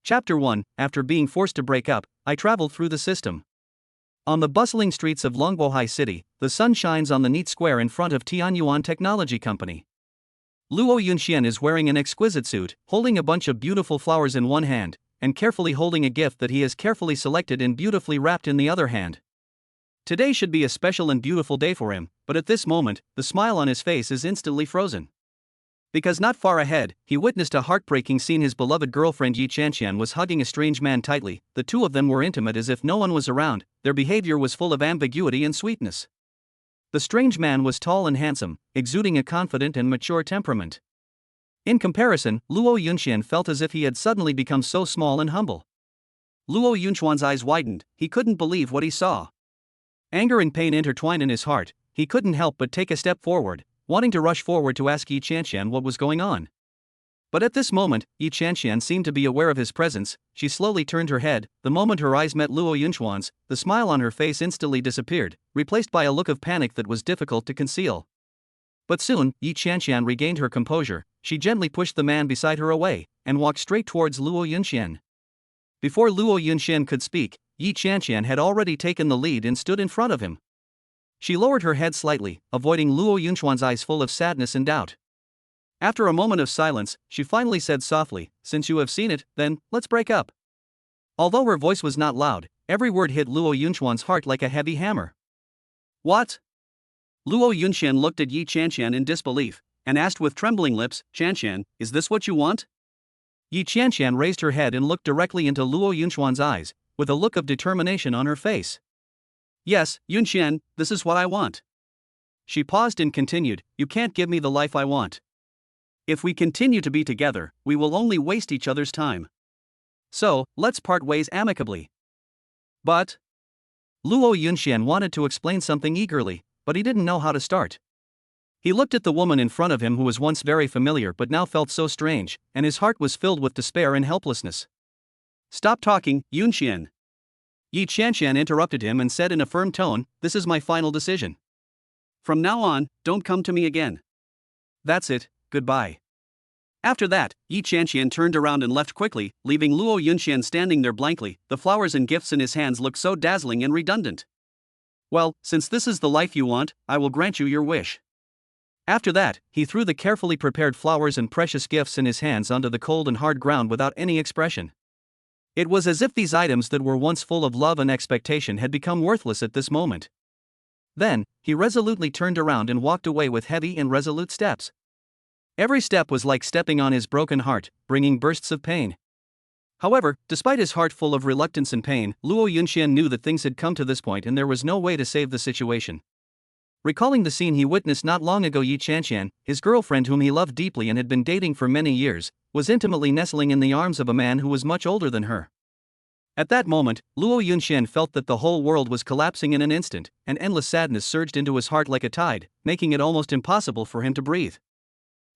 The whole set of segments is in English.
Chapter 1. After being forced to break up, I traveled through the system. On the bustling streets of Longbohai City, the sun shines on the neat square in front of Tianyuan Technology Company. Luo Yunxian is wearing an exquisite suit, holding a bunch of beautiful flowers in one hand, and carefully holding a gift that he has carefully selected and beautifully wrapped in the other hand. Today should be a special and beautiful day for him, but at this moment, the smile on his face is instantly frozen. Because not far ahead, he witnessed a heartbreaking scene. His beloved girlfriend Yi Chanxian was hugging a strange man tightly. The two of them were intimate as if no one was around. Their behavior was full of ambiguity and sweetness. The strange man was tall and handsome, exuding a confident and mature temperament. In comparison, Luo Yunxian felt as if he had suddenly become so small and humble. Luo Yunxian's eyes widened. He couldn't believe what he saw. Anger and pain intertwined in his heart. He couldn't help but take a step forward, wanting to rush forward to ask Yi Chanxian what was going on. But at this moment, Yi Chanxian seemed to be aware of his presence. She slowly turned her head. The moment her eyes met Luo Yunxian's, the smile on her face instantly disappeared, replaced by a look of panic that was difficult to conceal. But soon, Yi Chanxian regained her composure. She gently pushed the man beside her away, and walked straight towards Luo Yunxian. Before Luo Yunxian could speak, Yi Chanxian had already taken the lead and stood in front of him. She lowered her head slightly, avoiding Luo Yunxian's eyes full of sadness and doubt. After a moment of silence, she finally said softly, "Since you have seen it, then, let's break up." Although her voice was not loud, every word hit Luo Yunxian's heart like a heavy hammer. "What?" Luo Yunxian looked at Yi Chanxian in disbelief, and asked with trembling lips, "Chanxian, is this what you want?" Yi Chanxian raised her head and looked directly into Luo Yunxian's eyes, with a look of determination on her face. "Yes, Yunxian, this is what I want." She paused and continued, "You can't give me the life I want. If we continue to be together, we will only waste each other's time. So, let's part ways amicably." "But..." Luo Yunxian wanted to explain something eagerly, but he didn't know how to start. He looked at the woman in front of him who was once very familiar but now felt so strange, and his heart was filled with despair and helplessness. "Stop talking, Yunxian." Yi Chanxian interrupted him and said in a firm tone, "This is my final decision. From now on, don't come to me again. That's it, goodbye." After that, Yi Chanxian turned around and left quickly, leaving Luo Yunxian standing there blankly. The flowers and gifts in his hands looked so dazzling and redundant. "Well, since this is the life you want, I will grant you your wish." After that, he threw the carefully prepared flowers and precious gifts in his hands onto the cold and hard ground without any expression. It was as if these items that were once full of love and expectation had become worthless at this moment. Then, he resolutely turned around and walked away with heavy and resolute steps. Every step was like stepping on his broken heart, bringing bursts of pain. However, despite his heart full of reluctance and pain, Luo Yunxian knew that things had come to this point and there was no way to save the situation. Recalling the scene he witnessed not long ago, Yi Chanxian, his girlfriend whom he loved deeply and had been dating for many years, was intimately nestling in the arms of a man who was much older than her. At that moment, Luo Yunxian felt that the whole world was collapsing in an instant, and endless sadness surged into his heart like a tide, making it almost impossible for him to breathe.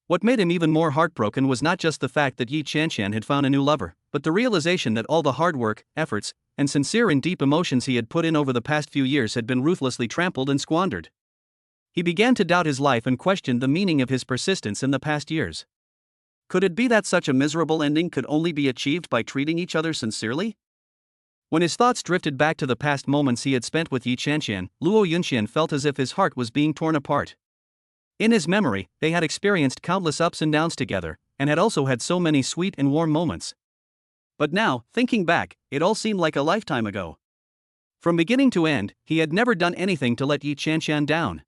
What made him even more heartbroken was not just the fact that Yi Chanxian had found a new lover, but the realization that all the hard work, efforts, and sincere and deep emotions he had put in over the past few years had been ruthlessly trampled and squandered. He began to doubt his life and questioned the meaning of his persistence in the past years. Could it be that such a miserable ending could only be achieved by treating each other sincerely? When his thoughts drifted back to the past moments he had spent with Yi Chanxian, Luo Yunxian felt as if his heart was being torn apart. In his memory, they had experienced countless ups and downs together, and had also had so many sweet and warm moments. But now, thinking back, it all seemed like a lifetime ago. From beginning to end, he had never done anything to let Yi Chanxian down.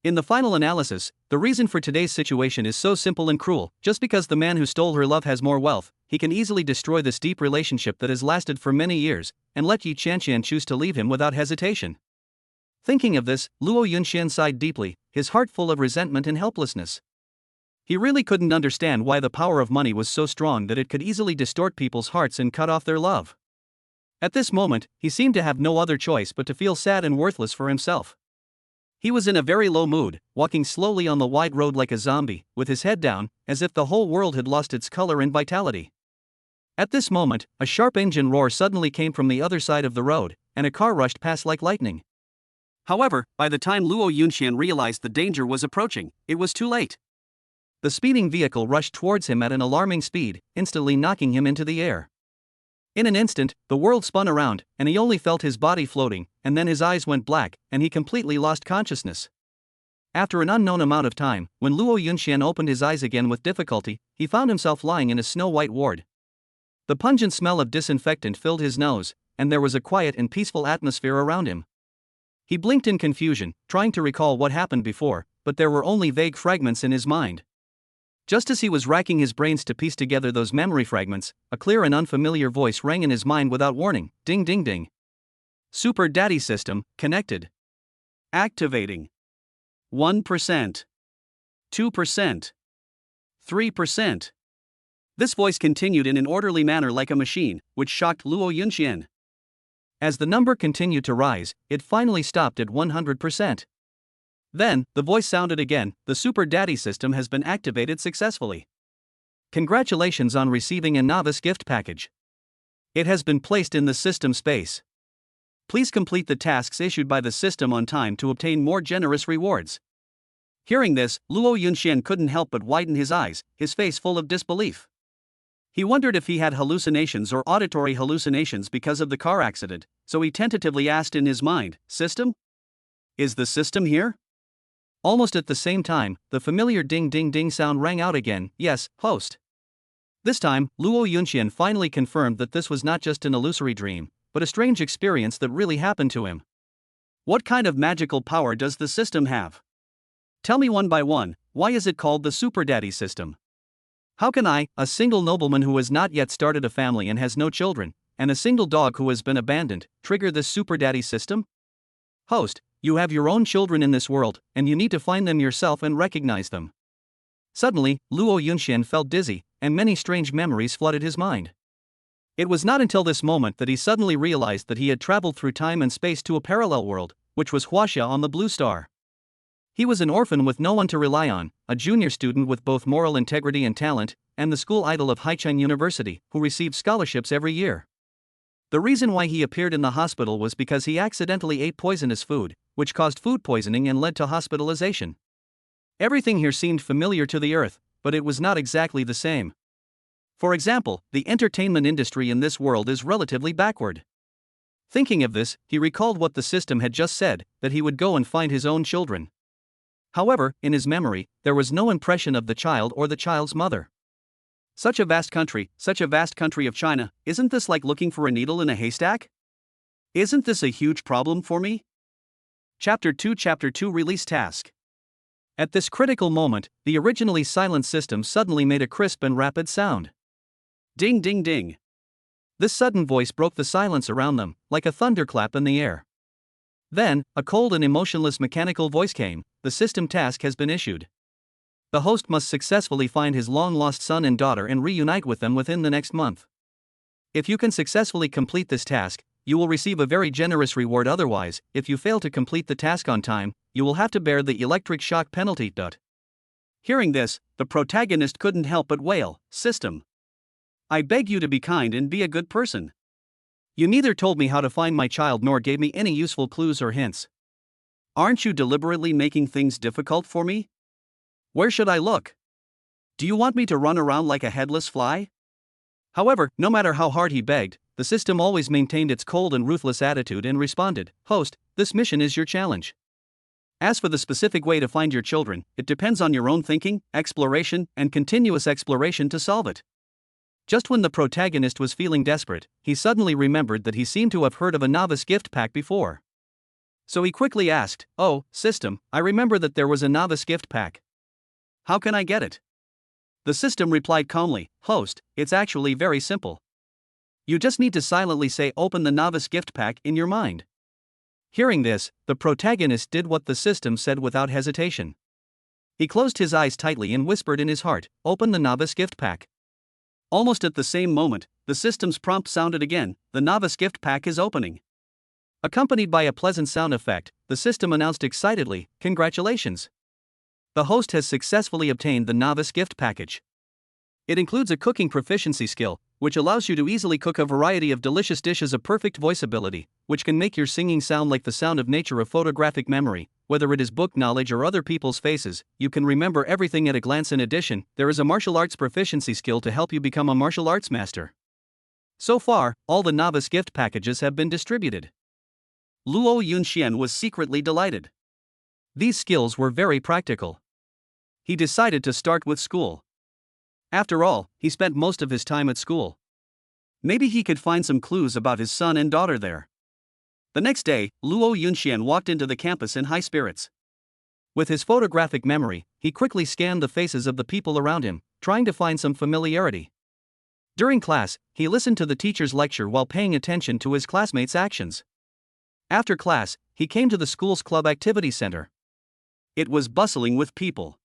In the final analysis, the reason for today's situation is so simple and cruel. Just because the man who stole her love has more wealth, he can easily destroy this deep relationship that has lasted for many years, and let Yi Chanxian choose to leave him without hesitation. Thinking of this, Luo Yunxian sighed deeply, his heart full of resentment and helplessness. He really couldn't understand why the power of money was so strong that it could easily distort people's hearts and cut off their love. At this moment, he seemed to have no other choice but to feel sad and worthless for himself. He was in a very low mood, walking slowly on the wide road like a zombie, with his head down, as if the whole world had lost its color and vitality. At this moment, a sharp engine roar suddenly came from the other side of the road, and a car rushed past like lightning. However, by the time Luo Yunxian realized the danger was approaching, it was too late. The speeding vehicle rushed towards him at an alarming speed, instantly knocking him into the air. In an instant, the world spun around, and he only felt his body floating, and then his eyes went black, and he completely lost consciousness. After an unknown amount of time, when Luo Yunxian opened his eyes again with difficulty, he found himself lying in a snow-white ward. The pungent smell of disinfectant filled his nose, and there was a quiet and peaceful atmosphere around him. He blinked in confusion, trying to recall what happened before, but there were only vague fragments in his mind. Just as he was racking his brains to piece together those memory fragments, a clear and unfamiliar voice rang in his mind without warning. Ding ding ding. Super Daddy System, connected. Activating. 1%. 2%. 3%. This voice continued in an orderly manner like a machine, which shocked Luo Yunxian. As the number continued to rise, it finally stopped at 100%. Then, the voice sounded again. The Super Daddy System has been activated successfully. Congratulations on receiving a novice gift package. It has been placed in the system space. Please complete the tasks issued by the system on time to obtain more generous rewards. Hearing this, Luo Yunxian couldn't help but widen his eyes, his face full of disbelief. He wondered if he had hallucinations or auditory hallucinations because of the car accident, so he tentatively asked in his mind, "System? Is the system here?" Almost at the same time, the familiar ding ding ding sound rang out again. "Yes, host." This time, Luo Yunxian finally confirmed that this was not just an illusory dream, but a strange experience that really happened to him. What kind of magical power does the system have? Tell me one by one, why is it called the Super Daddy System? How can I, a single nobleman who has not yet started a family and has no children, and a single dog who has been abandoned, trigger this Super Daddy System? Host, you have your own children in this world, and you need to find them yourself and recognize them. Suddenly, Luo Yunxian felt dizzy, and many strange memories flooded his mind. It was not until this moment that he suddenly realized that he had traveled through time and space to a parallel world, which was Huaxia on the Blue Star. He was an orphan with no one to rely on, a junior student with both moral integrity and talent, and the school idol of Haicheng University, who received scholarships every year. The reason why he appeared in the hospital was because he accidentally ate poisonous food, which caused food poisoning and led to hospitalization. Everything here seemed familiar to the earth, but it was not exactly the same. For example, the entertainment industry in this world is relatively backward. Thinking of this, he recalled what the system had just said, that he would go and find his own children. However, in his memory, there was no impression of the child or the child's mother. Such a vast country of China, isn't this like looking for a needle in a haystack? Isn't this a huge problem for me? Chapter 2 Release Task. At this critical moment, the originally silent system suddenly made a crisp and rapid sound. Ding ding ding. This sudden voice broke the silence around them, like a thunderclap in the air. Then, a cold and emotionless mechanical voice came. The system task has been issued. The host must successfully find his long-lost son and daughter and reunite with them within the next month. If you can successfully complete this task, you will receive a very generous reward. Otherwise, if you fail to complete the task on time, you will have to bear the electric shock penalty. Hearing this, the protagonist couldn't help but wail, "System, I beg you to be kind and be a good person. You neither told me how to find my child nor gave me any useful clues or hints. Aren't you deliberately making things difficult for me? Where should I look? Do you want me to run around like a headless fly?" However, no matter how hard he begged, the system always maintained its cold and ruthless attitude and responded, "Host, this mission is your challenge. As for the specific way to find your children, it depends on your own thinking, exploration, and continuous exploration to solve it." Just when the protagonist was feeling desperate, he suddenly remembered that he seemed to have heard of a novice gift pack before. So he quickly asked, "Oh, system, I remember that there was a novice gift pack. How can I get it?" The system replied calmly, "Host, it's actually very simple. You just need to silently say 'Open the novice gift pack' in your mind." Hearing this, the protagonist did what the system said without hesitation. He closed his eyes tightly and whispered in his heart, "Open the novice gift pack." Almost at the same moment, the system's prompt sounded again, "The novice gift pack is opening." Accompanied by a pleasant sound effect, the system announced excitedly, "Congratulations! The host has successfully obtained the novice gift package. It includes a cooking proficiency skill, which allows you to easily cook a variety of delicious dishes, a perfect voice ability, which can make your singing sound like the sound of nature, a photographic memory, whether it is book knowledge or other people's faces, you can remember everything at a glance. In addition, there is a martial arts proficiency skill to help you become a martial arts master. So far, all the novice gift packages have been distributed. Luo Yunxian was secretly delighted. These skills were very practical. He decided to start with school. After all, he spent most of his time at school. Maybe he could find some clues about his son and daughter there. The next day, Luo Yunxian walked into the campus in high spirits. With his photographic memory, he quickly scanned the faces of the people around him, trying to find some familiarity. During class, he listened to the teacher's lecture while paying attention to his classmates' actions. After class, he came to the school's club activity center. It was bustling with people.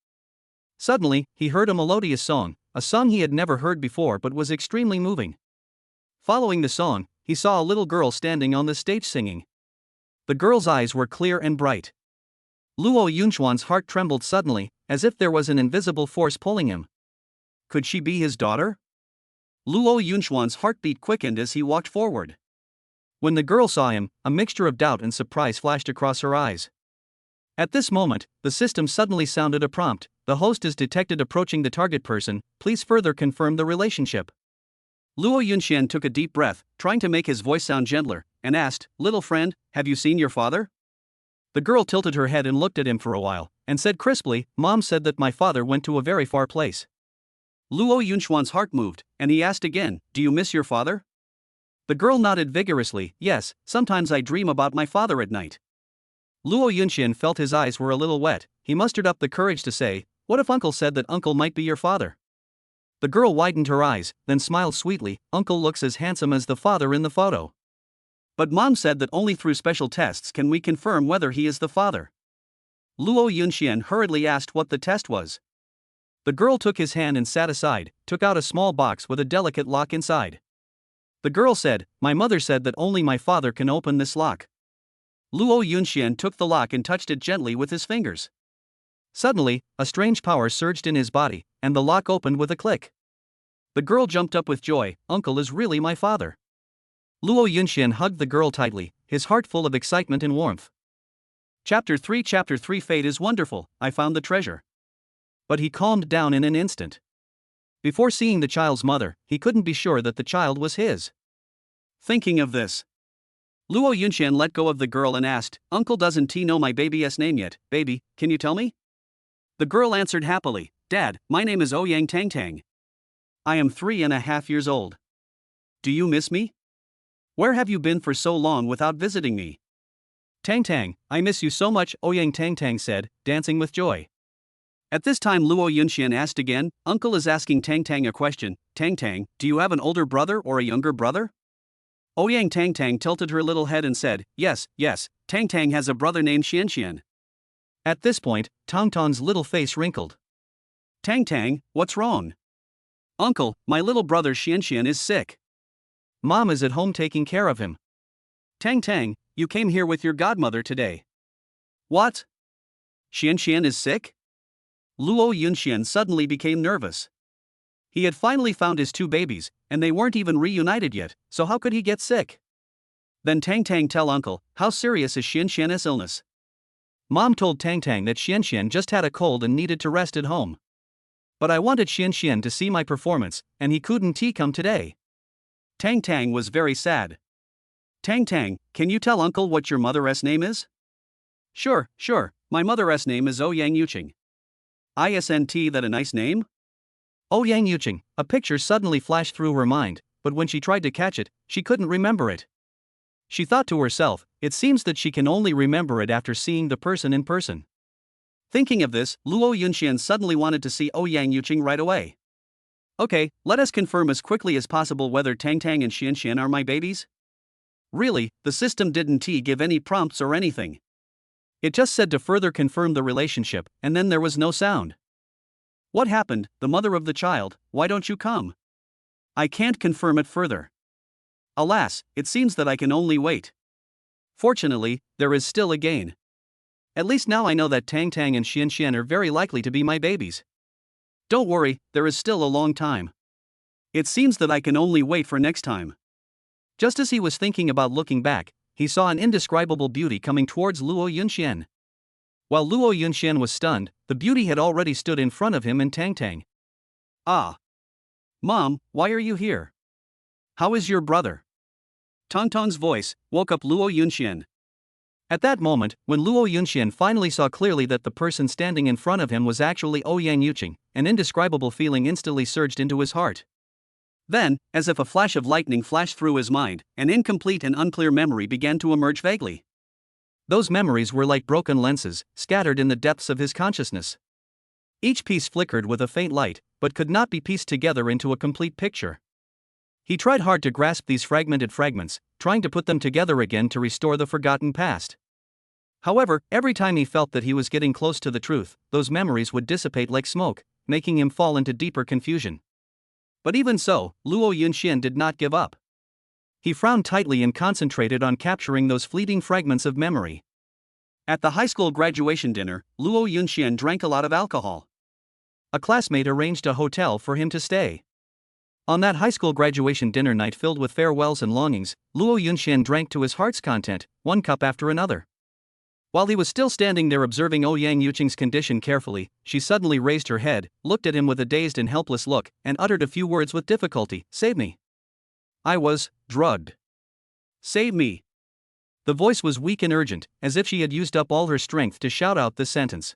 Suddenly, he heard a melodious song, a song he had never heard before but was extremely moving. Following the song, he saw a little girl standing on the stage singing. The girl's eyes were clear and bright. Luo Yunxuan's heart trembled suddenly, as if there was an invisible force pulling him. Could she be his daughter? Luo Yunxuan's heartbeat quickened as he walked forward. When the girl saw him, a mixture of doubt and surprise flashed across her eyes. At this moment, the system suddenly sounded a prompt. The host is detected approaching the target person. Please further confirm the relationship. Luo Yunxian took a deep breath, trying to make his voice sound gentler, and asked, "Little friend, have you seen your father?" The girl tilted her head and looked at him for a while, and said crisply, "Mom said that my father went to a very far place." Luo Yunxuan's heart moved, and he asked again, "Do you miss your father?" The girl nodded vigorously, "Yes, sometimes I dream about my father at night." Luo Yunxian felt his eyes were a little wet. He mustered up the courage to say, "What if Uncle said that Uncle might be your father?" The girl widened her eyes, then smiled sweetly, "Uncle looks as handsome as the father in the photo." "But Mom said that only through special tests can we confirm whether he is the father." Luo Yunxian hurriedly asked what the test was. The girl took his hand and sat aside, took out a small box with a delicate lock inside. The girl said, "My mother said that only my father can open this lock." Luo Yunxian took the lock and touched it gently with his fingers. Suddenly, a strange power surged in his body, and the lock opened with a click. The girl jumped up with joy. "Uncle is really my father." Luo Yunxian hugged the girl tightly, his heart full of excitement and warmth. Chapter 3 Fate is wonderful, I found the treasure. But he calmed down in an instant. Before seeing the child's mother, he couldn't be sure that the child was his. Thinking of this, Luo Yunxian let go of the girl and asked, "Uncle, doesn't he know my baby's name yet? Baby, can you tell me?" The girl answered happily, "Dad, my name is Ouyang Tang. I am 3.5 years old. Do you miss me? Where have you been for so long without visiting me?" "Tang, I miss you so much," Ouyang Tang said, dancing with joy. At this time Luo Yunxian asked again, "Uncle is asking Tang a question. Tang, do you have an older brother or a younger brother?" Ouyang Tang tilted her little head and said, Yes, Tang has a brother named Xianxian." At this point, Tang's little face wrinkled. Tang, what's wrong?" "Uncle, my little brother Xianxian is sick. Mom is at home taking care of him." Tang, you came here with your godmother today." "What? Xianxian is sick?" Luo Yunxian suddenly became nervous. He had finally found his two babies, and they weren't even reunited yet, so how could he get sick? Then Tang, tell Uncle, how serious is Xianxian's illness? Mom told Tang that Xianxian just had a cold and needed to rest at home. But I wanted Xianxian to see my performance, and he couldn't come today. Tang was very sad. Tang, can you tell Uncle what your mother's name is?" Sure, my mother's name is Ouyang Yuqing." "Isn't that a nice name?" Ouyang Yuqing, a picture suddenly flashed through her mind, but when she tried to catch it, she couldn't remember it. She thought to herself, it seems that she can only remember it after seeing the person in person. Thinking of this, Luo Yunxian suddenly wanted to see Ouyang Yuqing right away. "Okay, let us confirm as quickly as possible whether Tang and Xianxian are my babies." Really, the system didn't give any prompts or anything. It just said to further confirm the relationship, and then there was no sound. "What happened, the mother of the child, why don't you come? I can't confirm it further. Alas, it seems that I can only wait. Fortunately, there is still a gain. At least now I know that Tang and Xianxian are very likely to be my babies. Don't worry, there is still a long time. It seems that I can only wait for next time." Just as he was thinking about looking back, he saw an indescribable beauty coming towards Luo Yunxian. While Luo Yunxian was stunned, the beauty had already stood in front of him and Tang. "Ah! Mom, why are you here?" How is your brother? Tongtong's voice woke up Luo Yunxian. At that moment, when Luo Yunxian finally saw clearly that the person standing in front of him was actually Ouyang Yuqing, an indescribable feeling instantly surged into his heart. Then, as if a flash of lightning flashed through his mind, an incomplete and unclear memory began to emerge vaguely. Those memories were like broken lenses, scattered in the depths of his consciousness. Each piece flickered with a faint light, but could not be pieced together into a complete picture. He tried hard to grasp these fragmented fragments, trying to put them together again to restore the forgotten past. However, every time he felt that he was getting close to the truth, those memories would dissipate like smoke, making him fall into deeper confusion. But even so, Luo Yunxian did not give up. He frowned tightly and concentrated on capturing those fleeting fragments of memory. At the high school graduation dinner, Luo Yunxian drank a lot of alcohol. A classmate arranged a hotel for him to stay. On that high school graduation dinner night filled with farewells and longings, Luo Yunxian drank to his heart's content, one cup after another. While he was still standing there observing Ouyang Yuqing's condition carefully, she suddenly raised her head, looked at him with a dazed and helpless look, and uttered a few words with difficulty. "Save me. I was drugged. Save me." The voice was weak and urgent, as if she had used up all her strength to shout out this sentence.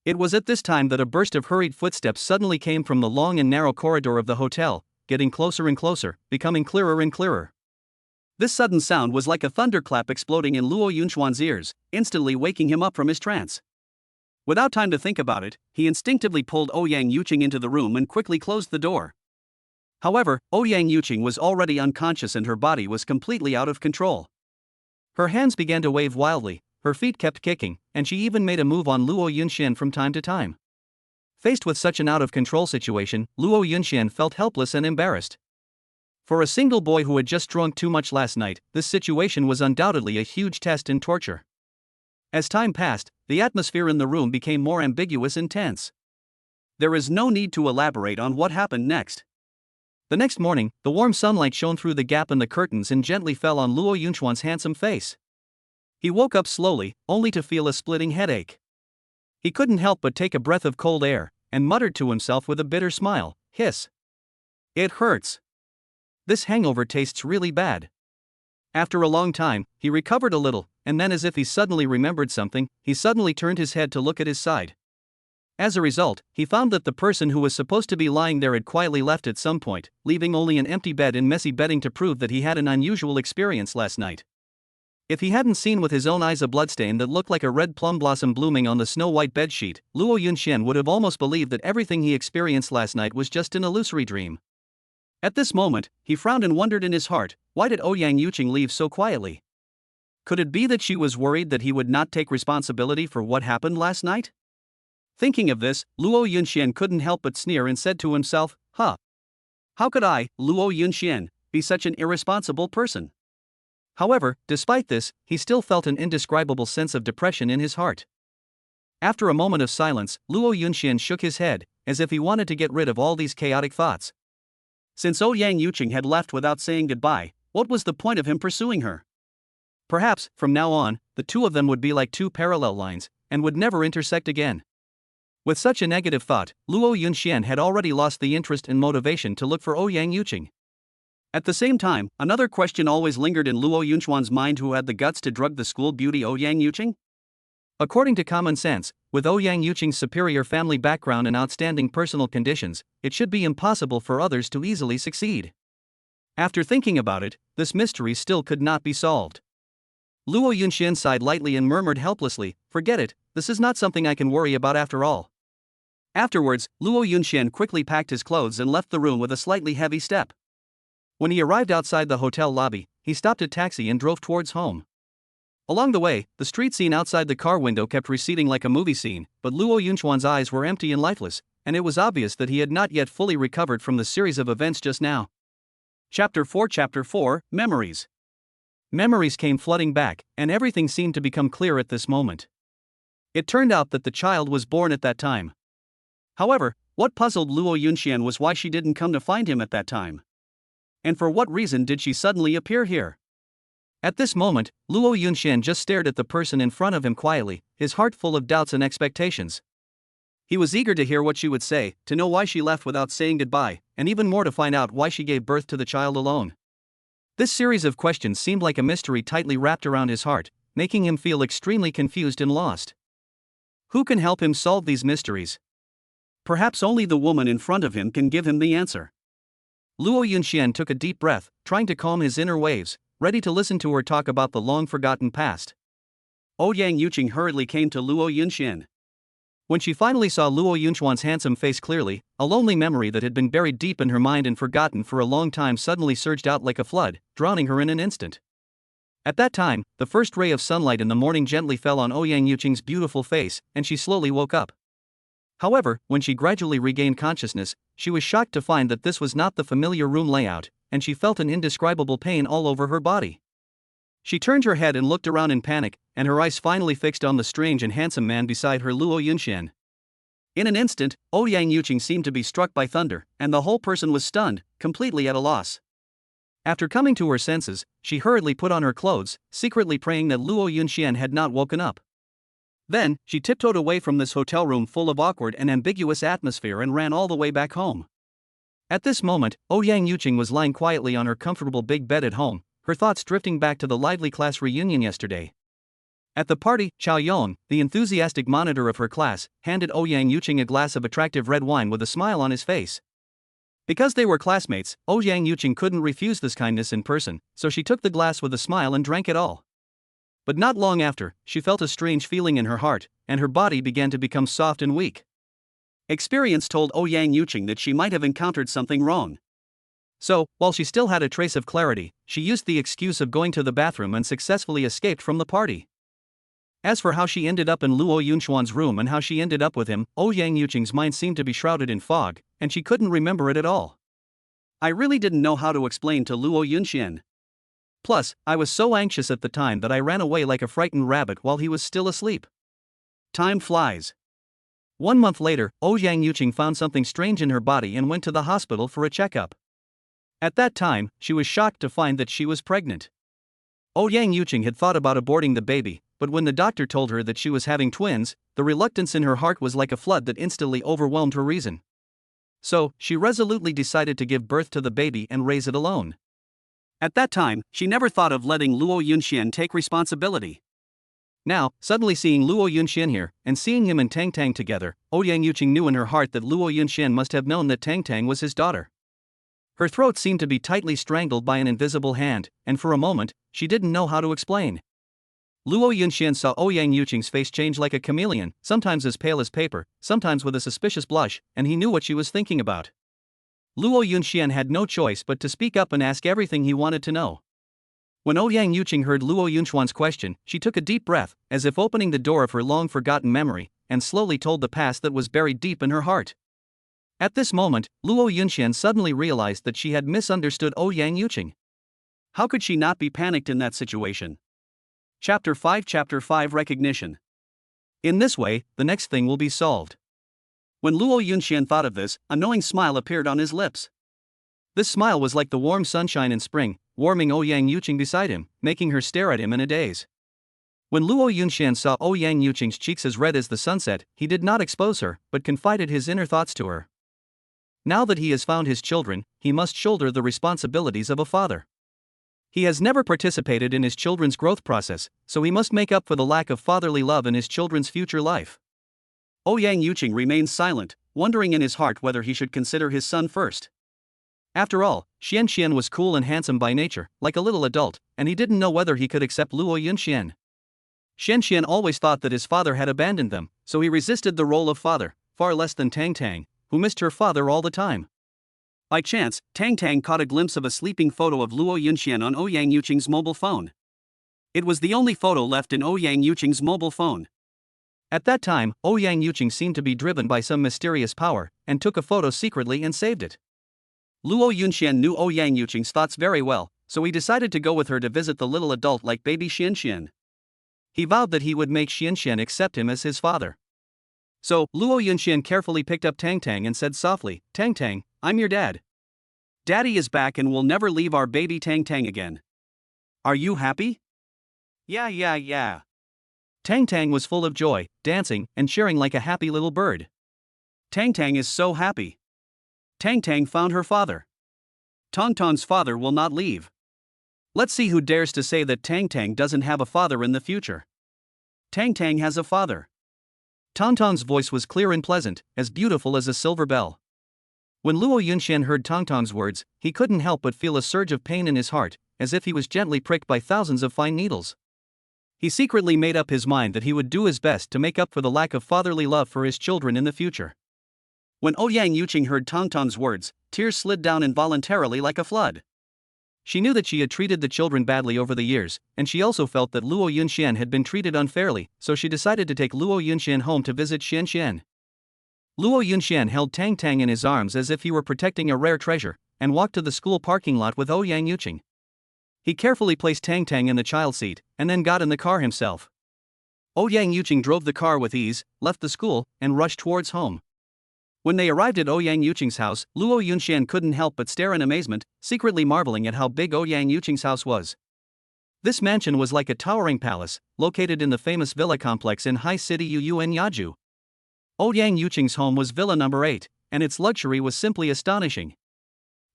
It was at this time that a burst of hurried footsteps suddenly came from the long and narrow corridor of the hotel, getting closer and closer, becoming clearer and clearer. This sudden sound was like a thunderclap exploding in Luo Yunxian's ears, instantly waking him up from his trance. Without time to think about it, he instinctively pulled Ouyang Yuqing into the room and quickly closed the door. However, Ouyang Yuqing was already unconscious and her body was completely out of control. Her hands began to wave wildly, her feet kept kicking, and she even made a move on Luo Yunxian from time to time. Faced with such an out-of-control situation, Luo Yunxian felt helpless and embarrassed. For a single boy who had just drunk too much last night, this situation was undoubtedly a huge test and torture. As time passed, the atmosphere in the room became more ambiguous and tense. There is no need to elaborate on what happened next. The next morning, the warm sunlight shone through the gap in the curtains and gently fell on Luo Yunxian's handsome face. He woke up slowly, only to feel a splitting headache. He couldn't help but take a breath of cold air, and muttered to himself with a bitter smile, "Hiss. It hurts. This hangover tastes really bad." After a long time, he recovered a little, and then as if he suddenly remembered something, he suddenly turned his head to look at his side. As a result, he found that the person who was supposed to be lying there had quietly left at some point, leaving only an empty bed and messy bedding to prove that he had an unusual experience last night. If he hadn't seen with his own eyes a bloodstain that looked like a red plum blossom blooming on the snow-white bedsheet, Luo Yunxian would have almost believed that everything he experienced last night was just an illusory dream. At this moment, he frowned and wondered in his heart, why did Ouyang Yuqing leave so quietly? Could it be that she was worried that he would not take responsibility for what happened last night? Thinking of this, Luo Yunxian couldn't help but sneer and said to himself, "Huh. How could I, Luo Yunxian, be such an irresponsible person?" However, despite this, he still felt an indescribable sense of depression in his heart. After a moment of silence, Luo Yunxian shook his head, as if he wanted to get rid of all these chaotic thoughts. Since Ouyang Yuqing had left without saying goodbye, what was the point of him pursuing her? Perhaps, from now on, the two of them would be like two parallel lines, and would never intersect again. With such a negative thought, Luo Yunxian had already lost the interest and motivation to look for Ouyang Yuqing. At the same time, another question always lingered in Luo Yunxian's mind: who had the guts to drug the school beauty Ouyang Yuqing? According to common sense, with Ouyang Yuqing's superior family background and outstanding personal conditions, it should be impossible for others to easily succeed. After thinking about it, this mystery still could not be solved. Luo Yunxian sighed lightly and murmured helplessly, "Forget it, this is not something I can worry about after all." Afterwards, Luo Yunxian quickly packed his clothes and left the room with a slightly heavy step. When he arrived outside the hotel lobby, he stopped a taxi and drove towards home. Along the way, the street scene outside the car window kept receding like a movie scene, but Luo Yunxian's eyes were empty and lifeless, and it was obvious that he had not yet fully recovered from the series of events just now. Chapter 4 Memories. Memories came flooding back, and everything seemed to become clear at this moment. It turned out that the child was born at that time. However, what puzzled Luo Yunxian was why she didn't come to find him at that time. And for what reason did she suddenly appear here? At this moment, Luo Yunxian just stared at the person in front of him quietly, his heart full of doubts and expectations. He was eager to hear what she would say, to know why she left without saying goodbye, and even more to find out why she gave birth to the child alone. This series of questions seemed like a mystery tightly wrapped around his heart, making him feel extremely confused and lost. Who can help him solve these mysteries? Perhaps only the woman in front of him can give him the answer. Luo Yunxian took a deep breath, trying to calm his inner waves, ready to listen to her talk about the long-forgotten past. Ouyang Yuqing hurriedly came to Luo Yunxian. When she finally saw Luo Yunxuan's handsome face clearly, a lonely memory that had been buried deep in her mind and forgotten for a long time suddenly surged out like a flood, drowning her in an instant. At that time, the first ray of sunlight in the morning gently fell on Ouyang Yuqing's beautiful face, and she slowly woke up. However, when she gradually regained consciousness, she was shocked to find that this was not the familiar room layout, and she felt an indescribable pain all over her body. She turned her head and looked around in panic, and her eyes finally fixed on the strange and handsome man beside her, Luo Yunxian. In an instant, Ouyang Yuqing seemed to be struck by thunder, and the whole person was stunned, completely at a loss. After coming to her senses, she hurriedly put on her clothes, secretly praying that Luo Yunxian had not woken up. Then, she tiptoed away from this hotel room full of awkward and ambiguous atmosphere and ran all the way back home. At this moment, Ouyang Yuqing was lying quietly on her comfortable big bed at home, her thoughts drifting back to the lively class reunion yesterday. At the party, Chao Yong, the enthusiastic monitor of her class, handed Ouyang Yuqing a glass of attractive red wine with a smile on his face. Because they were classmates, Ouyang Yuqing couldn't refuse this kindness in person, so she took the glass with a smile and drank it all. But not long after, she felt a strange feeling in her heart, and her body began to become soft and weak. Experience told Ouyang Yuqing that she might have encountered something wrong. So, while she still had a trace of clarity, she used the excuse of going to the bathroom and successfully escaped from the party. As for how she ended up in Luo Yunxuan's room and how she ended up with him, Ouyang Yuqing's mind seemed to be shrouded in fog, and she couldn't remember it at all. I really didn't know how to explain to Luo Yunxian. Plus, I was so anxious at the time that I ran away like a frightened rabbit while he was still asleep. Time flies. 1 month later, Ouyang Yuqing found something strange in her body and went to the hospital for a checkup. At that time, she was shocked to find that she was pregnant. Ouyang Yuqing had thought about aborting the baby, but when the doctor told her that she was having twins, the reluctance in her heart was like a flood that instantly overwhelmed her reason. So, she resolutely decided to give birth to the baby and raise it alone. At that time, she never thought of letting Luo Yunxian take responsibility. Now, suddenly seeing Luo Yunxian here, and seeing him and Tang Tang together, Ouyang Yuqing knew in her heart that Luo Yunxian must have known that Tang Tang was his daughter. Her throat seemed to be tightly strangled by an invisible hand, and for a moment, she didn't know how to explain. Luo Yunxian saw Ouyang Yuqing's face change like a chameleon, sometimes as pale as paper, sometimes with a suspicious blush, and he knew what she was thinking about. Luo Yunxian had no choice but to speak up and ask everything he wanted to know. When Ouyang Yuqing heard Luo Yunxuan's question, she took a deep breath, as if opening the door of her long-forgotten memory, and slowly told the past that was buried deep in her heart. At this moment, Luo Yunxian suddenly realized that she had misunderstood Ouyang Yuqing. How could she not be panicked in that situation? Chapter 5 Recognition. In this way, the next thing will be solved. When Luo Yunxian thought of this, a knowing smile appeared on his lips. This smile was like the warm sunshine in spring, warming Ouyang Yuqing beside him, making her stare at him in a daze. When Luo Yunxian saw Ouyang Yuqing's cheeks as red as the sunset, he did not expose her, but confided his inner thoughts to her. Now that he has found his children, he must shoulder the responsibilities of a father. He has never participated in his children's growth process, so he must make up for the lack of fatherly love in his children's future life. Ouyang Yuqing remained silent, wondering in his heart whether he should consider his son first. After all, Xianxian was cool and handsome by nature, like a little adult, and he didn't know whether he could accept Luo Yunxian. Xianxian always thought that his father had abandoned them, so he resisted the role of father, far less than Tang Tang, who missed her father all the time. By chance, Tang Tang caught a glimpse of a sleeping photo of Luo Yunxian on Ouyang Yuqing's mobile phone. It was the only photo left in Ouyang Yuqing's mobile phone. At that time, Ouyang Yuqing seemed to be driven by some mysterious power, and took a photo secretly and saved it. Luo Yunxian knew Ouyang Yuqing's thoughts very well, so he decided to go with her to visit the little adult like baby Xianxian. He vowed that he would make Xianxian accept him as his father. So, Luo Yunxian carefully picked up Tang Tang and said softly, "Tang Tang, I'm your dad. Daddy is back and will never leave our baby Tang Tang again. Are you happy?" Yeah. Tang Tang was full of joy, dancing, and cheering like a happy little bird. Tang Tang is so happy. Tang Tang found her father. Tong Tong's father will not leave. Let's see who dares to say that Tang Tang doesn't have a father in the future. Tang Tang has a father. Tong Tong's voice was clear and pleasant, as beautiful as a silver bell. When Luo Yunxian heard Tong Tong's words, he couldn't help but feel a surge of pain in his heart, as if he was gently pricked by thousands of fine needles. He secretly made up his mind that he would do his best to make up for the lack of fatherly love for his children in the future. When Ouyang Yuqing heard Tong Tong's words, tears slid down involuntarily like a flood. She knew that she had treated the children badly over the years, and she also felt that Luo Yunxian had been treated unfairly, so she decided to take Luo Yunxian home to visit Xianxian. Luo Yunxian held Tang Tang in his arms as if he were protecting a rare treasure, and walked to the school parking lot with Ouyang Yuqing. He carefully placed Tang Tang in the child seat, and then got in the car himself. Ouyang Yuqing drove the car with ease, left the school, and rushed towards home. When they arrived at Ouyang Yuqing's house, Luo Yunxian couldn't help but stare in amazement, secretly marveling at how big Ouyang Yuqing's house was. This mansion was like a towering palace, located in the famous villa complex in High City Yuyuan Yaju. Ouyang Yuqing's home was villa number 8, and its luxury was simply astonishing.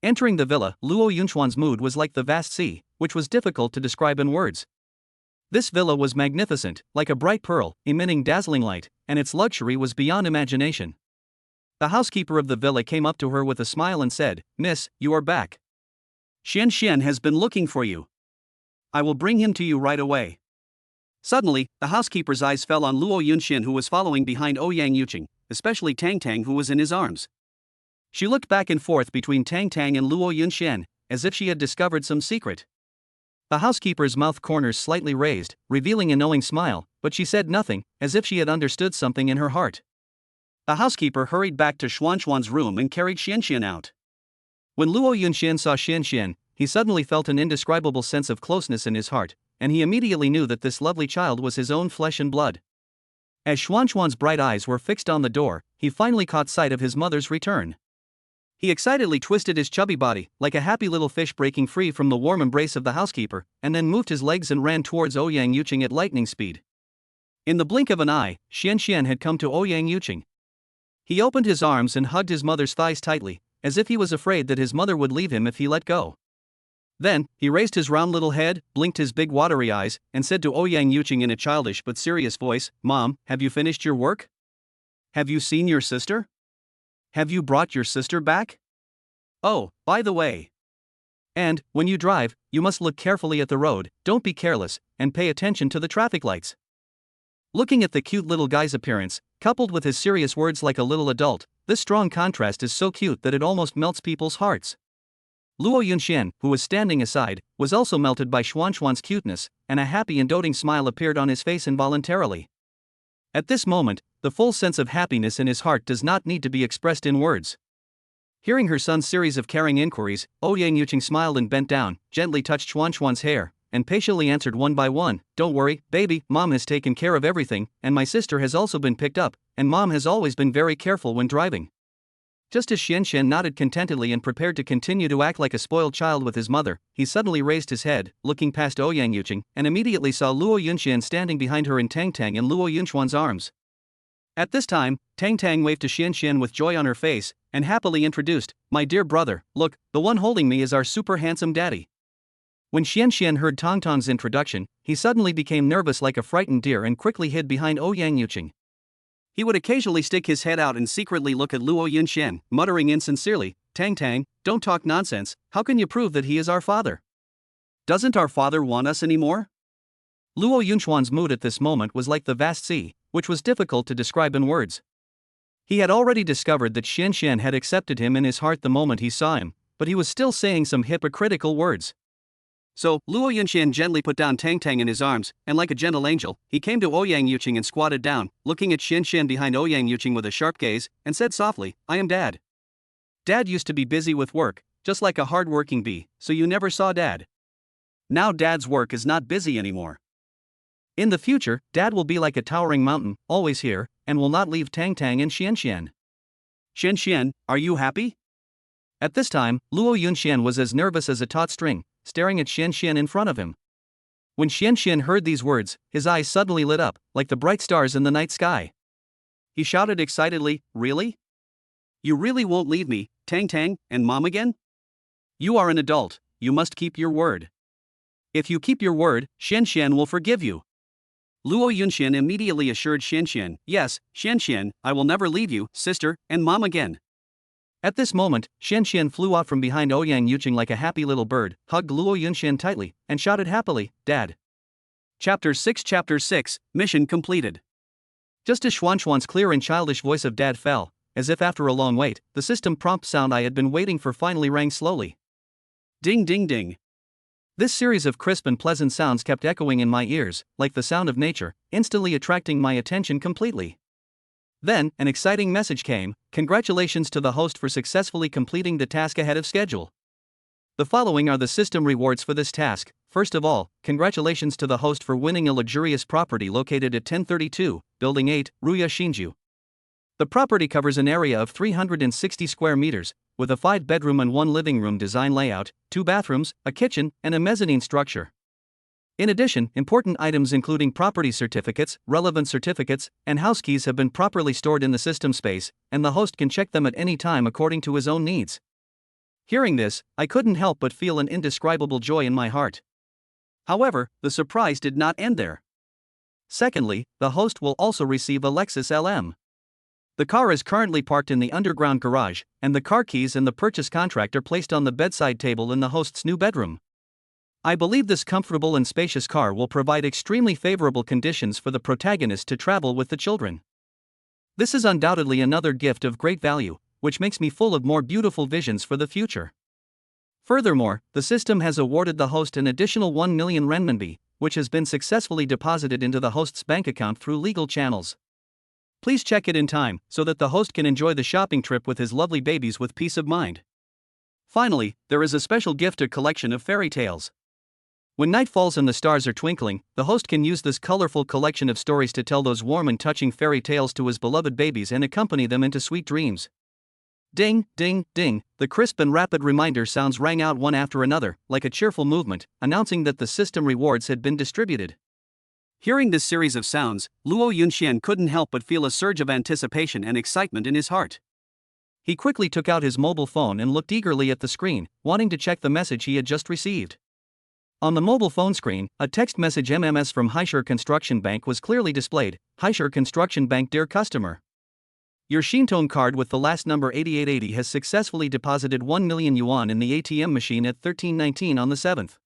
Entering the villa, Luo Yunxuan's mood was like the vast sea, which was difficult to describe in words. This villa was magnificent, like a bright pearl, emitting dazzling light, and its luxury was beyond imagination. The housekeeper of the villa came up to her with a smile and said, "Miss, you are back. Xian has been looking for you. I will bring him to you right away." Suddenly, the housekeeper's eyes fell on Luo Yunxian, who was following behind Ouyang Yuqing, especially Tang Tang, who was in his arms. She looked back and forth between Tang Tang and Luo Yunxian, as if she had discovered some secret. The housekeeper's mouth corners slightly raised, revealing a knowing smile, but she said nothing, as if she had understood something in her heart. The housekeeper hurried back to Xuanxuan's room and carried Xianxian out. When Luo Yunxian saw Xianxian, he suddenly felt an indescribable sense of closeness in his heart, and he immediately knew that this lovely child was his own flesh and blood. As Xuanxuan's bright eyes were fixed on the door, he finally caught sight of his mother's return. He excitedly twisted his chubby body, like a happy little fish breaking free from the warm embrace of the housekeeper, and then moved his legs and ran towards Ouyang Yuqing at lightning speed. In the blink of an eye, Xianxian had come to Ouyang Yuqing. He opened his arms and hugged his mother's thighs tightly, as if he was afraid that his mother would leave him if he let go. Then, he raised his round little head, blinked his big watery eyes, and said to Ouyang Yuqing in a childish but serious voice, "Mom, have you finished your work? Have you seen your sister? Have you brought your sister back? Oh, by the way. And, when you drive, you must look carefully at the road, don't be careless, and pay attention to the traffic lights." Looking at the cute little guy's appearance, coupled with his serious words like a little adult, this strong contrast is so cute that it almost melts people's hearts. Luo Yunxian, who was standing aside, was also melted by Xuanxuan's cuteness, and a happy and doting smile appeared on his face involuntarily. At this moment, the full sense of happiness in his heart does not need to be expressed in words. Hearing her son's series of caring inquiries, Ouyang Yuqing smiled and bent down, gently touched Xuanxuan's hair, and patiently answered one by one, "Don't worry, baby, Mom has taken care of everything, and my sister has also been picked up, and Mom has always been very careful when driving." Just as Xianxian nodded contentedly and prepared to continue to act like a spoiled child with his mother, he suddenly raised his head, looking past Ouyang Yuqing, and immediately saw Luo Yunxian standing behind her in Tang Tang and Luo Yunxuan's arms. At this time, Tang Tang waved to Xianxian with joy on her face, and happily introduced, "My dear brother, look, the one holding me is our super handsome daddy." When Xianxian heard Tong Tong's introduction, he suddenly became nervous like a frightened deer and quickly hid behind Ouyang Yuqing. He would occasionally stick his head out and secretly look at Luo Yunxian, muttering insincerely, "Tang Tang, don't talk nonsense, how can you prove that he is our father? Doesn't our father want us anymore?" Luo Yunxuan's mood at this moment was like the vast sea, which was difficult to describe in words. He had already discovered that Xianxian had accepted him in his heart the moment he saw him, but he was still saying some hypocritical words. So, Luo Yunxian gently put down Tang Tang in his arms, and like a gentle angel, he came to Ouyang Yuqing and squatted down, looking at Xianxian behind Ouyang Yuqing with a sharp gaze, and said softly, "I am Dad. Dad used to be busy with work, just like a hard-working bee, so you never saw Dad. Now Dad's work is not busy anymore. In the future, Dad will be like a towering mountain, always here, and will not leave Tang Tang and Xianxian. Xianxian, are you happy?" At this time, Luo Yunxian was as nervous as a taut string, staring at Xianxian in front of him. When Xianxian heard these words, his eyes suddenly lit up, like the bright stars in the night sky. He shouted excitedly, "Really? You really won't leave me, Tang Tang, and Mom again? You are an adult, you must keep your word. If you keep your word, Xian Xian will forgive you. Luo Yunxian immediately assured Xian Xian, yes, Xian Xian, I will never leave you, sister, and mom again. At this moment, Xian Xian flew out from behind Ouyang Yuching like a happy little bird, hugged Luo Yunxian tightly, and shouted happily, Dad. Chapter 6 Mission completed. Just as Xuanxuan's clear and childish voice of Dad fell, as if after a long wait, the system prompt sound I had been waiting for finally rang slowly. Ding ding ding. This series of crisp and pleasant sounds kept echoing in my ears, like the sound of nature, instantly attracting my attention completely. Then, an exciting message came: congratulations to the host for successfully completing the task ahead of schedule. The following are the system rewards for this task. First of all, congratulations to the host for winning a luxurious property located at 1032, Building 8, Ruya Shinju. The property covers an area of 360 square meters, with a 5-bedroom and 1 living room design layout, 2 bathrooms, a kitchen, and a mezzanine structure. In addition, important items including property certificates, relevant certificates, and house keys have been properly stored in the system space, and the host can check them at any time according to his own needs. Hearing this, I couldn't help but feel an indescribable joy in my heart. However, the surprise did not end there. Secondly, the host will also receive a Lexus LM. The car is currently parked in the underground garage, and the car keys and the purchase contract are placed on the bedside table in the host's new bedroom. I believe this comfortable and spacious car will provide extremely favorable conditions for the protagonist to travel with the children. This is undoubtedly another gift of great value, which makes me full of more beautiful visions for the future. Furthermore, the system has awarded the host an additional 1 million renminbi, which has been successfully deposited into the host's bank account through legal channels. Please check it in time, so that the host can enjoy the shopping trip with his lovely babies with peace of mind. Finally, there is a special gifted collection of fairy tales. When night falls and the stars are twinkling, the host can use this colorful collection of stories to tell those warm and touching fairy tales to his beloved babies and accompany them into sweet dreams. Ding, ding, ding, the crisp and rapid reminder sounds rang out one after another, like a cheerful movement, announcing that the system rewards had been distributed. Hearing this series of sounds, Luo Yunxian couldn't help but feel a surge of anticipation and excitement in his heart. He quickly took out his mobile phone and looked eagerly at the screen, wanting to check the message he had just received. On the mobile phone screen, a text message MMS from Haishur Construction Bank was clearly displayed. Haishur Construction Bank, dear customer. Your Shintone card with the last number 8880 has successfully deposited 1 million yuan in the ATM machine at 1319 on the 7th.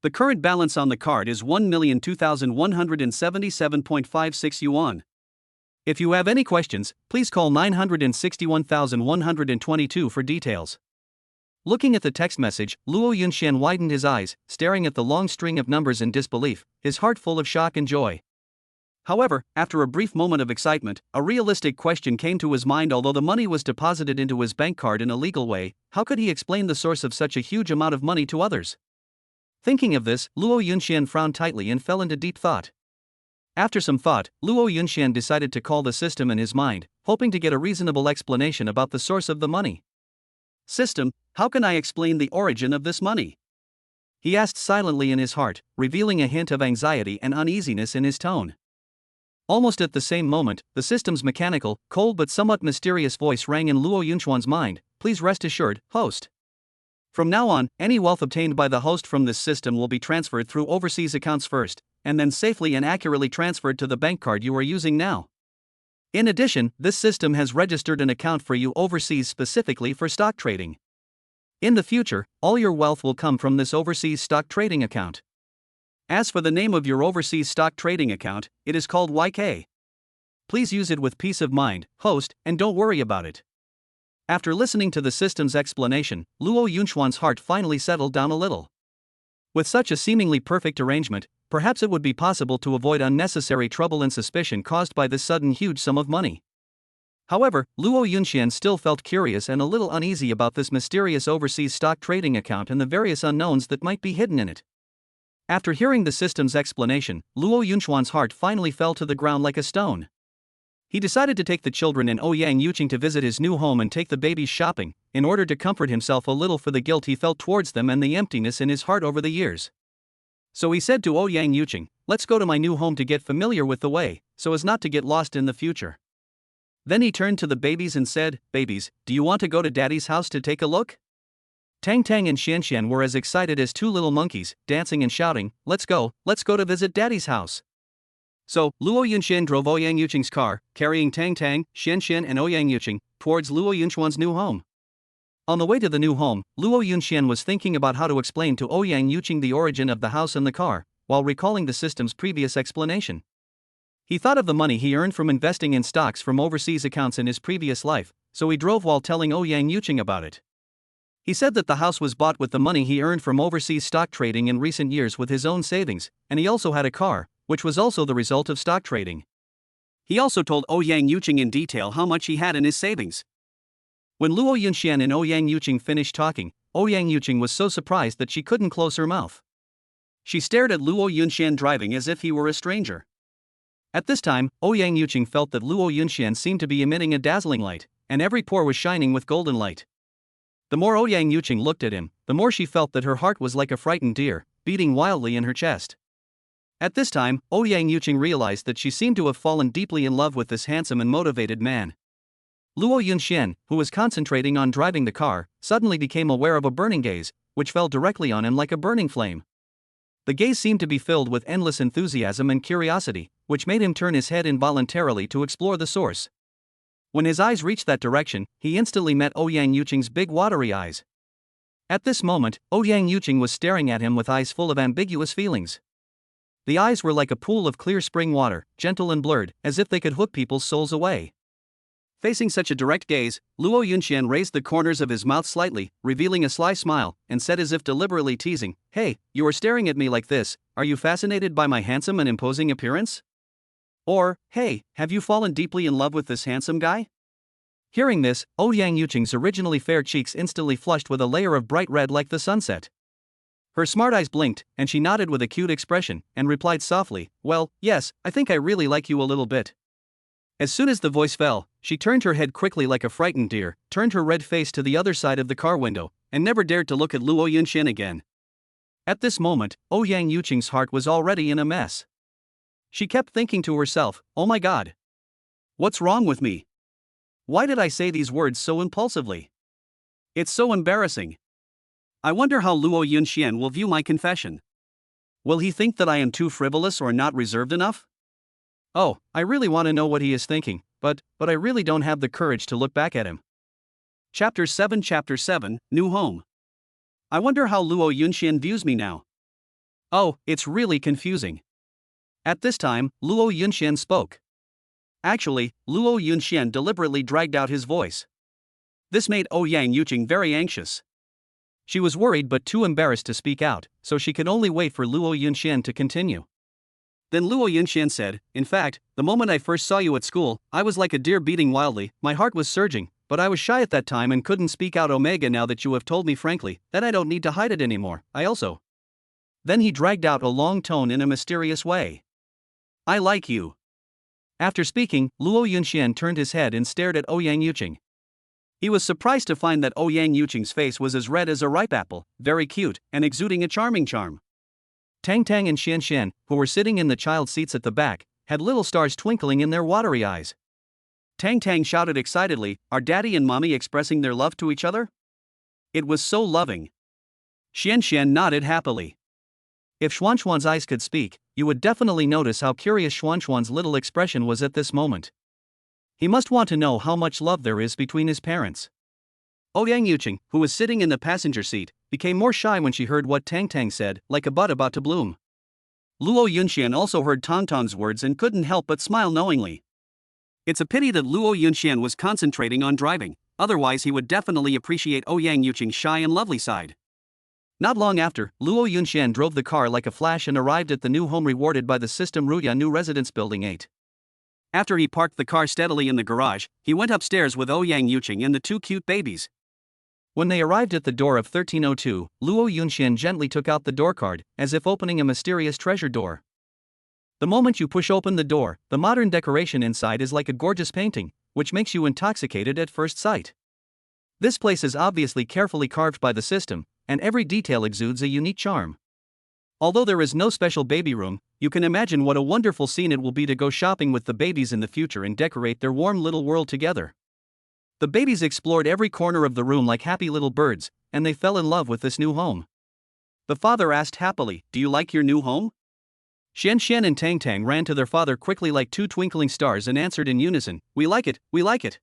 The current balance on the card is 1,02,177.56 yuan. If you have any questions, please call 961,122 for details. Looking at the text message, Luo Yunxian widened his eyes, staring at the long string of numbers in disbelief, his heart full of shock and joy. However, after a brief moment of excitement, a realistic question came to his mind. Although the money was deposited into his bank card in a legal way, how could he explain the source of such a huge amount of money to others? Thinking of this, Luo Yunxian frowned tightly and fell into deep thought. After some thought, Luo Yunxian decided to call the system in his mind, hoping to get a reasonable explanation about the source of the money. System, how can I explain the origin of this money? He asked silently in his heart, revealing a hint of anxiety and uneasiness in his tone. Almost at the same moment, the system's mechanical, cold but somewhat mysterious voice rang in Luo Yunxuan's mind. Please rest assured, host. From now on, any wealth obtained by the host from this system will be transferred through overseas accounts first, and then safely and accurately transferred to the bank card you are using now. In addition, this system has registered an account for you overseas specifically for stock trading. In the future, all your wealth will come from this overseas stock trading account. As for the name of your overseas stock trading account, it is called YK. Please use it with peace of mind, host, and don't worry about it. After listening to the system's explanation, Luo Yunxuan's heart finally settled down a little. With such a seemingly perfect arrangement, perhaps it would be possible to avoid unnecessary trouble and suspicion caused by this sudden huge sum of money. However, Luo Yunxian still felt curious and a little uneasy about this mysterious overseas stock trading account and the various unknowns that might be hidden in it. After hearing the system's explanation, Luo Yunxuan's heart finally fell to the ground like a stone. He decided to take the children and Ouyang Yuching to visit his new home and take the babies shopping, in order to comfort himself a little for the guilt he felt towards them and the emptiness in his heart over the years. So he said to Ouyang Yuching, let's go to my new home to get familiar with the way, so as not to get lost in the future. Then he turned to the babies and said, "Babies, do you want to go to Daddy's house to take a look?" Tang Tang and Xian Xian were as excited as two little monkeys, dancing and shouting, let's go to visit Daddy's house." So, Luo Yunxian drove Ouyang Yuqing's car, carrying Tang Tang, Xian Xian and Ouyang Yuqing, towards Luo Yunxuan's new home. On the way to the new home, Luo Yunxian was thinking about how to explain to Ouyang Yuqing the origin of the house and the car, while recalling the system's previous explanation. He thought of the money he earned from investing in stocks from overseas accounts in his previous life, so he drove while telling Ouyang Yuqing about it. He said that the house was bought with the money he earned from overseas stock trading in recent years with his own savings, and he also had a car, which was also the result of stock trading. He also told Ouyang Yuqing in detail how much he had in his savings. When Luo Yunxian and Ouyang Yuqing finished talking, Ouyang Yuqing was so surprised that she couldn't close her mouth. She stared at Luo Yunxian driving as if he were a stranger. At this time, Ouyang Yuqing felt that Luo Yunxian seemed to be emitting a dazzling light, and every pore was shining with golden light. The more Ouyang Yuqing looked at him, the more she felt that her heart was like a frightened deer, beating wildly in her chest. At this time, Ouyang Yuqing realized that she seemed to have fallen deeply in love with this handsome and motivated man. Luo Yunxian, who was concentrating on driving the car, suddenly became aware of a burning gaze, which fell directly on him like a burning flame. The gaze seemed to be filled with endless enthusiasm and curiosity, which made him turn his head involuntarily to explore the source. When his eyes reached that direction, he instantly met Ouyang Yuqing's big watery eyes. At this moment, Ouyang Yuqing was staring at him with eyes full of ambiguous feelings. The eyes were like a pool of clear spring water, gentle and blurred, as if they could hook people's souls away. Facing such a direct gaze, Luo Yunxian raised the corners of his mouth slightly, revealing a sly smile, and said as if deliberately teasing, "Hey, you are staring at me like this, are you fascinated by my handsome and imposing appearance? Or, hey, have you fallen deeply in love with this handsome guy?" Hearing this, Ouyang Yuqing's originally fair cheeks instantly flushed with a layer of bright red like the sunset. Her smart eyes blinked, and she nodded with a cute expression, and replied softly, "Well, yes, I think I really like you a little bit." As soon as the voice fell, she turned her head quickly like a frightened deer, turned her red face to the other side of the car window, and never dared to look at Luo Yunxian again. At this moment, Ouyang Yuqing's heart was already in a mess. She kept thinking to herself, "Oh my god. What's wrong with me? Why did I say these words so impulsively? It's so embarrassing. I wonder how Luo Yunxian will view my confession. Will he think that I am too frivolous or not reserved enough? Oh, I really want to know what he is thinking, but I really don't have the courage to look back at him." Chapter 7, New Home. I wonder how Luo Yunxian views me now. Oh, it's really confusing. At this time, Luo Yunxian spoke. Actually, Luo Yunxian deliberately dragged out his voice. This made Ouyang Yuqing very anxious. She was worried but too embarrassed to speak out, so she could only wait for Luo Yunxian to continue. Then Luo Yunxian said, "In fact, the moment I first saw you at school, I was like a deer beating wildly, my heart was surging, but I was shy at that time and couldn't speak out. Omega, now that you have told me frankly, then I don't need to hide it anymore, I also." Then he dragged out a long tone in a mysterious way. "I like you." After speaking, Luo Yunxian turned his head and stared at Ouyang Yuqing. He was surprised to find that Ouyang Yuqing's face was as red as a ripe apple, very cute, and exuding a charming charm. Tang Tang and Xian Xian, who were sitting in the child seats at the back, had little stars twinkling in their watery eyes. Tang Tang shouted excitedly, "Are Daddy and Mommy expressing their love to each other?" It was so loving. Xian Xian nodded happily. If Xuanxuan's eyes could speak, you would definitely notice how curious Xuanxuan's little expression was at this moment. He must want to know how much love there is between his parents. Ouyang Yuqing, who was sitting in the passenger seat, became more shy when she heard what Tang Tang said, like a bud about to bloom. Luo Yunxian also heard Tang Tang's words and couldn't help but smile knowingly. It's a pity that Luo Yunxian was concentrating on driving, otherwise he would definitely appreciate Ouyang Yuqing's shy and lovely side. Not long after, Luo Yunxian drove the car like a flash and arrived at the new home rewarded by the system Ruya New Residence Building 8. After he parked the car steadily in the garage, he went upstairs with Ouyang Yuqing and the two cute babies. When they arrived at the door of 1302, Luo Yunxian gently took out the door card, as if opening a mysterious treasure door. The moment you push open the door, the modern decoration inside is like a gorgeous painting, which makes you intoxicated at first sight. This place is obviously carefully carved by the system, and every detail exudes a unique charm. Although there is no special baby room, you can imagine what a wonderful scene it will be to go shopping with the babies in the future and decorate their warm little world together. The babies explored every corner of the room like happy little birds, and they fell in love with this new home. The father asked happily, "Do you like your new home?" Xian Xian and Tang Tang ran to their father quickly like two twinkling stars and answered in unison, "We like it, we like it."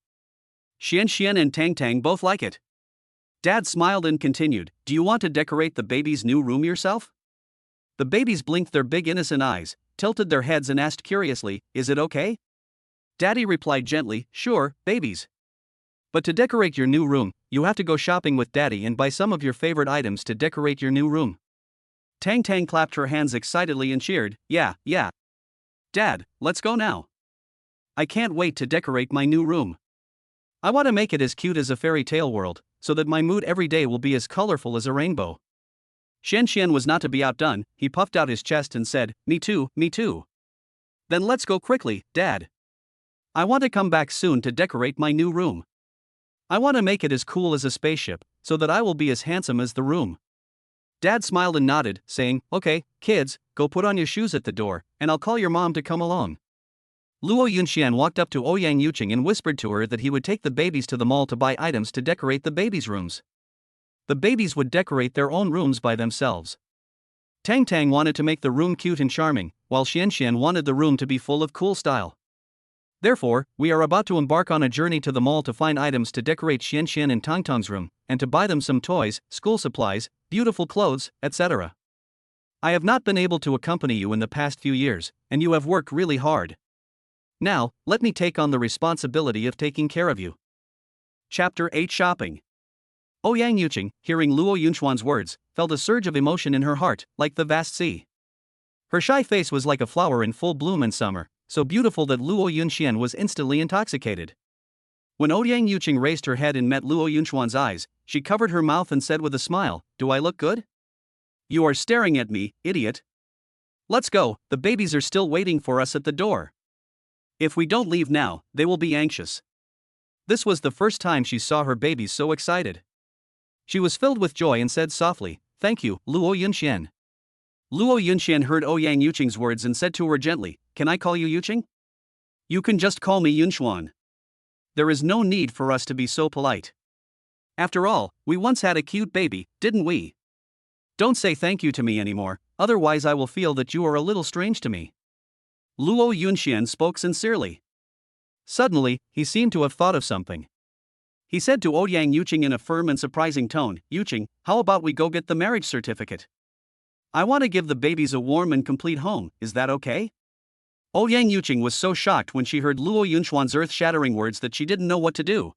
Xian Xian and Tang Tang both like it. Dad smiled and continued, "Do you want to decorate the baby's new room yourself?" The babies blinked their big innocent eyes, tilted their heads and asked curiously, "Is it okay?" Daddy replied gently, "Sure, babies. But to decorate your new room, you have to go shopping with Daddy and buy some of your favorite items to decorate your new room." Tang Tang clapped her hands excitedly and cheered, "Yeah, yeah. Dad, let's go now. I can't wait to decorate my new room. I want to make it as cute as a fairy tale world, so that my mood every day will be as colorful as a rainbow." Xian Xian was not to be outdone. He puffed out his chest and said, me too, me too. Then let's go quickly, Dad. I want to come back soon to decorate my new room. I want to make it as cool as a spaceship, so that I will be as handsome as the room." Dad smiled and nodded, saying, "Okay, kids, go put on your shoes at the door, and I'll call your mom to come along." Luo Yunxian walked up to Ouyang Yuqing and whispered to her that he would take the babies to the mall to buy items to decorate the babies' rooms. The babies would decorate their own rooms by themselves. Tang Tang wanted to make the room cute and charming, while Xian wanted the room to be full of cool style. Therefore, we are about to embark on a journey to the mall to find items to decorate Xian and Tang Tang's room, and to buy them some toys, school supplies, beautiful clothes, etc. I have not been able to accompany you in the past few years, and you have worked really hard. Now, let me take on the responsibility of taking care of you. Chapter 8 Shopping. Ouyang Yuqing, hearing Luo Yunxuan's words, felt a surge of emotion in her heart, like the vast sea. Her shy face was like a flower in full bloom in summer, so beautiful that Luo Yunxian was instantly intoxicated. When Ouyang Yuqing raised her head and met Luo Yunxuan's eyes, she covered her mouth and said with a smile, "Do I look good?" "You are staring at me, idiot. Let's go, the babies are still waiting for us at the door. If we don't leave now, they will be anxious." This was the first time she saw her babies so excited. She was filled with joy and said softly, "Thank you, Luo Yunxian." Luo Yunxian heard Ouyang Yuqing's words and said to her gently, "Can I call you Yuqing?" "You can just call me Yunxuan. There is no need for us to be so polite. After all, we once had a cute baby, didn't we? Don't say thank you to me anymore, otherwise I will feel that you are a little strange to me." Luo Yunxian spoke sincerely. Suddenly, he seemed to have thought of something. He said to Ouyang Yuqing in a firm and surprising tone, "Yuqing, how about we go get the marriage certificate? I want to give the babies a warm and complete home, is that okay?" Ouyang Yuqing was so shocked when she heard Luo Yunxuan's earth-shattering words that she didn't know what to do.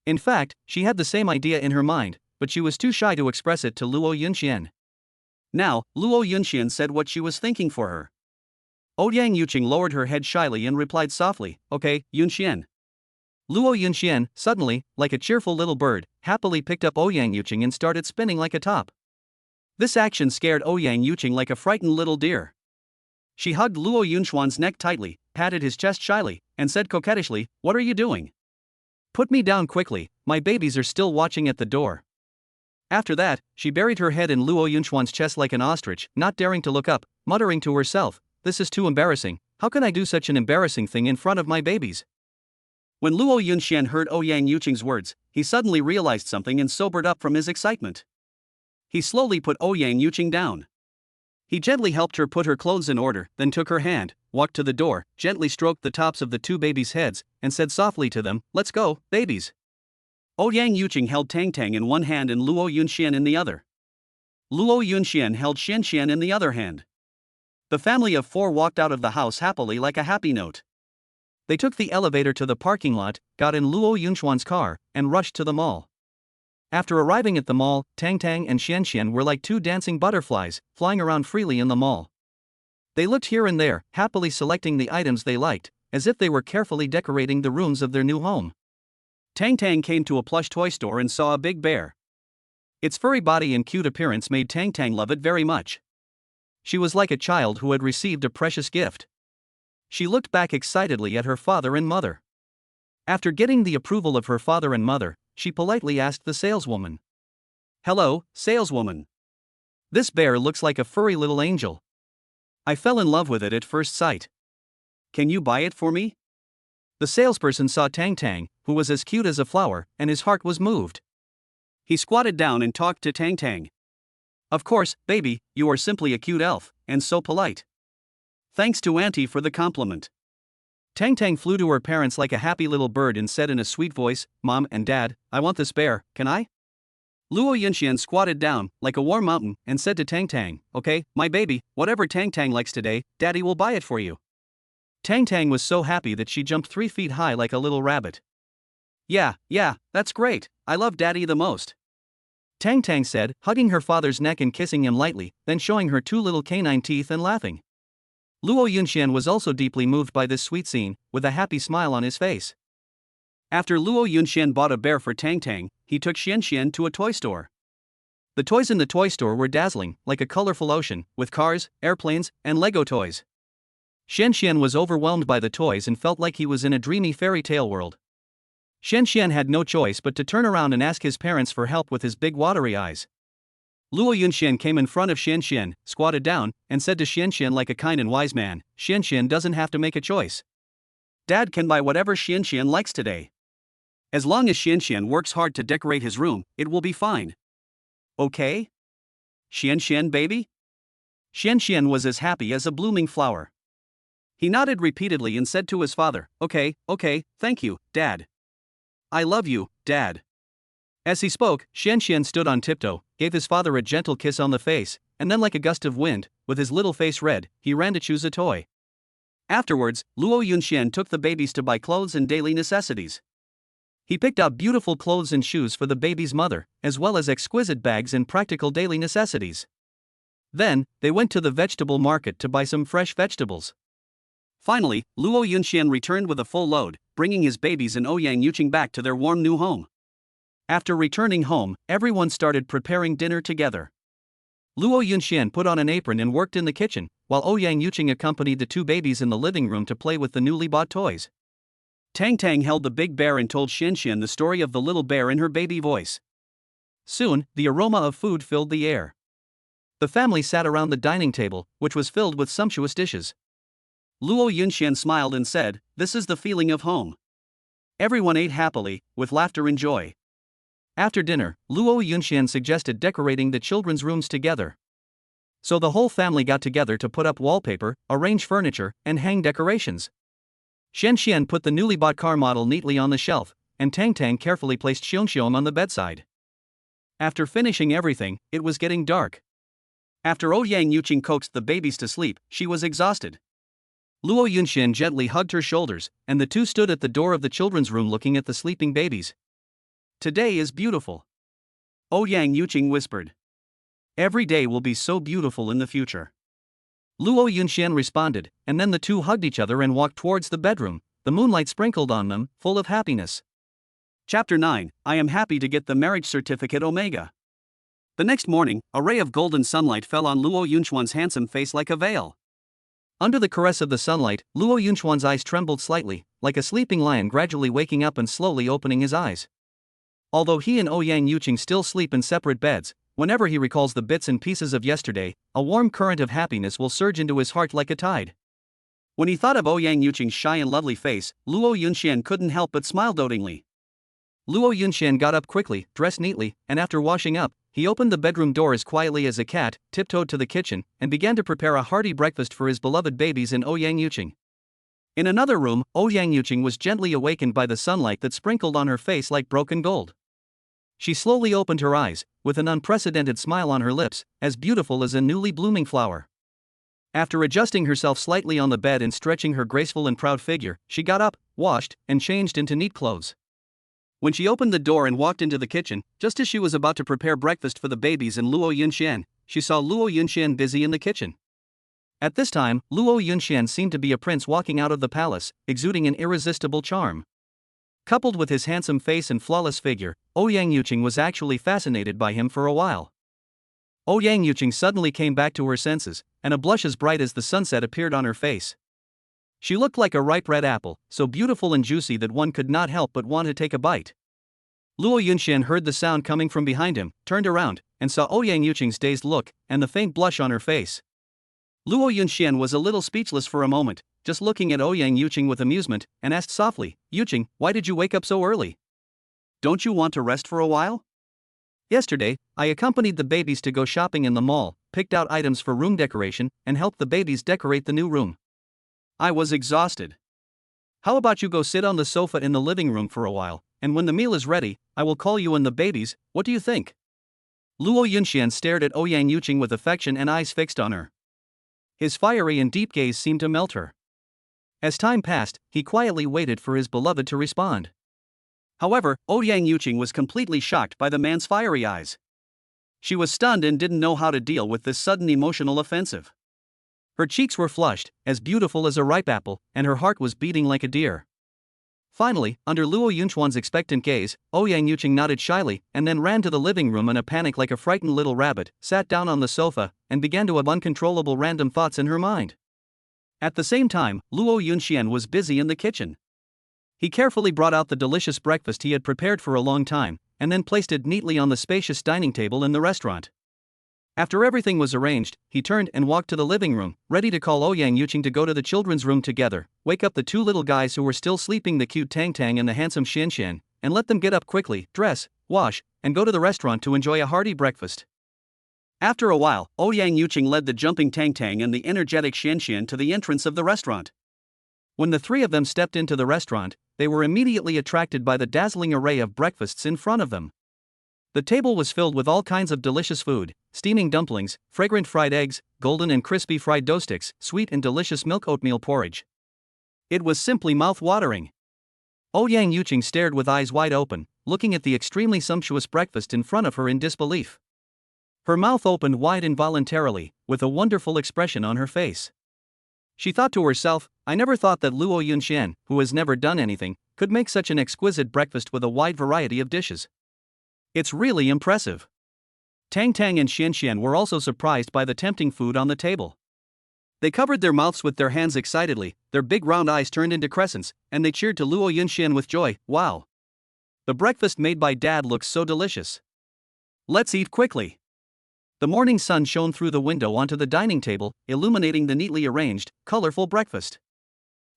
In fact, she had the same idea in her mind, but she was too shy to express it to Luo Yunxian. Now, Luo Yunxian said what she was thinking for her. Ouyang Yuqing lowered her head shyly and replied softly, "Okay, Yunxian." Luo Yunxian, suddenly, like a cheerful little bird, happily picked up Ouyang Yuqing and started spinning like a top. This action scared Ouyang Yuqing like a frightened little deer. She hugged Luo Yunxuan's neck tightly, patted his chest shyly, and said coquettishly, "What are you doing? Put me down quickly, my babies are still watching at the door." After that, she buried her head in Luo Yunxuan's chest like an ostrich, not daring to look up, muttering to herself, "This is too embarrassing, how can I do such an embarrassing thing in front of my babies?" When Luo Yunxian heard Ouyang Yuqing's words, he suddenly realized something and sobered up from his excitement. He slowly put Ouyang Yuqing down. He gently helped her put her clothes in order, then took her hand, walked to the door, gently stroked the tops of the two babies' heads, and said softly to them, "Let's go, babies." Ouyang Yuqing held Tang Tang in one hand and Luo Yunxian in the other. Luo Yunxian held Xian in the other hand. The family of four walked out of the house happily like a happy note. They took the elevator to the parking lot, got in Luo Yunxuan's car, and rushed to the mall. After arriving at the mall, Tang Tang and Xian were like two dancing butterflies, flying around freely in the mall. They looked here and there, happily selecting the items they liked, as if they were carefully decorating the rooms of their new home. Tang Tang came to a plush toy store and saw a big bear. Its furry body and cute appearance made Tang Tang love it very much. She was like a child who had received a precious gift. She looked back excitedly at her father and mother. After getting the approval of her father and mother, she politely asked the saleswoman, "Hello, saleswoman. This bear looks like a furry little angel. I fell in love with it at first sight. Can you buy it for me? The salesperson saw Tang Tang, who was as cute as a flower, and his heart was moved. He squatted down and talked to Tang Tang. Of course, baby, you are simply a cute elf, and so polite. Thanks to Auntie for the compliment. Tang Tang flew to her parents like a happy little bird and said in a sweet voice, Mom and Dad, I want this bear, can I? Luo Yunxian squatted down, like a warm mountain, and said to Tang Tang, okay, my baby, whatever Tang Tang likes today, Daddy will buy it for you. Tang Tang was so happy that she jumped 3 feet high like a little rabbit. Yeah, that's great, I love Daddy the most. Tang Tang said, hugging her father's neck and kissing him lightly, then showing her 2 little canine teeth and laughing. Luo Yunxian was also deeply moved by this sweet scene, with a happy smile on his face. After Luo Yunxian bought a bear for Tang Tang, he took Xianxian to a toy store. The toys in the toy store were dazzling, like a colorful ocean, with cars, airplanes, and Lego toys. Xianxian was overwhelmed by the toys and felt like he was in a dreamy fairy tale world. Xianxian had no choice but to turn around and ask his parents for help with his big watery eyes. Luo Yunxian came in front of Xianxian, squatted down, and said to Xianxian like a kind and wise man, Xianxian doesn't have to make a choice. Dad can buy whatever Xianxian likes today. As long as Xianxian works hard to decorate his room, it will be fine. Okay? Xianxian baby? Xianxian was as happy as a blooming flower. He nodded repeatedly and said to his father, okay, thank you, Dad. I love you, Dad. As he spoke, Xianxian stood on tiptoe, gave his father a gentle kiss on the face, and then like a gust of wind, with his little face red, he ran to choose a toy. Afterwards, Luo Yunxian took the babies to buy clothes and daily necessities. He picked out beautiful clothes and shoes for the baby's mother, as well as exquisite bags and practical daily necessities. Then, they went to the vegetable market to buy some fresh vegetables. Finally, Luo Yunxian returned with a full load, bringing his babies and Ouyang back to their warm new home. After returning home, everyone started preparing dinner together. Luo Yunxian put on an apron and worked in the kitchen, while Ouyang accompanied the 2 babies in the living room to play with the newly bought toys. Tang Tang held the big bear and told Xianxian the story of the little bear in her baby voice. Soon, the aroma of food filled the air. The family sat around the dining table, which was filled with sumptuous dishes. Luo Yunxian smiled and said, this is the feeling of home. Everyone ate happily, with laughter and joy. After dinner, Luo Yunxian suggested decorating the children's rooms together. So the whole family got together to put up wallpaper, arrange furniture, and hang decorations. Xianxian put the newly bought car model neatly on the shelf, and Tang Tang carefully placed Xiongxiong on the bedside. After finishing everything, it was getting dark. After Ouyang coaxed the babies to sleep, she was exhausted. Luo Yunxian gently hugged her shoulders, and the 2 stood at the door of the children's room looking at the sleeping babies. Today is beautiful. Ouyang whispered. Every day will be so beautiful in the future. Luo Yunxian responded, and then the 2 hugged each other and walked towards the bedroom, the moonlight sprinkled on them, full of happiness. Chapter 9, I am happy to get the marriage certificate Omega. The next morning, a ray of golden sunlight fell on Luo Yunxian's handsome face like a veil. Under the caress of the sunlight, Luo Yunxian's eyes trembled slightly, like a sleeping lion gradually waking up and slowly opening his eyes. Although he and Ouyang still sleep in separate beds, whenever he recalls the bits and pieces of yesterday, a warm current of happiness will surge into his heart like a tide. When he thought of Ouyang shy and lovely face, Luo Yunxian couldn't help but smile dotingly. Luo Yunxian got up quickly, dressed neatly, and after washing up, he opened the bedroom door as quietly as a cat, tiptoed to the kitchen, and began to prepare a hearty breakfast for his beloved babies and Ouyang. In another room, Ouyang was gently awakened by the sunlight that sprinkled on her face like broken gold. She slowly opened her eyes, with an unprecedented smile on her lips, as beautiful as a newly blooming flower. After adjusting herself slightly on the bed and stretching her graceful and proud figure, she got up, washed, and changed into neat clothes. When she opened the door and walked into the kitchen, just as she was about to prepare breakfast for the babies and Luo Yunxian, she saw Luo Yunxian busy in the kitchen. At this time, Luo Yunxian seemed to be a prince walking out of the palace, exuding an irresistible charm. Coupled with his handsome face and flawless figure, Ouyang was actually fascinated by him for a while. Ouyang suddenly came back to her senses, and a blush as bright as the sunset appeared on her face. She looked like a ripe red apple, so beautiful and juicy that one could not help but want to take a bite. Luo Yunxian heard the sound coming from behind him, turned around, and saw Ouyang dazed look, and the faint blush on her face. Luo Yunxian was a little speechless for a moment, just looking at Ouyang Yuqing with amusement, and asked softly, "Yuqing, why did you wake up so early? Don't you want to rest for a while?" "Yesterday, I accompanied the babies to go shopping in the mall, picked out items for room decoration, and helped the babies decorate the new room. I was exhausted. How about you go sit on the sofa in the living room for a while, and when the meal is ready, I will call you and the babies, what do you think?" Luo Yunxian stared at Ouyang Yuqing with affection and eyes fixed on her. His fiery and deep gaze seemed to melt her. As time passed, he quietly waited for his beloved to respond. However, Ouyang Yuqing was completely shocked by the man's fiery eyes. She was stunned and didn't know how to deal with this sudden emotional offensive. Her cheeks were flushed, as beautiful as a ripe apple, and her heart was beating like a deer. Finally, under Luo Yunchuan's expectant gaze, Ouyang Yuqing nodded shyly and then ran to the living room in a panic like a frightened little rabbit, sat down on the sofa, and began to have uncontrollable random thoughts in her mind. At the same time, Luo Yunxian was busy in the kitchen. He carefully brought out the delicious breakfast he had prepared for a long time, and then placed it neatly on the spacious dining table in the restaurant. After everything was arranged, he turned and walked to the living room, ready to call Ouyang Yuqing to go to the children's room together, wake up the two little guys who were still sleeping, the cute Tang Tang and the handsome Xianxian, and let them get up quickly, dress, wash, and go to the restaurant to enjoy a hearty breakfast. After a while, Ouyang Yuqing led the jumping Tang Tang and the energetic Xianxian to the entrance of the restaurant. When the three of them stepped into the restaurant, they were immediately attracted by the dazzling array of breakfasts in front of them. The table was filled with all kinds of delicious food: steaming dumplings, fragrant fried eggs, golden and crispy fried dough sticks, sweet and delicious milk oatmeal porridge. It was simply mouth-watering. Ouyang Yuqing stared with eyes wide open, looking at the extremely sumptuous breakfast in front of her in disbelief. Her mouth opened wide involuntarily, with a wonderful expression on her face. She thought to herself, "I never thought that Luo Yunxian, who has never done anything, could make such an exquisite breakfast with a wide variety of dishes. It's really impressive." Tang Tang and Xianxian were also surprised by the tempting food on the table. They covered their mouths with their hands excitedly, their big round eyes turned into crescents, and they cheered to Luo Yunxian with joy. "Wow! The breakfast made by Dad looks so delicious. Let's eat quickly." The morning sun shone through the window onto the dining table, illuminating the neatly arranged, colorful breakfast.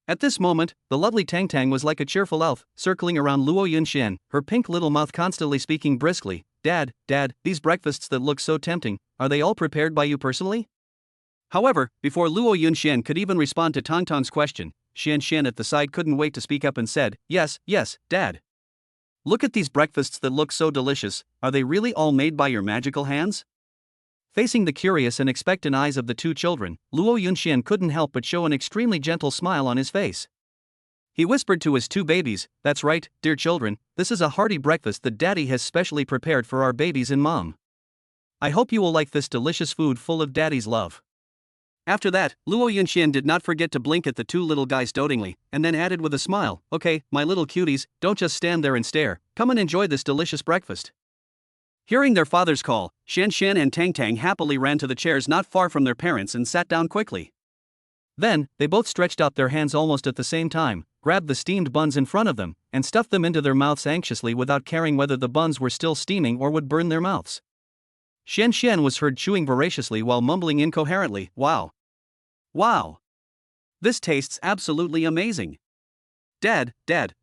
At this moment, the lovely Tang Tang was like a cheerful elf, circling around Luo Yunxian, her pink little mouth constantly speaking briskly. Dad, these breakfasts that look so tempting, are they all prepared by you personally?" However, before Luo Yunxian could even respond to Tang Tang's question, Xianxian at the side couldn't wait to speak up and said, Yes, Dad. Look at these breakfasts that look so delicious, are they really all made by your magical hands?" Facing the curious and expectant eyes of the two children, Luo Yunxian couldn't help but show an extremely gentle smile on his face. He whispered to his two babies, "That's right, dear children, this is a hearty breakfast that Daddy has specially prepared for our babies and Mom. I hope you will like this delicious food full of Daddy's love." After that, Luo Yunxian did not forget to blink at the two little guys dotingly, and then added with a smile, "Okay, my little cuties, don't just stand there and stare, come and enjoy this delicious breakfast." Hearing their father's call, Xianxian and Tang Tang happily ran to the chairs not far from their parents and sat down quickly. Then, they both stretched out their hands almost at the same time, grabbed the steamed buns in front of them, and stuffed them into their mouths anxiously without caring whether the buns were still steaming or would burn their mouths. Xianxian was heard chewing voraciously while mumbling incoherently, Wow! This tastes absolutely amazing. Dad,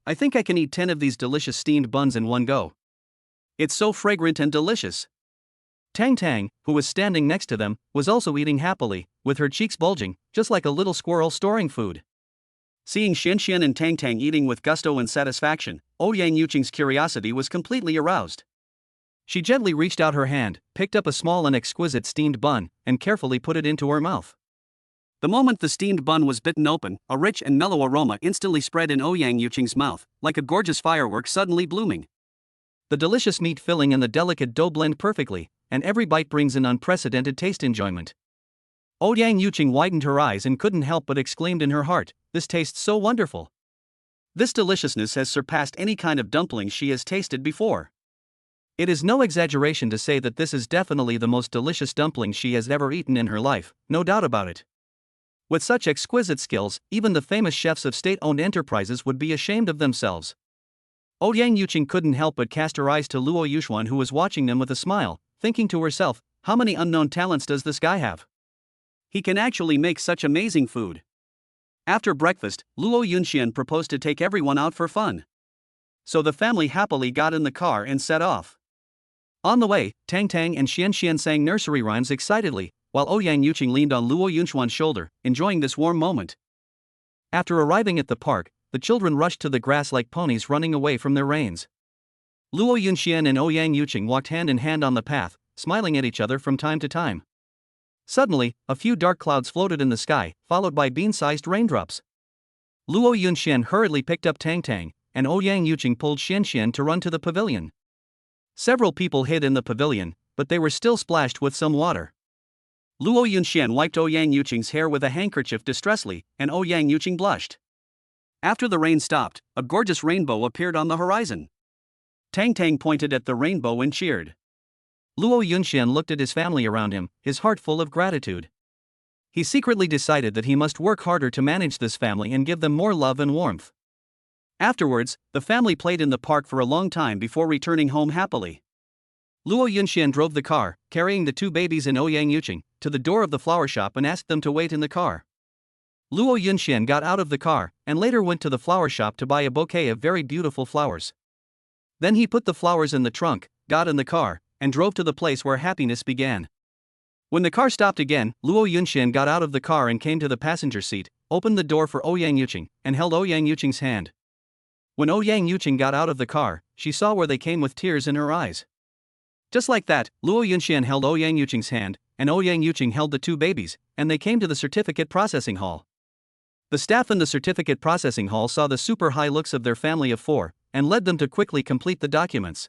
I think I can eat 10 of these delicious steamed buns in one go. It's so fragrant and delicious." Tang Tang, who was standing next to them, was also eating happily, with her cheeks bulging, just like a little squirrel storing food. Seeing Xianxian and Tang Tang eating with gusto and satisfaction, Ouyang Yuqing's curiosity was completely aroused. She gently reached out her hand, picked up a small and exquisite steamed bun, and carefully put it into her mouth. The moment the steamed bun was bitten open, a rich and mellow aroma instantly spread in Ouyang Yuqing's mouth, like a gorgeous firework suddenly blooming. The delicious meat filling and the delicate dough blend perfectly, and every bite brings an unprecedented taste enjoyment. Ouyang Yuqing widened her eyes and couldn't help but exclaimed in her heart, "This tastes so wonderful. This deliciousness has surpassed any kind of dumplings she has tasted before." It is no exaggeration to say that this is definitely the most delicious dumpling she has ever eaten in her life, no doubt about it. With such exquisite skills, even the famous chefs of state-owned enterprises would be ashamed of themselves. Ouyang Yuqing couldn't help but cast her eyes to Luo Yunxian, who was watching them with a smile, thinking to herself, how many unknown talents does this guy have? He can actually make such amazing food. After breakfast, Luo Yunxian proposed to take everyone out for fun. So the family happily got in the car and set off. On the way, Tang Tang and Xian Xian sang nursery rhymes excitedly, while Ouyang Yuqing leaned on Luo Yunxuan's shoulder, enjoying this warm moment. After arriving at the park, the children rushed to the grass like ponies running away from their reins. Luo Yunxian and Ouyang Yuqing walked hand in hand on the path, smiling at each other from time to time. Suddenly, a few dark clouds floated in the sky, followed by bean-sized raindrops. Luo Yunxian hurriedly picked up Tang Tang, and Ouyang Yuqing pulled Xian Xian to run to the pavilion. Several people hid in the pavilion, but they were still splashed with some water. Luo Yunxian wiped Ouyang Yuqing's hair with a handkerchief distressfully, and Ouyang Yuqing blushed. After the rain stopped, a gorgeous rainbow appeared on the horizon. Tang Tang pointed at the rainbow and cheered. Luo Yunxian looked at his family around him, his heart full of gratitude. He secretly decided that he must work harder to manage this family and give them more love and warmth. Afterwards, the family played in the park for a long time before returning home happily. Luo Yunxian drove the car, carrying the two babies and Ouyang Yuqing, to the door of the flower shop and asked them to wait in the car. Luo Yunxian got out of the car, and later went to the flower shop to buy a bouquet of very beautiful flowers. Then he put the flowers in the trunk, got in the car, and drove to the place where happiness began. When the car stopped again, Luo Yunxian got out of the car and came to the passenger seat, opened the door for Ouyang Yuqing, and held Ouyang Yuqing's hand. When Ouyang Yuqing got out of the car, she saw where they came with tears in her eyes. Just like that, Luo Yunxian held Ouyang Yuqing's hand, and Ouyang Yuqing held the two babies, and they came to the certificate processing hall. The staff in the certificate processing hall saw the super high looks of their family of four, and led them to quickly complete the documents.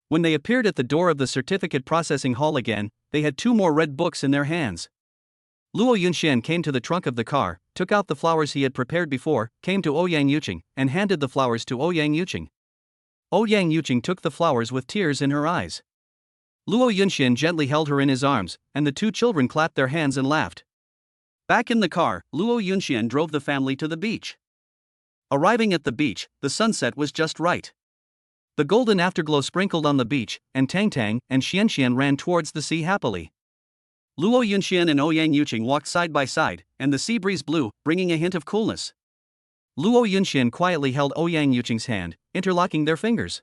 When they appeared at the door of the certificate processing hall again, they had two more red books in their hands. Luo Yunxian came to the trunk of the car, took out the flowers he had prepared before, came to Ouyang Yuqing, and handed the flowers to Ouyang Yuqing. Ouyang Yuqing took the flowers with tears in her eyes. Luo Yunxian gently held her in his arms, and the two children clapped their hands and laughed. Back in the car, Luo Yunxian drove the family to the beach. Arriving at the beach, the sunset was just right. The golden afterglow sprinkled on the beach, and Tang Tang and Xian Xian ran towards the sea happily. Luo Yunxian and Ouyang Yuqing walked side by side, and the sea breeze blew, bringing a hint of coolness. Luo Yunxian quietly held Ouyang Yuqing's hand, interlocking their fingers.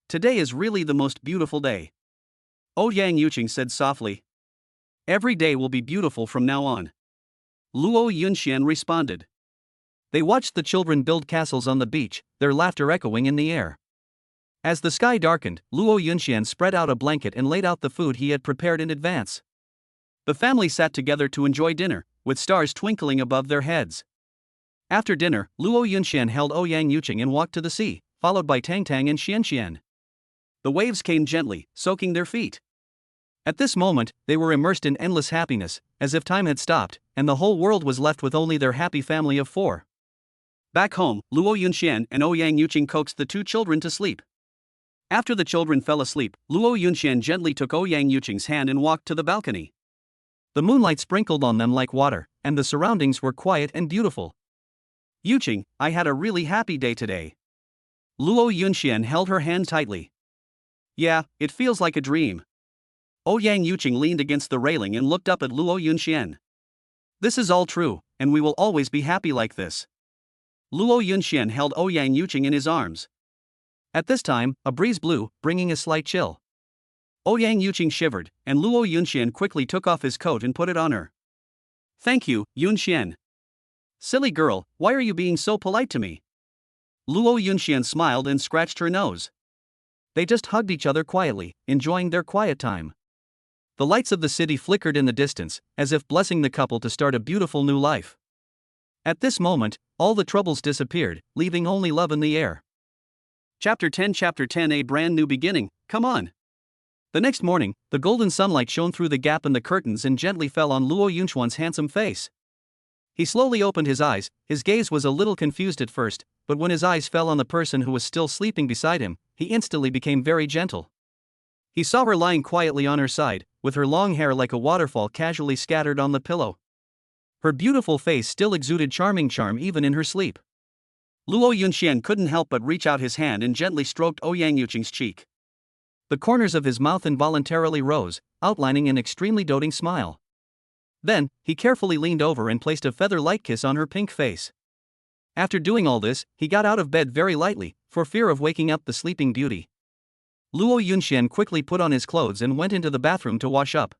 Today is really the most beautiful day. Ouyang Yuqing said softly. Every day will be beautiful from now on. Luo Yunxian responded. They watched the children build castles on the beach, their laughter echoing in the air. As the sky darkened, Luo Yunxian spread out a blanket and laid out the food he had prepared in advance. The family sat together to enjoy dinner, with stars twinkling above their heads. After dinner, Luo Yunxian held Ouyang Yuqing and walked to the sea, followed by Tang Tang and Xian Xian. The waves came gently, soaking their feet. At this moment, they were immersed in endless happiness, as if time had stopped, and the whole world was left with only their happy family of four. Back home, Luo Yunxian and Ouyang Yuqing coaxed the two children to sleep. After the children fell asleep, Luo Yunxian gently took Ouyang Yuqing's hand and walked to the balcony. The moonlight sprinkled on them like water, and the surroundings were quiet and beautiful. Yuqing, I had a really happy day today. Luo Yunxian held her hand tightly. Yeah, it feels like a dream. Ouyang Yuqing leaned against the railing and looked up at Luo Yunxian. This is all true, and we will always be happy like this. Luo Yunxian held Ouyang Yuqing in his arms. At this time, a breeze blew, bringing a slight chill. Ouyang Yuqing shivered, and Luo Yunxian quickly took off his coat and put it on her. Thank you, Yunxian. Silly girl, why are you being so polite to me? Luo Yunxian smiled and scratched her nose. They just hugged each other quietly, enjoying their quiet time. The lights of the city flickered in the distance, as if blessing the couple to start a beautiful new life. At this moment, all the troubles disappeared, leaving only love in the air. Chapter 10 A brand new beginning, come on. The next morning, the golden sunlight shone through the gap in the curtains and gently fell on Luo Yunxuan's handsome face. He slowly opened his eyes, his gaze was a little confused at first, but when his eyes fell on the person who was still sleeping beside him, he instantly became very gentle. He saw her lying quietly on her side, with her long hair like a waterfall casually scattered on the pillow. Her beautiful face still exuded charming charm even in her sleep. Luo Yunxian couldn't help but reach out his hand and gently stroked Ouyang Yuqing's cheek. The corners of his mouth involuntarily rose, outlining an extremely doting smile. Then, he carefully leaned over and placed a feather-light kiss on her pink face. After doing all this, he got out of bed very lightly, for fear of waking up the sleeping beauty. Luo Yunxian quickly put on his clothes and went into the bathroom to wash up.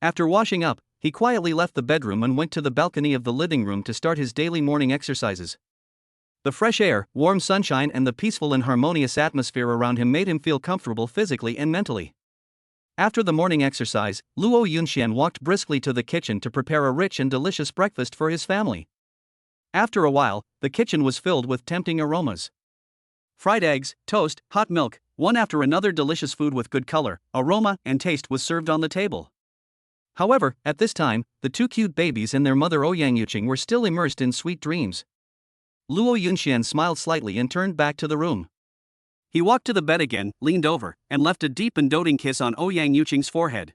After washing up, he quietly left the bedroom and went to the balcony of the living room to start his daily morning exercises. The fresh air, warm sunshine and the peaceful and harmonious atmosphere around him made him feel comfortable physically and mentally. After the morning exercise, Luo Yunxian walked briskly to the kitchen to prepare a rich and delicious breakfast for his family. After a while, the kitchen was filled with tempting aromas. Fried eggs, toast, hot milk, one after another delicious food with good color, aroma, and taste was served on the table. However, at this time, the two cute babies and their mother Ouyang were still immersed in sweet dreams. Luo Yunxian smiled slightly and turned back to the room. He walked to the bed again, leaned over, and left a deep and doting kiss on Ouyang's forehead.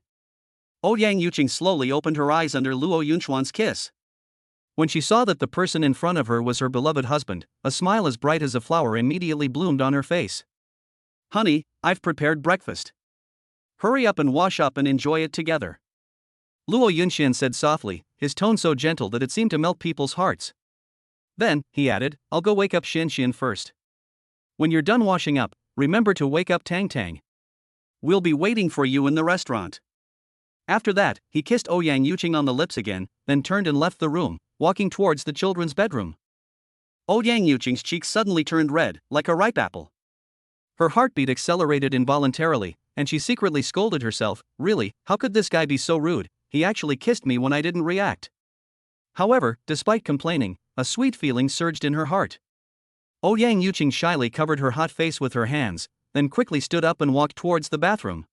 Ouyang slowly opened her eyes under Luo Yunxian's kiss. When she saw that the person in front of her was her beloved husband, a smile as bright as a flower immediately bloomed on her face. "Honey, I've prepared breakfast. Hurry up and wash up and enjoy it together," Luo Yunxian said softly, his tone so gentle that it seemed to melt people's hearts. Then, he added, "I'll go wake up Xianxian first. When you're done washing up, remember to wake up Tang Tang. We'll be waiting for you in the restaurant." After that, he kissed Ouyang on the lips again, then turned and left the room, walking towards the children's bedroom. Ouyang's cheeks suddenly turned red, like a ripe apple. Her heartbeat accelerated involuntarily, and she secretly scolded herself, "Really, how could this guy be so rude? He actually kissed me when I didn't react." However, despite complaining, a sweet feeling surged in her heart. Ouyang shyly covered her hot face with her hands, then quickly stood up and walked towards the bathroom.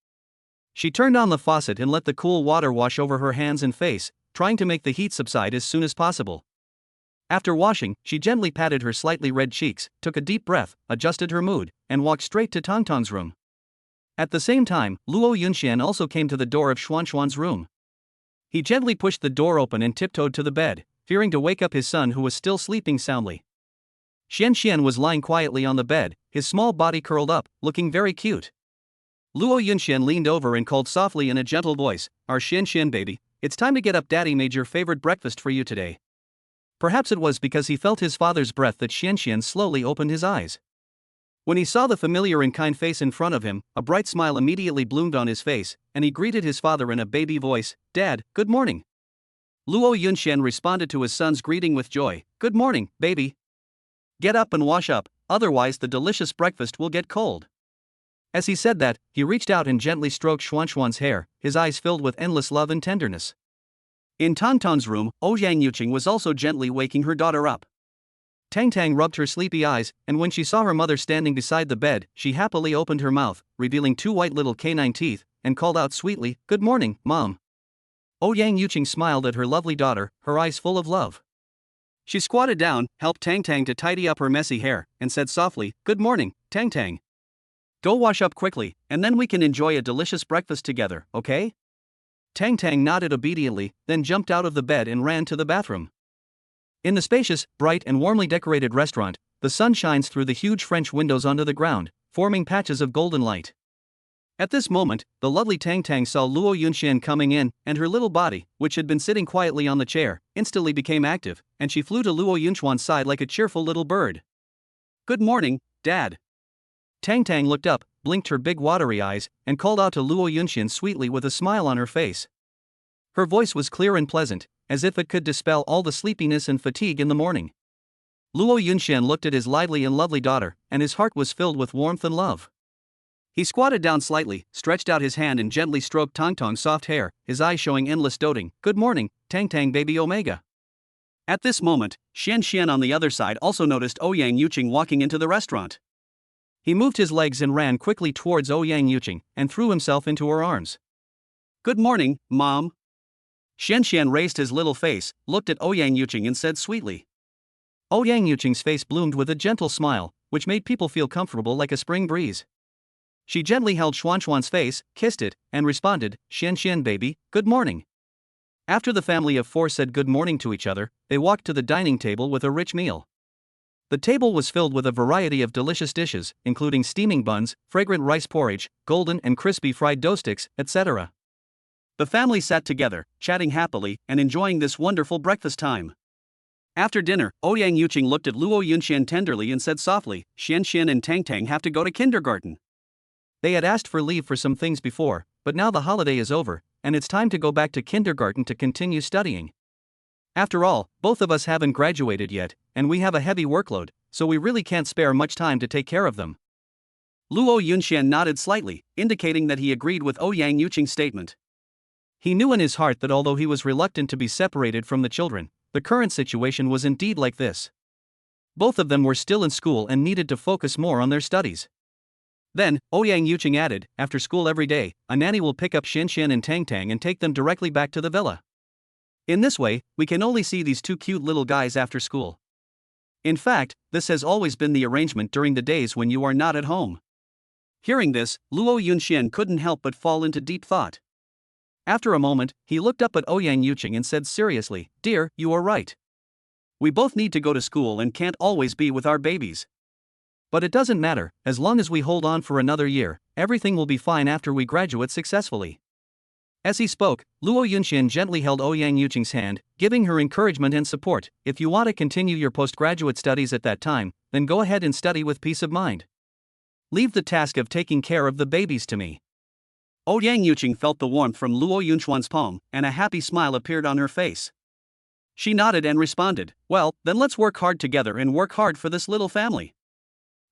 She turned on the faucet and let the cool water wash over her hands and face, trying to make the heat subside as soon as possible. After washing, she gently patted her slightly red cheeks, took a deep breath, adjusted her mood, and walked straight to Tangtang's room. At the same time, Luo Yunxian also came to the door of Xuanxuan's room. He gently pushed the door open and tiptoed to the bed, fearing to wake up his son who was still sleeping soundly. Xianxian was lying quietly on the bed, his small body curled up, looking very cute. Luo Yunxian leaned over and called softly in a gentle voice, "Our Xianxian baby, it's time to get up. Daddy made your favorite breakfast for you today." Perhaps it was because he felt his father's breath that Xianxian slowly opened his eyes. When he saw the familiar and kind face in front of him, a bright smile immediately bloomed on his face, and he greeted his father in a baby voice, "Dad, good morning." Luo Yunxian responded to his son's greeting with joy, "Good morning, baby. Get up and wash up, otherwise the delicious breakfast will get cold." As he said that, he reached out and gently stroked Xuanxuan's hair, his eyes filled with endless love and tenderness. In Tangtang's room, Ouyang was also gently waking her daughter up. Tang Tang rubbed her sleepy eyes, and when she saw her mother standing beside the bed, she happily opened her mouth, revealing two white little canine teeth, and called out sweetly, "Good morning, Mom." Ouyang smiled at her lovely daughter, her eyes full of love. She squatted down, helped Tang Tang to tidy up her messy hair, and said softly, "Good morning, Tang Tang. Go wash up quickly, and then we can enjoy a delicious breakfast together, okay?" Tang Tang nodded obediently, then jumped out of the bed and ran to the bathroom. In the spacious, bright and warmly decorated restaurant, the sun shines through the huge French windows onto the ground, forming patches of golden light. At this moment, the lovely Tang Tang saw Luo Yunxian coming in, and her little body, which had been sitting quietly on the chair, instantly became active, and she flew to Luo Yunxian's side like a cheerful little bird. "Good morning, Dad." Tang Tang looked up, blinked her big watery eyes, and called out to Luo Yunxian sweetly with a smile on her face. Her voice was clear and pleasant, as if it could dispel all the sleepiness and fatigue in the morning. Luo Yunxian looked at his lively and lovely daughter, and his heart was filled with warmth and love. He squatted down slightly, stretched out his hand and gently stroked Tangtang's soft hair, his eyes showing endless doting. "Good morning, Tang Tang baby Omega." At this moment, Xianxian on the other side also noticed Ouyang walking into the restaurant. He moved his legs and ran quickly towards Ouyang and threw himself into her arms. "Good morning, Mom." Xianxian raised his little face, looked at Ouyang and said sweetly. Ouyang face bloomed with a gentle smile, which made people feel comfortable like a spring breeze. She gently held Xuanxuan's face, kissed it, and responded, "Xianxian baby, good morning." After the family of four said good morning to each other, they walked to the dining table with a rich meal. The table was filled with a variety of delicious dishes, including steaming buns, fragrant rice porridge, golden and crispy fried dough sticks, etc. The family sat together, chatting happily and enjoying this wonderful breakfast time. After dinner, Ouyang Yuqing looked at Luo Yunxian tenderly and said softly, Xianxian and Tang have to go to kindergarten. They had asked for leave for some things before, but now the holiday is over, and it's time to go back to kindergarten to continue studying. After all, both of us haven't graduated yet, and we have a heavy workload, so we really can't spare much time to take care of them. Luo Yunxian nodded slightly, indicating that he agreed with Ouyang Yuqing's statement. He knew in his heart that although he was reluctant to be separated from the children, the current situation was indeed like this. Both of them were still in school and needed to focus more on their studies. Then, Ouyang Yuqing added, after school every day, a nanny will pick up Xianxian and Tang and take them directly back to the villa. In this way, we can only see these two cute little guys after school. In fact, this has always been the arrangement during the days when you are not at home. Hearing this, Luo Yunxian couldn't help but fall into deep thought. After a moment, he looked up at Ouyang Yuqing and said seriously, Dear, you are right. We both need to go to school and can't always be with our babies. But it doesn't matter, as long as we hold on for another year, everything will be fine after we graduate successfully. As he spoke, Luo Yunxian gently held Ouyang Yuqing's hand, giving her encouragement and support. If you want to continue your postgraduate studies at that time, then go ahead and study with peace of mind. Leave the task of taking care of the babies to me. Ouyang Yuqing felt the warmth from Luo Yunxian's palm, and a happy smile appeared on her face. She nodded and responded, Well, then let's work hard together and work hard for this little family.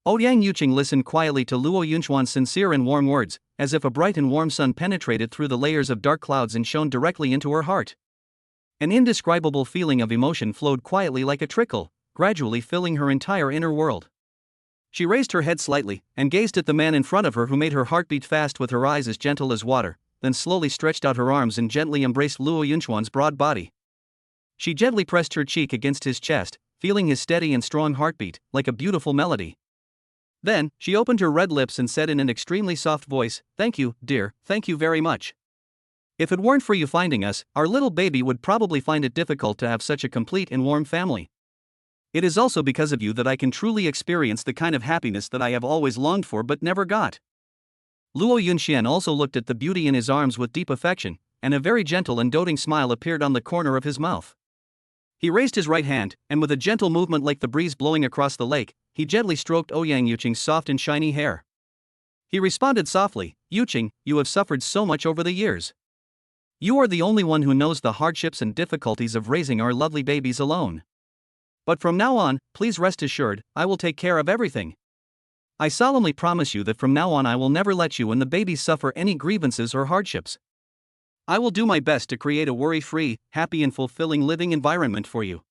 Ouyang Yuqing listened quietly to Luo Yunxian's sincere and warm words, as if a bright and warm sun penetrated through the layers of dark clouds and shone directly into her heart. An indescribable feeling of emotion flowed quietly like a trickle, gradually filling her entire inner world. She raised her head slightly, and gazed at the man in front of her who made her heart beat fast with her eyes as gentle as water, then slowly stretched out her arms and gently embraced Luo Yunxian's broad body. She gently pressed her cheek against his chest, feeling his steady and strong heartbeat, like a beautiful melody. Then, she opened her red lips and said in an extremely soft voice, Thank you, dear, thank you very much. If it weren't for you finding us, our little baby would probably find it difficult to have such a complete and warm family. It is also because of you that I can truly experience the kind of happiness that I have always longed for but never got. Luo Yunxian also looked at the beauty in his arms with deep affection, and a very gentle and doting smile appeared on the corner of his mouth. He raised his right hand, and with a gentle movement like the breeze blowing across the lake, he gently stroked Ouyang Yuqing's soft and shiny hair. He responded softly, Yuqing, you have suffered so much over the years. You are the only one who knows the hardships and difficulties of raising our lovely babies alone. But from now on, please rest assured, I will take care of everything. I solemnly promise you that from now on I will never let you and the babies suffer any grievances or hardships. I will do my best to create a worry-free, happy and fulfilling living environment for you.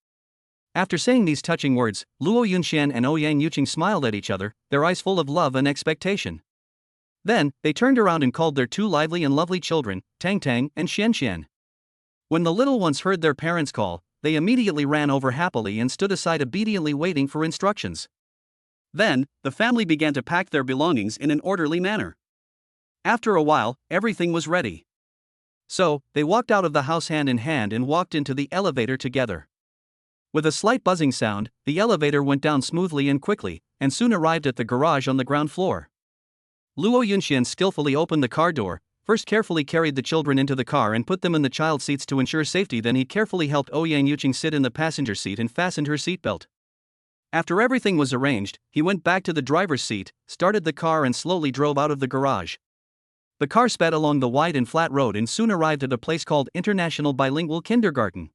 After saying these touching words, Luo Yunxian and Ouyang Yuqing smiled at each other, their eyes full of love and expectation. Then, they turned around and called their two lively and lovely children, Tang and Xianxian. When the little ones heard their parents' call, they immediately ran over happily and stood aside obediently waiting for instructions. Then, the family began to pack their belongings in an orderly manner. After a while, everything was ready. So, they walked out of the house hand in hand and walked into the elevator together. With a slight buzzing sound, the elevator went down smoothly and quickly, and soon arrived at the garage on the ground floor. Luo Yunxian skillfully opened the car door, first carefully carried the children into the car and put them in the child seats to ensure safety. Then he carefully helped Ouyang Yuqing sit in the passenger seat and fastened her seatbelt. After everything was arranged, he went back to the driver's seat, started the car and slowly drove out of the garage. The car sped along the wide and flat road and soon arrived at a place called International Bilingual Kindergarten.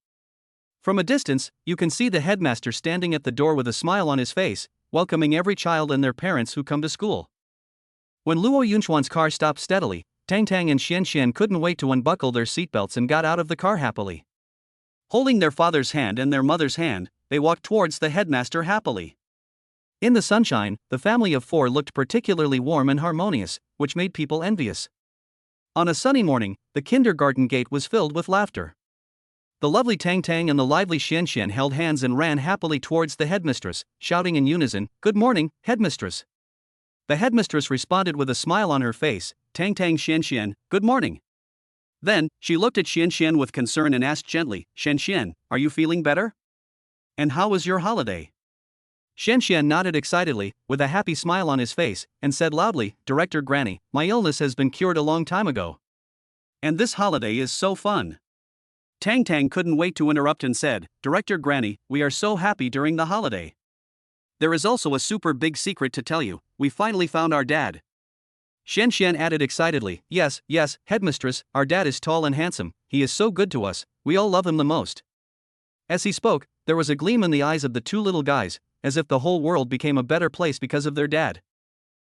From a distance, you can see the headmaster standing at the door with a smile on his face, welcoming every child and their parents who come to school. When Luo Yunxian's car stopped steadily, Tang and Xianxian couldn't wait to unbuckle their seatbelts and got out of the car happily. Holding their father's hand and their mother's hand, they walked towards the headmaster happily. In the sunshine, the family of four looked particularly warm and harmonious, which made people envious. On a sunny morning, the kindergarten gate was filled with laughter. The lovely Tang and the lively Xianxian held hands and ran happily towards the headmistress, shouting in unison, Good morning, headmistress. The headmistress responded with a smile on her face, Tang Xianxian, good morning. Then, she looked at Xianxian with concern and asked gently, Xianxian, are you feeling better? And how was your holiday? Xianxian nodded excitedly, with a happy smile on his face, and said loudly, Director Granny, my illness has been cured a long time ago. And this holiday is so fun. Tang Tang couldn't wait to interrupt and said, Director Granny, we are so happy during the holiday. There is also a super big secret to tell you, we finally found our dad. Xian Xian added excitedly, yes, headmistress, our dad is tall and handsome, he is so good to us, we all love him the most. As he spoke, there was a gleam in the eyes of the two little guys, as if the whole world became a better place because of their dad.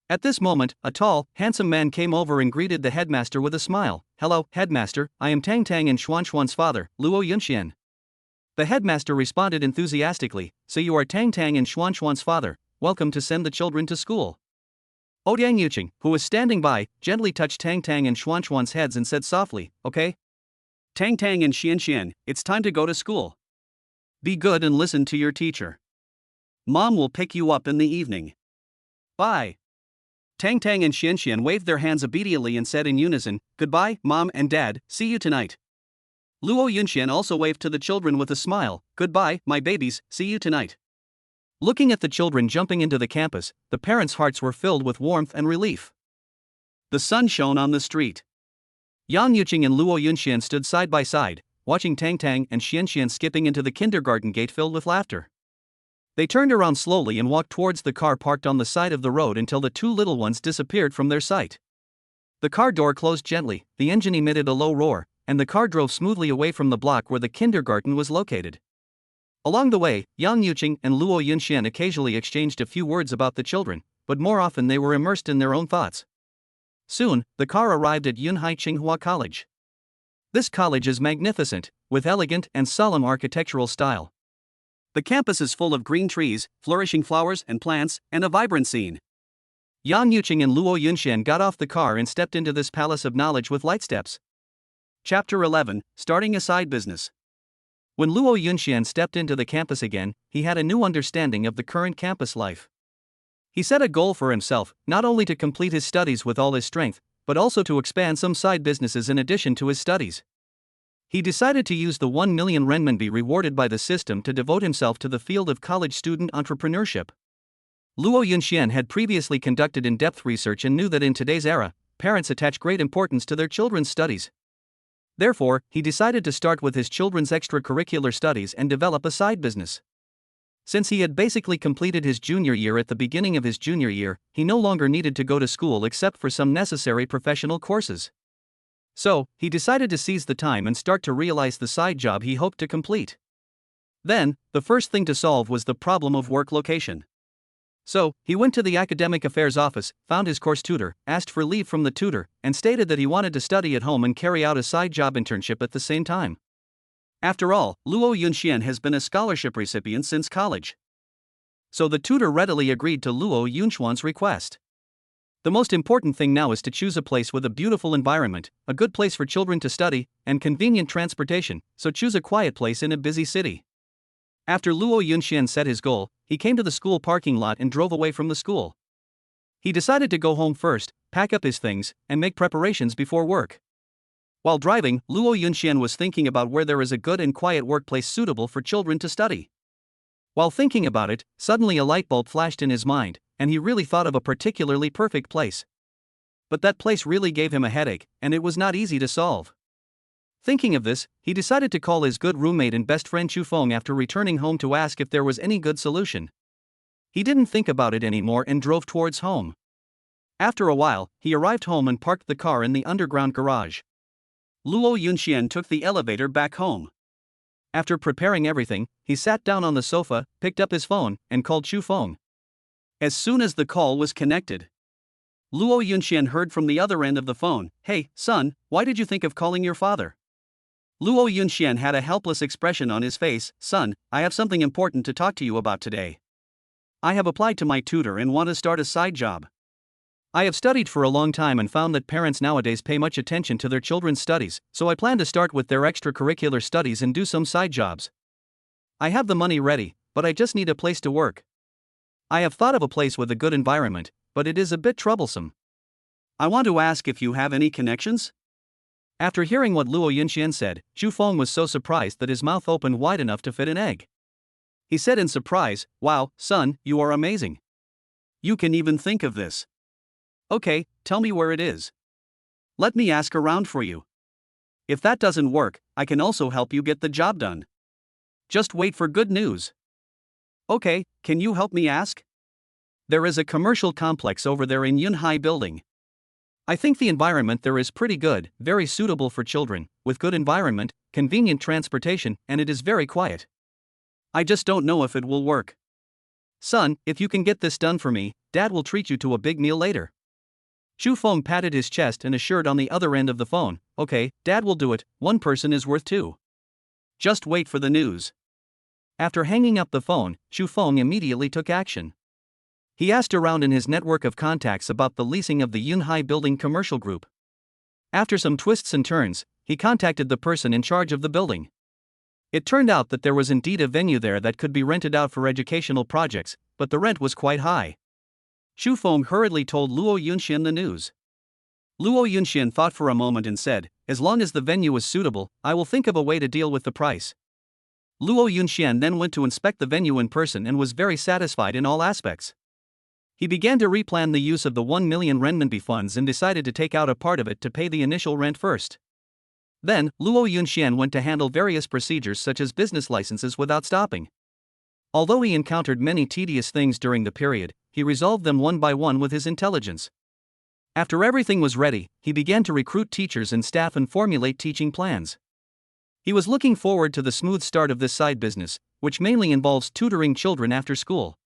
At this moment, a tall, handsome man came over and greeted the headmaster with a smile. Hello, headmaster, I am Tang Tang and Xuan Xuan's father, Luo Yunxian. The headmaster responded enthusiastically, so you are Tang Tang and Xuan Xuan's father, welcome to send the children to school. Ouyang Yuqing, who was standing by, gently touched Tang Tang and Xuan Xuan's heads and said softly, okay? Tang Tang and Xian Xian, it's time to go to school. Be good and listen to your teacher. Mom will pick you up in the evening. Bye. Tang Tang and Xian Xian waved their hands obediently and said in unison, goodbye, Mom and Dad, see you tonight. Luo Yunxian also waved to the children with a smile, goodbye, my babies, see you tonight. Looking at the children jumping into the campus, the parents' hearts were filled with warmth and relief. The sun shone on the street. Yang Yuqing and Luo Yunxian stood side by side, watching Tang Tang and Xian Xian skipping into the kindergarten gate filled with laughter. They turned around slowly and walked towards the car parked on the side of the road until the two little ones disappeared from their sight. The car door closed gently, the engine emitted a low roar, and the car drove smoothly away from the block where the kindergarten was located. Along the way, Yang Yuqing and Luo Yunxian occasionally exchanged a few words about the children, but more often they were immersed in their own thoughts. Soon, the car arrived at Yunhai Tsinghua College. This college is magnificent, with elegant and solemn architectural style. The campus is full of green trees, flourishing flowers and plants, and a vibrant scene. Yang Yuqing and Luo Yunxian got off the car and stepped into this palace of knowledge with light steps. Chapter 11, Starting a Side Business. When Luo Yunxian stepped into the campus again, he had a new understanding of the current campus life. He set a goal for himself, not only to complete his studies with all his strength, but also to expand some side businesses in addition to his studies. He decided to use the 1 million renminbi rewarded by the system to devote himself to the field of college student entrepreneurship. Luo Yunxian had previously conducted in-depth research and knew that in today's era, parents attach great importance to their children's studies. Therefore, he decided to start with his children's extracurricular studies and develop a side business. Since he had basically completed his junior year at the beginning of his junior year, he no longer needed to go to school except for some necessary professional courses. So, he decided to seize the time and start to realize the side job he hoped to complete. Then, the first thing to solve was the problem of work location. So, he went to the academic affairs office, found his course tutor, asked for leave from the tutor, and stated that he wanted to study at home and carry out a side job internship at the same time. After all, Luo Yunxian has been a scholarship recipient since college. So the tutor readily agreed to Luo Yunxian's request. The most important thing now is to choose a place with a beautiful environment, a good place for children to study, and convenient transportation, so choose a quiet place in a busy city. After Luo Yunxian set his goal, he came to the school parking lot and drove away from the school. He decided to go home first, pack up his things, and make preparations before work. While driving, Luo Yunxian was thinking about where there is a good and quiet workplace suitable for children to study. While thinking about it, suddenly a light bulb flashed in his mind, and he really thought of a particularly perfect place. But that place really gave him a headache, and it was not easy to solve. Thinking of this, he decided to call his good roommate and best friend Chu Feng after returning home to ask if there was any good solution. He didn't think about it anymore and drove towards home. After a while, he arrived home and parked the car in the underground garage. Luo Yunxian took the elevator back home. After preparing everything, he sat down on the sofa, picked up his phone, and called Chu Feng. As soon as the call was connected, Luo Yunxian heard from the other end of the phone, "Hey, son, why did you think of calling your father?" Luo Yunxian had a helpless expression on his face. "Son, I have something important to talk to you about today. I have applied to my tutor and want to start a side job. I have studied for a long time and found that parents nowadays pay much attention to their children's studies, so I plan to start with their extracurricular studies and do some side jobs. I have the money ready, but I just need a place to work. I have thought of a place with a good environment, but it is a bit troublesome. I want to ask if you have any connections?" After hearing what Luo Yunxian said, Chu Feng was so surprised that his mouth opened wide enough to fit an egg. He said in surprise, "Wow, son, you are amazing. You can even think of this. Okay, tell me where it is. Let me ask around for you." If that doesn't work, I can also help you get the job done. Just wait for good news. Okay, can you help me ask? There is a commercial complex over there in Yunhai Building. I think the environment there is pretty good, very suitable for children, with good environment, convenient transportation, and it is very quiet. I just don't know if it will work. Son, if you can get this done for me, Dad will treat you to a big meal later. Chu Feng patted his chest and assured on the other end of the phone, okay, Dad will do it, one person is worth two. Just wait for the news. After hanging up the phone, Chu Feng immediately took action. He asked around in his network of contacts about the leasing of the Yunhai Building commercial group. After some twists and turns, he contacted the person in charge of the building. It turned out that there was indeed a venue there that could be rented out for educational projects, but the rent was quite high. Chu Feng hurriedly told Luo Yunxian the news. Luo Yunxian thought for a moment and said, as long as the venue is suitable, I will think of a way to deal with the price. Luo Yunxian then went to inspect the venue in person and was very satisfied in all aspects. He began to replan the use of the 1 million renminbi funds and decided to take out a part of it to pay the initial rent first. Then, Luo Yunxian went to handle various procedures such as business licenses without stopping. Although he encountered many tedious things during the period, he resolved them one by one with his intelligence. After everything was ready, he began to recruit teachers and staff and formulate teaching plans. He was looking forward to the smooth start of this side business, which mainly involves tutoring children after school.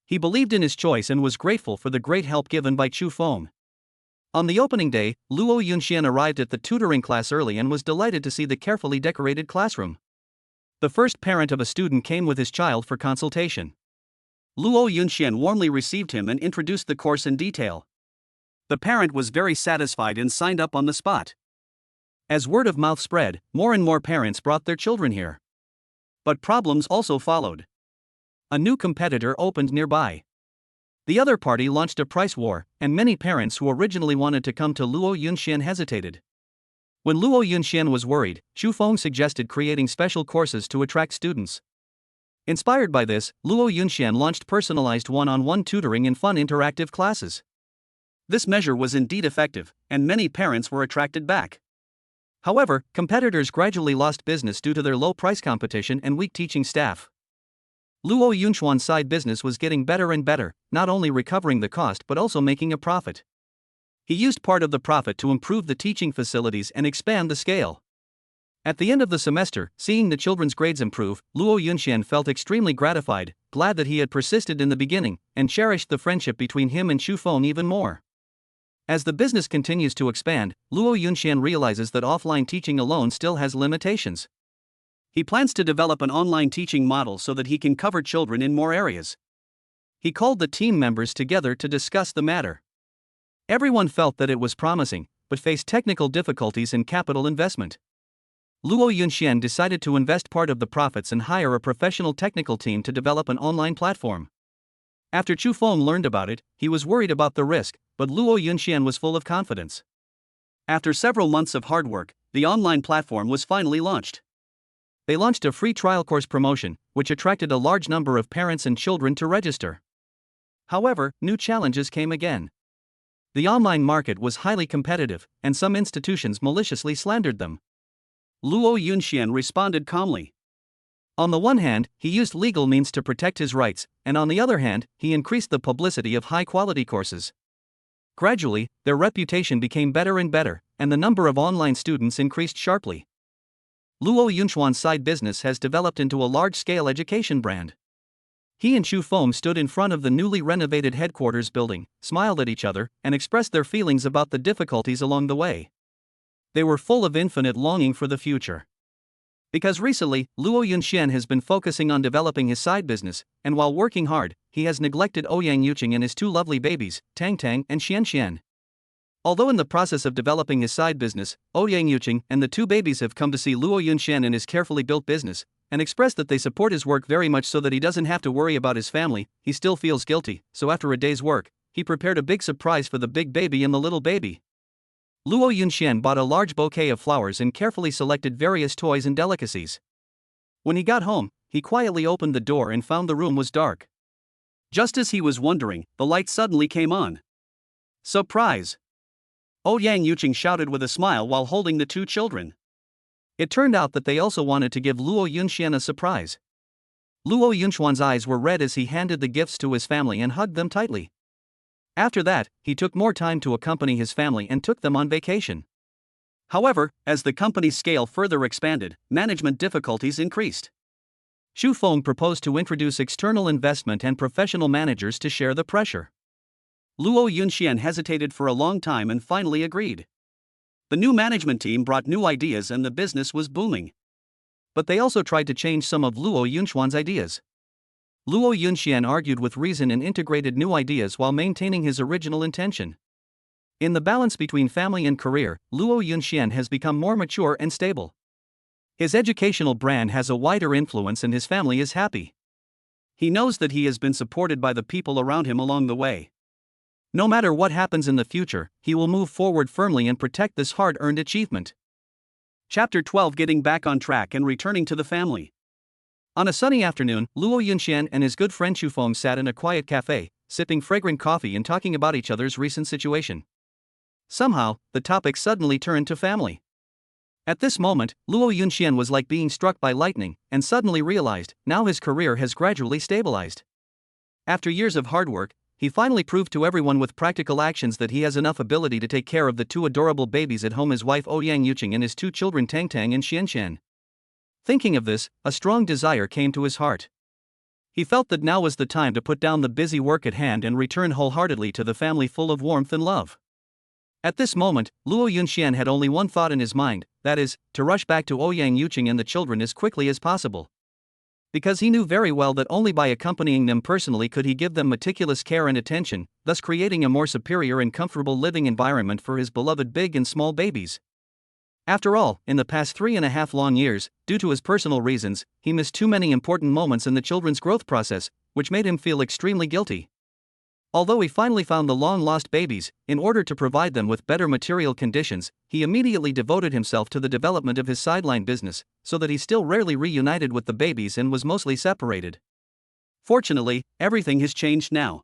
He believed in his choice and was grateful for the great help given by Chu Feng. On the opening day, Luo Yunxian arrived at the tutoring class early and was delighted to see the carefully decorated classroom. The first parent of a student came with his child for consultation. Luo Yunxian warmly received him and introduced the course in detail. The parent was very satisfied and signed up on the spot. As word of mouth spread, more and more parents brought their children here. But problems also followed. A new competitor opened nearby. The other party launched a price war, and many parents who originally wanted to come to Luo Yunxian hesitated. When Luo Yunxian was worried, Chu Feng suggested creating special courses to attract students. Inspired by this, Luo Yunxian launched personalized one-on-one tutoring and fun interactive classes. This measure was indeed effective, and many parents were attracted back. However, competitors gradually lost business due to their low price competition and weak teaching staff. Luo Yunxian's side business was getting better and better, not only recovering the cost but also making a profit. He used part of the profit to improve the teaching facilities and expand the scale. At the end of the semester, seeing the children's grades improve, Luo Yunxian felt extremely gratified, glad that he had persisted in the beginning, and cherished the friendship between him and Chu Feng even more. As the business continues to expand, Luo Yunxian realizes that offline teaching alone still has limitations. He plans to develop an online teaching model so that he can cover children in more areas. He called the team members together to discuss the matter. Everyone felt that it was promising, but faced technical difficulties and capital investment. Luo Yunxian decided to invest part of the profits and hire a professional technical team to develop an online platform. After Chu Feng learned about it, he was worried about the risk, but Luo Yunxian was full of confidence. After several months of hard work, the online platform was finally launched. They launched a free trial course promotion, which attracted a large number of parents and children to register. However, new challenges came again. The online market was highly competitive, and some institutions maliciously slandered them. Luo Yunxian responded calmly. On the one hand, he used legal means to protect his rights, and on the other hand, he increased the publicity of high-quality courses. Gradually, their reputation became better and better, and the number of online students increased sharply. Luo Yunxian's side business has developed into a large-scale education brand. He and Chu Feng stood in front of the newly renovated headquarters building, smiled at each other, and expressed their feelings about the difficulties along the way. They were full of infinite longing for the future. Because recently, Luo Yunxian has been focusing on developing his side business, and while working hard, he has neglected Ouyang and his two lovely babies, Tang Tang and Xian. Although in the process of developing his side business, Ouyang and the two babies have come to see Luo Yunxian and his carefully built business, and expressed that they support his work very much so that he doesn't have to worry about his family. He still feels guilty, so after a day's work, he prepared a big surprise for the big baby and the little baby. Luo Yunxian bought a large bouquet of flowers and carefully selected various toys and delicacies. When he got home, he quietly opened the door and found the room was dark. Just as he was wondering, the light suddenly came on. Surprise! Ouyang shouted with a smile while holding the two children. It turned out that they also wanted to give Luo Yunxian a surprise. Luo Yunxuan's eyes were red as he handed the gifts to his family and hugged them tightly. After that, he took more time to accompany his family and took them on vacation. However, as the company's scale further expanded, management difficulties increased. Xu Feng proposed to introduce external investment and professional managers to share the pressure. Luo Yunxian hesitated for a long time and finally agreed. The new management team brought new ideas and the business was booming. But they also tried to change some of Luo Yunxuan's ideas. Luo Yunxian argued with reason and integrated new ideas while maintaining his original intention. In the balance between family and career, Luo Yunxian has become more mature and stable. His educational brand has a wider influence and his family is happy. He knows that he has been supported by the people around him along the way. No matter what happens in the future, he will move forward firmly and protect this hard-earned achievement. Chapter 12: Getting back on track and returning to the family. On a sunny afternoon, Luo Yunxian and his good friend Xu Feng sat in a quiet cafe, sipping fragrant coffee and talking about each other's recent situation. Somehow, the topic suddenly turned to family. At this moment, Luo Yunxian was like being struck by lightning, and suddenly realized, now his career has gradually stabilized. After years of hard work, he finally proved to everyone with practical actions that he has enough ability to take care of the two adorable babies at home, his wife Ouyang and his two children Tangtang and Xianxian. Thinking of this, a strong desire came to his heart. He felt that now was the time to put down the busy work at hand and return wholeheartedly to the family full of warmth and love. At this moment, Luo Yunxian had only one thought in his mind, that is, to rush back to Ouyang and the children as quickly as possible. Because he knew very well that only by accompanying them personally could he give them meticulous care and attention, thus creating a more superior and comfortable living environment for his beloved big and small babies. After all, in the past 3.5 long years, due to his personal reasons, he missed too many important moments in the children's growth process, which made him feel extremely guilty. Although he finally found the long-lost babies, in order to provide them with better material conditions, he immediately devoted himself to the development of his sideline business, so that he still rarely reunited with the babies and was mostly separated. Fortunately, everything has changed now.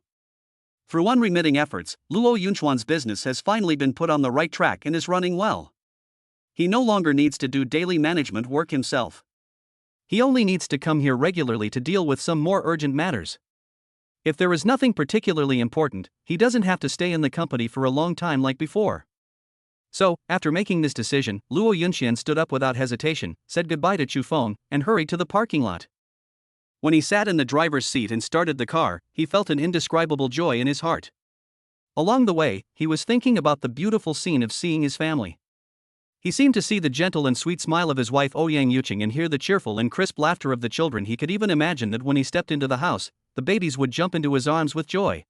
Through unremitting efforts, Luo Yunxuan's business has finally been put on the right track and is running well. He no longer needs to do daily management work himself. He only needs to come here regularly to deal with some more urgent matters. If there is nothing particularly important, he doesn't have to stay in the company for a long time like before. So, after making this decision, Luo Yunxian stood up without hesitation, said goodbye to Xu Feng, and hurried to the parking lot. When he sat in the driver's seat and started the car, he felt an indescribable joy in his heart. Along the way, he was thinking about the beautiful scene of seeing his family. He seemed to see the gentle and sweet smile of his wife Ouyang and hear the cheerful and crisp laughter of the children. He could even imagine that when he stepped into the house, the babies would jump into his arms with joy.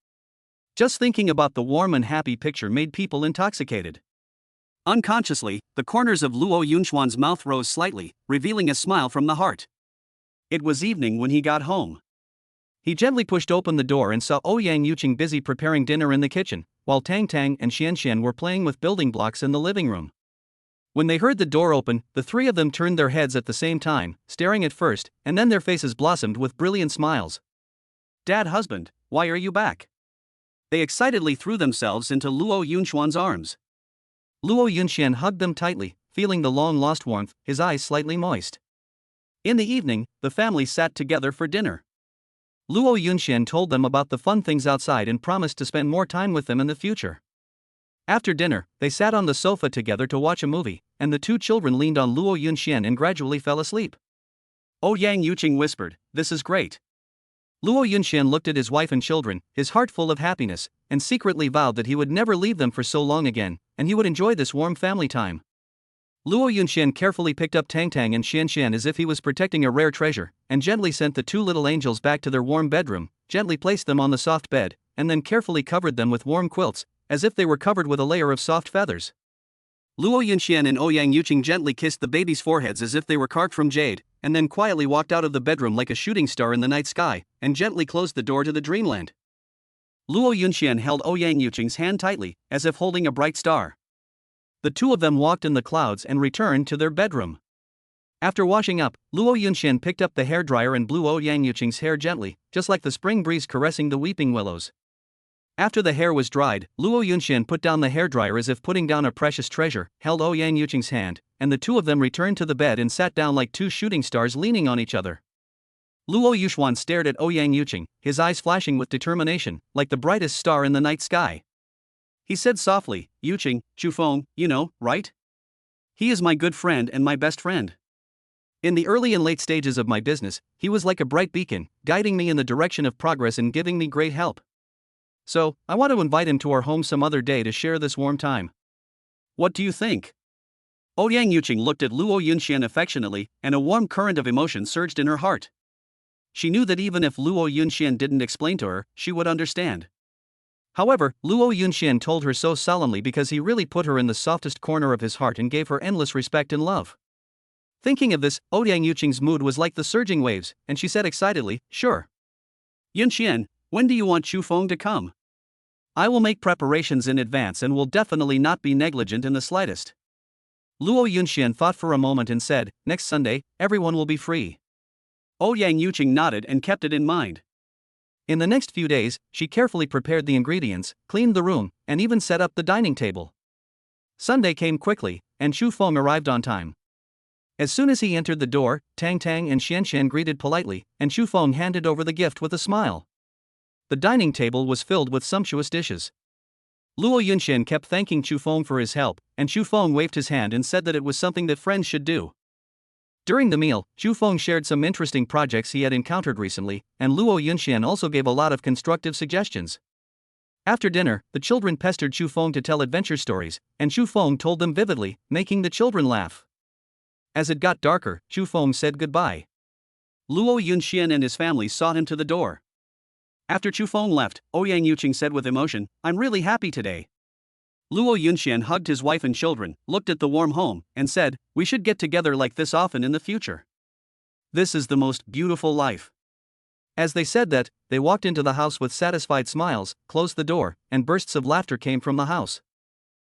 Just thinking about the warm and happy picture made people intoxicated. Unconsciously, the corners of Luo Yunxuan's mouth rose slightly, revealing a smile from the heart. It was evening when he got home. He gently pushed open the door and saw Ouyang busy preparing dinner in the kitchen, while Tangtang and Xianxian were playing with building blocks in the living room. When they heard the door open, the three of them turned their heads at the same time, staring at first, and then their faces blossomed with brilliant smiles. "Dad, husband, why are you back?" They excitedly threw themselves into Luo Yunxuan's arms. Luo Yunxian hugged them tightly, feeling the long-lost warmth, his eyes slightly moist. In the evening, the family sat together for dinner. Luo Yunxian told them about the fun things outside and promised to spend more time with them in the future. After dinner, they sat on the sofa together to watch a movie, and the two children leaned on Luo Yunxian and gradually fell asleep. Ouyang whispered, "This is great." Luo Yunxian looked at his wife and children, his heart full of happiness, and secretly vowed that he would never leave them for so long again, and he would enjoy this warm family time. Luo Yunxian carefully picked up Tangtang and Xianxian as if he was protecting a rare treasure, and gently sent the two little angels back to their warm bedroom, gently placed them on the soft bed, and then carefully covered them with warm quilts, as if they were covered with a layer of soft feathers. Luo Yunxian and Ouyang gently kissed the babies' foreheads as if they were carved from jade, and then quietly walked out of the bedroom like a shooting star in the night sky, and gently closed the door to the dreamland. Luo Yunxian held Ouyang's hand tightly, as if holding a bright star. The two of them walked in the clouds and returned to their bedroom. After washing up, Luo Yunxian picked up the hairdryer and blew Ouyang's hair gently, just like the spring breeze caressing the weeping willows. After the hair was dried, Luo Yunxian put down the hairdryer as if putting down a precious treasure, held Ouyang Yuqing's hand, and the two of them returned to the bed and sat down like two shooting stars leaning on each other. Luo Yuxuan stared at Ouyang Yuqing, his eyes flashing with determination, like the brightest star in the night sky. He said softly, "Yuqing, Chufeng, you know, right? He is my good friend and my best friend. In the early and late stages of my business, he was like a bright beacon, guiding me in the direction of progress and giving me great help. So, I want to invite him to our home some other day to share this warm time. What do you think?" Ouyang Yuqing looked at Luo Yunxian affectionately, and a warm current of emotion surged in her heart. She knew that even if Luo Yunxian didn't explain to her, she would understand. However, Luo Yunxian told her so solemnly because he really put her in the softest corner of his heart and gave her endless respect and love. Thinking of this, Ouyang Yuqing's mood was like the surging waves, and she said excitedly, "Sure. Yunxian, when do you want Chufeng to come? I will make preparations in advance and will definitely not be negligent in the slightest." Luo Yunxian thought for a moment and said, "Next Sunday, everyone will be free." Ouyang Yuqing nodded and kept it in mind. In the next few days, she carefully prepared the ingredients, cleaned the room, and even set up the dining table. Sunday came quickly, and Chufeng arrived on time. As soon as he entered the door, Tang Tang and Xianxian greeted politely, and Chufeng handed over the gift with a smile. The dining table was filled with sumptuous dishes. Luo Yunxian kept thanking Chufeng for his help, and Chufeng waved his hand and said that it was something that friends should do. During the meal, Chufeng shared some interesting projects he had encountered recently, and Luo Yunxian also gave a lot of constructive suggestions. After dinner, the children pestered Chufeng to tell adventure stories, and Chufeng told them vividly, making the children laugh. As it got darker, Chufeng said goodbye. Luo Yunxian and his family sought him to the door. After Chufeng left, Ouyang Yuqing said with emotion, "I'm really happy today." Luo Yunxian hugged his wife and children, looked at the warm home, and said, "We should get together like this often in the future. This is the most beautiful life." As they said that, they walked into the house with satisfied smiles, closed the door, and bursts of laughter came from the house.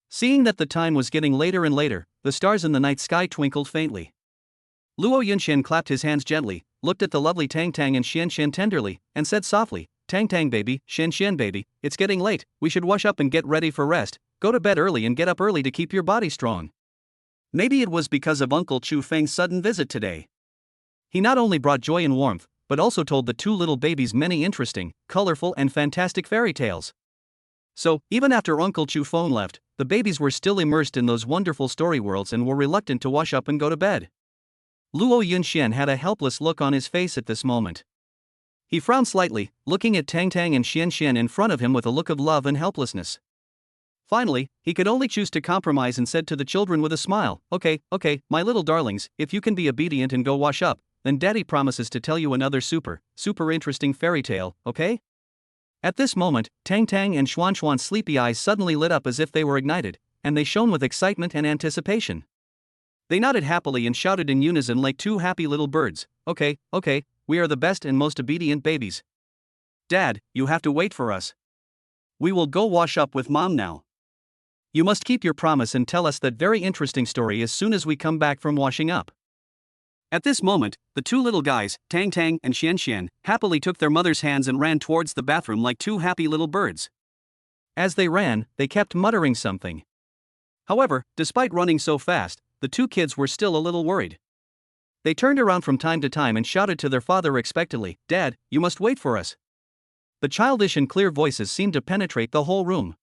Seeing that the time was getting later and later, the stars in the night sky twinkled faintly. Luo Yunxian clapped his hands gently, looked at the lovely Tang Tang and Xianxian tenderly, and said softly, "Tang Tang baby, Xianxian baby, it's getting late, we should wash up and get ready for rest, go to bed early and get up early to keep your body strong." Maybe it was because of Uncle Chufeng's sudden visit today. He not only brought joy and warmth, but also told the two little babies many interesting, colorful and fantastic fairy tales. So, even after Uncle Chufeng left, the babies were still immersed in those wonderful story worlds and were reluctant to wash up and go to bed. Luo Yunxian had a helpless look on his face at this moment. He frowned slightly, looking at Tang Tang and Xianxian in front of him with a look of love and helplessness. Finally, he could only choose to compromise and said to the children with a smile, Okay, my little darlings, if you can be obedient and go wash up, then Daddy promises to tell you another super interesting fairy tale, okay?" At this moment, Tang Tang and Xuanxuan's sleepy eyes suddenly lit up as if they were ignited, and they shone with excitement and anticipation. They nodded happily and shouted in unison like two happy little birds, Okay, we are the best and most obedient babies. Dad, you have to wait for us. We will go wash up with Mom now. You must keep your promise and tell us that very interesting story as soon as we come back from washing up." At this moment, the two little guys, Tang Tang and Xianxian, happily took their mother's hands and ran towards the bathroom like two happy little birds. As they ran, they kept muttering something. However, despite running so fast, the two kids were still a little worried. They turned around from time to time and shouted to their father expectantly, "Dad, you must wait for us." The childish and clear voices seemed to penetrate the whole room.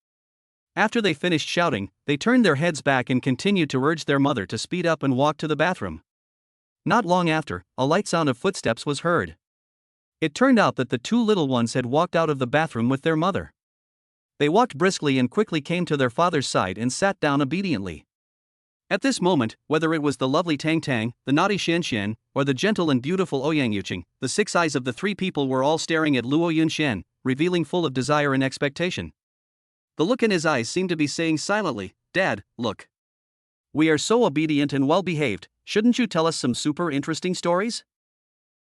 After they finished shouting, they turned their heads back and continued to urge their mother to speed up and walk to the bathroom. Not long after, a light sound of footsteps was heard. It turned out that the two little ones had walked out of the bathroom with their mother. They walked briskly and quickly came to their father's side and sat down obediently. At this moment, whether it was the lovely Tang Tang, the naughty Xianxian, or the gentle and beautiful Ouyang Yuqing, the 6 eyes of the 3 people were all staring at Luo Yunxian, revealing full of desire and expectation. The look in his eyes seemed to be saying silently, "Dad, look. We are so obedient and well-behaved, shouldn't you tell us some super interesting stories?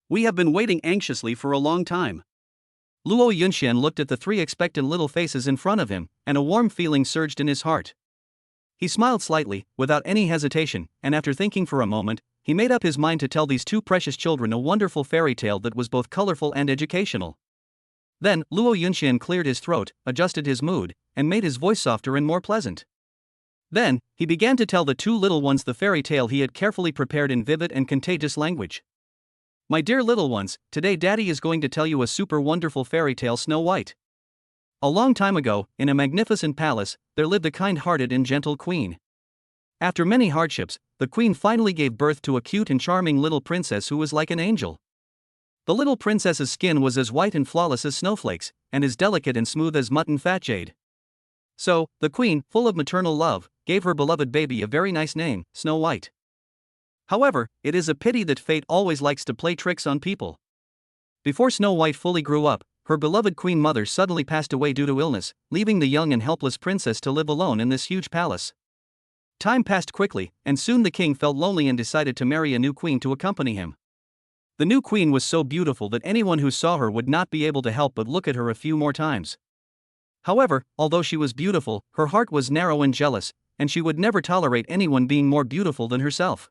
We have been waiting anxiously for a long time." Luo Yunxian looked at the 3 expectant little faces in front of him, and a warm feeling surged in his heart. He smiled slightly, without any hesitation, and after thinking for a moment, he made up his mind to tell these 2 precious children a wonderful fairy tale that was both colorful and educational. Then, Luo Yunxian cleared his throat, adjusted his mood, and made his voice softer and more pleasant. Then, he began to tell the two little ones the fairy tale he had carefully prepared in vivid and contagious language. My dear little ones, today Daddy is going to tell you a super wonderful fairy tale, Snow White. A long time ago, in a magnificent palace, there lived a kind-hearted and gentle queen. After many hardships, the queen finally gave birth to a cute and charming little princess who was like an angel. The little princess's skin was as white and flawless as snowflakes, and as delicate and smooth as mutton fat jade. So, the queen, full of maternal love, gave her beloved baby a very nice name, Snow White. However, it is a pity that fate always likes to play tricks on people. Before Snow White fully grew up, her beloved queen mother suddenly passed away due to illness, leaving the young and helpless princess to live alone in this huge palace. Time passed quickly, and soon the king felt lonely and decided to marry a new queen to accompany him. The new queen was so beautiful that anyone who saw her would not be able to help but look at her a few more times. However, although she was beautiful, her heart was narrow and jealous, and she would never tolerate anyone being more beautiful than herself.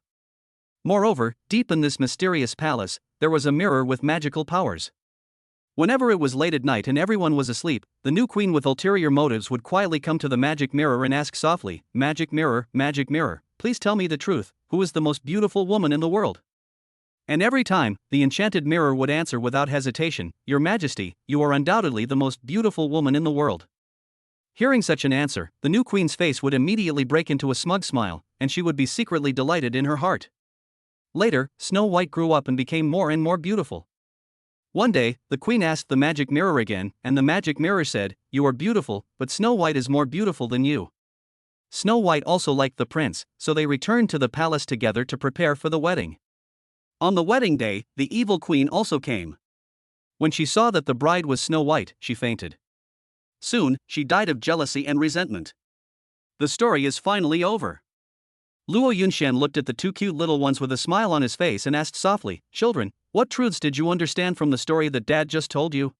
Moreover, deep in this mysterious palace, there was a mirror with magical powers. Whenever it was late at night and everyone was asleep, the new queen with ulterior motives would quietly come to the magic mirror and ask softly, magic mirror, please tell me the truth, who is the most beautiful woman in the world?" And every time, the enchanted mirror would answer without hesitation, Your Majesty, you are undoubtedly the most beautiful woman in the world. Hearing such an answer, the new queen's face would immediately break into a smug smile, and she would be secretly delighted in her heart. Later, Snow White grew up and became more and more beautiful. One day, the queen asked the magic mirror again, and the magic mirror said, You are beautiful, but Snow White is more beautiful than you. Snow White also liked the prince, so they returned to the palace together to prepare for the wedding. On the wedding day, the evil queen also came. When she saw that the bride was Snow White, she fainted. Soon, she died of jealousy and resentment. The story is finally over. Luo Yunxian looked at the two cute little ones with a smile on his face and asked softly, Children, what truths did you understand from the story that Dad just told you?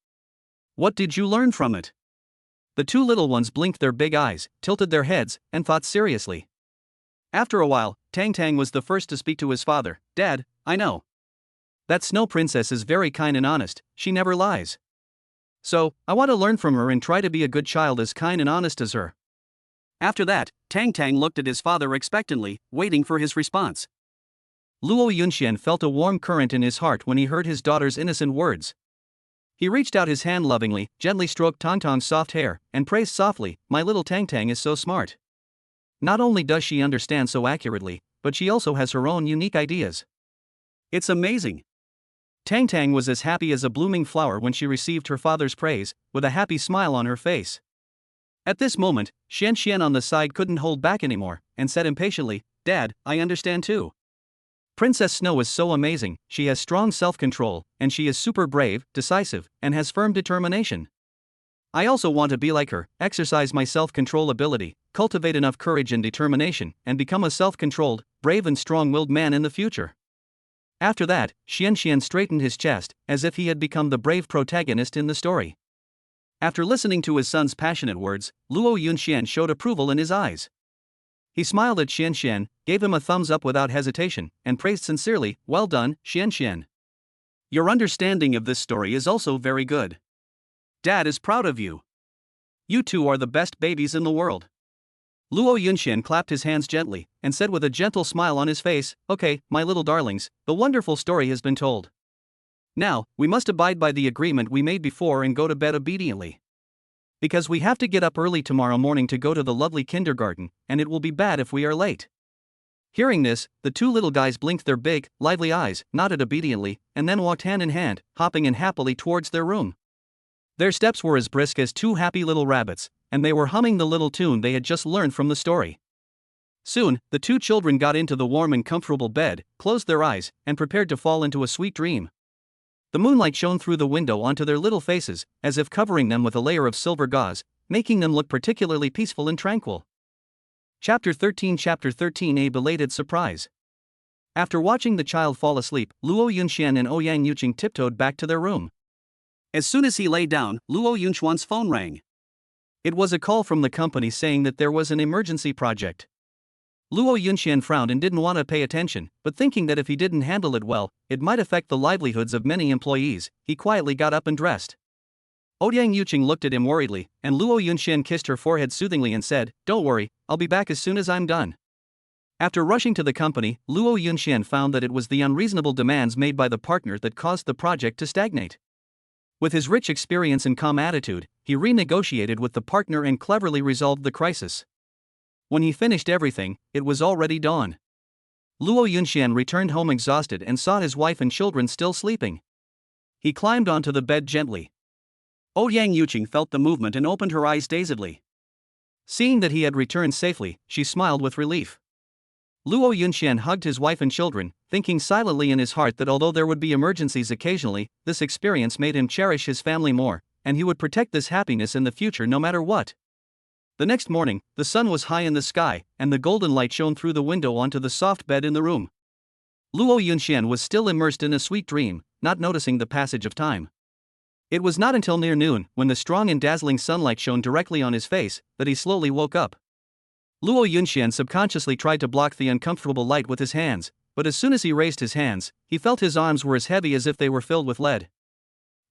What did you learn from it? The two little ones blinked their big eyes, tilted their heads, and thought seriously. After a while, Tang Tang was the first to speak to his father. Dad, I know. That Snow Princess is very kind and honest, she never lies. So, I want to learn from her and try to be a good child as kind and honest as her. After that, Tang Tang looked at his father expectantly, waiting for his response. Luo Yunxian felt a warm current in his heart when he heard his daughter's innocent words. He reached out his hand lovingly, gently stroked Tang Tang's soft hair, and praised softly, My little Tang Tang is so smart. Not only does she understand so accurately, but she also has her own unique ideas. It's amazing. Tang Tang was as happy as a blooming flower when she received her father's praise, with a happy smile on her face. At this moment, Xian Xian on the side couldn't hold back anymore, and said impatiently, Dad, I understand too. Princess Snow is so amazing, she has strong self-control, and she is super brave, decisive, and has firm determination. I also want to be like her, exercise my self-control ability, cultivate enough courage and determination, and become a self-controlled, brave and strong-willed man in the future. After that, Xian Xian straightened his chest, as if he had become the brave protagonist in the story. After listening to his son's passionate words, Luo Yunxian showed approval in his eyes. He smiled at Xian Xian, gave him a thumbs up without hesitation, and praised sincerely, Well done, Xian Xian. Your understanding of this story is also very good. Dad is proud of you. You two are the best babies in the world. Luo Yunxian clapped his hands gently, and said with a gentle smile on his face, Okay, my little darlings, the wonderful story has been told. Now, we must abide by the agreement we made before and go to bed obediently. Because we have to get up early tomorrow morning to go to the lovely kindergarten, and it will be bad if we are late. Hearing this, the two little guys blinked their big, lively eyes, nodded obediently, and then walked hand in hand, hopping in happily towards their room. Their steps were as brisk as two happy little rabbits, and they were humming the little tune they had just learned from the story. Soon, the two children got into the warm and comfortable bed, closed their eyes, and prepared to fall into a sweet dream. The moonlight shone through the window onto their little faces, as if covering them with a layer of silver gauze, making them look particularly peaceful and tranquil. Chapter 13 A Belated Surprise. After watching the child fall asleep, Luo Yunxian and Ouyang Yuqing tiptoed back to their room. As soon as he lay down, Luo Yunxuan's phone rang. It was a call from the company saying that there was an emergency project. Luo Yunxian frowned and didn't want to pay attention, but thinking that if he didn't handle it well, it might affect the livelihoods of many employees, he quietly got up and dressed. Ouyang Yuqing looked at him worriedly, and Luo Yunxian kissed her forehead soothingly and said, "Don't worry, I'll be back as soon as I'm done." After rushing to the company, Luo Yunxian found that it was the unreasonable demands made by the partner that caused the project to stagnate. With his rich experience and calm attitude, he renegotiated with the partner and cleverly resolved the crisis. When he finished everything, it was already dawn. Luo Yunxian returned home exhausted and saw his wife and children still sleeping. He climbed onto the bed gently. Ouyang Yuqing felt the movement and opened her eyes dazedly. Seeing that he had returned safely, she smiled with relief. Luo Yunxian hugged his wife and children, thinking silently in his heart that although there would be emergencies occasionally, this experience made him cherish his family more, and he would protect this happiness in the future no matter what. The next morning, the sun was high in the sky, and the golden light shone through the window onto the soft bed in the room. Luo Yunxian was still immersed in a sweet dream, not noticing the passage of time. It was not until near noon, when the strong and dazzling sunlight shone directly on his face, that he slowly woke up. Luo Yunxian subconsciously tried to block the uncomfortable light with his hands, but as soon as he raised his hands, he felt his arms were as heavy as if they were filled with lead.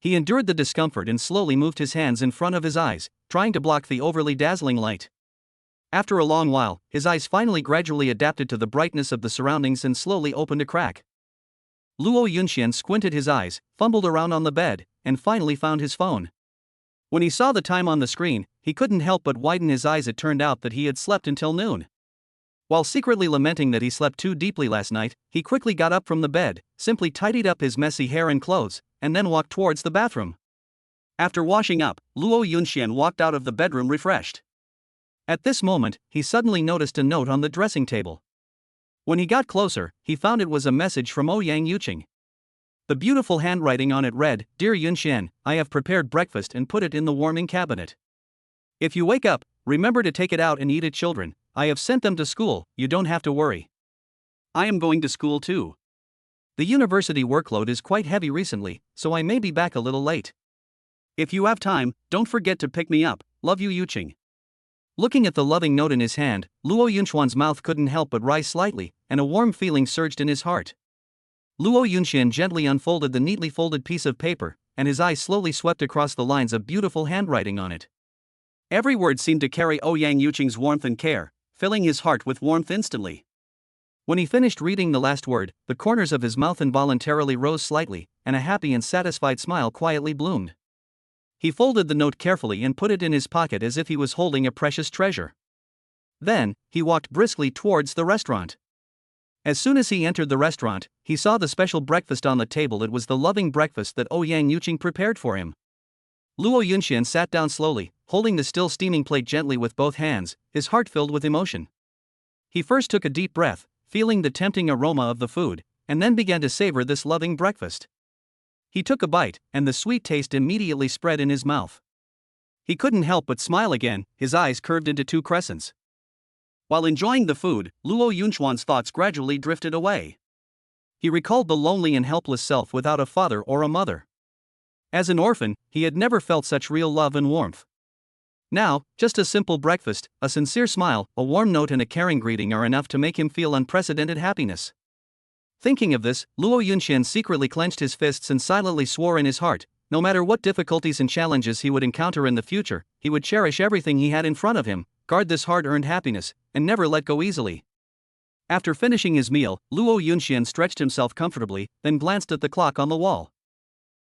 He endured the discomfort and slowly moved his hands in front of his eyes, trying to block the overly dazzling light. After a long while, his eyes finally gradually adapted to the brightness of the surroundings and slowly opened a crack. Luo Yunxian squinted his eyes, fumbled around on the bed, and finally found his phone. When he saw the time on the screen, he couldn't help but widen his eyes. It turned out that he had slept until noon. While secretly lamenting that he slept too deeply last night, he quickly got up from the bed, simply tidied up his messy hair and clothes, and then walked towards the bathroom. After washing up, Luo Yunxian walked out of the bedroom refreshed. At this moment, he suddenly noticed a note on the dressing table. When he got closer, he found it was a message from Ouyang Yuqing. The beautiful handwriting on it read, "Dear Yunxian, I have prepared breakfast and put it in the warming cabinet. If you wake up, remember to take it out and eat it, children. I have sent them to school, you don't have to worry." I am going to school too. The university workload is quite heavy recently, so I may be back a little late. If you have time, don't forget to pick me up. Love you, Yuqing. Looking at the loving note in his hand, Luo Yunxian's mouth couldn't help but rise slightly, and a warm feeling surged in his heart. Luo Yunxian gently unfolded the neatly folded piece of paper, and his eyes slowly swept across the lines of beautiful handwriting on it. Every word seemed to carry Ouyang Yuqing's warmth and care, filling his heart with warmth instantly. When he finished reading the last word, the corners of his mouth involuntarily rose slightly, and a happy and satisfied smile quietly bloomed. He folded the note carefully and put it in his pocket as if he was holding a precious treasure. Then, he walked briskly towards the restaurant. As soon as he entered the restaurant, he saw the special breakfast on the table. It was the loving breakfast that Ouyang Yuqing prepared for him. Luo Yunxian sat down slowly, holding the still steaming plate gently with both hands, his heart filled with emotion. He first took a deep breath, feeling the tempting aroma of the food, and then began to savor this loving breakfast. He took a bite, and the sweet taste immediately spread in his mouth. He couldn't help but smile again, his eyes curved into two crescents. While enjoying the food, Luo Yunxian's thoughts gradually drifted away. He recalled the lonely and helpless self without a father or a mother. As an orphan, he had never felt such real love and warmth. Now, just a simple breakfast, a sincere smile, a warm note and a caring greeting are enough to make him feel unprecedented happiness. Thinking of this, Luo Yunxian secretly clenched his fists and silently swore in his heart, no matter what difficulties and challenges he would encounter in the future, he would cherish everything he had in front of him, guard this hard-earned happiness, and never let go easily. After finishing his meal, Luo Yunxian stretched himself comfortably, then glanced at the clock on the wall.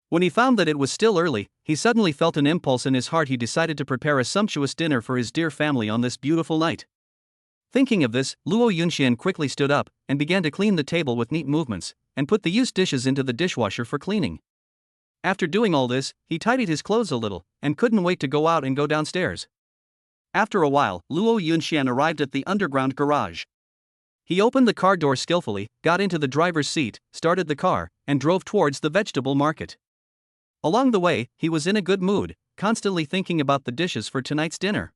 When he found that it was still early, he suddenly felt an impulse in his heart. He decided to prepare a sumptuous dinner for his dear family on this beautiful night. Thinking of this, Luo Yunxian quickly stood up, and began to clean the table with neat movements, and put the used dishes into the dishwasher for cleaning. After doing all this, he tidied his clothes a little, and couldn't wait to go out and go downstairs. After a while, Luo Yunxian arrived at the underground garage. He opened the car door skillfully, got into the driver's seat, started the car, and drove towards the vegetable market. Along the way, he was in a good mood, constantly thinking about the dishes for tonight's dinner.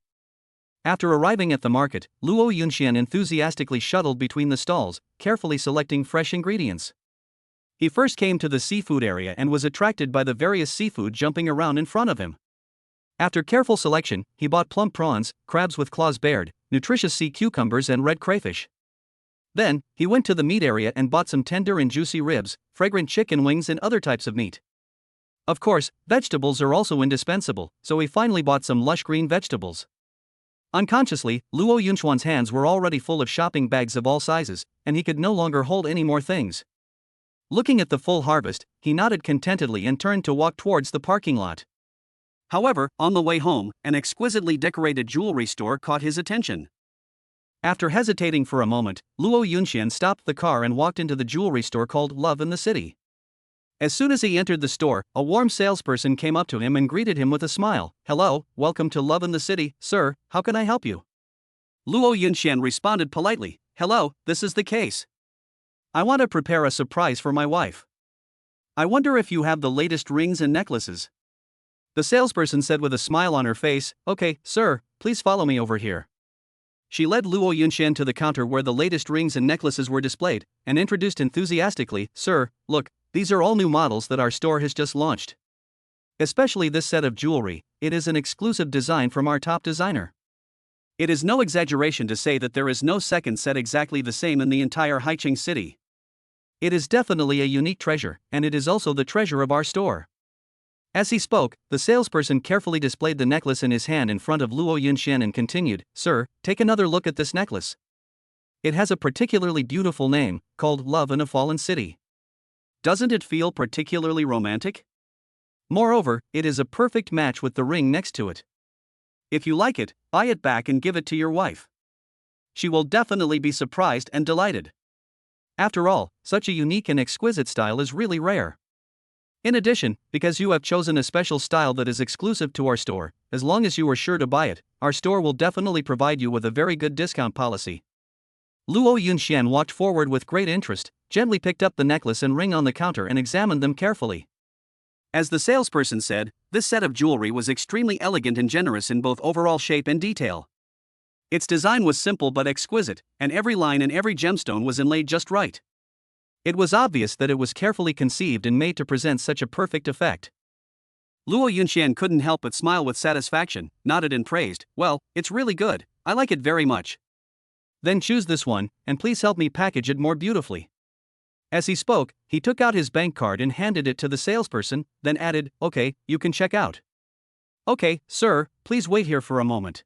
After arriving at the market, Luo Yunxian enthusiastically shuttled between the stalls, carefully selecting fresh ingredients. He first came to the seafood area and was attracted by the various seafood jumping around in front of him. After careful selection, he bought plump prawns, crabs with claws bared, nutritious sea cucumbers and red crayfish. Then, he went to the meat area and bought some tender and juicy ribs, fragrant chicken wings and other types of meat. Of course, vegetables are also indispensable, so he finally bought some lush green vegetables. Unconsciously, Luo Yunchuan's hands were already full of shopping bags of all sizes, and he could no longer hold any more things. Looking at the full harvest, he nodded contentedly and turned to walk towards the parking lot. However, on the way home, an exquisitely decorated jewelry store caught his attention. After hesitating for a moment, Luo Yunxian stopped the car and walked into the jewelry store called Love in the City. As soon as he entered the store, a warm salesperson came up to him and greeted him with a smile. "Hello, welcome to Love in the City, sir, how can I help you?" Luo Yunxian responded politely, "Hello, this is the case. I want to prepare a surprise for my wife. I wonder if you have the latest rings and necklaces." The salesperson said with a smile on her face, "Okay, sir, please follow me over here." She led Luo Yunxian to the counter where the latest rings and necklaces were displayed, and introduced enthusiastically, "Sir, look, these are all new models that our store has just launched. Especially this set of jewelry, it is an exclusive design from our top designer." It is no exaggeration to say that there is no second set exactly the same in the entire Haicheng city. It is definitely a unique treasure, and it is also the treasure of our store. As he spoke, the salesperson carefully displayed the necklace in his hand in front of Luo Yunxian and continued, "Sir, take another look at this necklace. It has a particularly beautiful name, called Love in a Fallen City. Doesn't it feel particularly romantic? Moreover, it is a perfect match with the ring next to it. If you like it, buy it back and give it to your wife. She will definitely be surprised and delighted." After all, such a unique and exquisite style is really rare. In addition, because you have chosen a special style that is exclusive to our store, as long as you are sure to buy it, our store will definitely provide you with a very good discount policy. Luo Yunxian walked forward with great interest, gently picked up the necklace and ring on the counter and examined them carefully. As the salesperson said, this set of jewelry was extremely elegant and generous in both overall shape and detail. Its design was simple but exquisite, and every line and every gemstone was inlaid just right. It was obvious that it was carefully conceived and made to present such a perfect effect. Luo Yunxian couldn't help but smile with satisfaction, nodded and praised, "Well, it's really good, I like it very much." "Then choose this one, and please help me package it more beautifully." As he spoke, he took out his bank card and handed it to the salesperson, then added, "Okay, you can check out." "Okay, sir, please wait here for a moment."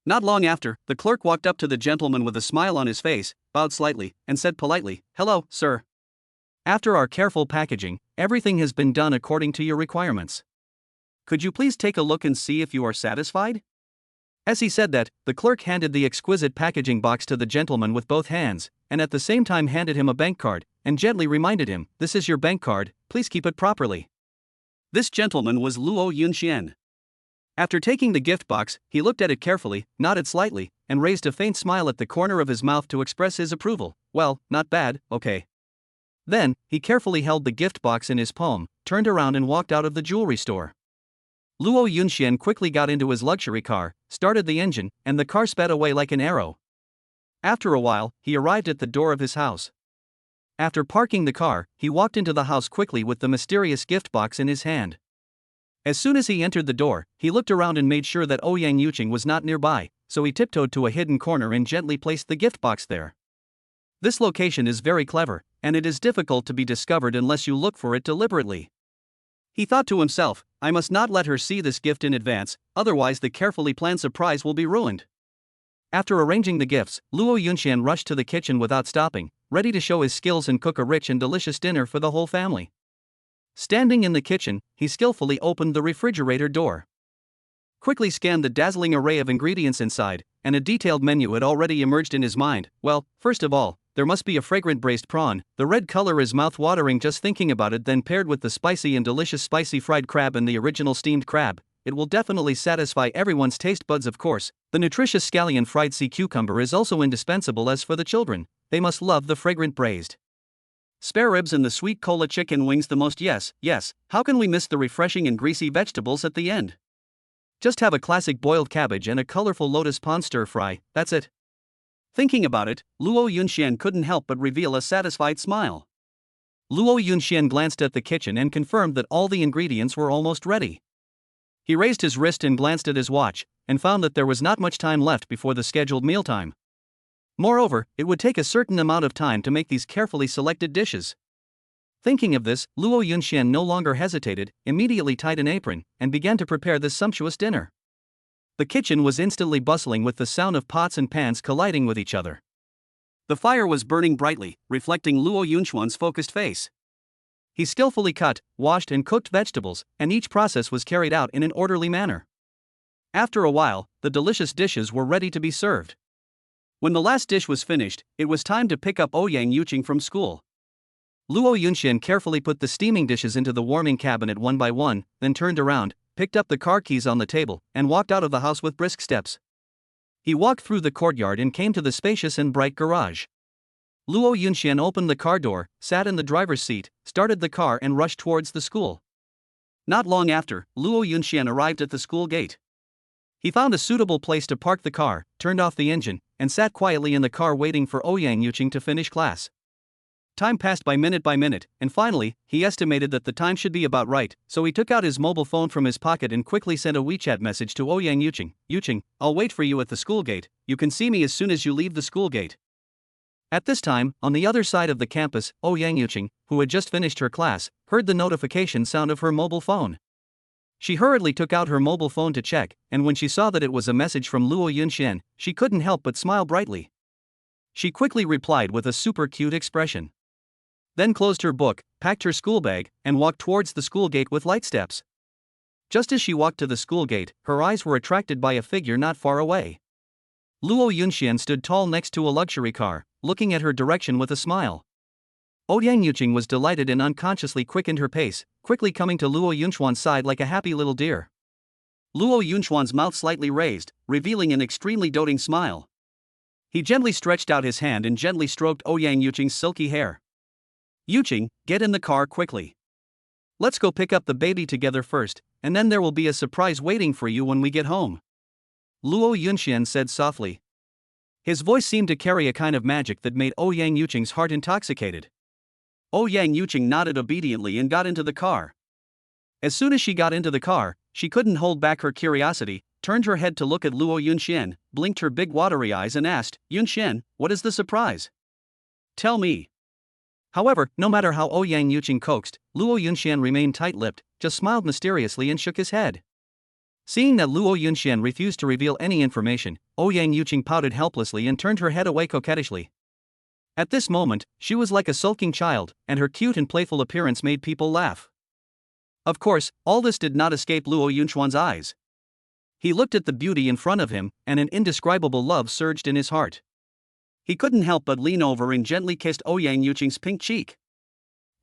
Not long after, the clerk walked up to the gentleman with a smile on his face, bowed slightly, and said politely, "Hello, sir. After our careful packaging, everything has been done according to your requirements. Could you please take a look and see if you are satisfied?" As he said that, the clerk handed the exquisite packaging box to the gentleman with both hands, and at the same time handed him a bank card, and gently reminded him, "This is your bank card, please keep it properly." This gentleman was Luo Yunxian. After taking the gift box, he looked at it carefully, nodded slightly, and raised a faint smile at the corner of his mouth to express his approval. "Well, not bad, okay." Then, he carefully held the gift box in his palm, turned around and walked out of the jewelry store. Luo Yunxian quickly got into his luxury car, started the engine, and the car sped away like an arrow. After a while, he arrived at the door of his house. After parking the car, he walked into the house quickly with the mysterious gift box in his hand. As soon as he entered the door, he looked around and made sure that Ouyang Yuqing was not nearby, so he tiptoed to a hidden corner and gently placed the gift box there. This location is very clever, and it is difficult to be discovered unless you look for it deliberately. He thought to himself, "I must not let her see this gift in advance, otherwise the carefully planned surprise will be ruined." After arranging the gifts, Luo Yunxian rushed to the kitchen without stopping, ready to show his skills and cook a rich and delicious dinner for the whole family. Standing in the kitchen, he skillfully opened the refrigerator door. Quickly scanned the dazzling array of ingredients inside, and a detailed menu had already emerged in his mind. Well, first of all, there must be a fragrant braised prawn. The red color is mouth-watering just thinking about it, then paired with the spicy and delicious spicy fried crab and the original steamed crab, it will definitely satisfy everyone's taste buds. Of course, the nutritious scallion fried sea cucumber is also indispensable. As for the children, they must love the fragrant braised spare ribs and the sweet cola chicken wings the most. Yes, how can we miss the refreshing and greasy vegetables at the end? Just have a classic boiled cabbage and a colorful lotus pond stir fry, that's it. Thinking about it, Luo Yunxian couldn't help but reveal a satisfied smile. Luo Yunxian glanced at the kitchen and confirmed that all the ingredients were almost ready. He raised his wrist and glanced at his watch, and found that there was not much time left before the scheduled mealtime. Moreover, it would take a certain amount of time to make these carefully selected dishes. Thinking of this, Luo Yunxian no longer hesitated, immediately tied an apron, and began to prepare this sumptuous dinner. The kitchen was instantly bustling with the sound of pots and pans colliding with each other. The fire was burning brightly, reflecting Luo Yunxuan's focused face. He skillfully cut, washed and cooked vegetables, and each process was carried out in an orderly manner. After a while, the delicious dishes were ready to be served. When the last dish was finished, it was time to pick up Ouyang from school. Luo Yunxian carefully put the steaming dishes into the warming cabinet one by one, then turned around, picked up the car keys on the table, and walked out of the house with brisk steps. He walked through the courtyard and came to the spacious and bright garage. Luo Yunxian opened the car door, sat in the driver's seat, started the car and rushed towards the school. Not long after, Luo Yunxian arrived at the school gate. He found a suitable place to park the car, turned off the engine, and sat quietly in the car waiting for Ouyang to finish class. Time passed by minute, and finally, he estimated that the time should be about right, so he took out his mobile phone from his pocket and quickly sent a WeChat message to Ouyang. Yuqing, I'll wait for you at the school gate, you can see me as soon as you leave the school gate. At this time, on the other side of the campus, Ouyang, who had just finished her class, heard the notification sound of her mobile phone. She hurriedly took out her mobile phone to check, and when she saw that it was a message from Luo Yunxian, she couldn't help but smile brightly. She quickly replied with a super cute expression. Then closed her book, packed her school bag, and walked towards the school gate with light steps. Just as she walked to the school gate, her eyes were attracted by a figure not far away. Luo Yunxian stood tall next to a luxury car, looking at her direction with a smile. Ouyang was delighted and unconsciously quickened her pace, quickly coming to Luo Yunxuan's side like a happy little deer. Luo Yunxuan's mouth slightly raised, revealing an extremely doting smile. He gently stretched out his hand and gently stroked Ouyang's silky hair. Yuqing, get in the car quickly. Let's go pick up the baby together first, and then there will be a surprise waiting for you when we get home. Luo Yunxian said softly. His voice seemed to carry a kind of magic that made Ouyang's heart intoxicated. Ouyang nodded obediently and got into the car. As soon as she got into the car, she couldn't hold back her curiosity, turned her head to look at Luo Yunxian, blinked her big watery eyes and asked, Yunxian, what is the surprise? Tell me. However, no matter how Ouyang coaxed, Luo Yunxian remained tight-lipped, just smiled mysteriously and shook his head. Seeing that Luo Yunxian refused to reveal any information, Ouyang pouted helplessly and turned her head away coquettishly. At this moment, she was like a sulking child, and her cute and playful appearance made people laugh. Of course, all this did not escape Luo Yunxuan's eyes. He looked at the beauty in front of him, and an indescribable love surged in his heart. He couldn't help but lean over and gently kissed Ouyang's pink cheek.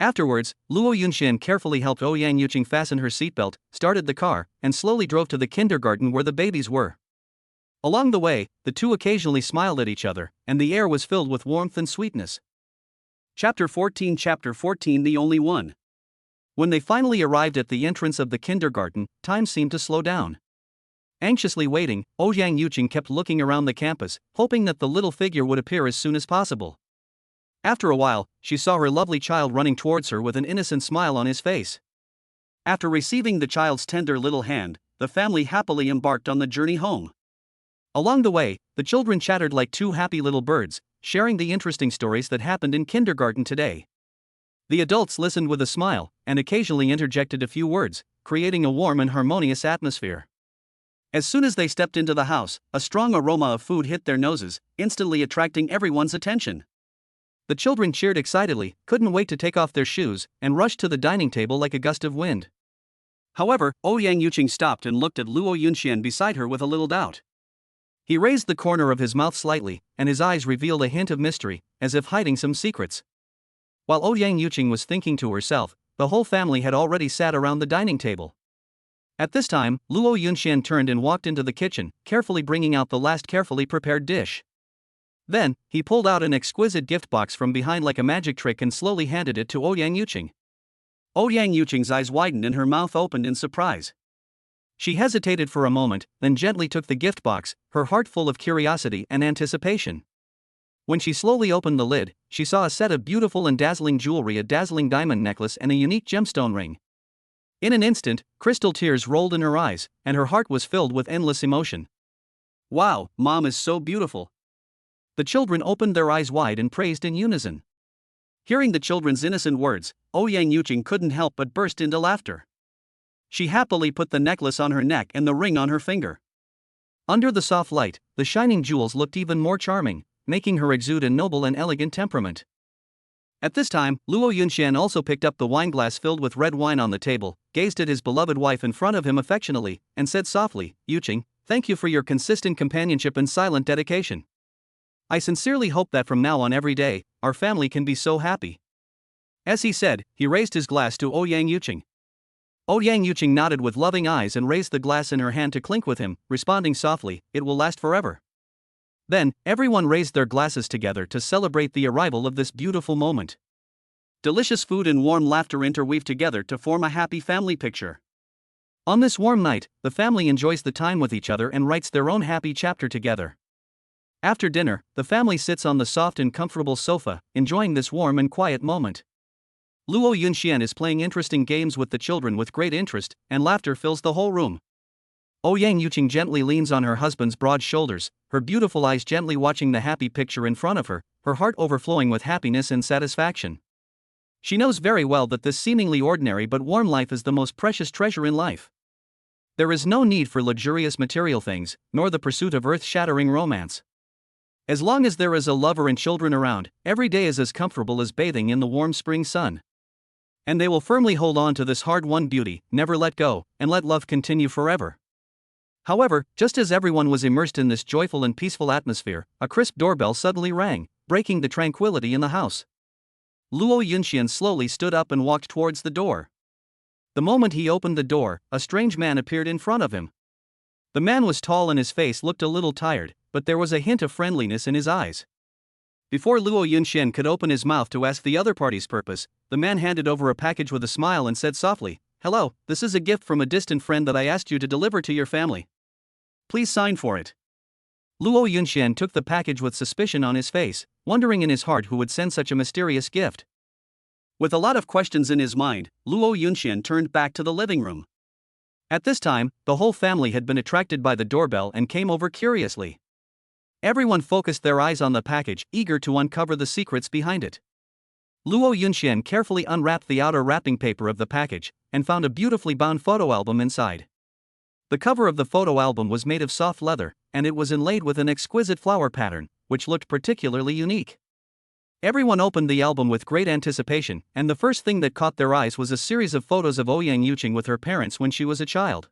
Afterwards, Luo Yunxian carefully helped Ouyang fasten her seatbelt, started the car, and slowly drove to the kindergarten where the babies were. Along the way, the two occasionally smiled at each other, and the air was filled with warmth and sweetness. Chapter 14 The Only One. When they finally arrived at the entrance of the kindergarten, time seemed to slow down. Anxiously waiting, Ouyang kept looking around the campus, hoping that the little figure would appear as soon as possible. After a while, she saw her lovely child running towards her with an innocent smile on his face. After receiving the child's tender little hand, the family happily embarked on the journey home. Along the way, the children chattered like two happy little birds, sharing the interesting stories that happened in kindergarten today. The adults listened with a smile, and occasionally interjected a few words, creating a warm and harmonious atmosphere. As soon as they stepped into the house, a strong aroma of food hit their noses, instantly attracting everyone's attention. The children cheered excitedly, couldn't wait to take off their shoes, and rushed to the dining table like a gust of wind. However, Ouyang stopped and looked at Luo Yunxian beside her with a little doubt. He raised the corner of his mouth slightly, and his eyes revealed a hint of mystery, as if hiding some secrets. While Ouyang was thinking to herself, the whole family had already sat around the dining table. At this time, Luo Yunxian turned and walked into the kitchen, carefully bringing out the last carefully prepared dish. Then, he pulled out an exquisite gift box from behind like a magic trick and slowly handed it to Ouyang. Ouyang's eyes widened and her mouth opened in surprise. She hesitated for a moment, then gently took the gift box, her heart full of curiosity and anticipation. When she slowly opened the lid, she saw a set of beautiful and dazzling jewelry, a dazzling diamond necklace and a unique gemstone ring. In an instant, crystal tears rolled in her eyes, and her heart was filled with endless emotion. Wow, Mom is so beautiful. The children opened their eyes wide and praised in unison. Hearing the children's innocent words, Ouyang Yuqing couldn't help but burst into laughter. She happily put the necklace on her neck and the ring on her finger. Under the soft light, the shining jewels looked even more charming, making her exude a noble and elegant temperament. At this time, Luo Yunxian also picked up the wineglass filled with red wine on the table, gazed at his beloved wife in front of him affectionately, and said softly, "Yuqing, thank you for your consistent companionship and silent dedication. I sincerely hope that from now on every day, our family can be so happy." As he said, he raised his glass to Ouyang Yuqing. Ouyang Yuqing nodded with loving eyes and raised the glass in her hand to clink with him, responding softly, "It will last forever." Then, everyone raised their glasses together to celebrate the arrival of this beautiful moment. Delicious food and warm laughter interweave together to form a happy family picture. On this warm night, the family enjoys the time with each other and writes their own happy chapter together. After dinner, the family sits on the soft and comfortable sofa, enjoying this warm and quiet moment. Luo Yunxian is playing interesting games with the children with great interest, and laughter fills the whole room. Ouyang Yuqing gently leans on her husband's broad shoulders, her beautiful eyes gently watching the happy picture in front of her, her heart overflowing with happiness and satisfaction. She knows very well that this seemingly ordinary but warm life is the most precious treasure in life. There is no need for luxurious material things, nor the pursuit of earth-shattering romance. As long as there is a lover and children around, every day is as comfortable as bathing in the warm spring sun. And they will firmly hold on to this hard-won beauty, never let go, and let love continue forever. However, just as everyone was immersed in this joyful and peaceful atmosphere, a crisp doorbell suddenly rang, breaking the tranquility in the house. Luo Yunxian slowly stood up and walked towards the door. The moment he opened the door, a strange man appeared in front of him. The man was tall and his face looked a little tired, but there was a hint of friendliness in his eyes. Before Luo Yunxian could open his mouth to ask the other party's purpose, the man handed over a package with a smile and said softly, "Hello, this is a gift from a distant friend that I asked you to deliver to your family. Please sign for it." Luo Yunxian took the package with suspicion on his face, wondering in his heart who would send such a mysterious gift. With a lot of questions in his mind, Luo Yunxian turned back to the living room. At this time, the whole family had been attracted by the doorbell and came over curiously. Everyone focused their eyes on the package, eager to uncover the secrets behind it. Luo Yunxian carefully unwrapped the outer wrapping paper of the package, and found a beautifully bound photo album inside. The cover of the photo album was made of soft leather, and it was inlaid with an exquisite flower pattern, which looked particularly unique. Everyone opened the album with great anticipation, and the first thing that caught their eyes was a series of photos of Ouyang Yuqing with her parents when she was a child.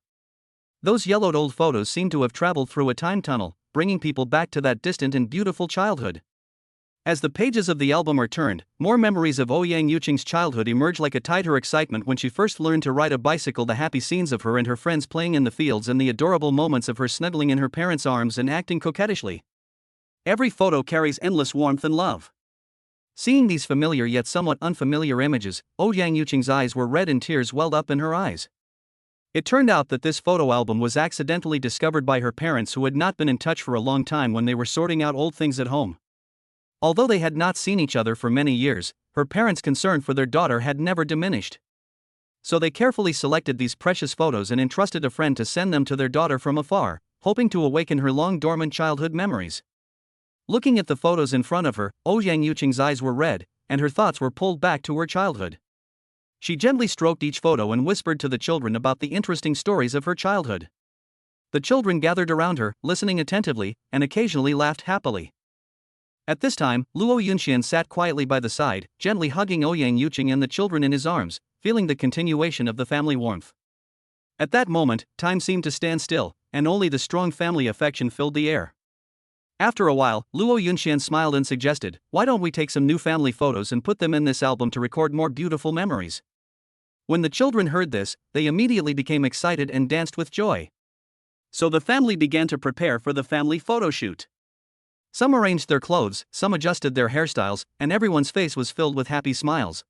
Those yellowed old photos seemed to have traveled through a time tunnel, bringing people back to that distant and beautiful childhood. As the pages of the album are turned, more memories of Ouyang Yuqing's childhood emerge like a tide. Her excitement when she first learned to ride a bicycle, the happy scenes of her and her friends playing in the fields, and the adorable moments of her snuggling in her parents' arms and acting coquettishly. Every photo carries endless warmth and love. Seeing these familiar yet somewhat unfamiliar images, Ouyang Yuqing's eyes were red and tears welled up in her eyes. It turned out that this photo album was accidentally discovered by her parents, who had not been in touch for a long time when they were sorting out old things at home. Although they had not seen each other for many years, her parents' concern for their daughter had never diminished. So they carefully selected these precious photos and entrusted a friend to send them to their daughter from afar, hoping to awaken her long-dormant childhood memories. Looking at the photos in front of her, Ouyang Yuqing's eyes were red, and her thoughts were pulled back to her childhood. She gently stroked each photo and whispered to the children about the interesting stories of her childhood. The children gathered around her, listening attentively, and occasionally laughed happily. At this time, Luo Yunxian sat quietly by the side, gently hugging Ouyang Yuqing and the children in his arms, feeling the continuation of the family warmth. At that moment, time seemed to stand still, and only the strong family affection filled the air. After a while, Luo Yunxian smiled and suggested, "Why don't we take some new family photos and put them in this album to record more beautiful memories?" When the children heard this, they immediately became excited and danced with joy. So the family began to prepare for the family photo shoot. Some arranged their clothes, some adjusted their hairstyles, and everyone's face was filled with happy smiles.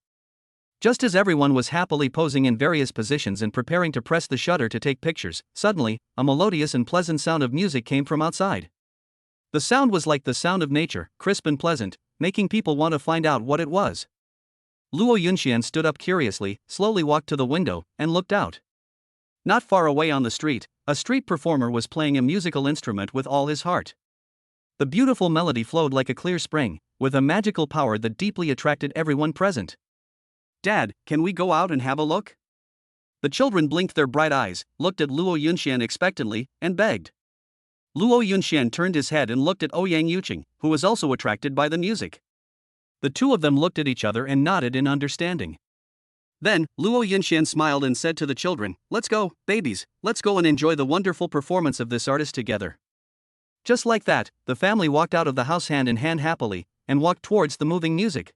Just as everyone was happily posing in various positions and preparing to press the shutter to take pictures, suddenly, a melodious and pleasant sound of music came from outside. The sound was like the sound of nature, crisp and pleasant, making people want to find out what it was. Luo Yunxian stood up curiously, slowly walked to the window, and looked out. Not far away on the street, a street performer was playing a musical instrument with all his heart. The beautiful melody flowed like a clear spring, with a magical power that deeply attracted everyone present. Dad, can we go out and have a look? The children blinked their bright eyes, looked at Luo Yunxian expectantly, and begged. Luo Yunxian turned his head and looked at Ouyang Yuqing, who was also attracted by the music. The two of them looked at each other and nodded in understanding. Then, Luo Yunxian smiled and said to the children, "Let's go, babies, let's go and enjoy the wonderful performance of this artist together." Just like that, the family walked out of the house hand in hand happily, and walked towards the moving music.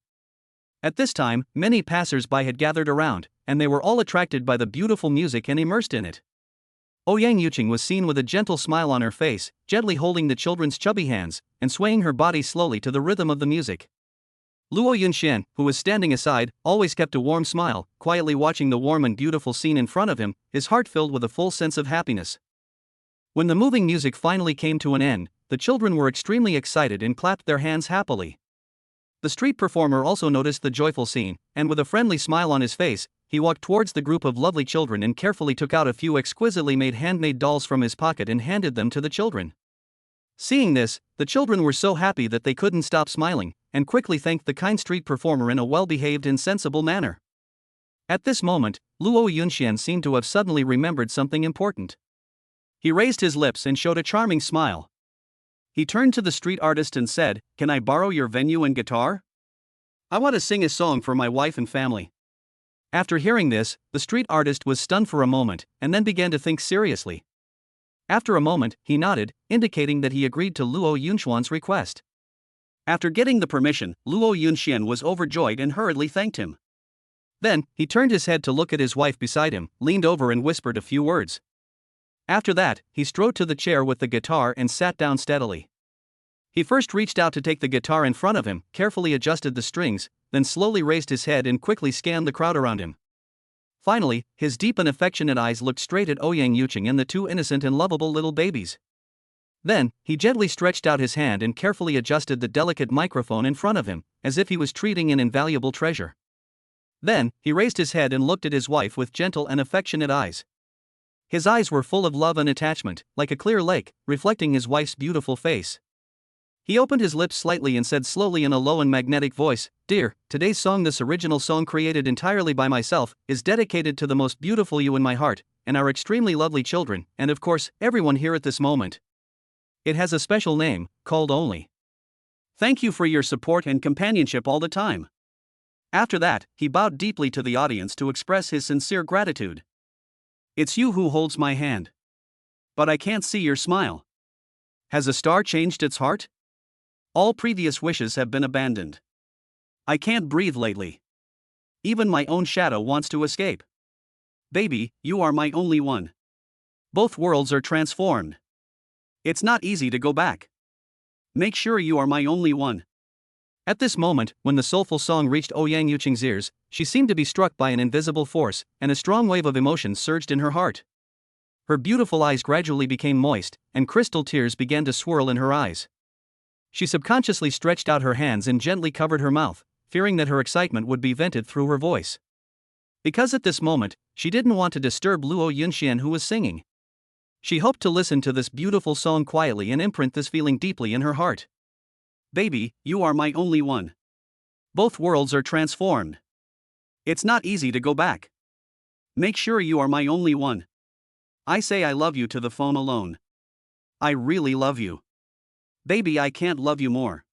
At this time, many passers-by had gathered around, and they were all attracted by the beautiful music and immersed in it. Ouyang Yuqing was seen with a gentle smile on her face, gently holding the children's chubby hands, and swaying her body slowly to the rhythm of the music. Luo Yunxian, who was standing aside, always kept a warm smile, quietly watching the warm and beautiful scene in front of him, his heart filled with a full sense of happiness. When the moving music finally came to an end, the children were extremely excited and clapped their hands happily. The street performer also noticed the joyful scene, and with a friendly smile on his face, he walked towards the group of lovely children and carefully took out a few exquisitely made handmade dolls from his pocket and handed them to the children. Seeing this, the children were so happy that they couldn't stop smiling, and quickly thanked the kind street performer in a well-behaved and sensible manner. At this moment, Luo Yunxian seemed to have suddenly remembered something important. He raised his lips and showed a charming smile. He turned to the street artist and said, "Can I borrow your venue and guitar? I want to sing a song for my wife and family." After hearing this, the street artist was stunned for a moment, and then began to think seriously. After a moment, he nodded, indicating that he agreed to Luo Yunxian's request. After getting the permission, Luo Yunxian was overjoyed and hurriedly thanked him. Then, he turned his head to look at his wife beside him, leaned over and whispered a few words. After that, he strode to the chair with the guitar and sat down steadily. He first reached out to take the guitar in front of him, carefully adjusted the strings, then slowly raised his head and quickly scanned the crowd around him. Finally, his deep and affectionate eyes looked straight at Ouyang Yuqing and the two innocent and lovable little babies. Then, he gently stretched out his hand and carefully adjusted the delicate microphone in front of him, as if he was treating an invaluable treasure. Then, he raised his head and looked at his wife with gentle and affectionate eyes. His eyes were full of love and attachment, like a clear lake, reflecting his wife's beautiful face. He opened his lips slightly and said slowly in a low and magnetic voice, "Dear, today's song, this original song created entirely by myself, is dedicated to the most beautiful you in my heart, and our extremely lovely children, and of course, everyone here at this moment. It has a special name, called Only. Thank you for your support and companionship all the time." After that, he bowed deeply to the audience to express his sincere gratitude. "It's you who holds my hand. But I can't see your smile. Has a star changed its heart? All previous wishes have been abandoned. I can't breathe lately. Even my own shadow wants to escape. Baby, you are my only one. Both worlds are transformed. It's not easy to go back. Make sure you are my only one." At this moment, when the soulful song reached Ouyang Yuqing's ears, she seemed to be struck by an invisible force, and a strong wave of emotion surged in her heart. Her beautiful eyes gradually became moist, and crystal tears began to swirl in her eyes. She subconsciously stretched out her hands and gently covered her mouth, fearing that her excitement would be vented through her voice. Because at this moment, she didn't want to disturb Luo Yunxian, who was singing. She hoped to listen to this beautiful song quietly and imprint this feeling deeply in her heart. "Baby, you are my only one. Both worlds are transformed. It's not easy to go back. Make sure you are my only one. I say I love you to the phone alone. I really love you. Baby, I can't love you more."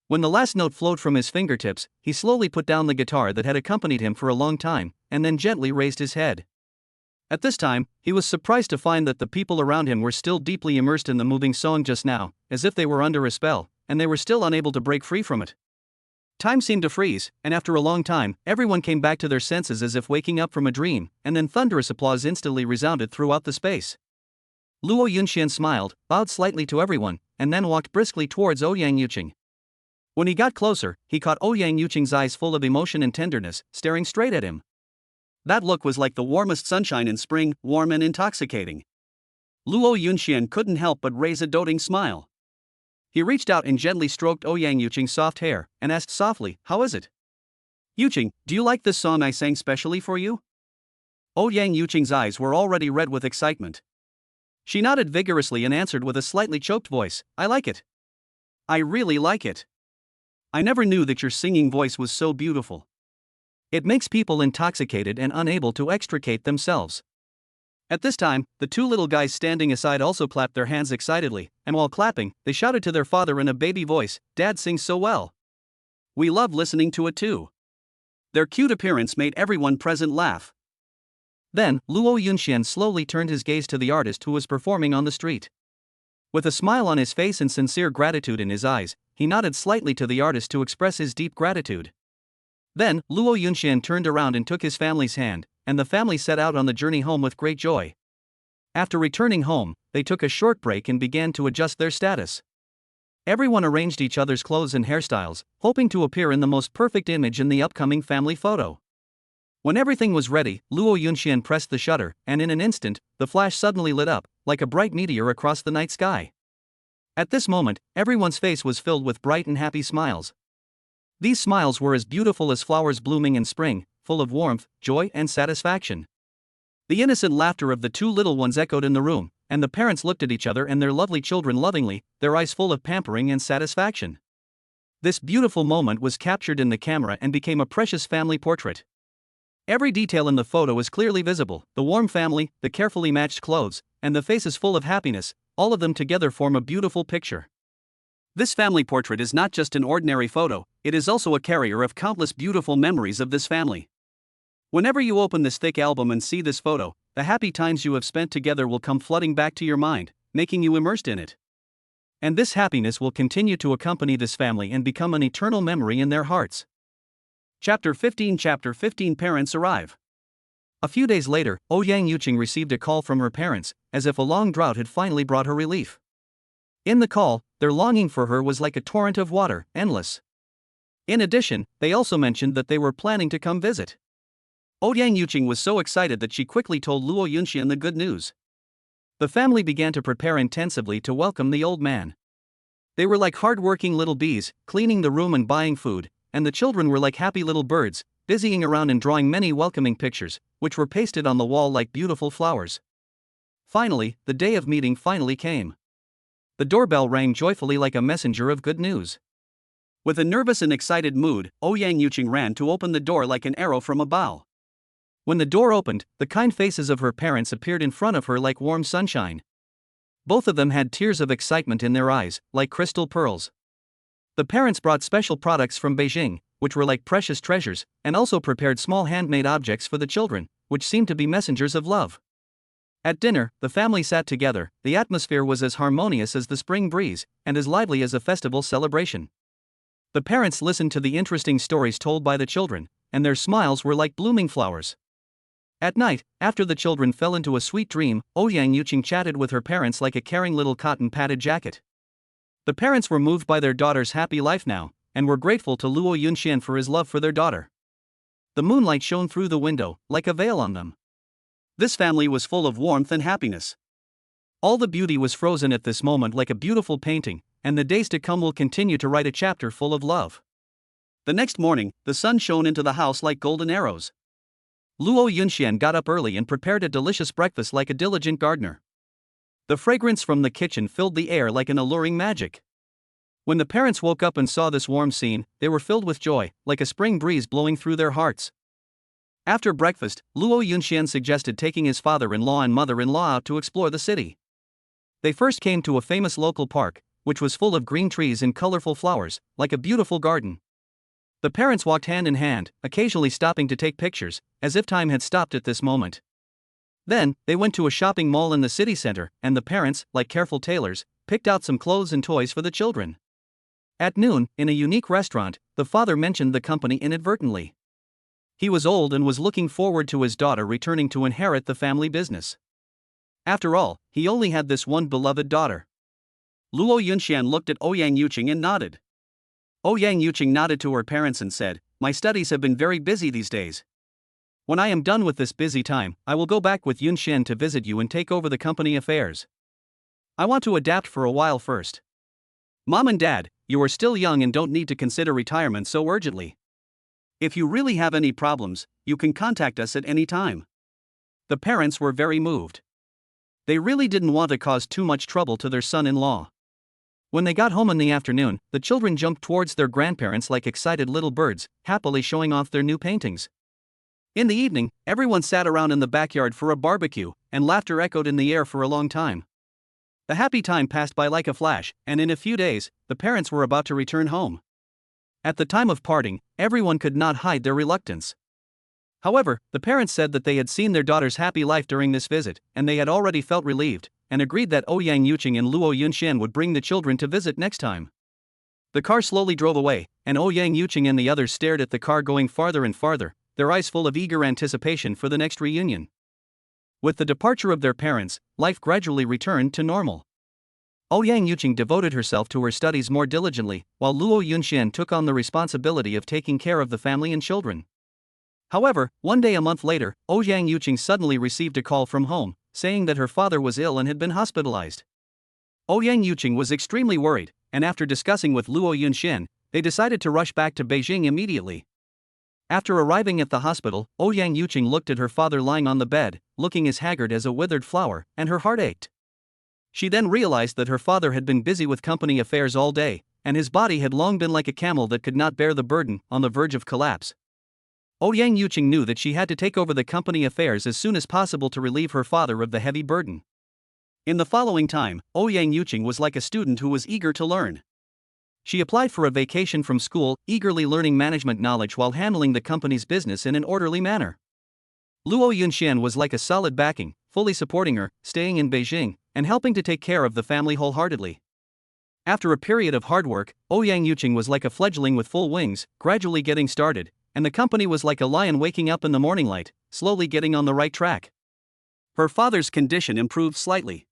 When the last note flowed from his fingertips, he slowly put down the guitar that had accompanied him for a long time, and then gently raised his head. At this time, he was surprised to find that the people around him were still deeply immersed in the moving song just now, as if they were under a spell, and they were still unable to break free from it. Time seemed to freeze, and after a long time, everyone came back to their senses as if waking up from a dream, and then thunderous applause instantly resounded throughout the space. Luo Yunxian smiled, bowed slightly to everyone, and then walked briskly towards Ouyang Yuqing. When he got closer, he caught Ouyang Yuqing's eyes full of emotion and tenderness, staring straight at him. That look was like the warmest sunshine in spring, warm and intoxicating. Luo Yunxian couldn't help but raise a doting smile. He reached out and gently stroked Ouyang Yuqing's soft hair, and asked softly, "How is it? Yuqing, do you like this song I sang specially for you?" Ouyang Yuqing's eyes were already red with excitement. She nodded vigorously and answered with a slightly choked voice, "I like it. I really like it." I never knew that your singing voice was so beautiful. It makes people intoxicated and unable to extricate themselves. At this time, the two little guys standing aside also clapped their hands excitedly, and while clapping, they shouted to their father in a baby voice, "Dad sings so well. We love listening to it too." Their cute appearance made everyone present laugh. Then, Luo Yunxian slowly turned his gaze to the artist who was performing on the street. With a smile on his face and sincere gratitude in his eyes, he nodded slightly to the artist to express his deep gratitude. Then, Luo Yunxian turned around and took his family's hand, and the family set out on the journey home with great joy. After returning home, they took a short break and began to adjust their status. Everyone arranged each other's clothes and hairstyles, hoping to appear in the most perfect image in the upcoming family photo. When everything was ready, Luo Yunxian pressed the shutter, and in an instant, the flash suddenly lit up, like a bright meteor across the night sky. At this moment, everyone's face was filled with bright and happy smiles. These smiles were as beautiful as flowers blooming in spring, full of warmth, joy, and satisfaction. The innocent laughter of the two little ones echoed in the room, and the parents looked at each other and their lovely children lovingly, their eyes full of pampering and satisfaction. This beautiful moment was captured in the camera and became a precious family portrait. Every detail in the photo is clearly visible: the warm family, the carefully matched clothes, and the faces full of happiness, all of them together form a beautiful picture. This family portrait is not just an ordinary photo, it is also a carrier of countless beautiful memories of this family. Whenever you open this thick album and see this photo, the happy times you have spent together will come flooding back to your mind, making you immersed in it. And this happiness will continue to accompany this family and become an eternal memory in their hearts. Chapter 15 Parents arrive. A few days later, Ouyang Yuqing received a call from her parents, as if a long drought had finally brought her relief. In the call, their longing for her was like a torrent of water, endless. In addition, they also mentioned that they were planning to come visit. Ouyang Yuqing was so excited that she quickly told Luo Yunxian the good news. The family began to prepare intensively to welcome the old man. They were like hard-working little bees, cleaning the room and buying food, and the children were like happy little birds, busying around and drawing many welcoming pictures, which were pasted on the wall like beautiful flowers. Finally, the day of meeting finally came. The doorbell rang joyfully like a messenger of good news. With a nervous and excited mood, Ouyang Yuqing ran to open the door like an arrow from a bow. When the door opened, the kind faces of her parents appeared in front of her like warm sunshine. Both of them had tears of excitement in their eyes, like crystal pearls. The parents brought special products from Beijing, which were like precious treasures, and also prepared small handmade objects for the children, which seemed to be messengers of love. At dinner, the family sat together. The atmosphere was as harmonious as the spring breeze, and as lively as a festival celebration. The parents listened to the interesting stories told by the children, and their smiles were like blooming flowers. At night, after the children fell into a sweet dream, Ouyang Yuqing chatted with her parents like a caring little cotton-padded jacket. The parents were moved by their daughter's happy life now, and were grateful to Luo Yunxian for his love for their daughter. The moonlight shone through the window, like a veil on them. This family was full of warmth and happiness. All the beauty was frozen at this moment like a beautiful painting, and the days to come will continue to write a chapter full of love. The next morning, the sun shone into the house like golden arrows. Luo Yunxian got up early and prepared a delicious breakfast like a diligent gardener. The fragrance from the kitchen filled the air like an alluring magic. When the parents woke up and saw this warm scene, they were filled with joy, like a spring breeze blowing through their hearts. After breakfast, Luo Yunxian suggested taking his father-in-law and mother-in-law out to explore the city. They first came to a famous local park, which was full of green trees and colorful flowers, like a beautiful garden. The parents walked hand in hand, occasionally stopping to take pictures, as if time had stopped at this moment. Then, they went to a shopping mall in the city center, and the parents, like careful tailors, picked out some clothes and toys for the children. At noon, in a unique restaurant, the father mentioned the company inadvertently. He was old and was looking forward to his daughter returning to inherit the family business. After all, he only had this one beloved daughter. Luo Yunxian looked at Ouyang Yuqing and nodded. Ouyang Yuqing nodded to her parents and said, "My studies have been very busy these days. When I am done with this busy time, I will go back with Yunxian to visit you and take over the company affairs. I want to adapt for a while first. Mom and Dad, you are still young and don't need to consider retirement so urgently. If you really have any problems, you can contact us at any time." The parents were very moved. They really didn't want to cause too much trouble to their son-in-law. When they got home in the afternoon, the children jumped towards their grandparents like excited little birds, happily showing off their new paintings. In the evening, everyone sat around in the backyard for a barbecue, and laughter echoed in the air for a long time. The happy time passed by like a flash, and in a few days, the parents were about to return home. At the time of parting, everyone could not hide their reluctance. However, the parents said that they had seen their daughter's happy life during this visit, and they had already felt relieved, and agreed that Ouyang Yuqing and Luo Yunxian would bring the children to visit next time. The car slowly drove away, and Ouyang Yuqing and the others stared at the car going farther and farther, their eyes full of eager anticipation for the next reunion. With the departure of their parents, life gradually returned to normal. Ouyang Yuqing devoted herself to her studies more diligently, while Luo Yunxian took on the responsibility of taking care of the family and children. However, one day a month later, Ouyang Yuqing suddenly received a call from home, saying that her father was ill and had been hospitalized. Ouyang Yuqing was extremely worried, and after discussing with Luo Yunxian, they decided to rush back to Beijing immediately. After arriving at the hospital, Ouyang Yuqing looked at her father lying on the bed, looking as haggard as a withered flower, and her heart ached. She then realized that her father had been busy with company affairs all day, and his body had long been like a camel that could not bear the burden, on the verge of collapse. Ouyang Yuqing knew that she had to take over the company affairs as soon as possible to relieve her father of the heavy burden. In the following time, Ouyang Yuqing was like a student who was eager to learn. She applied for a vacation from school, eagerly learning management knowledge while handling the company's business in an orderly manner. Luo Yunxian was like a solid backing, fully supporting her, staying in Beijing, and helping to take care of the family wholeheartedly. After a period of hard work, Ouyang Yuqing was like a fledgling with full wings, gradually getting started, and the company was like a lion waking up in the morning light, slowly getting on the right track. Her father's condition improved slightly.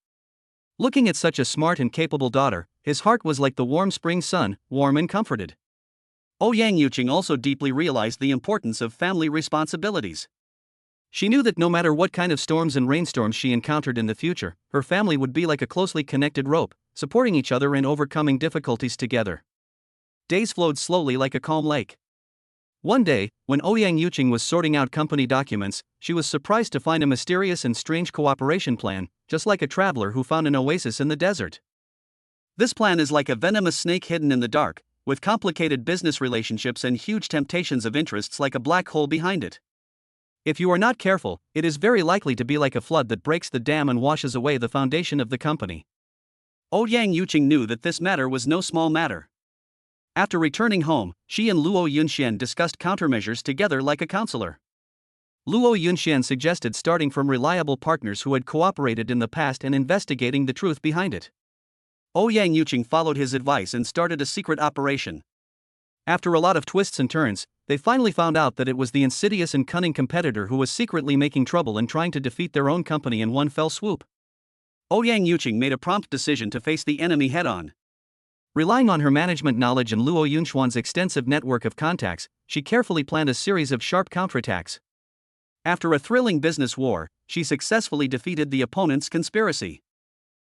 Looking at such a smart and capable daughter, his heart was like the warm spring sun, warm and comforted. Ouyang Yuqing also deeply realized the importance of family responsibilities. She knew that no matter what kind of storms and rainstorms she encountered in the future, her family would be like a closely connected rope, supporting each other and overcoming difficulties together. Days flowed slowly like a calm lake. One day, when Ouyang Yuqing was sorting out company documents, she was surprised to find a mysterious and strange cooperation plan, just like a traveler who found an oasis in the desert. This plan is like a venomous snake hidden in the dark, with complicated business relationships and huge temptations of interests like a black hole behind it. If you are not careful, it is very likely to be like a flood that breaks the dam and washes away the foundation of the company. Ouyang Yuqing knew that this matter was no small matter. After returning home, she and Luo Yunxian discussed countermeasures together like a counselor. Luo Yunxian suggested starting from reliable partners who had cooperated in the past and investigating the truth behind it. Ouyang Yuqing followed his advice and started a secret operation. After a lot of twists and turns, they finally found out that it was the insidious and cunning competitor who was secretly making trouble and trying to defeat their own company in one fell swoop. Ouyang Yuqing made a prompt decision to face the enemy head-on. Relying on her management knowledge and Luo Yunxian's extensive network of contacts, she carefully planned a series of sharp counterattacks. After a thrilling business war, she successfully defeated the opponent's conspiracy.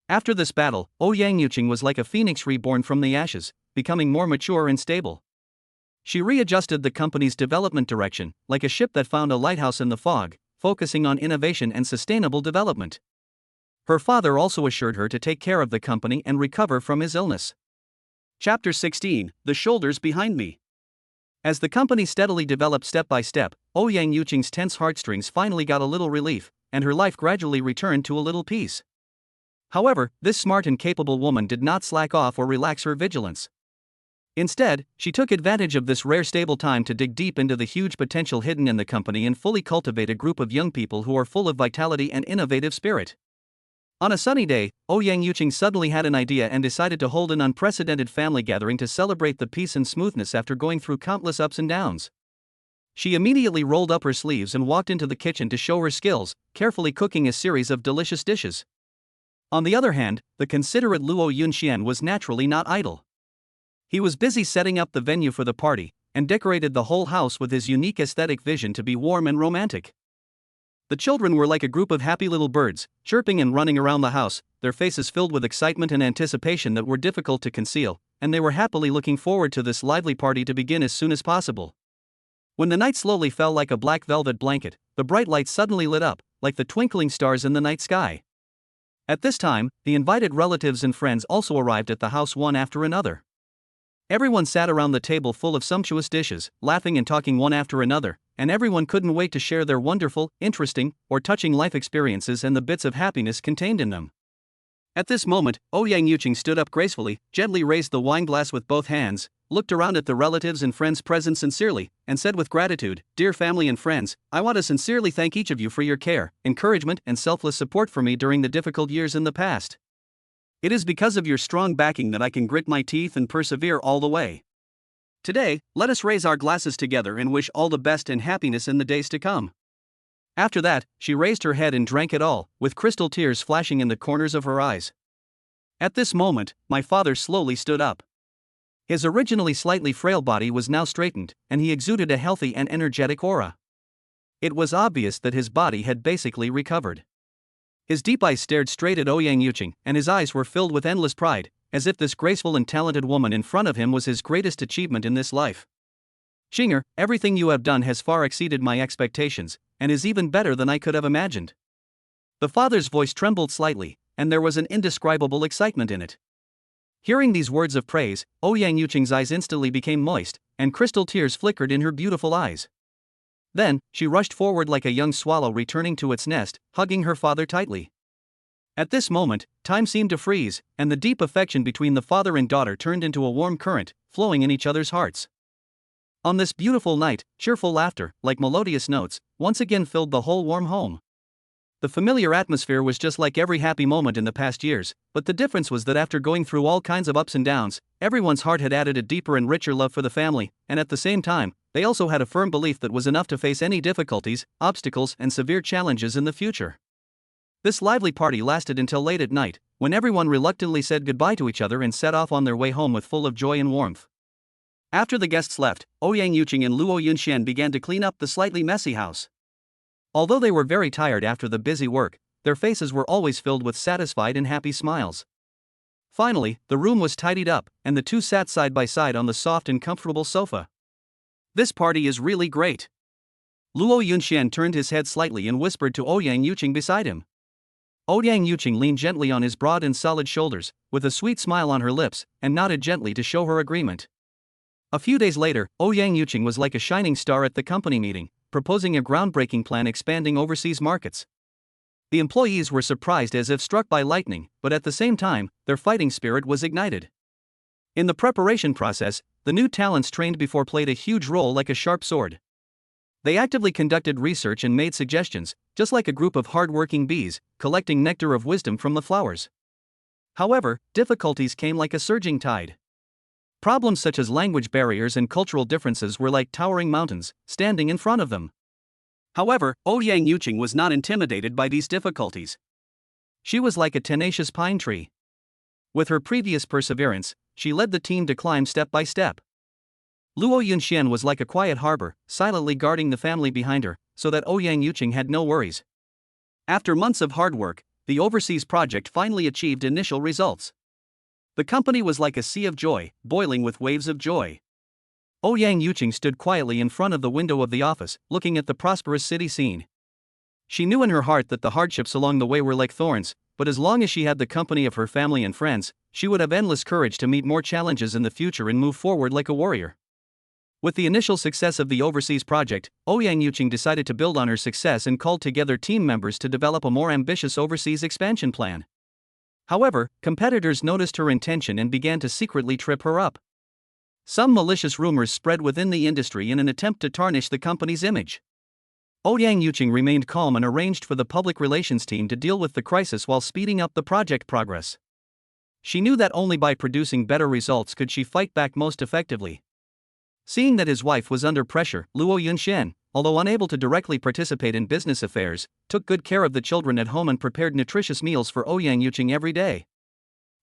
After this battle, Ouyang Yuqing was like a phoenix reborn from the ashes, becoming more mature and stable. She readjusted the company's development direction, like a ship that found a lighthouse in the fog, focusing on innovation and sustainable development. Her father also assured her to take care of the company and recover from his illness. Chapter 16, The Shoulders Behind Me. As the company steadily developed step by step, Ouyang Yuqing's tense heartstrings finally got a little relief, and her life gradually returned to a little peace. However, this smart and capable woman did not slack off or relax her vigilance. Instead, she took advantage of this rare stable time to dig deep into the huge potential hidden in the company and fully cultivate a group of young people who are full of vitality and innovative spirit. On a sunny day, Ouyang Yuqing suddenly had an idea and decided to hold an unprecedented family gathering to celebrate the peace and smoothness after going through countless ups and downs. She immediately rolled up her sleeves and walked into the kitchen to show her skills, carefully cooking a series of delicious dishes. On the other hand, the considerate Luo Yunxian was naturally not idle. He was busy setting up the venue for the party, and decorated the whole house with his unique aesthetic vision to be warm and romantic. The children were like a group of happy little birds, chirping and running around the house, their faces filled with excitement and anticipation that were difficult to conceal, and they were happily looking forward to this lively party to begin as soon as possible. When the night slowly fell like a black velvet blanket, the bright lights suddenly lit up, like the twinkling stars in the night sky. At this time, the invited relatives and friends also arrived at the house one after another. Everyone sat around the table full of sumptuous dishes, laughing and talking one after another, and everyone couldn't wait to share their wonderful, interesting, or touching life experiences and the bits of happiness contained in them. At this moment, Ouyang stood up gracefully, gently raised the wineglass with both hands, looked around at the relatives and friends present sincerely, and said with gratitude, "Dear family and friends, I want to sincerely thank each of you for your care, encouragement, and selfless support for me during the difficult years in the past. It is because of your strong backing that I can grit my teeth and persevere all the way. Today, let us raise our glasses together and wish all the best and happiness in the days to come." After that, she raised her head and drank it all, with crystal tears flashing in the corners of her eyes. At this moment, my father slowly stood up. His originally slightly frail body was now straightened, and he exuded a healthy and energetic aura. It was obvious that his body had basically recovered. His deep eyes stared straight at Ouyang, and his eyes were filled with endless pride, as if this graceful and talented woman in front of him was his greatest achievement in this life. "Xinger, everything you have done has far exceeded my expectations, and is even better than I could have imagined." The father's voice trembled slightly, and there was an indescribable excitement in it. Hearing these words of praise, Ouyang's eyes instantly became moist, and crystal tears flickered in her beautiful eyes. Then, she rushed forward like a young swallow returning to its nest, hugging her father tightly. At this moment, time seemed to freeze, and the deep affection between the father and daughter turned into a warm current, flowing in each other's hearts. On this beautiful night, cheerful laughter, like melodious notes, once again filled the whole warm home. The familiar atmosphere was just like every happy moment in the past years, but the difference was that after going through all kinds of ups and downs, everyone's heart had added a deeper and richer love for the family, and at the same time, they also had a firm belief that was enough to face any difficulties, obstacles, and severe challenges in the future. This lively party lasted until late at night, when everyone reluctantly said goodbye to each other and set off on their way home with full of joy and warmth. After the guests left, Ouyang and Luo Yunxian began to clean up the slightly messy house. Although they were very tired after the busy work, their faces were always filled with satisfied and happy smiles. Finally, the room was tidied up, and the two sat side by side on the soft and comfortable sofa. "This party is really great." Luo Yunxian turned his head slightly and whispered to Ouyang beside him. Ouyang leaned gently on his broad and solid shoulders, with a sweet smile on her lips, and nodded gently to show her agreement. A few days later, Ouyang was like a shining star at the company meeting, proposing a groundbreaking plan expanding overseas markets. The employees were surprised as if struck by lightning, but at the same time, their fighting spirit was ignited. In the preparation process, the new talents trained before played a huge role like a sharp sword. They actively conducted research and made suggestions, just like a group of hard-working bees, collecting nectar of wisdom from the flowers. However, difficulties came like a surging tide. Problems such as language barriers and cultural differences were like towering mountains, standing in front of them. However, Ouyang was not intimidated by these difficulties. She was like a tenacious pine tree. With her previous perseverance, she led the team to climb step by step. Luo Yunxian was like a quiet harbor, silently guarding the family behind her, so that Ouyang had no worries. After months of hard work, the overseas project finally achieved initial results. The company was like a sea of joy, boiling with waves of joy. Ouyang stood quietly in front of the window of the office, looking at the prosperous city scene. She knew in her heart that the hardships along the way were like thorns, but as long as she had the company of her family and friends, she would have endless courage to meet more challenges in the future and move forward like a warrior. With the initial success of the overseas project, Ouyang decided to build on her success and called together team members to develop a more ambitious overseas expansion plan. However, competitors noticed her intention and began to secretly trip her up. Some malicious rumors spread within the industry in an attempt to tarnish the company's image. Ouyang remained calm and arranged for the public relations team to deal with the crisis while speeding up the project progress. She knew that only by producing better results could she fight back most effectively. Seeing that his wife was under pressure, Luo Yunxian, although unable to directly participate in business affairs, took good care of the children at home and prepared nutritious meals for Ouyang every day.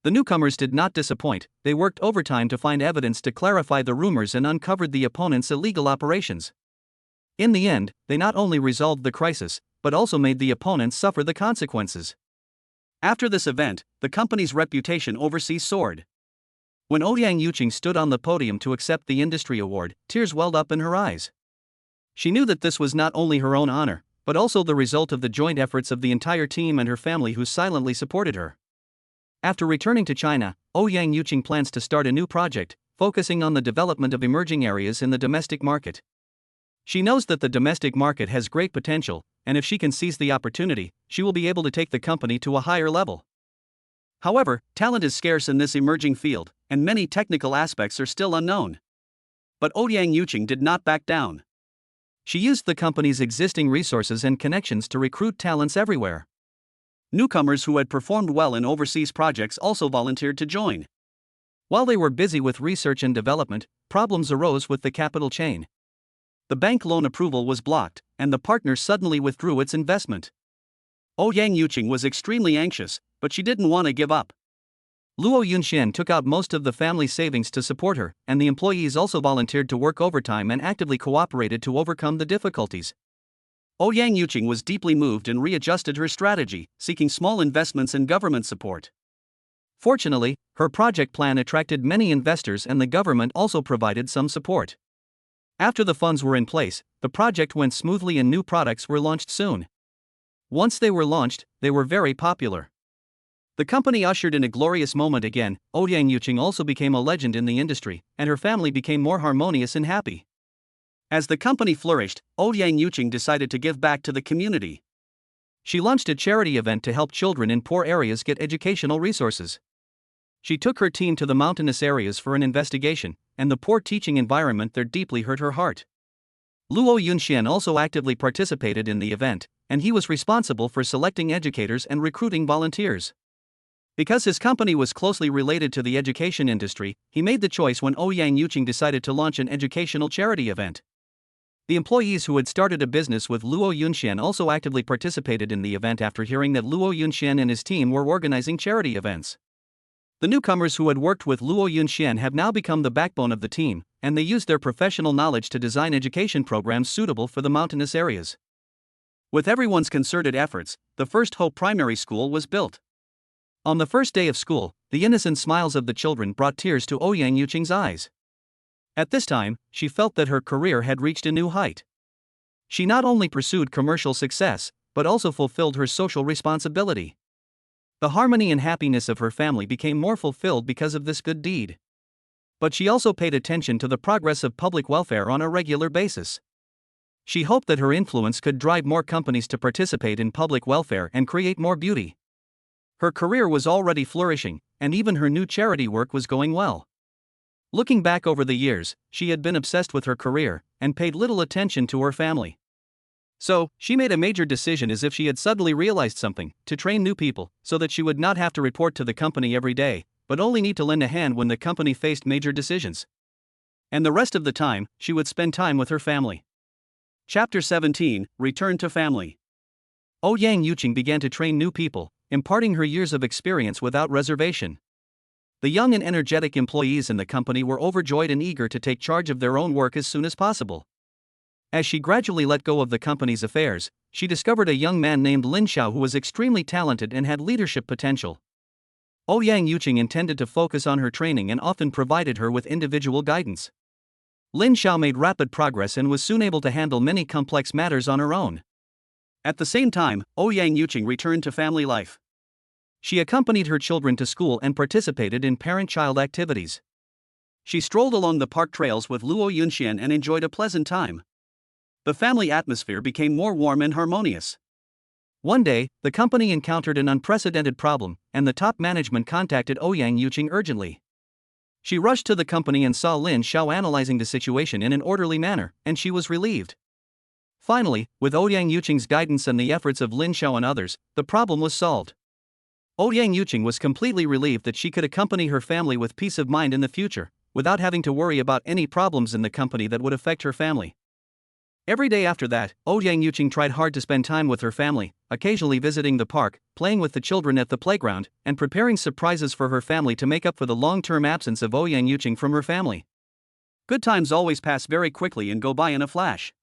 The newcomers did not disappoint. They worked overtime to find evidence to clarify the rumors and uncovered the opponents' illegal operations. In the end, they not only resolved the crisis, but also made the opponents suffer the consequences. After this event, the company's reputation overseas soared. When Ouyang stood on the podium to accept the industry award, tears welled up in her eyes. She knew that this was not only her own honor, but also the result of the joint efforts of the entire team and her family who silently supported her. After returning to China, Ouyang Yuqing plans to start a new project, focusing on the development of emerging areas in the domestic market. She knows that the domestic market has great potential, and if she can seize the opportunity, she will be able to take the company to a higher level. However, talent is scarce in this emerging field, and many technical aspects are still unknown. But Ouyang Yuqing did not back down. She used the company's existing resources and connections to recruit talents everywhere. Newcomers who had performed well in overseas projects also volunteered to join. While they were busy with research and development, problems arose with the capital chain. The bank loan approval was blocked, and the partner suddenly withdrew its investment. Ouyang Yuqing was extremely anxious, but she didn't want to give up. Luo Yunxian took out most of the family savings to support her, and the employees also volunteered to work overtime and actively cooperated to overcome the difficulties. Ouyang Yuqing was deeply moved and readjusted her strategy, seeking small investments and government support. Fortunately, her project plan attracted many investors and the government also provided some support. After the funds were in place, the project went smoothly and new products were launched soon. Once they were launched, they were very popular. The company ushered in a glorious moment again. Ouyang Yuqing also became a legend in the industry, and her family became more harmonious and happy. As the company flourished, Ouyang Yuqing decided to give back to the community. She launched a charity event to help children in poor areas get educational resources. She took her team to the mountainous areas for an investigation, and the poor teaching environment there deeply hurt her heart. Luo Yunxian also actively participated in the event, and he was responsible for selecting educators and recruiting volunteers. Because his company was closely related to the education industry, he made the choice when Ouyang Yuqing decided to launch an educational charity event. The employees who had started a business with Luo Yunxian also actively participated in the event after hearing that Luo Yunxian and his team were organizing charity events. The newcomers who had worked with Luo Yunxian have now become the backbone of the team, and they used their professional knowledge to design education programs suitable for the mountainous areas. With everyone's concerted efforts, the first Hope Primary School was built. On the first day of school, the innocent smiles of the children brought tears to Ouyang Yuqing's eyes. At this time, she felt that her career had reached a new height. She not only pursued commercial success, but also fulfilled her social responsibility. The harmony and happiness of her family became more fulfilled because of this good deed. But she also paid attention to the progress of public welfare on a regular basis. She hoped that her influence could drive more companies to participate in public welfare and create more beauty. Her career was already flourishing, and even her new charity work was going well. Looking back over the years, she had been obsessed with her career, and paid little attention to her family. So, she made a major decision as if she had suddenly realized something, to train new people, so that she would not have to report to the company every day, but only need to lend a hand when the company faced major decisions. And the rest of the time, she would spend time with her family. Chapter 17, Return to Family. Ouyang Yuqing began to train new people, imparting her years of experience without reservation. The young and energetic employees in the company were overjoyed and eager to take charge of their own work as soon as possible. As she gradually let go of the company's affairs, she discovered a young man named Lin Xiao who was extremely talented and had leadership potential. Ouyang Yuqing intended to focus on her training and often provided her with individual guidance. Lin Xiao made rapid progress and was soon able to handle many complex matters on her own. At the same time, Ouyang Yuqing returned to family life. She accompanied her children to school and participated in parent-child activities. She strolled along the park trails with Luo Yunxian and enjoyed a pleasant time. The family atmosphere became more warm and harmonious. One day, the company encountered an unprecedented problem, and the top management contacted Ouyang Yuqing urgently. She rushed to the company and saw Lin Xiao analyzing the situation in an orderly manner, and she was relieved. Finally, with Ouyang Yuqing's guidance and the efforts of Lin Xiao and others, the problem was solved. Ouyang Yuqing was completely relieved that she could accompany her family with peace of mind in the future, without having to worry about any problems in the company that would affect her family. Every day after that, Ouyang Yuqing tried hard to spend time with her family, occasionally visiting the park, playing with the children at the playground, and preparing surprises for her family to make up for the long-term absence of Ouyang Yuqing from her family. Good times always pass very quickly and go by in a flash.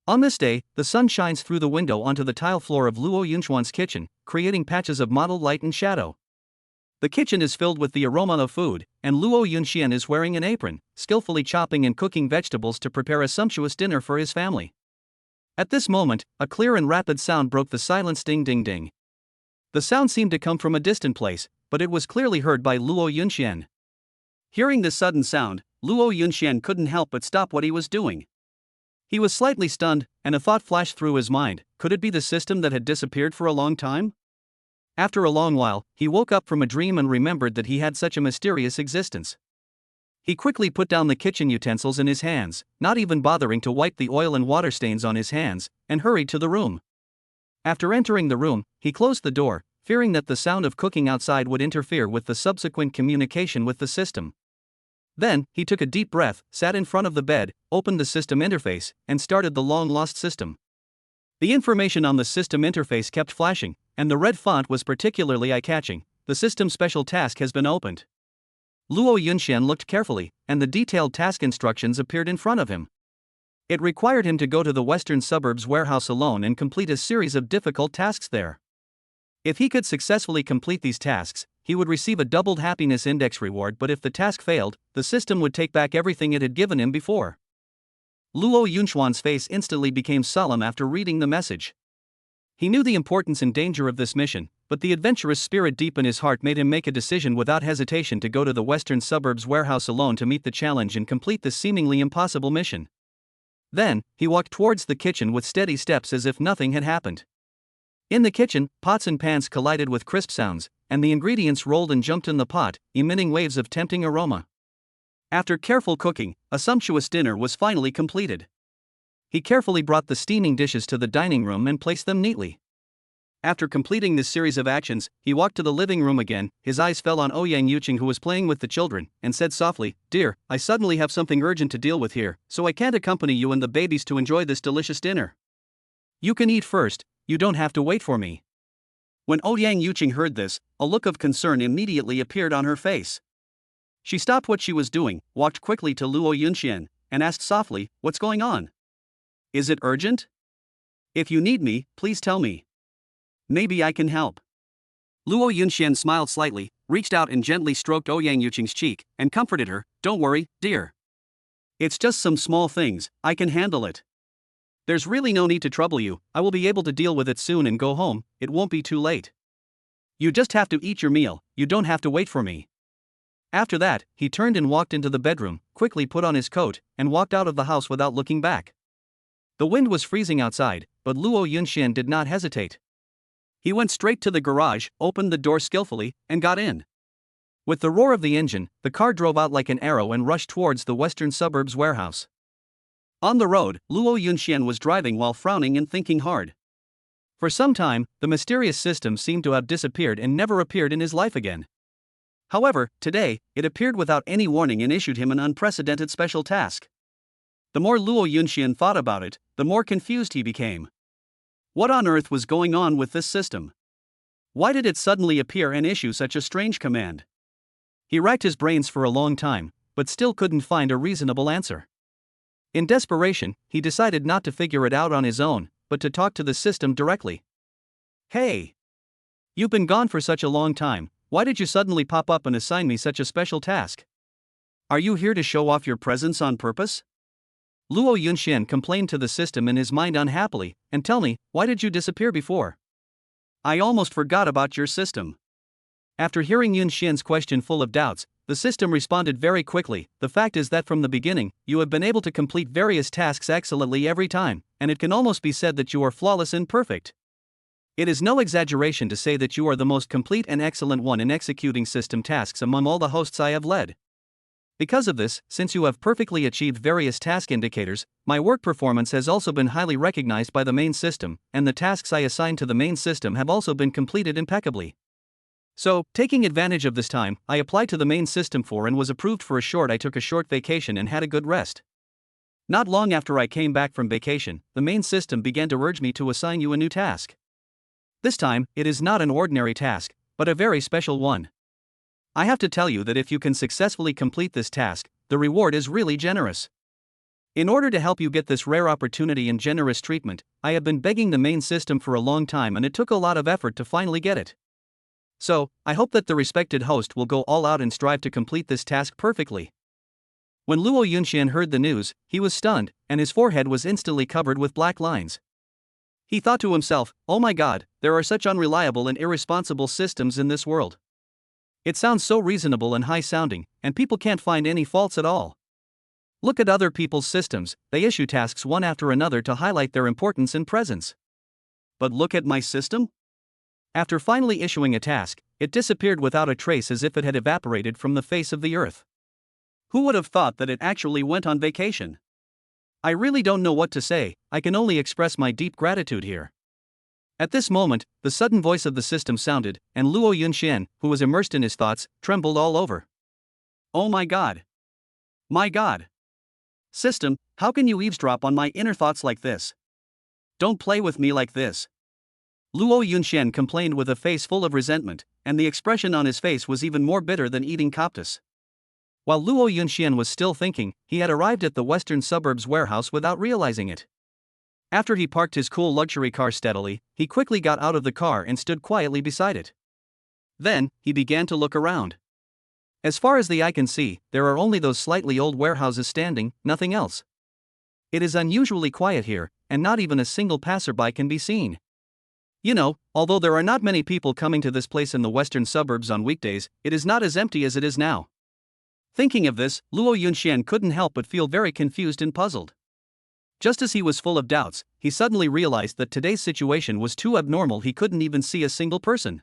On this day, the sun shines through the window onto the tile floor of Luo Yunxian's kitchen, creating patches of mottled light and shadow. The kitchen is filled with the aroma of food, and Luo Yunxian is wearing an apron, skillfully chopping and cooking vegetables to prepare a sumptuous dinner for his family. At this moment, a clear and rapid sound broke the silence. Ding ding ding. The sound seemed to come from a distant place, but it was clearly heard by Luo Yunxian. Hearing this sudden sound, Luo Yunxian couldn't help but stop what he was doing. He was slightly stunned, and a thought flashed through his mind: could it be the system that had disappeared for a long time? After a long while, he woke up from a dream and remembered that he had such a mysterious existence. He quickly put down the kitchen utensils in his hands, not even bothering to wipe the oil and water stains on his hands, and hurried to the room. After entering the room, he closed the door, fearing that the sound of cooking outside would interfere with the subsequent communication with the system. Then, he took a deep breath, sat in front of the bed, opened the system interface, and started the long-lost system. The information on the system interface kept flashing, and the red font was particularly eye-catching. The system special task has been opened. Luo Yunxian looked carefully, and the detailed task instructions appeared in front of him. It required him to go to the western suburbs warehouse alone and complete a series of difficult tasks there. If he could successfully complete these tasks, he would receive a doubled happiness index reward, but if the task failed, the system would take back everything it had given him before. Luo Yunxuan's face instantly became solemn after reading the message. He knew the importance and danger of this mission, but the adventurous spirit deep in his heart made him make a decision without hesitation to go to the western suburbs warehouse alone to meet the challenge and complete this seemingly impossible mission. Then, he walked towards the kitchen with steady steps as if nothing had happened. In the kitchen, pots and pans collided with crisp sounds, and the ingredients rolled and jumped in the pot, emitting waves of tempting aroma. After careful cooking, a sumptuous dinner was finally completed. He carefully brought the steaming dishes to the dining room and placed them neatly. After completing this series of actions, he walked to the living room again. His eyes fell on Ouyang, who was playing with the children, and said softly, "Dear, I suddenly have something urgent to deal with here, so I can't accompany you and the babies to enjoy this delicious dinner. You can eat first, you don't have to wait for me." When Ouyang heard this, a look of concern immediately appeared on her face. She stopped what she was doing, walked quickly to Luo Yunxian, and asked softly, "What's going on? Is it urgent? If you need me, please tell me. Maybe I can help." Luo Yunxian smiled slightly, reached out and gently stroked Ouyang's cheek, and comforted her, "Don't worry, dear. It's just some small things, I can handle it. There's really no need to trouble you, I will be able to deal with it soon and go home, it won't be too late. You just have to eat your meal, you don't have to wait for me." After that, he turned and walked into the bedroom, quickly put on his coat, and walked out of the house without looking back. The wind was freezing outside, but Luo Yunxian did not hesitate. He went straight to the garage, opened the door skillfully, and got in. With the roar of the engine, the car drove out like an arrow and rushed towards the western suburbs warehouse. On the road, Luo Yunxian was driving while frowning and thinking hard. For some time, the mysterious system seemed to have disappeared and never appeared in his life again. However, today, it appeared without any warning and issued him an unprecedented special task. The more Luo Yunxian thought about it, the more confused he became. What on earth was going on with this system? Why did it suddenly appear and issue such a strange command? He racked his brains for a long time, but still couldn't find a reasonable answer. In desperation, he decided not to figure it out on his own, but to talk to the system directly. "Hey! You've been gone for such a long time, why did you suddenly pop up and assign me such a special task? Are you here to show off your presence on purpose?" Luo Yunxian complained to the system in his mind unhappily, "And tell me, why did you disappear before? I almost forgot about your system." After hearing Yunxian's question full of doubts, the system responded very quickly, "The fact is that from the beginning, you have been able to complete various tasks excellently every time, and it can almost be said that you are flawless and perfect. It is no exaggeration to say that you are the most complete and excellent one in executing system tasks among all the hosts I have led. Because of this, since you have perfectly achieved various task indicators, my work performance has also been highly recognized by the main system, and the tasks I assigned to the main system have also been completed impeccably. So, taking advantage of this time, I applied to the main system for and was approved for I took a short vacation and had a good rest. Not long after I came back from vacation, the main system began to urge me to assign you a new task. This time, it is not an ordinary task, but a very special one. I have to tell you that if you can successfully complete this task, the reward is really generous. In order to help you get this rare opportunity and generous treatment, I have been begging the main system for a long time and it took a lot of effort to finally get it. So, I hope that the respected host will go all out and strive to complete this task perfectly." When Luo Yunxian heard the news, he was stunned, and his forehead was instantly covered with black lines. He thought to himself, "Oh my god, there are such unreliable and irresponsible systems in this world. It sounds so reasonable and high-sounding, and people can't find any faults at all. Look at other people's systems, they issue tasks one after another to highlight their importance and presence. But look at my system?" After finally issuing a task, it disappeared without a trace as if it had evaporated from the face of the earth. Who would have thought that it actually went on vacation? I really don't know what to say, I can only express my deep gratitude here. At this moment, the sudden voice of the system sounded, and Luo Yunxian, who was immersed in his thoughts, trembled all over. "Oh my god! My god! System, how can you eavesdrop on my inner thoughts like this? Don't play with me like this." Luo Yunxian complained with a face full of resentment, and the expression on his face was even more bitter than eating coptis. While Luo Yunxian was still thinking, he had arrived at the western suburbs warehouse without realizing it. After he parked his cool luxury car steadily, he quickly got out of the car and stood quietly beside it. Then, he began to look around. As far as the eye can see, there are only those slightly old warehouses standing, nothing else. It is unusually quiet here, and not even a single passerby can be seen. You know, although there are not many people coming to this place in the western suburbs on weekdays, it is not as empty as it is now. Thinking of this, Luo Yunxian couldn't help but feel very confused and puzzled. Just as he was full of doubts, he suddenly realized that today's situation was too abnormal, he couldn't even see a single person.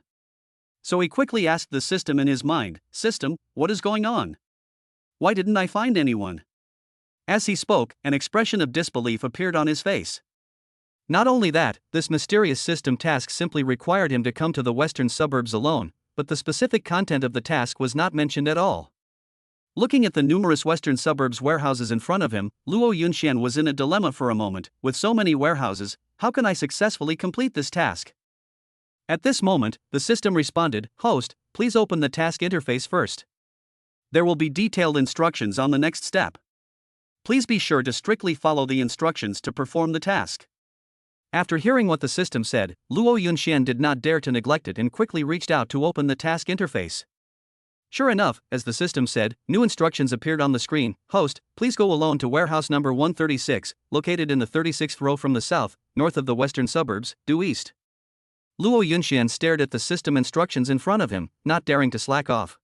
So he quickly asked the system in his mind, "System, what is going on? Why didn't I find anyone?" As he spoke, an expression of disbelief appeared on his face. Not only that, this mysterious system task simply required him to come to the western suburbs alone, but the specific content of the task was not mentioned at all. Looking at the numerous western suburbs warehouses in front of him, Luo Yunxian was in a dilemma for a moment. With so many warehouses, how can I successfully complete this task? At this moment, the system responded, "Host, please open the task interface first. There will be detailed instructions on the next step. Please be sure to strictly follow the instructions to perform the task." After hearing what the system said, Luo Yunxian did not dare to neglect it and quickly reached out to open the task interface. Sure enough, as the system said, new instructions appeared on the screen. "Host, please go alone to warehouse number 136, located in the 36th row from the south, north of the western suburbs, due east." Luo Yunxian stared at the system instructions in front of him, not daring to slack off.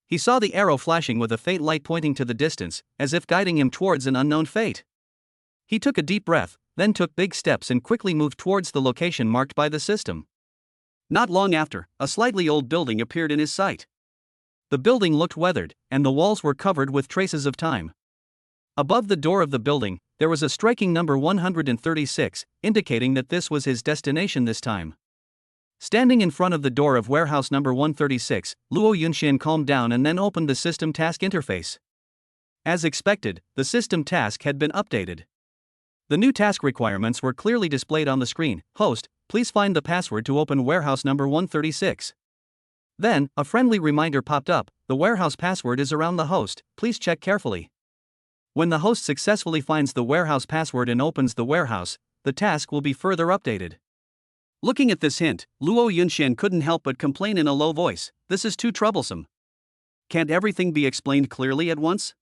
He saw the arrow flashing with a faint light pointing to the distance, as if guiding him towards an unknown fate. He took a deep breath, then took big steps and quickly moved towards the location marked by the system. Not long after, a slightly old building appeared in his sight. The building looked weathered, and the walls were covered with traces of time. Above the door of the building, there was a striking number 136, indicating that this was his destination this time. Standing in front of the door of warehouse number 136, Luo Yunxian calmed down and then opened the system task interface. As expected, the system task had been updated. The new task requirements were clearly displayed on the screen. "Host, please find the password to open warehouse number 136. Then, a friendly reminder popped up, "The warehouse password is around the host, please check carefully." When the host successfully finds the warehouse password and opens the warehouse, the task will be further updated. Looking at this hint, Luo Yunxian couldn't help but complain in a low voice, "This is too troublesome. Can't everything be explained clearly at once?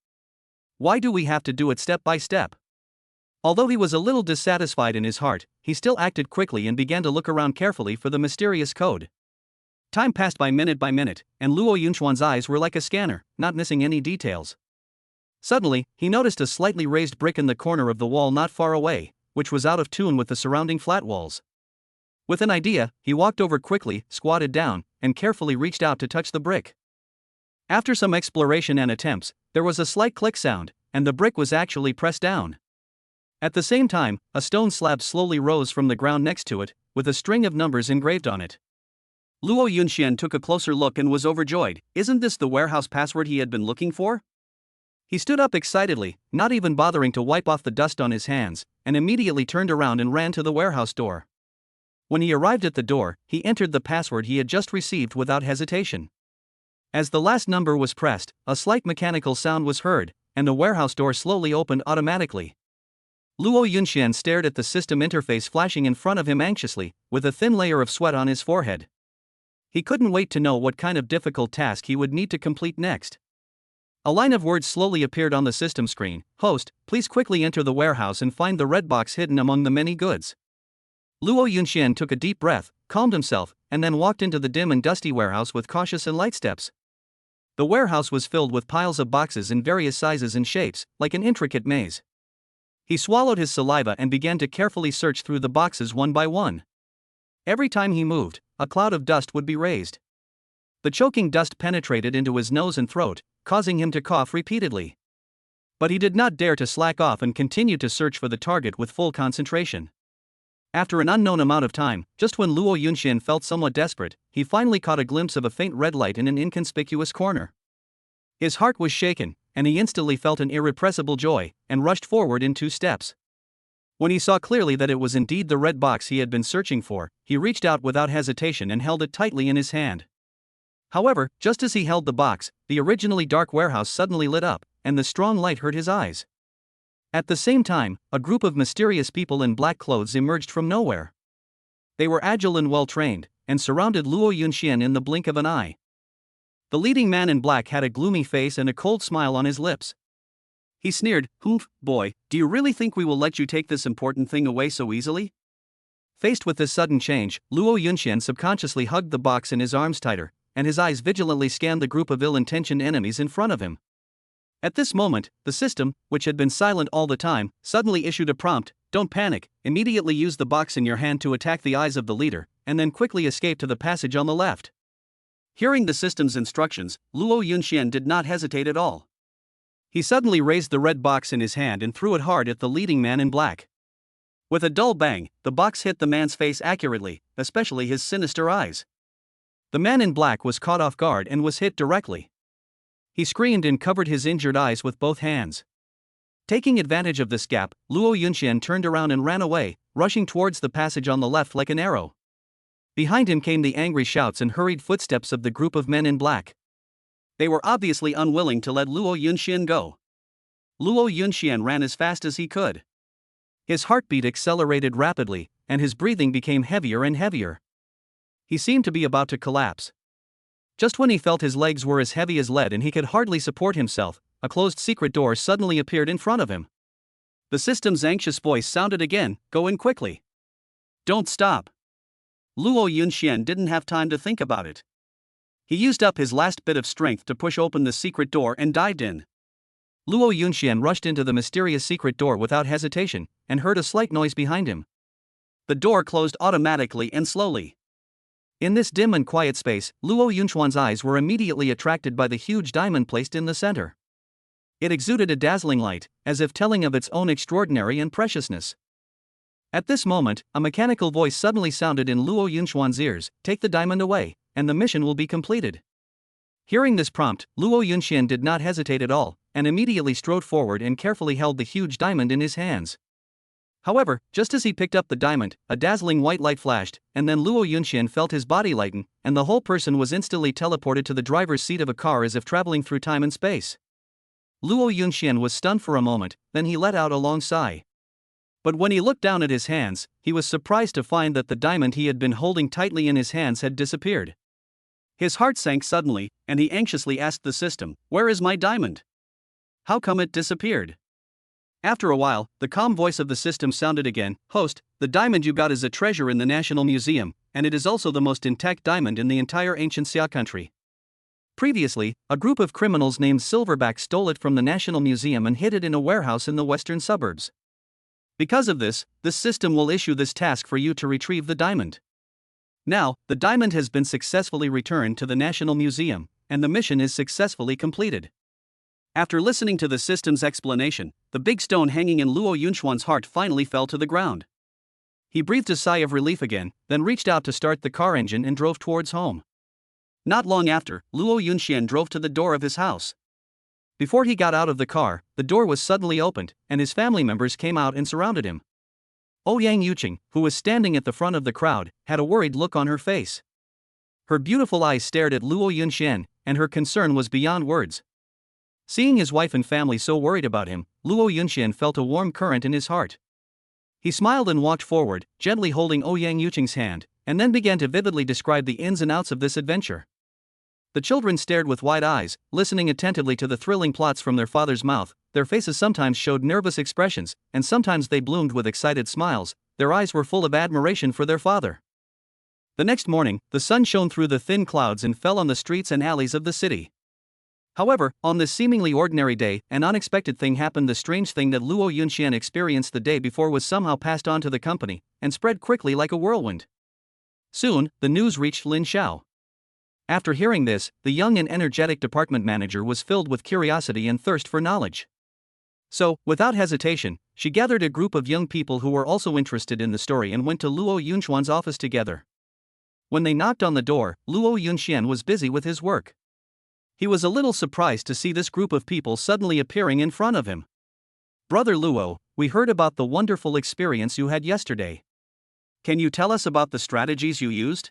Why do we have to do it step by step?" Although he was a little dissatisfied in his heart, he still acted quickly and began to look around carefully for the mysterious code. Time passed by minute, and Luo Yunxian's eyes were like a scanner, not missing any details. Suddenly, he noticed a slightly raised brick in the corner of the wall not far away, which was out of tune with the surrounding flat walls. With an idea, he walked over quickly, squatted down, and carefully reached out to touch the brick. After some exploration and attempts, there was a slight click sound, and the brick was actually pressed down. At the same time, a stone slab slowly rose from the ground next to it, with a string of numbers engraved on it. Luo Yunxian took a closer look and was overjoyed. Isn't this the warehouse password he had been looking for? He stood up excitedly, not even bothering to wipe off the dust on his hands, and immediately turned around and ran to the warehouse door. When he arrived at the door, he entered the password he had just received without hesitation. As the last number was pressed, a slight mechanical sound was heard, and the warehouse door slowly opened automatically. Luo Yunxian stared at the system interface flashing in front of him anxiously, with a thin layer of sweat on his forehead. He couldn't wait to know what kind of difficult task he would need to complete next. A line of words slowly appeared on the system screen. Host, please quickly enter the warehouse and find the red box hidden among the many goods. Luo Yunxian took a deep breath, calmed himself, and then walked into the dim and dusty warehouse with cautious and light steps. The warehouse was filled with piles of boxes in various sizes and shapes, like an intricate maze. He swallowed his saliva and began to carefully search through the boxes one by one. Every time he moved, a cloud of dust would be raised. The choking dust penetrated into his nose and throat, causing him to cough repeatedly. But he did not dare to slack off and continued to search for the target with full concentration. After an unknown amount of time, just when Luo Yunxian felt somewhat desperate, he finally caught a glimpse of a faint red light in an inconspicuous corner. His heart was shaken, and he instantly felt an irrepressible joy, and rushed forward in 2 steps. When he saw clearly that it was indeed the red box he had been searching for, he reached out without hesitation and held it tightly in his hand. However, just as he held the box, the originally dark warehouse suddenly lit up, and the strong light hurt his eyes. At the same time, a group of mysterious people in black clothes emerged from nowhere. They were agile and well-trained, and surrounded Luo Yunxian in the blink of an eye. The leading man in black had a gloomy face and a cold smile on his lips. He sneered, "Humph, boy, do you really think we will let you take this important thing away so easily?" Faced with this sudden change, Luo Yunxian subconsciously hugged the box in his arms tighter, and his eyes vigilantly scanned the group of ill-intentioned enemies in front of him. At this moment, the system, which had been silent all the time, suddenly issued a prompt: "Don't panic, immediately use the box in your hand to attack the eyes of the leader, and then quickly escape to the passage on the left." Hearing the system's instructions, Luo Yunxian did not hesitate at all. He suddenly raised the red box in his hand and threw it hard at the leading man in black. With a dull bang, the box hit the man's face accurately, especially his sinister eyes. The man in black was caught off guard and was hit directly. He screamed and covered his injured eyes with both hands. Taking advantage of this gap, Luo Yunxian turned around and ran away, rushing towards the passage on the left like an arrow. Behind him came the angry shouts and hurried footsteps of the group of men in black. They were obviously unwilling to let Luo Yunxian go. Luo Yunxian ran as fast as he could. His heartbeat accelerated rapidly, and his breathing became heavier and heavier. He seemed to be about to collapse. Just when he felt his legs were as heavy as lead and he could hardly support himself, a closed secret door suddenly appeared in front of him. The system's anxious voice sounded again, "Go in quickly. Don't stop." Luo Yunxian didn't have time to think about it. He used up his last bit of strength to push open the secret door and dived in. Luo Yunxian rushed into the mysterious secret door without hesitation, and heard a slight noise behind him. The door closed automatically and slowly. In this dim and quiet space, Luo Yunxian's eyes were immediately attracted by the huge diamond placed in the center. It exuded a dazzling light, as if telling of its own extraordinary and preciousness. At this moment, a mechanical voice suddenly sounded in Luo Yunxian's ears: "Take the diamond away, and the mission will be completed." Hearing this prompt, Luo Yunxian did not hesitate at all, and immediately strode forward and carefully held the huge diamond in his hands. However, just as he picked up the diamond, a dazzling white light flashed, and then Luo Yunxian felt his body lighten, and the whole person was instantly teleported to the driver's seat of a car as if traveling through time and space. Luo Yunxian was stunned for a moment, then he let out a long sigh. But when he looked down at his hands, he was surprised to find that the diamond he had been holding tightly in his hands had disappeared. His heart sank suddenly, and he anxiously asked the system, "Where is my diamond? How come it disappeared?" After a while, the calm voice of the system sounded again: "Host, the diamond you got is a treasure in the National Museum, and it is also the most intact diamond in the entire ancient Xia country. Previously, a group of criminals named Silverback stole it from the National Museum and hid it in a warehouse in the western suburbs. Because of this system will issue this task for you to retrieve the diamond. Now, the diamond has been successfully returned to the National Museum, and the mission is successfully completed." After listening to the system's explanation, the big stone hanging in Luo Yunxian's heart finally fell to the ground. He breathed a sigh of relief again, then reached out to start the car engine and drove towards home. Not long after, Luo Yunxian drove to the door of his house. Before he got out of the car, the door was suddenly opened, and his family members came out and surrounded him. Ouyang, who was standing at the front of the crowd, had a worried look on her face. Her beautiful eyes stared at Luo Yunxian, and her concern was beyond words. Seeing his wife and family so worried about him, Luo Yunxian felt a warm current in his heart. He smiled and walked forward, gently holding Ouyang's hand, and then began to vividly describe the ins and outs of this adventure. The children stared with wide eyes, listening attentively to the thrilling plots from their father's mouth. Their faces sometimes showed nervous expressions, and sometimes they bloomed with excited smiles. Their eyes were full of admiration for their father. The next morning, the sun shone through the thin clouds and fell on the streets and alleys of the city. However, on this seemingly ordinary day, an unexpected thing happened. The strange thing that Luo Yunxian experienced the day before was somehow passed on to the company, and spread quickly like a whirlwind. Soon, the news reached Lin Xiao. After hearing this, the young and energetic department manager was filled with curiosity and thirst for knowledge. So, without hesitation, she gathered a group of young people who were also interested in the story and went to Luo Yunxian's office together. When they knocked on the door, Luo Yunxian was busy with his work. He was a little surprised to see this group of people suddenly appearing in front of him. "Brother Luo, we heard about the wonderful experience you had yesterday. Can you tell us about the strategies you used?"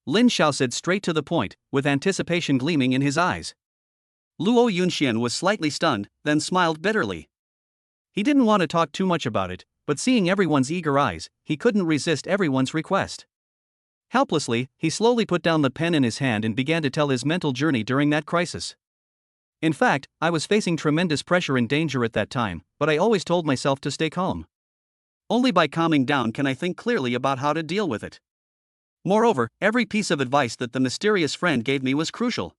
Lin Xiao said straight to the point, with anticipation gleaming in his eyes. Luo Yunxian was slightly stunned, then smiled bitterly. He didn't want to talk too much about it, but seeing everyone's eager eyes, he couldn't resist everyone's request. Helplessly, he slowly put down the pen in his hand and began to tell his mental journey during that crisis. "In fact, I was facing tremendous pressure and danger at that time, but I always told myself to stay calm. Only by calming down can I think clearly about how to deal with it. Moreover, every piece of advice that the mysterious friend gave me was crucial.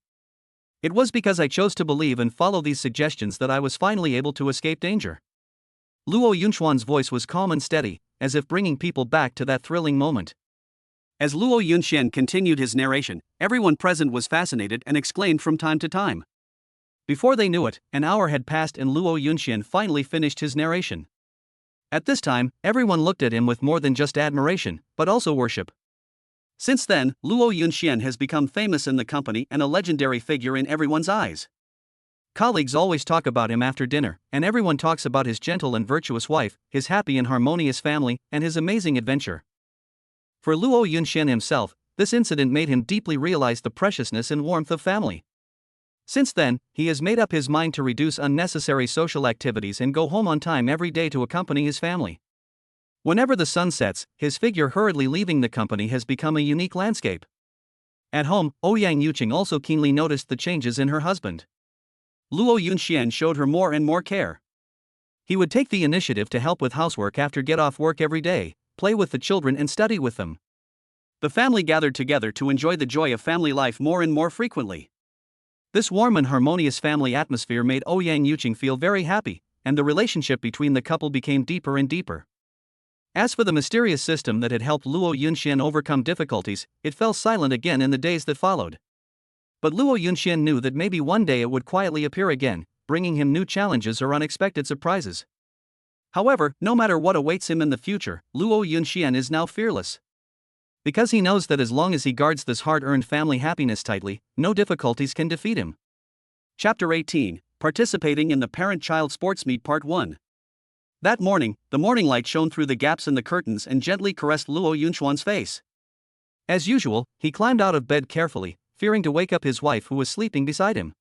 It was because I chose to believe and follow these suggestions that I was finally able to escape danger." Luo Yunxian's voice was calm and steady, as if bringing people back to that thrilling moment. As Luo Yunxian continued his narration, everyone present was fascinated and exclaimed from time to time. Before they knew it, an hour had passed and Luo Yunxian finally finished his narration. At this time, everyone looked at him with more than just admiration, but also worship. Since then, Luo Yunxian has become famous in the company and a legendary figure in everyone's eyes. Colleagues always talk about him after dinner, and everyone talks about his gentle and virtuous wife, his happy and harmonious family, and his amazing adventure. For Luo Yunxian himself, this incident made him deeply realize the preciousness and warmth of family. Since then, he has made up his mind to reduce unnecessary social activities and go home on time every day to accompany his family. Whenever the sun sets, his figure hurriedly leaving the company has become a unique landscape. At home, Ouyang Yuqing also keenly noticed the changes in her husband. Luo Yunxian showed her more and more care. He would take the initiative to help with housework after get off work every day, play with the children and study with them. The family gathered together to enjoy the joy of family life more and more frequently. This warm and harmonious family atmosphere made Ouyang Yuqing feel very happy, and the relationship between the couple became deeper and deeper. As for the mysterious system that had helped Luo Yunxian overcome difficulties, it fell silent again in the days that followed. But Luo Yunxian knew that maybe one day it would quietly appear again, bringing him new challenges or unexpected surprises. However, no matter what awaits him in the future, Luo Yunxian is now fearless. Because he knows that as long as he guards this hard-earned family happiness tightly, no difficulties can defeat him. Chapter 18, Participating in the Parent-Child Sports Meet Part 1. That morning, the morning light shone through the gaps in the curtains and gently caressed Luo Yunxian's face. As usual, he climbed out of bed carefully, fearing to wake up his wife who was sleeping beside him.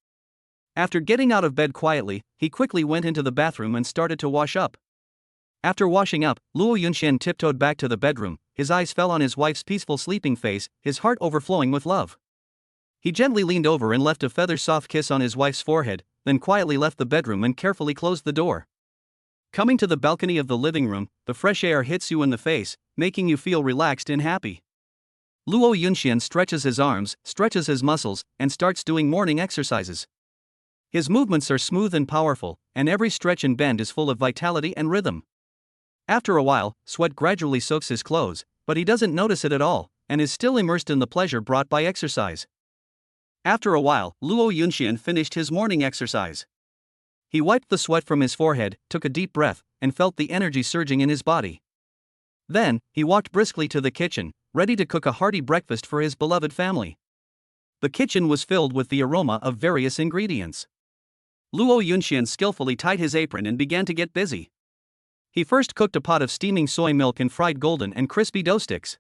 After getting out of bed quietly, he quickly went into the bathroom and started to wash up. After washing up, Luo Yunxian tiptoed back to the bedroom. His eyes fell on his wife's peaceful sleeping face, his heart overflowing with love. He gently leaned over and left a feather-soft kiss on his wife's forehead, then quietly left the bedroom and carefully closed the door. Coming to the balcony of the living room, the fresh air hits you in the face, making you feel relaxed and happy. Luo Yunxian stretches his arms, stretches his muscles, and starts doing morning exercises. His movements are smooth and powerful, and every stretch and bend is full of vitality and rhythm. After a while, sweat gradually soaks his clothes, but he doesn't notice it at all, and is still immersed in the pleasure brought by exercise. After a while, Luo Yunxian finished his morning exercise. He wiped the sweat from his forehead, took a deep breath, and felt the energy surging in his body. Then, he walked briskly to the kitchen, ready to cook a hearty breakfast for his beloved family. The kitchen was filled with the aroma of various ingredients. Luo Yunxian skillfully tied his apron and began to get busy. He first cooked a pot of steaming soy milk and fried golden and crispy dough sticks.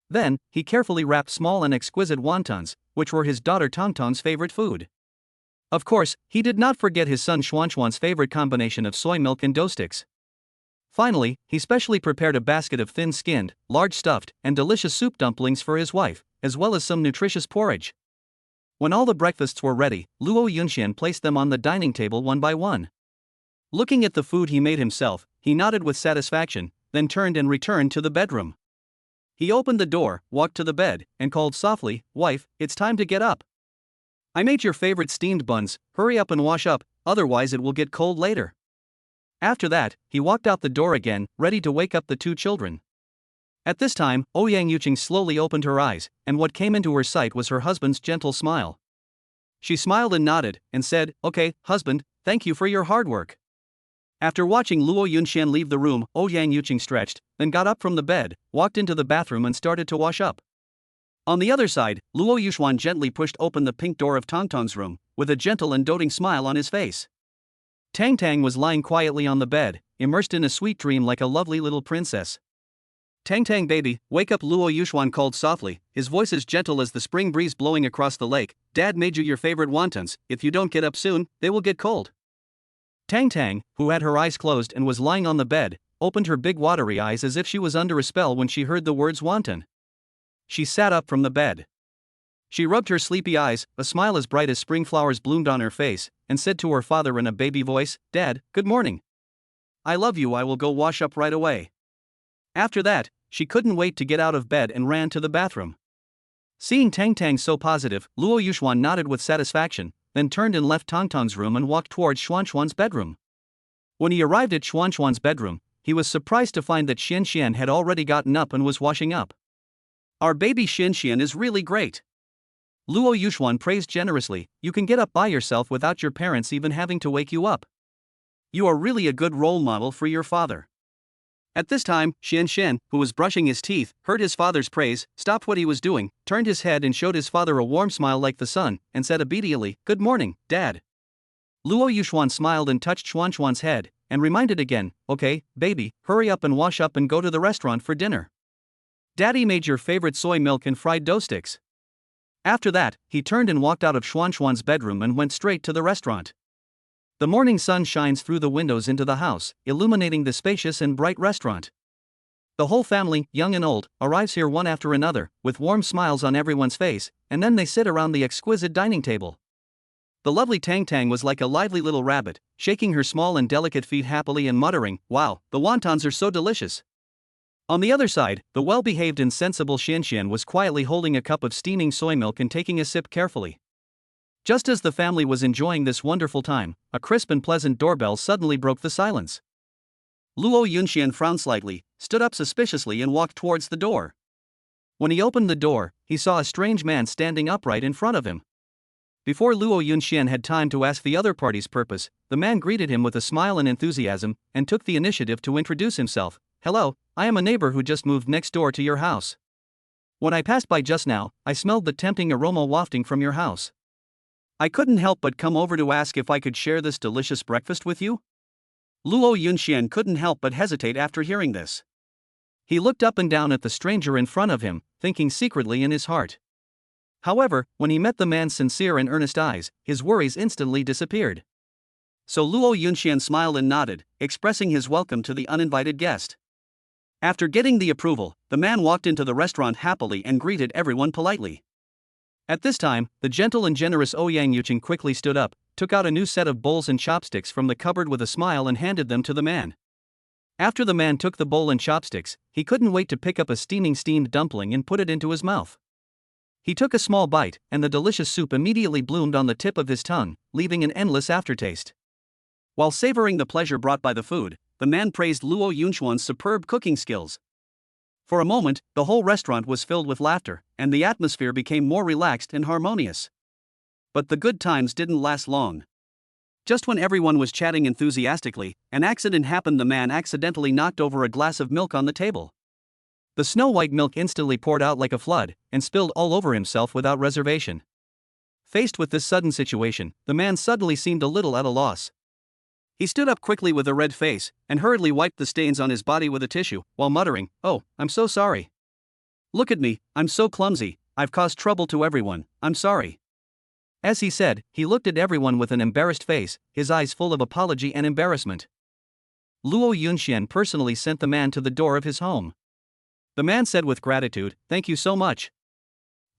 Then, he carefully wrapped small and exquisite wontons, which were his daughter Tongtong's favorite food. Of course, he did not forget his son Xuanxuan's favorite combination of soy milk and dough sticks. Finally, he specially prepared a basket of thin-skinned, large stuffed, and delicious soup dumplings for his wife, as well as some nutritious porridge. When all the breakfasts were ready, Luo Yunxian placed them on the dining table one by one. Looking at the food he made himself, he nodded with satisfaction, then turned and returned to the bedroom. He opened the door, walked to the bed, and called softly, "Wife, it's time to get up. I made your favorite steamed buns, hurry up and wash up, otherwise it will get cold later." After that, he walked out the door again, ready to wake up the two children. At this time, Ouyang Yuqing slowly opened her eyes, and what came into her sight was her husband's gentle smile. She smiled and nodded, and said, "Okay, husband, thank you for your hard work." After watching Luo Yunxian leave the room, Ouyang Yuqing stretched, then got up from the bed, walked into the bathroom and started to wash up. On the other side, Luo Yuxuan gently pushed open the pink door of Tangtang's room, with a gentle and doting smile on his face. Tang Tang was lying quietly on the bed, immersed in a sweet dream like a lovely little princess. "Tang Tang baby, wake up," Luo Yuxuan called softly, his voice as gentle as the spring breeze blowing across the lake. "Dad made you your favorite wontons, if you don't get up soon, they will get cold." Tang Tang, who had her eyes closed and was lying on the bed, opened her big watery eyes as if she was under a spell when she heard the words wonton. She sat up from the bed. She rubbed her sleepy eyes, a smile as bright as spring flowers bloomed on her face, and said to her father in a baby voice, "Dad, good morning. I love you, I will go wash up right away." After that, she couldn't wait to get out of bed and ran to the bathroom. Seeing Tang Tang so positive, Luo Yuxuan nodded with satisfaction, then turned and left Tangtang's room and walked towards Xuanxuan's bedroom. When he arrived at Xuanxuan's bedroom, he was surprised to find that Xianxian had already gotten up and was washing up. "Our baby Xianxian is really great," Luo Yuxuan praised generously. "You can get up by yourself without your parents even having to wake you up. You are really a good role model for your father." At this time, Xianxian, who was brushing his teeth, heard his father's praise, stopped what he was doing, turned his head and showed his father a warm smile like the sun, and said obediently, "Good morning, Dad." Luo Yuxuan smiled and touched Xuanxuan's head, and reminded again, "Okay, baby, hurry up and wash up and go to the restaurant for dinner. Daddy made your favorite soy milk and fried dough sticks." After that, he turned and walked out of Xuanxuan's bedroom and went straight to the restaurant. The morning sun shines through the windows into the house, illuminating the spacious and bright restaurant. The whole family, young and old, arrives here one after another, with warm smiles on everyone's face, and then they sit around the exquisite dining table. The lovely Tang Tang was like a lively little rabbit, shaking her small and delicate feet happily and muttering, "Wow, the wontons are so delicious." On the other side, the well-behaved and sensible Xianxian was quietly holding a cup of steaming soy milk and taking a sip carefully. Just as the family was enjoying this wonderful time, a crisp and pleasant doorbell suddenly broke the silence. Luo Yunxian frowned slightly, stood up suspiciously and walked towards the door. When he opened the door, he saw a strange man standing upright in front of him. Before Luo Yunxian had time to ask the other party's purpose, the man greeted him with a smile and enthusiasm, and took the initiative to introduce himself. "Hello, I am a neighbor who just moved next door to your house. When I passed by just now, I smelled the tempting aroma wafting from your house. I couldn't help but come over to ask if I could share this delicious breakfast with you." Luo Yunxian couldn't help but hesitate after hearing this. He looked up and down at the stranger in front of him, thinking secretly in his heart. However, when he met the man's sincere and earnest eyes, his worries instantly disappeared. So Luo Yunxian smiled and nodded, expressing his welcome to the uninvited guest. After getting the approval, the man walked into the restaurant happily and greeted everyone politely. At this time, the gentle and generous Ouyang Yuqing quickly stood up, took out a new set of bowls and chopsticks from the cupboard with a smile and handed them to the man. After the man took the bowl and chopsticks, he couldn't wait to pick up a steamed dumpling and put it into his mouth. He took a small bite, and the delicious soup immediately bloomed on the tip of his tongue, leaving an endless aftertaste. While savoring the pleasure brought by the food, the man praised Luo Yunxuan's superb cooking skills. For a moment, the whole restaurant was filled with laughter, and the atmosphere became more relaxed and harmonious. But the good times didn't last long. Just when everyone was chatting enthusiastically, an accident happened. The man accidentally knocked over a glass of milk on the table. The snow-white milk instantly poured out like a flood, and spilled all over himself without reservation. Faced with this sudden situation, the man suddenly seemed a little at a loss. He stood up quickly with a red face, and hurriedly wiped the stains on his body with a tissue, while muttering, "Oh, I'm so sorry. Look at me, I'm so clumsy, I've caused trouble to everyone, I'm sorry." As he said, he looked at everyone with an embarrassed face, his eyes full of apology and embarrassment. Luo Yunxian personally sent the man to the door of his home. The man said with gratitude, "Thank you so much.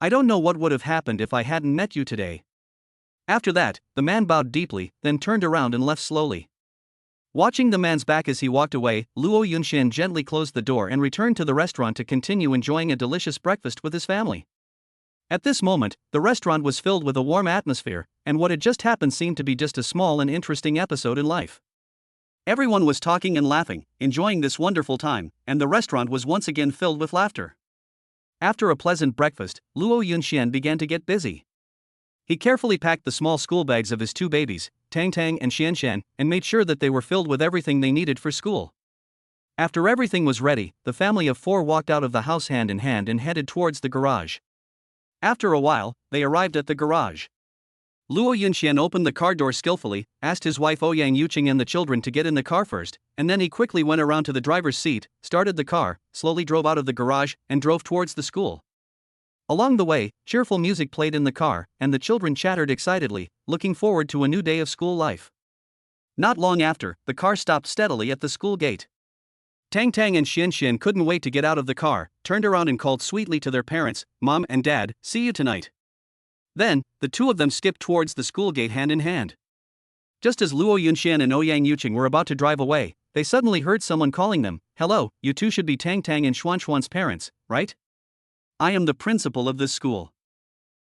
I don't know what would have happened if I hadn't met you today. After that, the man bowed deeply, then turned around and left slowly. Watching the man's back as he walked away, Luo Yunxian gently closed the door and returned to the restaurant to continue enjoying a delicious breakfast with his family. At this moment, the restaurant was filled with a warm atmosphere, and what had just happened seemed to be just a small and interesting episode in life. Everyone was talking and laughing, enjoying this wonderful time, and the restaurant was once again filled with laughter. After a pleasant breakfast, Luo Yunxian began to get busy. He carefully packed the small school bags of his two babies, Tang Tang and Xianshan, and made sure that they were filled with everything they needed for school. After everything was ready, the family of four walked out of the house hand in hand and headed towards the garage. After a while, they arrived at the garage. Luo Yunxian opened the car door skillfully, asked his wife Ouyang Yuqing and the children to get in the car first, and then he quickly went around to the driver's seat, started the car, slowly drove out of the garage, and drove towards the school. Along the way, cheerful music played in the car, and the children chattered excitedly, looking forward to a new day of school life. Not long after, the car stopped steadily at the school gate. Tang Tang and Xianshan couldn't wait to get out of the car, turned around and called sweetly to their parents, "Mom and Dad, see you tonight." Then, the two of them skipped towards the school gate hand in hand. Just as Luo Yunxian and Ouyang Yuqing were about to drive away, they suddenly heard someone calling them, "Hello, you two should be Tang Tang and Xuanxuan's parents, right? I am the principal of this school."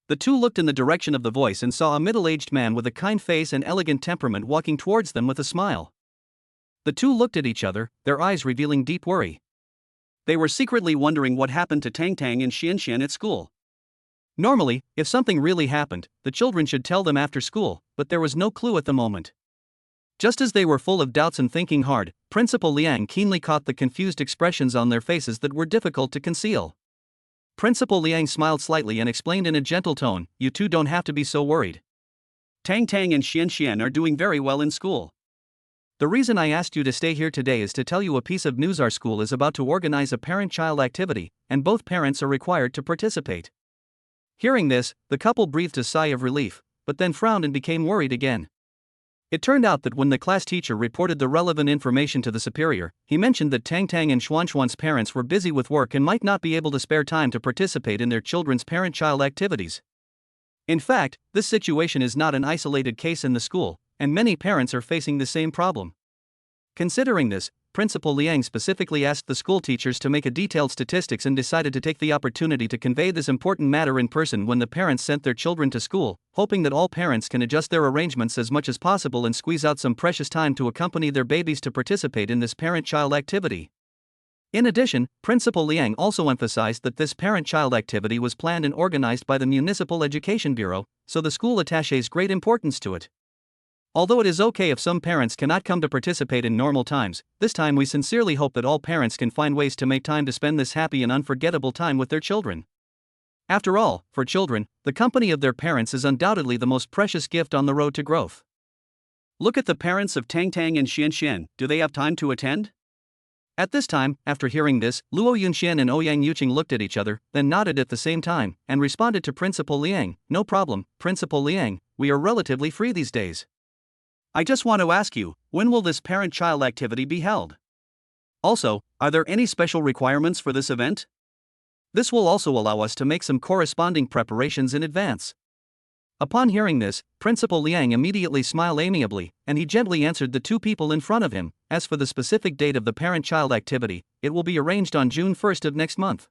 The two looked in the direction of the voice and saw a middle-aged man with a kind face and elegant temperament walking towards them with a smile. The two looked at each other, their eyes revealing deep worry. They were secretly wondering what happened to Tang Tang and Xianshan at school. Normally, if something really happened, the children should tell them after school, but there was no clue at the moment. Just as they were full of doubts and thinking hard, Principal Liang keenly caught the confused expressions on their faces that were difficult to conceal. Principal Liang smiled slightly and explained in a gentle tone, "You two don't have to be so worried. Tang Tang and Xianshan are doing very well in school. The reason I asked you to stay here today is to tell you a piece of news. Our school is about to organize a parent-child activity, and both parents are required to participate." Hearing this, the couple breathed a sigh of relief, but then frowned and became worried again. It turned out that when the class teacher reported the relevant information to the superior, he mentioned that Tang Tang and Xuanxuan's parents were busy with work and might not be able to spare time to participate in their children's parent-child activities. In fact, this situation is not an isolated case in the school, and many parents are facing the same problem. Considering this, Principal Liang specifically asked the school teachers to make a detailed statistics and decided to take the opportunity to convey this important matter in person when the parents sent their children to school, hoping that all parents can adjust their arrangements as much as possible and squeeze out some precious time to accompany their babies to participate in this parent-child activity. In addition, Principal Liang also emphasized that this parent-child activity was planned and organized by the Municipal Education Bureau, so the school attaches great importance to it. Although it is okay if some parents cannot come to participate in normal times, this time we sincerely hope that all parents can find ways to make time to spend this happy and unforgettable time with their children. After all, for children, the company of their parents is undoubtedly the most precious gift on the road to growth. Look at the parents of Tang Tang and Xianshan, do they have time to attend? At this time, after hearing this, Luo Yunxian and Ouyang Yuqing looked at each other, then nodded at the same time, and responded to Principal Liang, "No problem, Principal Liang, we are relatively free these days. I just want to ask you, when will this parent-child activity be held? Also, are there any special requirements for this event? This will also allow us to make some corresponding preparations in advance." Upon hearing this, Principal Liang immediately smiled amiably, and he gently answered the two people in front of him, "As for the specific date of the parent-child activity, it will be arranged on June 1st of next month.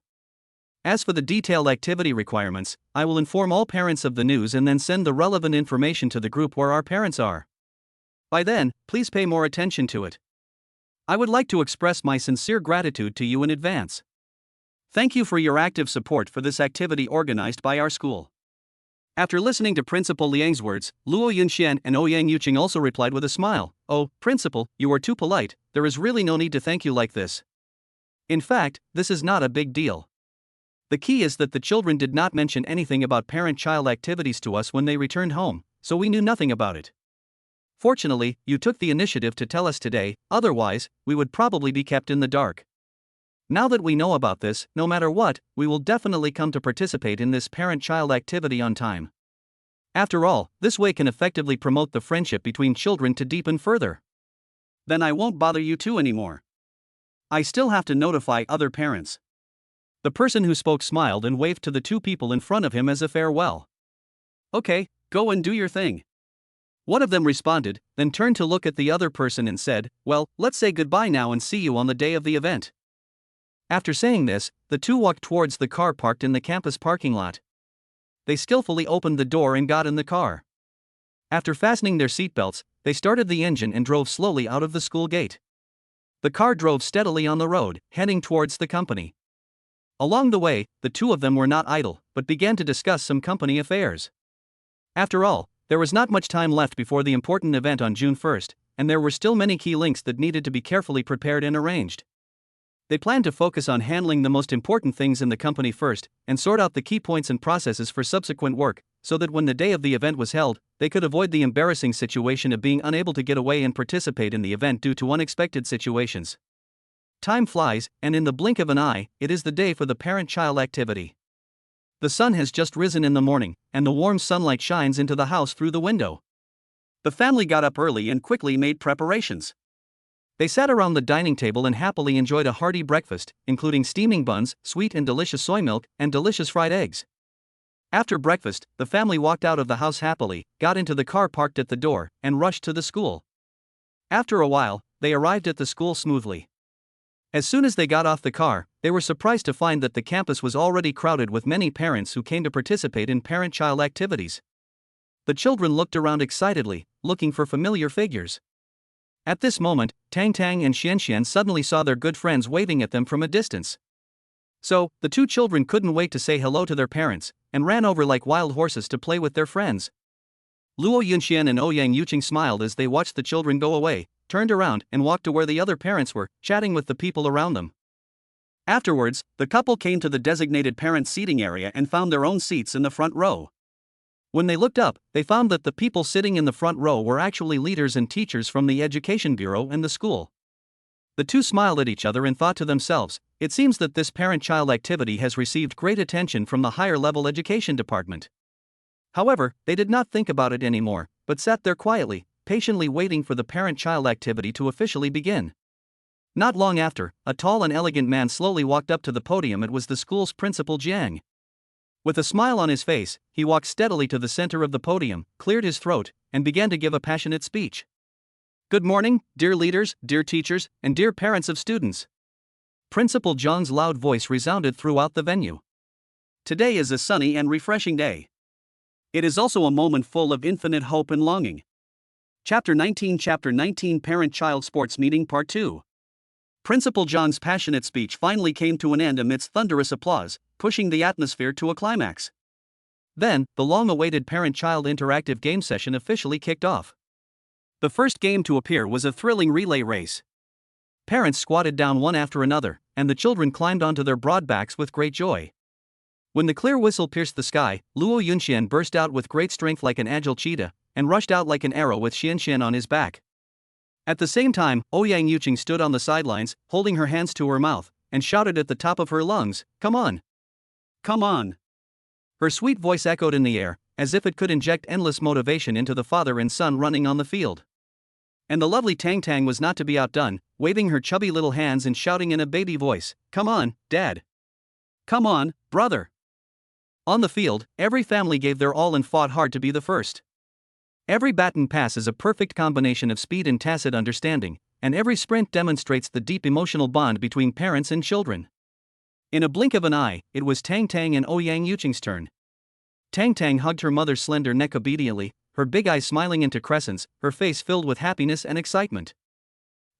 As for the detailed activity requirements, I will inform all parents of the news and then send the relevant information to the group where our parents are. By then, please pay more attention to it. I would like to express my sincere gratitude to you in advance. Thank you for your active support for this activity organized by our school." After listening to Principal Liang's words, Luo Yunxian and Ouyang Yuqing also replied with a smile, "Oh, Principal, you are too polite, there is really no need to thank you like this. In fact, this is not a big deal. The key is that the children did not mention anything about parent-child activities to us when they returned home, so we knew nothing about it. Fortunately, you took the initiative to tell us today, otherwise, we would probably be kept in the dark. Now that we know about this, no matter what, we will definitely come to participate in this parent-child activity on time. After all, this way can effectively promote the friendship between children to deepen further. Then I won't bother you two anymore. I still have to notify other parents. The person who spoke smiled and waved to the two people in front of him as a farewell. Okay, go and do your thing. One of them responded, then turned to look at the other person and said, well, let's say goodbye now and see you on the day of the event. After saying this, the two walked towards the car parked in the campus parking lot. They skillfully opened the door and got in the car. After fastening their seatbelts, they started the engine and drove slowly out of the school gate. The car drove steadily on the road, heading towards the company. Along the way, the two of them were not idle, but began to discuss some company affairs. After all, there was not much time left before the important event on June 1st, and there were still many key links that needed to be carefully prepared and arranged. They planned to focus on handling the most important things in the company first, and sort out the key points and processes for subsequent work, so that when the day of the event was held, they could avoid the embarrassing situation of being unable to get away and participate in the event due to unexpected situations. Time flies, and in the blink of an eye, it is the day for the parent-child activity. The sun has just risen in the morning, and the warm sunlight shines into the house through the window. The family got up early and quickly made preparations. They sat around the dining table and happily enjoyed a hearty breakfast, including steaming buns, sweet and delicious soy milk, and delicious fried eggs. After breakfast, the family walked out of the house happily, got into the car parked at the door, and rushed to the school. After a while, they arrived at the school smoothly. As soon as they got off the car, they were surprised to find that the campus was already crowded with many parents who came to participate in parent-child activities. The children looked around excitedly, looking for familiar figures. At this moment, Tang Tang and Xian Xian suddenly saw their good friends waving at them from a distance. So, the two children couldn't wait to say hello to their parents, and ran over like wild horses to play with their friends. Luo Yunxian and Ouyang Yuqing smiled as they watched the children go away, turned around and walked to where the other parents were, chatting with the people around them. Afterwards, the couple came to the designated parent seating area and found their own seats in the front row. When they looked up, they found that the people sitting in the front row were actually leaders and teachers from the Education Bureau and the school. The two smiled at each other and thought to themselves, it seems that this parent-child activity has received great attention from the higher-level education department. However, they did not think about it anymore, but sat there quietly, patiently waiting for the parent-child activity to officially begin. Not long after, a tall and elegant man slowly walked up to the podium. It was the school's principal Jiang. With a smile on his face, he walked steadily to the center of the podium, cleared his throat, and began to give a passionate speech. Good morning, dear leaders, dear teachers, and dear parents of students. Principal Zhang's loud voice resounded throughout the venue. Today is a sunny and refreshing day. It is also a moment full of infinite hope and longing. Chapter 19 Parent-Child Sports Meeting Part 2. Principal Zhang's passionate speech finally came to an end amidst thunderous applause, pushing the atmosphere to a climax. Then, the long-awaited parent-child interactive game session officially kicked off. The first game to appear was a thrilling relay race. Parents squatted down one after another, and the children climbed onto their broad backs with great joy. When the clear whistle pierced the sky, Luo Yunxian burst out with great strength like an agile cheetah, and rushed out like an arrow with Xian Xian on his back. At the same time, Ouyang Yuqing stood on the sidelines, holding her hands to her mouth, and shouted at the top of her lungs, "Come on! Come on!" Her sweet voice echoed in the air, as if it could inject endless motivation into the father and son running on the field. And the lovely Tang Tang was not to be outdone, waving her chubby little hands and shouting in a baby voice, "Come on, Dad! Come on, brother!" On the field, every family gave their all and fought hard to be the first. Every baton pass is a perfect combination of speed and tacit understanding, and every sprint demonstrates the deep emotional bond between parents and children. In a blink of an eye, it was Tang Tang and Ouyang Yuqing's turn. Tang Tang hugged her mother's slender neck obediently, her big eyes smiling into crescents, her face filled with happiness and excitement.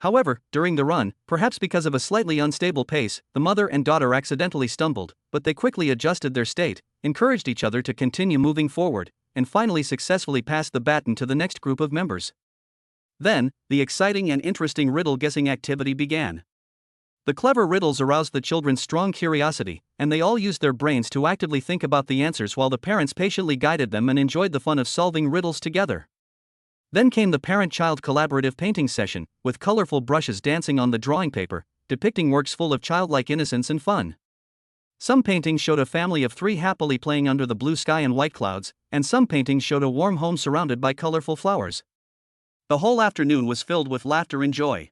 However, during the run, perhaps because of a slightly unstable pace, the mother and daughter accidentally stumbled, but they quickly adjusted their state, encouraged each other to continue moving forward, and finally successfully passed the baton to the next group of members. Then, the exciting and interesting riddle-guessing activity began. The clever riddles aroused the children's strong curiosity, and they all used their brains to actively think about the answers while the parents patiently guided them and enjoyed the fun of solving riddles together. Then came the parent-child collaborative painting session, with colorful brushes dancing on the drawing paper, depicting works full of childlike innocence and fun. Some paintings showed a family of 3 happily playing under the blue sky and white clouds, and some paintings showed a warm home surrounded by colorful flowers. The whole afternoon was filled with laughter and joy.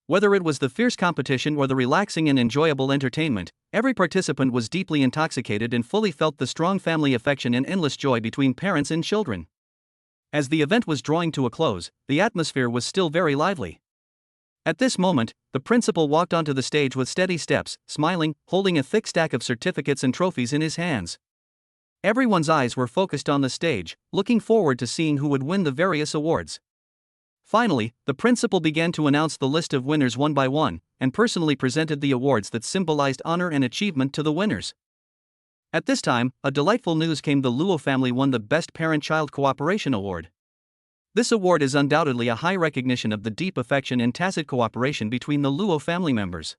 Whether it was the fierce competition or the relaxing and enjoyable entertainment, every participant was deeply intoxicated and fully felt the strong family affection and endless joy between parents and children. As the event was drawing to a close, the atmosphere was still very lively. At this moment, the principal walked onto the stage with steady steps, smiling, holding a thick stack of certificates and trophies in his hands. Everyone's eyes were focused on the stage, looking forward to seeing who would win the various awards. Finally, the principal began to announce the list of winners one by one, and personally presented the awards that symbolized honor and achievement to the winners. At this time, a delightful news came: the Luo family won the Best Parent-Child Cooperation Award. This award is undoubtedly a high recognition of the deep affection and tacit cooperation between the Luo family members.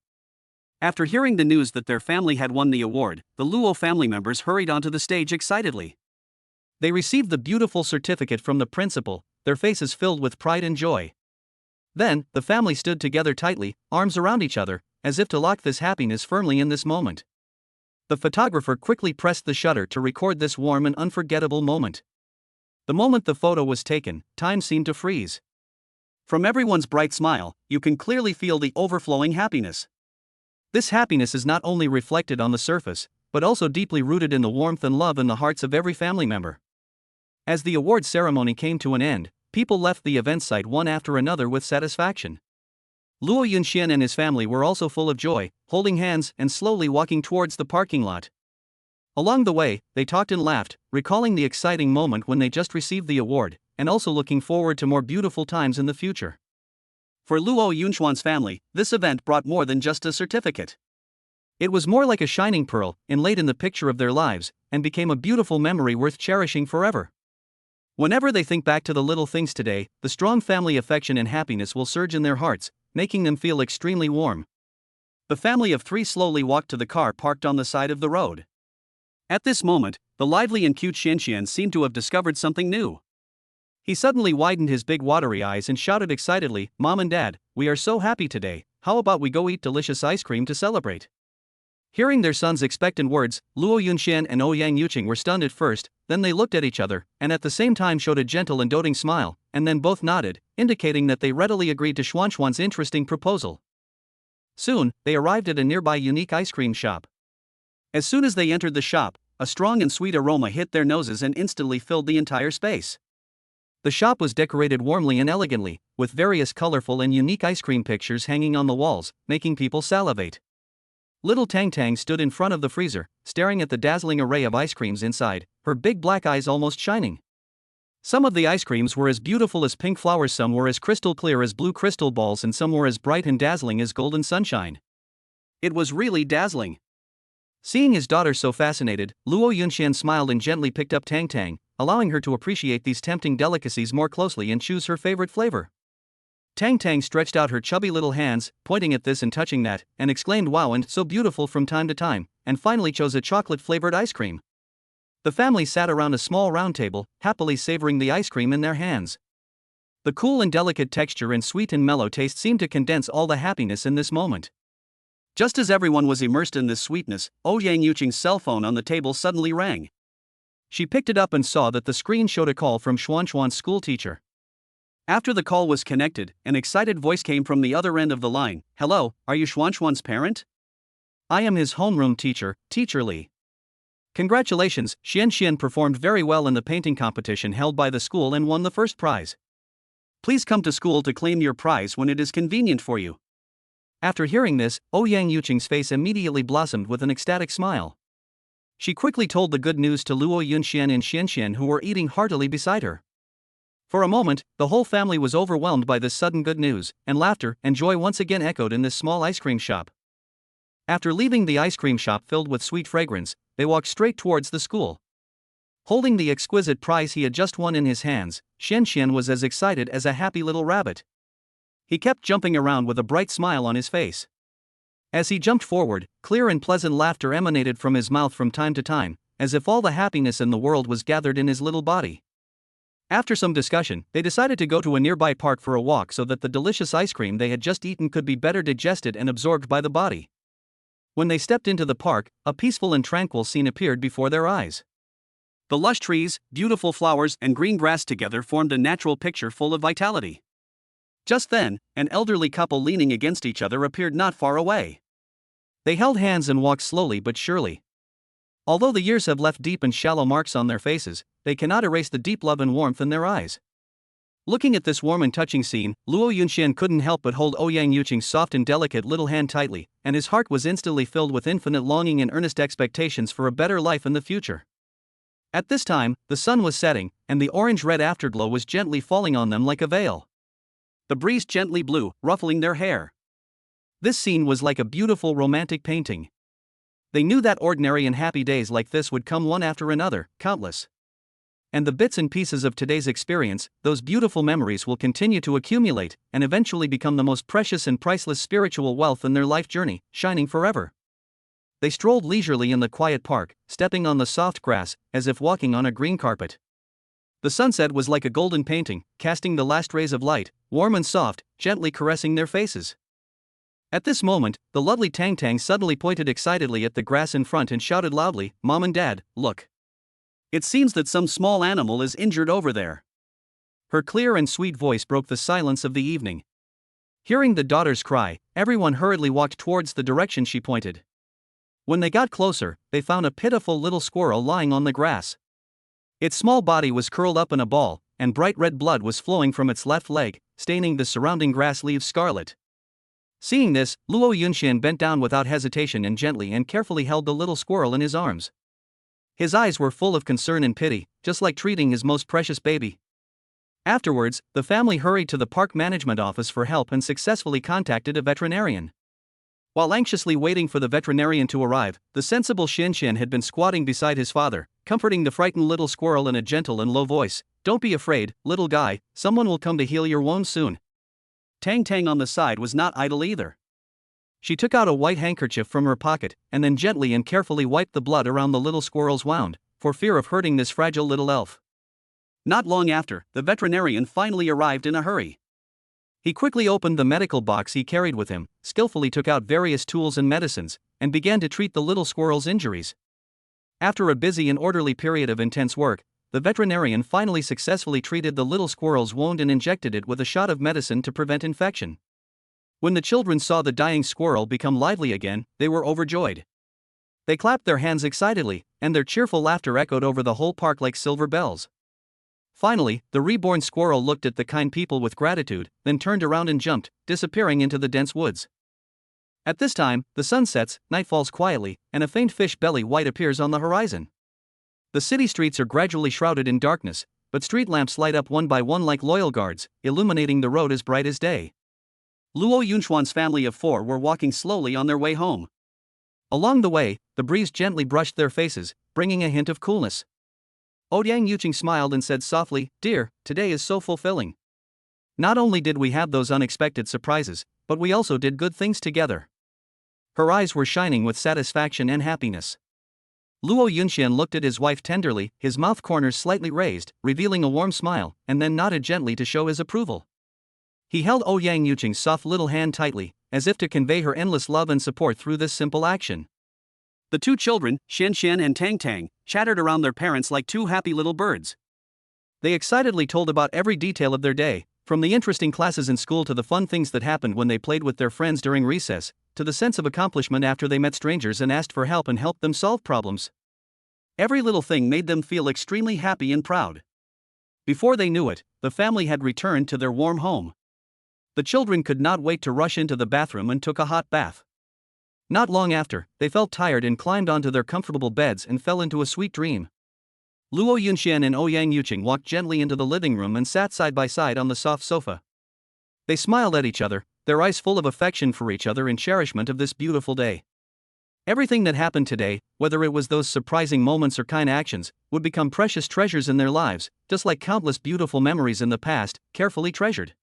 After hearing the news that their family had won the award, the Luo family members hurried onto the stage excitedly. They received the beautiful certificate from the principal, their faces filled with pride and joy. Then, the family stood together tightly, arms around each other, as if to lock this happiness firmly in this moment. The photographer quickly pressed the shutter to record this warm and unforgettable moment. The moment the photo was taken, time seemed to freeze. From everyone's bright smile, you can clearly feel the overflowing happiness. This happiness is not only reflected on the surface, but also deeply rooted in the warmth and love in the hearts of every family member. As the awards ceremony came to an end, people left the event site one after another with satisfaction. Luo Yunxian and his family were also full of joy, holding hands and slowly walking towards the parking lot. Along the way, they talked and laughed, recalling the exciting moment when they just received the award, and also looking forward to more beautiful times in the future. For Luo Yunxuan's family, this event brought more than just a certificate. It was more like a shining pearl, inlaid in the picture of their lives, and became a beautiful memory worth cherishing forever. Whenever they think back to the little things today, the strong family affection and happiness will surge in their hearts, making them feel extremely warm. The family of three slowly walked to the car parked on the side of the road. At this moment, the lively and cute Xianxian seemed to have discovered something new. He suddenly widened his big watery eyes and shouted excitedly, "Mom and Dad, we are so happy today, how about we go eat delicious ice cream to celebrate?" Hearing their son's expectant words, Luo Yunxian and Ouyang Yuqing were stunned at first, then they looked at each other, and at the same time showed a gentle and doting smile, and then both nodded, indicating that they readily agreed to Xuanxuan's interesting proposal. Soon, they arrived at a nearby unique ice cream shop. As soon as they entered the shop, a strong and sweet aroma hit their noses and instantly filled the entire space. The shop was decorated warmly and elegantly, with various colorful and unique ice cream pictures hanging on the walls, making people salivate. Little Tang Tang stood in front of the freezer, staring at the dazzling array of ice creams inside, her big black eyes almost shining. Some of the ice creams were as beautiful as pink flowers, some were as crystal clear as blue crystal balls, and some were as bright and dazzling as golden sunshine. It was really dazzling. Seeing his daughter so fascinated, Luo Yunxian smiled and gently picked up Tang Tang, allowing her to appreciate these tempting delicacies more closely and choose her favorite flavor. Tang Tang stretched out her chubby little hands, pointing at this and touching that, and exclaimed "Wow" and "so beautiful" from time to time, and finally chose a chocolate-flavored ice cream. The family sat around a small round table, happily savoring the ice cream in their hands. The cool and delicate texture and sweet and mellow taste seemed to condense all the happiness in this moment. Just as everyone was immersed in this sweetness, Ouyang Yuqing's cell phone on the table suddenly rang. She picked it up and saw that the screen showed a call from Xuanxuan's school teacher. After the call was connected, an excited voice came from the other end of the line. "Hello, are you Xuanxuan's parent?" "I am his homeroom teacher, Teacher Li." "Congratulations, Xianxian performed very well in the painting competition held by the school and won the first prize. Please come to school to claim your prize when it is convenient for you." After hearing this, Ouyang Yuqing's face immediately blossomed with an ecstatic smile. She quickly told the good news to Luo Yunxian and Xianxian, who were eating heartily beside her. For a moment, the whole family was overwhelmed by this sudden good news, and laughter and joy once again echoed in this small ice cream shop. After leaving the ice cream shop filled with sweet fragrance, they walked straight towards the school. Holding the exquisite prize he had just won in his hands, Xianxian was as excited as a happy little rabbit. He kept jumping around with a bright smile on his face. As he jumped forward, clear and pleasant laughter emanated from his mouth from time to time, as if all the happiness in the world was gathered in his little body. After some discussion, they decided to go to a nearby park for a walk so that the delicious ice cream they had just eaten could be better digested and absorbed by the body. When they stepped into the park, a peaceful and tranquil scene appeared before their eyes. The lush trees, beautiful flowers, and green grass together formed a natural picture full of vitality. Just then, an elderly couple leaning against each other appeared not far away. They held hands and walked slowly but surely. Although the years have left deep and shallow marks on their faces, they cannot erase the deep love and warmth in their eyes. Looking at this warm and touching scene, Luo Yunxian couldn't help but hold Ouyang Yuqing's soft and delicate little hand tightly, and his heart was instantly filled with infinite longing and earnest expectations for a better life in the future. At this time, the sun was setting, and the orange-red afterglow was gently falling on them like a veil. The breeze gently blew, ruffling their hair. This scene was like a beautiful romantic painting. They knew that ordinary and happy days like this would come one after another, countless. And the bits and pieces of today's experience, those beautiful memories will continue to accumulate, and eventually become the most precious and priceless spiritual wealth in their life journey, shining forever. They strolled leisurely in the quiet park, stepping on the soft grass, as if walking on a green carpet. The sunset was like a golden painting, casting the last rays of light, warm and soft, gently caressing their faces. At this moment, the lovely Tang Tang suddenly pointed excitedly at the grass in front and shouted loudly, "Mom and Dad, look. It seems that some small animal is injured over there." Her clear and sweet voice broke the silence of the evening. Hearing the daughter's cry, everyone hurriedly walked towards the direction she pointed. When they got closer, they found a pitiful little squirrel lying on the grass. Its small body was curled up in a ball, and bright red blood was flowing from its left leg, staining the surrounding grass leaves scarlet. Seeing this, Luo Yunxian bent down without hesitation and gently and carefully held the little squirrel in his arms. His eyes were full of concern and pity, just like treating his most precious baby. Afterwards, the family hurried to the park management office for help and successfully contacted a veterinarian. While anxiously waiting for the veterinarian to arrive, the sensible Xianxian had been squatting beside his father, comforting the frightened little squirrel in a gentle and low voice. "Don't be afraid, little guy, someone will come to heal your wound soon." Tang Tang on the side was not idle either. She took out a white handkerchief from her pocket, and then gently and carefully wiped the blood around the little squirrel's wound, for fear of hurting this fragile little elf. Not long after, the veterinarian finally arrived in a hurry. He quickly opened the medical box he carried with him, skillfully took out various tools and medicines, and began to treat the little squirrel's injuries. After a busy and orderly period of intense work, the veterinarian finally successfully treated the little squirrel's wound and injected it with a shot of medicine to prevent infection. When the children saw the dying squirrel become lively again, they were overjoyed. They clapped their hands excitedly, and their cheerful laughter echoed over the whole park like silver bells. Finally, the reborn squirrel looked at the kind people with gratitude, then turned around and jumped, disappearing into the dense woods. At this time, the sun sets, night falls quietly, and a faint fish belly white appears on the horizon. The city streets are gradually shrouded in darkness, but street lamps light up one by one like loyal guards, illuminating the road as bright as day. Luo Yunxuan's family of 4 were walking slowly on their way home. Along the way, the breeze gently brushed their faces, bringing a hint of coolness. Ouyang Yuqing smiled and said softly, "Dear, today is so fulfilling. Not only did we have those unexpected surprises, but we also did good things together." Her eyes were shining with satisfaction and happiness. Luo Yunxian looked at his wife tenderly, his mouth corners slightly raised, revealing a warm smile, and then nodded gently to show his approval. He held Ouyang Yuqing's soft little hand tightly, as if to convey her endless love and support through this simple action. The two children, Xianxian and Tang Tang, chattered around their parents like two happy little birds. They excitedly told about every detail of their day, from the interesting classes in school to the fun things that happened when they played with their friends during recess, to the sense of accomplishment after they met strangers and asked for help and helped them solve problems. Every little thing made them feel extremely happy and proud. Before they knew it, the family had returned to their warm home. The children could not wait to rush into the bathroom and took a hot bath. Not long after, they felt tired and climbed onto their comfortable beds and fell into a sweet dream. Luo Yunxian and Ouyang Yuqing walked gently into the living room and sat side by side on the soft sofa. They smiled at each other, their eyes full of affection for each other and cherishment of this beautiful day. Everything that happened today, whether it was those surprising moments or kind actions, would become precious treasures in their lives, just like countless beautiful memories in the past, carefully treasured.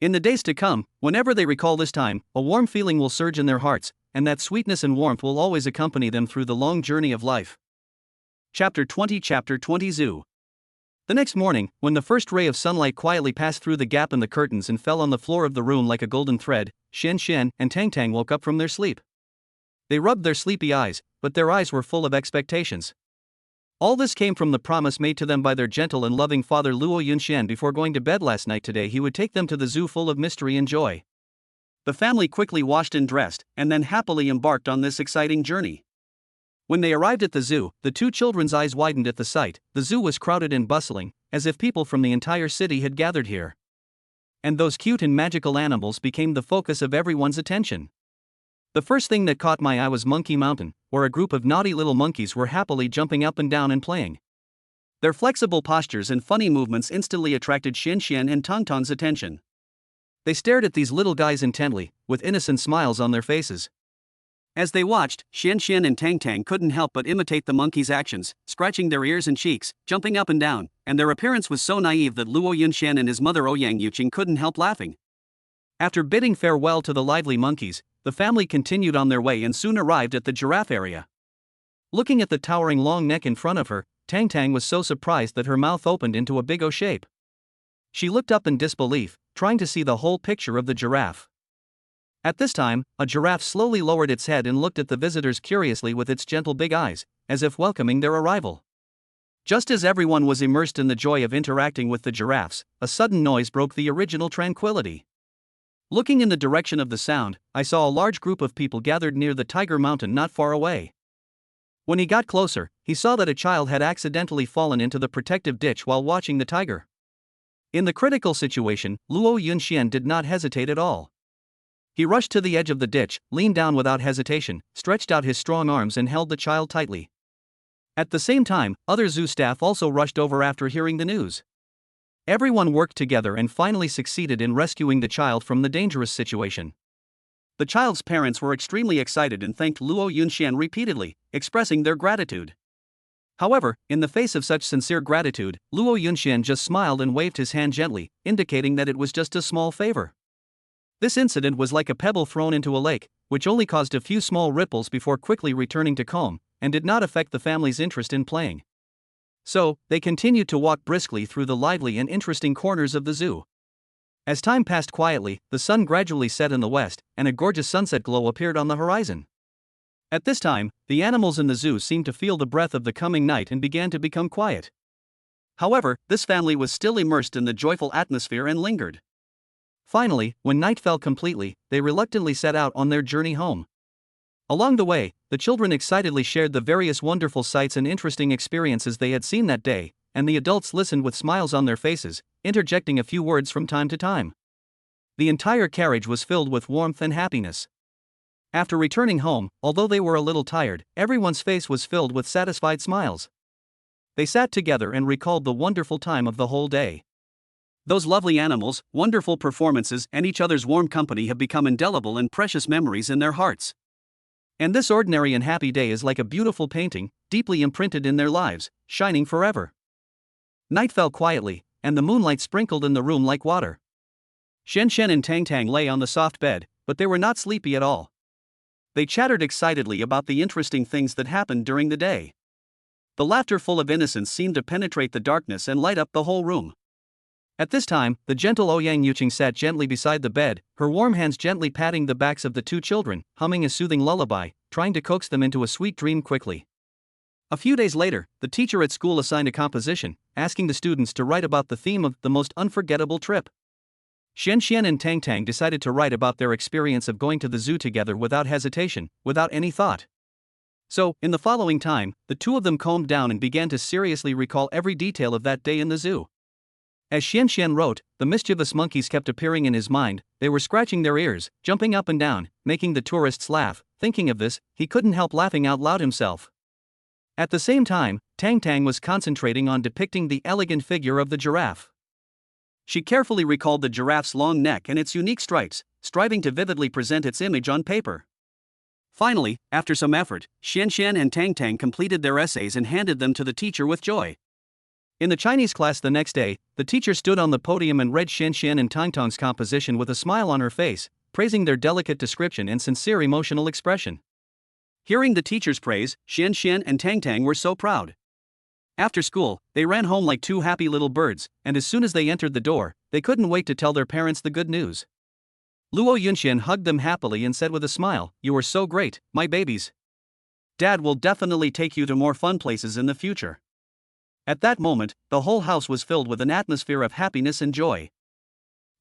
In the days to come, whenever they recall this time, a warm feeling will surge in their hearts, and that sweetness and warmth will always accompany them through the long journey of life. Chapter 20 Zoo. The next morning, when the first ray of sunlight quietly passed through the gap in the curtains and fell on the floor of the room like a golden thread, Xianxian and Tang Tang woke up from their sleep. They rubbed their sleepy eyes, but their eyes were full of expectations. All this came from the promise made to them by their gentle and loving father Luo Yunxian before going to bed last night. Today he would take them to the zoo full of mystery and joy. The family quickly washed and dressed, and then happily embarked on this exciting journey. When they arrived at the zoo, the two children's eyes widened at the sight. The zoo was crowded and bustling, as if people from the entire city had gathered here. And those cute and magical animals became the focus of everyone's attention. The first thing that caught my eye was Monkey Mountain, where a group of naughty little monkeys were happily jumping up and down and playing. Their flexible postures and funny movements instantly attracted Xianxian and Tongtong's attention. They stared at these little guys intently, with innocent smiles on their faces. As they watched, Xianxian and Tangtang couldn't help but imitate the monkeys' actions, scratching their ears and cheeks, jumping up and down, and their appearance was so naive that Luo Yunxian and his mother Ouyang Yuqing couldn't help laughing. After bidding farewell to the lively monkeys, the family continued on their way and soon arrived at the giraffe area. Looking at the towering long neck in front of her, Tangtang was so surprised that her mouth opened into a big O shape. She looked up in disbelief, trying to see the whole picture of the giraffe. At this time, a giraffe slowly lowered its head and looked at the visitors curiously with its gentle big eyes, as if welcoming their arrival. Just as everyone was immersed in the joy of interacting with the giraffes, a sudden noise broke the original tranquility. Looking in the direction of the sound, I saw a large group of people gathered near the Tiger Mountain not far away. When he got closer, he saw that a child had accidentally fallen into the protective ditch while watching the tiger. In the critical situation, Luo Yunxian did not hesitate at all. He rushed to the edge of the ditch, leaned down without hesitation, stretched out his strong arms and held the child tightly. At the same time, other zoo staff also rushed over after hearing the news. Everyone worked together and finally succeeded in rescuing the child from the dangerous situation. The child's parents were extremely excited and thanked Luo Yunxian repeatedly, expressing their gratitude. However, in the face of such sincere gratitude, Luo Yunxian just smiled and waved his hand gently, indicating that it was just a small favor. This incident was like a pebble thrown into a lake, which only caused a few small ripples before quickly returning to calm, and did not affect the family's interest in playing. So, they continued to walk briskly through the lively and interesting corners of the zoo. As time passed quietly, the sun gradually set in the west, and a gorgeous sunset glow appeared on the horizon. At this time, the animals in the zoo seemed to feel the breath of the coming night and began to become quiet. However, this family was still immersed in the joyful atmosphere and lingered. Finally, when night fell completely, they reluctantly set out on their journey home. Along the way, the children excitedly shared the various wonderful sights and interesting experiences they had seen that day, and the adults listened with smiles on their faces, interjecting a few words from time to time. The entire carriage was filled with warmth and happiness. After returning home, although they were a little tired, everyone's face was filled with satisfied smiles. They sat together and recalled the wonderful time of the whole day. Those lovely animals, wonderful performances, and each other's warm company have become indelible and precious memories in their hearts. And this ordinary and happy day is like a beautiful painting, deeply imprinted in their lives, shining forever. Night fell quietly, and the moonlight sprinkled in the room like water. Xianxian and Tangtang lay on the soft bed, but they were not sleepy at all. They chattered excitedly about the interesting things that happened during the day. The laughter full of innocence seemed to penetrate the darkness and light up the whole room. At this time, the gentle Ouyang Yuqing sat gently beside the bed, her warm hands gently patting the backs of the two children, humming a soothing lullaby, trying to coax them into a sweet dream quickly. A few days later, the teacher at school assigned a composition, asking the students to write about the theme of the most unforgettable trip. Xianxian and Tangtang decided to write about their experience of going to the zoo together without hesitation, without any thought. So, in the following time, the two of them calmed down and began to seriously recall every detail of that day in the zoo. As Xianxian wrote, the mischievous monkeys kept appearing in his mind. They were scratching their ears, jumping up and down, making the tourists laugh. Thinking of this, he couldn't help laughing out loud himself. At the same time, Tangtang was concentrating on depicting the elegant figure of the giraffe. She carefully recalled the giraffe's long neck and its unique stripes, striving to vividly present its image on paper. Finally, after some effort, Xianxian and Tangtang completed their essays and handed them to the teacher with joy. In the Chinese class the next day, the teacher stood on the podium and read Xianxian and Tangtang's composition with a smile on her face, praising their delicate description and sincere emotional expression. Hearing the teacher's praise, Xianxian and Tangtang were so proud. After school, they ran home like two happy little birds, and as soon as they entered the door, they couldn't wait to tell their parents the good news. Luo Yunxian hugged them happily and said with a smile, "You are so great, my babies. Dad will definitely take you to more fun places in the future." At that moment, the whole house was filled with an atmosphere of happiness and joy.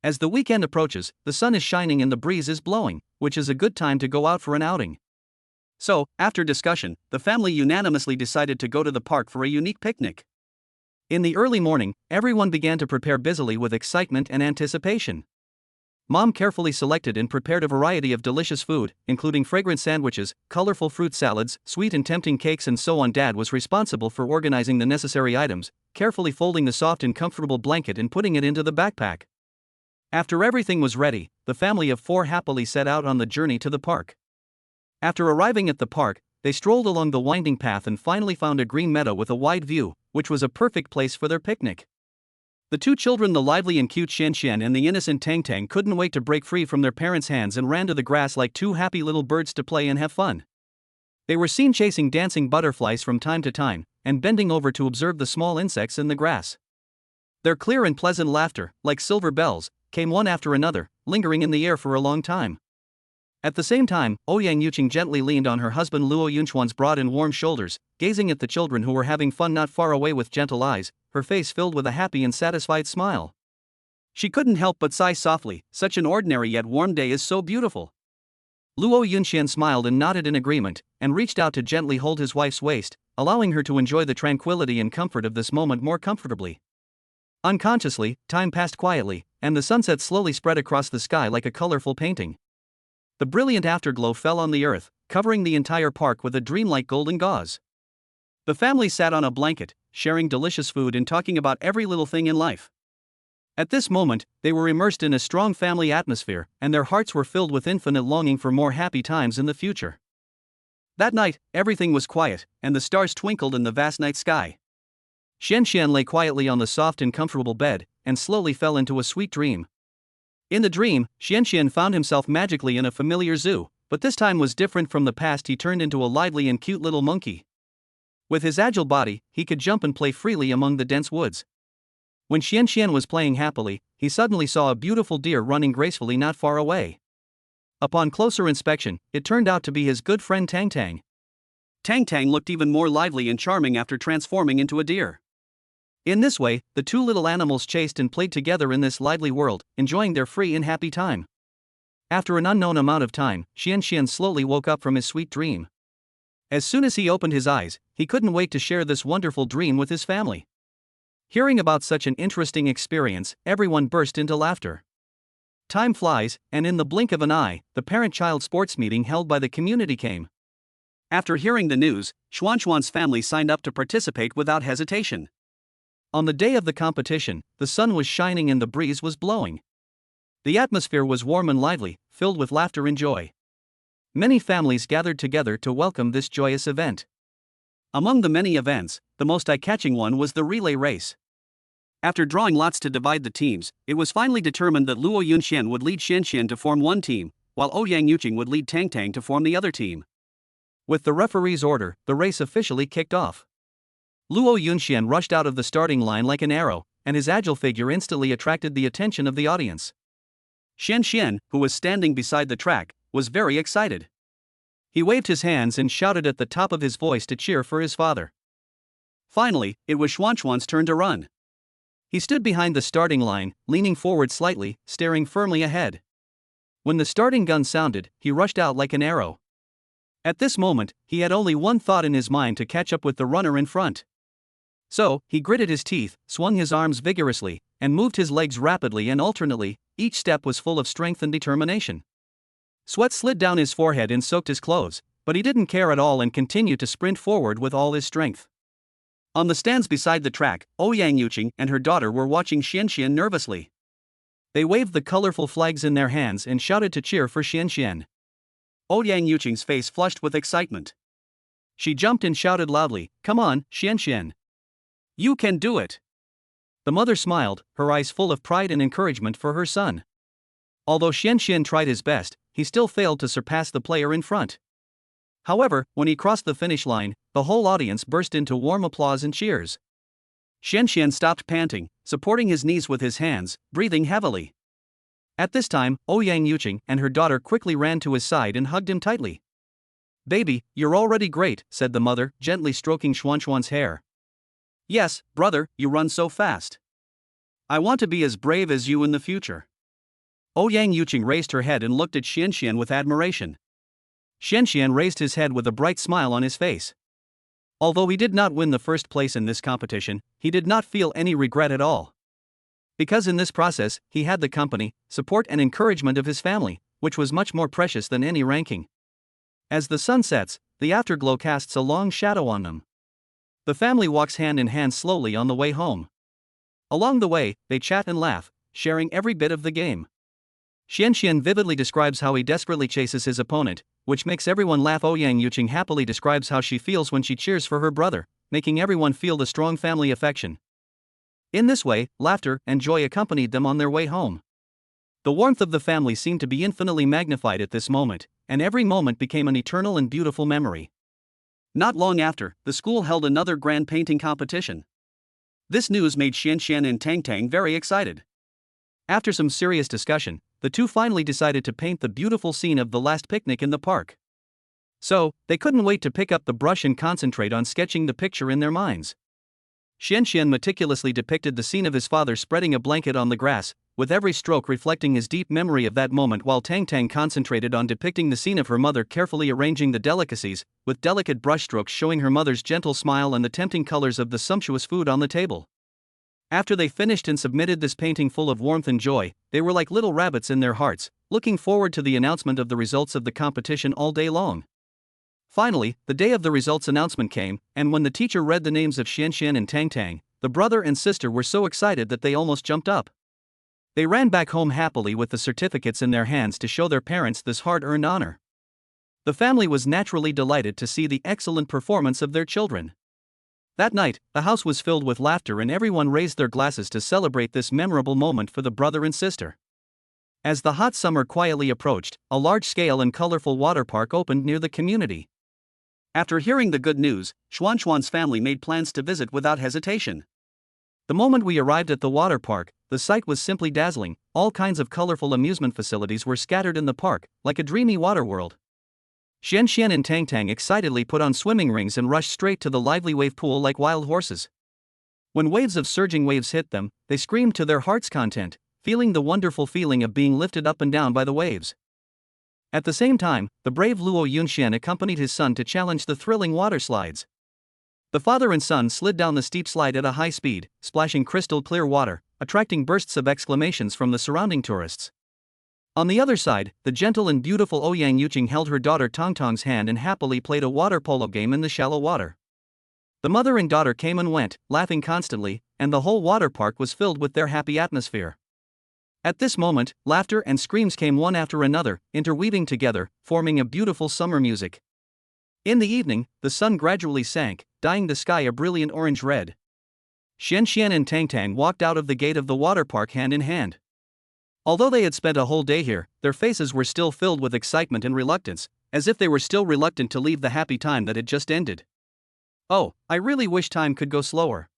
As the weekend approaches, the sun is shining and the breeze is blowing, which is a good time to go out for an outing. So, after discussion, the family unanimously decided to go to the park for a unique picnic. In the early morning, everyone began to prepare busily with excitement and anticipation. Mom carefully selected and prepared a variety of delicious food, including fragrant sandwiches, colorful fruit salads, sweet and tempting cakes, and so on. Dad was responsible for organizing the necessary items, carefully folding the soft and comfortable blanket and putting it into the backpack. After everything was ready, the family of 4 happily set out on the journey to the park. After arriving at the park, they strolled along the winding path and finally found a green meadow with a wide view, which was a perfect place for their picnic. The 2 children, the lively and cute Xian and the innocent Tang, couldn't wait to break free from their parents' hands and ran to the grass like 2 happy little birds to play and have fun. They were seen chasing dancing butterflies from time to time, and bending over to observe the small insects in the grass. Their clear and pleasant laughter, like silver bells, came one after another, lingering in the air for a long time. At the same time, Ouyang gently leaned on her husband Luo Yunchuan's broad and warm shoulders, gazing at the children who were having fun not far away with gentle eyes, her face filled with a happy and satisfied smile. She couldn't help but sigh softly, such an ordinary yet warm day is so beautiful. Luo Yunxian smiled and nodded in agreement, and reached out to gently hold his wife's waist, allowing her to enjoy the tranquility and comfort of this moment more comfortably. Unconsciously, time passed quietly, and the sunset slowly spread across the sky like a colorful painting. The brilliant afterglow fell on the earth, covering the entire park with a dreamlike golden gauze. The family sat on a blanket, sharing delicious food and talking about every little thing in life. At this moment, they were immersed in a strong family atmosphere, and their hearts were filled with infinite longing for more happy times in the future. That night, everything was quiet, and the stars twinkled in the vast night sky. Xian lay quietly on the soft and comfortable bed, and slowly fell into a sweet dream. In the dream, Xian found himself magically in a familiar zoo, but this time was different from the past. He turned into a lively and cute little monkey. With his agile body, he could jump and play freely among the dense woods. When Xian was playing happily, he suddenly saw a beautiful deer running gracefully not far away. Upon closer inspection, it turned out to be his good friend Tang. Tang looked even more lively and charming after transforming into a deer. In this way, the 2 little animals chased and played together in this lively world, enjoying their free and happy time. After an unknown amount of time, Xian slowly woke up from his sweet dream. As soon as he opened his eyes, he couldn't wait to share this wonderful dream with his family. Hearing about such an interesting experience, everyone burst into laughter. Time flies, and in the blink of an eye, the parent-child sports meeting held by the community came. After hearing the news, Xuan's family signed up to participate without hesitation. On the day of the competition, the sun was shining and the breeze was blowing. The atmosphere was warm and lively, filled with laughter and joy. Many families gathered together to welcome this joyous event. Among the many events, the most eye-catching one was the relay race. After drawing lots to divide the teams, it was finally determined that Luo Yunxian would lead Xian to form one team, while Ouyang would lead Tang to form the other team. With the referee's order, the race officially kicked off. Luo Yunxian rushed out of the starting line like an arrow, and his agile figure instantly attracted the attention of the audience. Xian, who was standing beside the track, was very excited. He waved his hands and shouted at the top of his voice to cheer for his father. Finally, it was Xuan's turn to run. He stood behind the starting line, leaning forward slightly, staring firmly ahead. When the starting gun sounded, he rushed out like an arrow. At this moment, he had only one thought in his mind: to catch up with the runner in front. So, he gritted his teeth, swung his arms vigorously, and moved his legs rapidly and alternately. Each step was full of strength and determination. Sweat slid down his forehead and soaked his clothes, but he didn't care at all and continued to sprint forward with all his strength. On the stands beside the track, Ouyang and her daughter were watching Xian nervously. They waved the colorful flags in their hands and shouted to cheer for Xian. Ouyang's face flushed with excitement. She jumped and shouted loudly, "Come on, Xian! You can do it!" The mother smiled, her eyes full of pride and encouragement for her son. Although Xian tried his best, he still failed to surpass the player in front. However, when he crossed the finish line, the whole audience burst into warm applause and cheers. Xian stopped panting, supporting his knees with his hands, breathing heavily. At this time, Ouyang and her daughter quickly ran to his side and hugged him tightly. "Baby, you're already great," said the mother, gently stroking Xuan's hair. Yes, brother, you run so fast. I want to be as brave as you in the future. Ouyang Yuqing raised her head and looked at Xianxian with admiration. Xianxian raised his head with a bright smile on his face. Although he did not win the first place in this competition, he did not feel any regret at all. Because in this process, he had the company, support and encouragement of his family, which was much more precious than any ranking. As the sun sets, the afterglow casts a long shadow on them. The family walks hand in hand slowly on the way home. Along the way, they chat and laugh, sharing every bit of the game. Xianxian vividly describes how he desperately chases his opponent, which makes everyone laugh. Ouyang Yuqing happily describes how she feels when she cheers for her brother, making everyone feel the strong family affection. In this way, laughter and joy accompanied them on their way home. The warmth of the family seemed to be infinitely magnified at this moment, and every moment became an eternal and beautiful memory. Not long after, the school held another grand painting competition. This news made Xianxian and Tang very excited. After some serious discussion, the two finally decided to paint the beautiful scene of the last picnic in the park. So, they couldn't wait to pick up the brush and concentrate on sketching the picture in their minds. Xianxian meticulously depicted the scene of his father spreading a blanket on the grass, with every stroke reflecting his deep memory of that moment, while Tang concentrated on depicting the scene of her mother carefully arranging the delicacies, with delicate brushstrokes showing her mother's gentle smile and the tempting colors of the sumptuous food on the table. After they finished and submitted this painting full of warmth and joy, they were like little rabbits in their hearts, looking forward to the announcement of the results of the competition all day long. Finally, the day of the results announcement came, and when the teacher read the names of Xianxian and Tang, the brother and sister were so excited that they almost jumped up. They ran back home happily with the certificates in their hands to show their parents this hard-earned honor. The family was naturally delighted to see the excellent performance of their children. That night, the house was filled with laughter and everyone raised their glasses to celebrate this memorable moment for the brother and sister. As the hot summer quietly approached, a large-scale and colorful water park opened near the community. After hearing the good news, Xuanxuan's family made plans to visit without hesitation. The moment we arrived at the water park, the sight was simply dazzling. All kinds of colorful amusement facilities were scattered in the park, like a dreamy water world. Xianxian and Tang excitedly put on swimming rings and rushed straight to the lively wave pool like wild horses. When waves of surging waves hit them, they screamed to their heart's content, feeling the wonderful feeling of being lifted up and down by the waves. At the same time, the brave Luo Yunxian accompanied his son to challenge the thrilling water slides. The father and son slid down the steep slide at a high speed, splashing crystal clear water, attracting bursts of exclamations from the surrounding tourists. On the other side, the gentle and beautiful Ouyang Yuqing held her daughter Tongtong's hand and happily played a water polo game in the shallow water. The mother and daughter came and went, laughing constantly, and the whole water park was filled with their happy atmosphere. At this moment, laughter and screams came one after another, interweaving together, forming a beautiful summer music. In the evening, the sun gradually sank, dyeing the sky a brilliant orange-red. Xianxian and Tang walked out of the gate of the water park hand in hand. Although they had spent a whole day here, their faces were still filled with excitement and reluctance, as if they were still reluctant to leave the happy time that had just ended. "Oh, I really wish time could go slower,"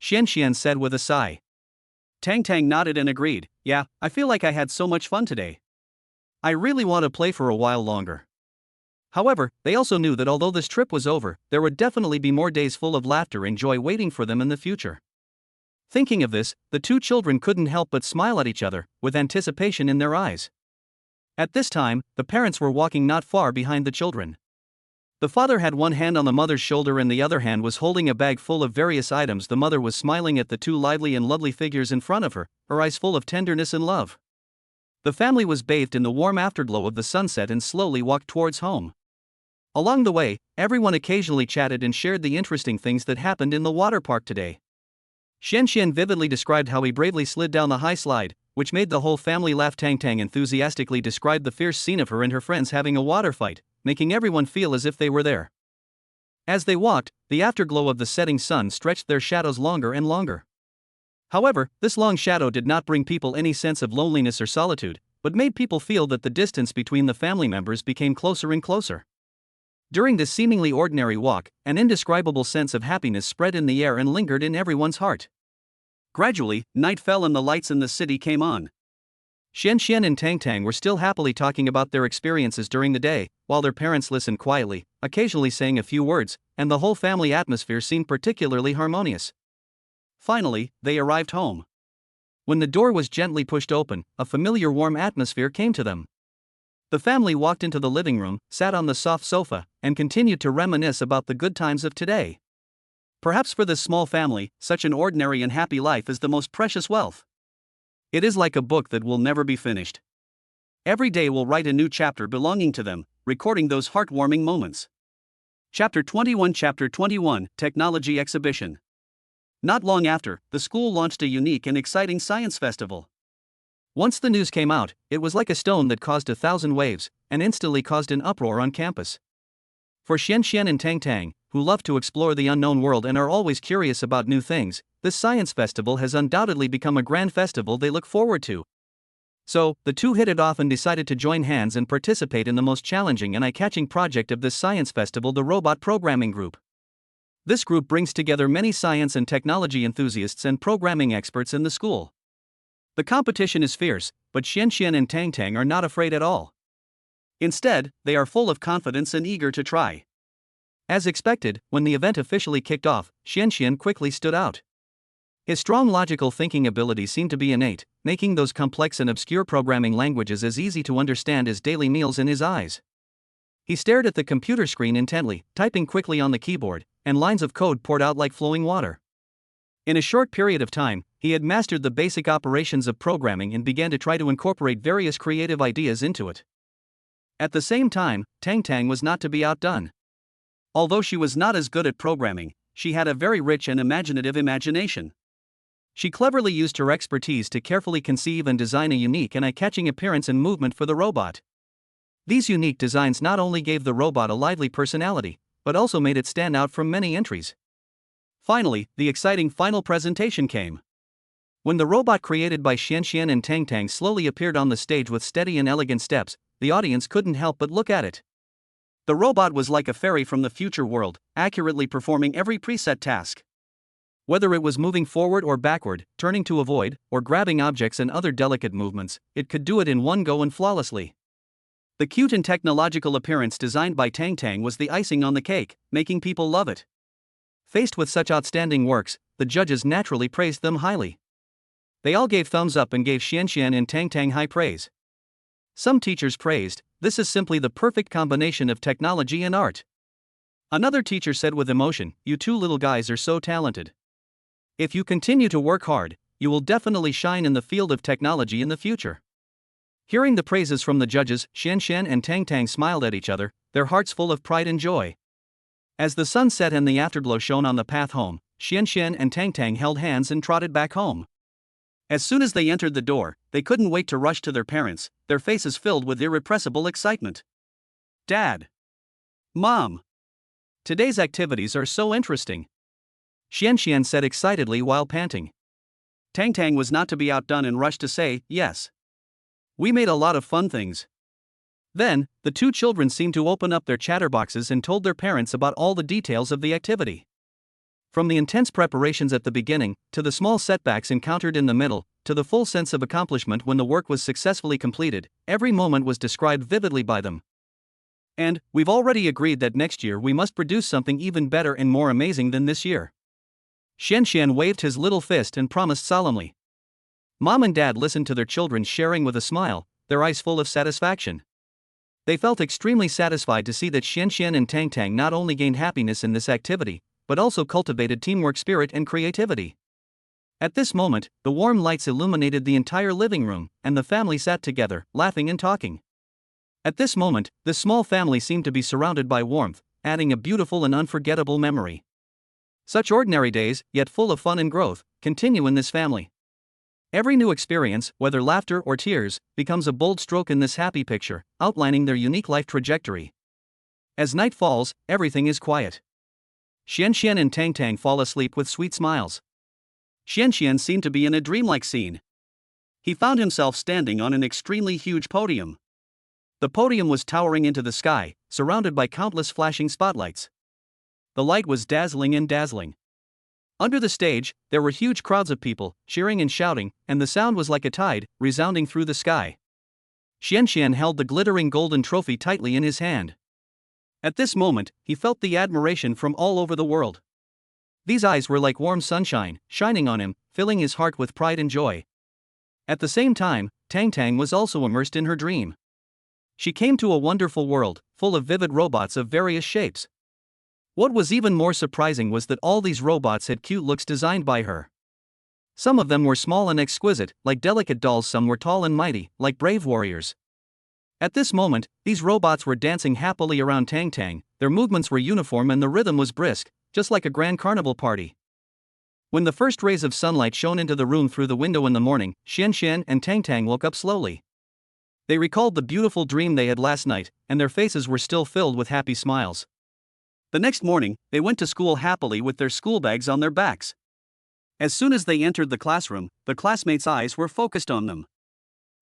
Xianxian said with a sigh. Tang nodded and agreed. "Yeah, I feel like I had so much fun today. I really want to play for a while longer." However, they also knew that although this trip was over, there would definitely be more days full of laughter and joy waiting for them in the future. Thinking of this, the two children couldn't help but smile at each other, with anticipation in their eyes. At this time, the parents were walking not far behind the children. The father had one hand on the mother's shoulder and the other hand was holding a bag full of various items. The mother was smiling at the two lively and lovely figures in front of her, her eyes full of tenderness and love. The family was bathed in the warm afterglow of the sunset and slowly walked towards home. Along the way, everyone occasionally chatted and shared the interesting things that happened in the water park today. Xianxian vividly described how he bravely slid down the high slide, which made the whole family laugh. Tang enthusiastically described the fierce scene of her and her friends having a water fight, making everyone feel as if they were there. As they walked, the afterglow of the setting sun stretched their shadows longer and longer. However, this long shadow did not bring people any sense of loneliness or solitude, but made people feel that the distance between the family members became closer and closer. During this seemingly ordinary walk, an indescribable sense of happiness spread in the air and lingered in everyone's heart. Gradually, night fell and the lights in the city came on. Xian and Tang were still happily talking about their experiences during the day, while their parents listened quietly, occasionally saying a few words, and the whole family atmosphere seemed particularly harmonious. Finally, they arrived home. When the door was gently pushed open, a familiar warm atmosphere came to them. The family walked into the living room, sat on the soft sofa, and continued to reminisce about the good times of today. Perhaps for this small family, such an ordinary and happy life is the most precious wealth. It is like a book that will never be finished. Every day will write a new chapter belonging to them, recording those heartwarming moments. Chapter 21 Technology Exhibition. Not long after, the school launched a unique and exciting science festival. Once the news came out, it was like a stone that caused 1,000 waves, and instantly caused an uproar on campus. For Xian and Tang, who love to explore the unknown world and are always curious about new things, this science festival has undoubtedly become a grand festival they look forward to. So, the two hit it off and decided to join hands and participate in the most challenging and eye-catching project of this science festival, the Robot Programming Group. This group brings together many science and technology enthusiasts and programming experts in the school. The competition is fierce, but Xian and Tang are not afraid at all. Instead, they are full of confidence and eager to try. As expected, when the event officially kicked off, Xian quickly stood out. His strong logical thinking ability seemed to be innate, making those complex and obscure programming languages as easy to understand as daily meals in his eyes. He stared at the computer screen intently, typing quickly on the keyboard, and lines of code poured out like flowing water. In a short period of time, he had mastered the basic operations of programming and began to try to incorporate various creative ideas into it. At the same time, Tang was not to be outdone. Although she was not as good at programming, she had a very rich and imaginative imagination. She cleverly used her expertise to carefully conceive and design a unique and eye-catching appearance and movement for the robot. These unique designs not only gave the robot a lively personality, but also made it stand out from many entries. Finally, the exciting final presentation came. When the robot created by Xian and Tang slowly appeared on the stage with steady and elegant steps, the audience couldn't help but look at it. The robot was like a fairy from the future world, accurately performing every preset task. Whether it was moving forward or backward, turning to avoid, or grabbing objects and other delicate movements, it could do it in one go and flawlessly. The cute and technological appearance designed by Tang was the icing on the cake, making people love it. Faced with such outstanding works, the judges naturally praised them highly. They all gave thumbs up and gave Xian and Tang high praise. Some teachers praised, "This is simply the perfect combination of technology and art." Another teacher said with emotion, "You two little guys are so talented. If you continue to work hard, you will definitely shine in the field of technology in the future." Hearing the praises from the judges, Xian and Tang smiled at each other, their hearts full of pride and joy. As the sun set and the afterglow shone on the path home, Xian and Tang held hands and trotted back home. As soon as they entered the door, they couldn't wait to rush to their parents, their faces filled with irrepressible excitement. "Dad! Mom! Today's activities are so interesting," Xian said excitedly while panting. Tang was not to be outdone and rushed to say, "Yes. We made a lot of fun things." Then, the two children seemed to open up their chatterboxes and told their parents about all the details of the activity. From the intense preparations at the beginning, to the small setbacks encountered in the middle, to the full sense of accomplishment when the work was successfully completed, every moment was described vividly by them. "And, we've already agreed that next year we must produce something even better and more amazing than this year." Xian waved his little fist and promised solemnly. Mom and Dad listened to their children sharing with a smile, their eyes full of satisfaction. They felt extremely satisfied to see that Xian and Tang not only gained happiness in this activity, but also cultivated teamwork spirit and creativity. At this moment, the warm lights illuminated the entire living room, and the family sat together, laughing and talking. At this moment, this small family seemed to be surrounded by warmth, adding a beautiful and unforgettable memory. Such ordinary days, yet full of fun and growth, continue in this family. Every new experience, whether laughter or tears, becomes a bold stroke in this happy picture, outlining their unique life trajectory. As night falls, everything is quiet. Xian and Tang fall asleep with sweet smiles. Xian seemed to be in a dreamlike scene. He found himself standing on an extremely huge podium. The podium was towering into the sky, surrounded by countless flashing spotlights. The light was dazzling and dazzling. Under the stage, there were huge crowds of people, cheering and shouting, and the sound was like a tide, resounding through the sky. Xianxian held the glittering golden trophy tightly in his hand. At this moment, he felt the admiration from all over the world. These eyes were like warm sunshine, shining on him, filling his heart with pride and joy. At the same time, Tang Tang was also immersed in her dream. She came to a wonderful world, full of vivid robots of various shapes. What was even more surprising was that all these robots had cute looks designed by her. Some of them were small and exquisite, like delicate dolls, some were tall and mighty, like brave warriors. At this moment, these robots were dancing happily around Tang Tang, their movements were uniform and the rhythm was brisk, just like a grand carnival party. When the first rays of sunlight shone into the room through the window in the morning, Xianxian and Tang Tang woke up slowly. They recalled the beautiful dream they had last night, and their faces were still filled with happy smiles. The next morning, they went to school happily with their school bags on their backs. As soon as they entered the classroom, the classmates' eyes were focused on them.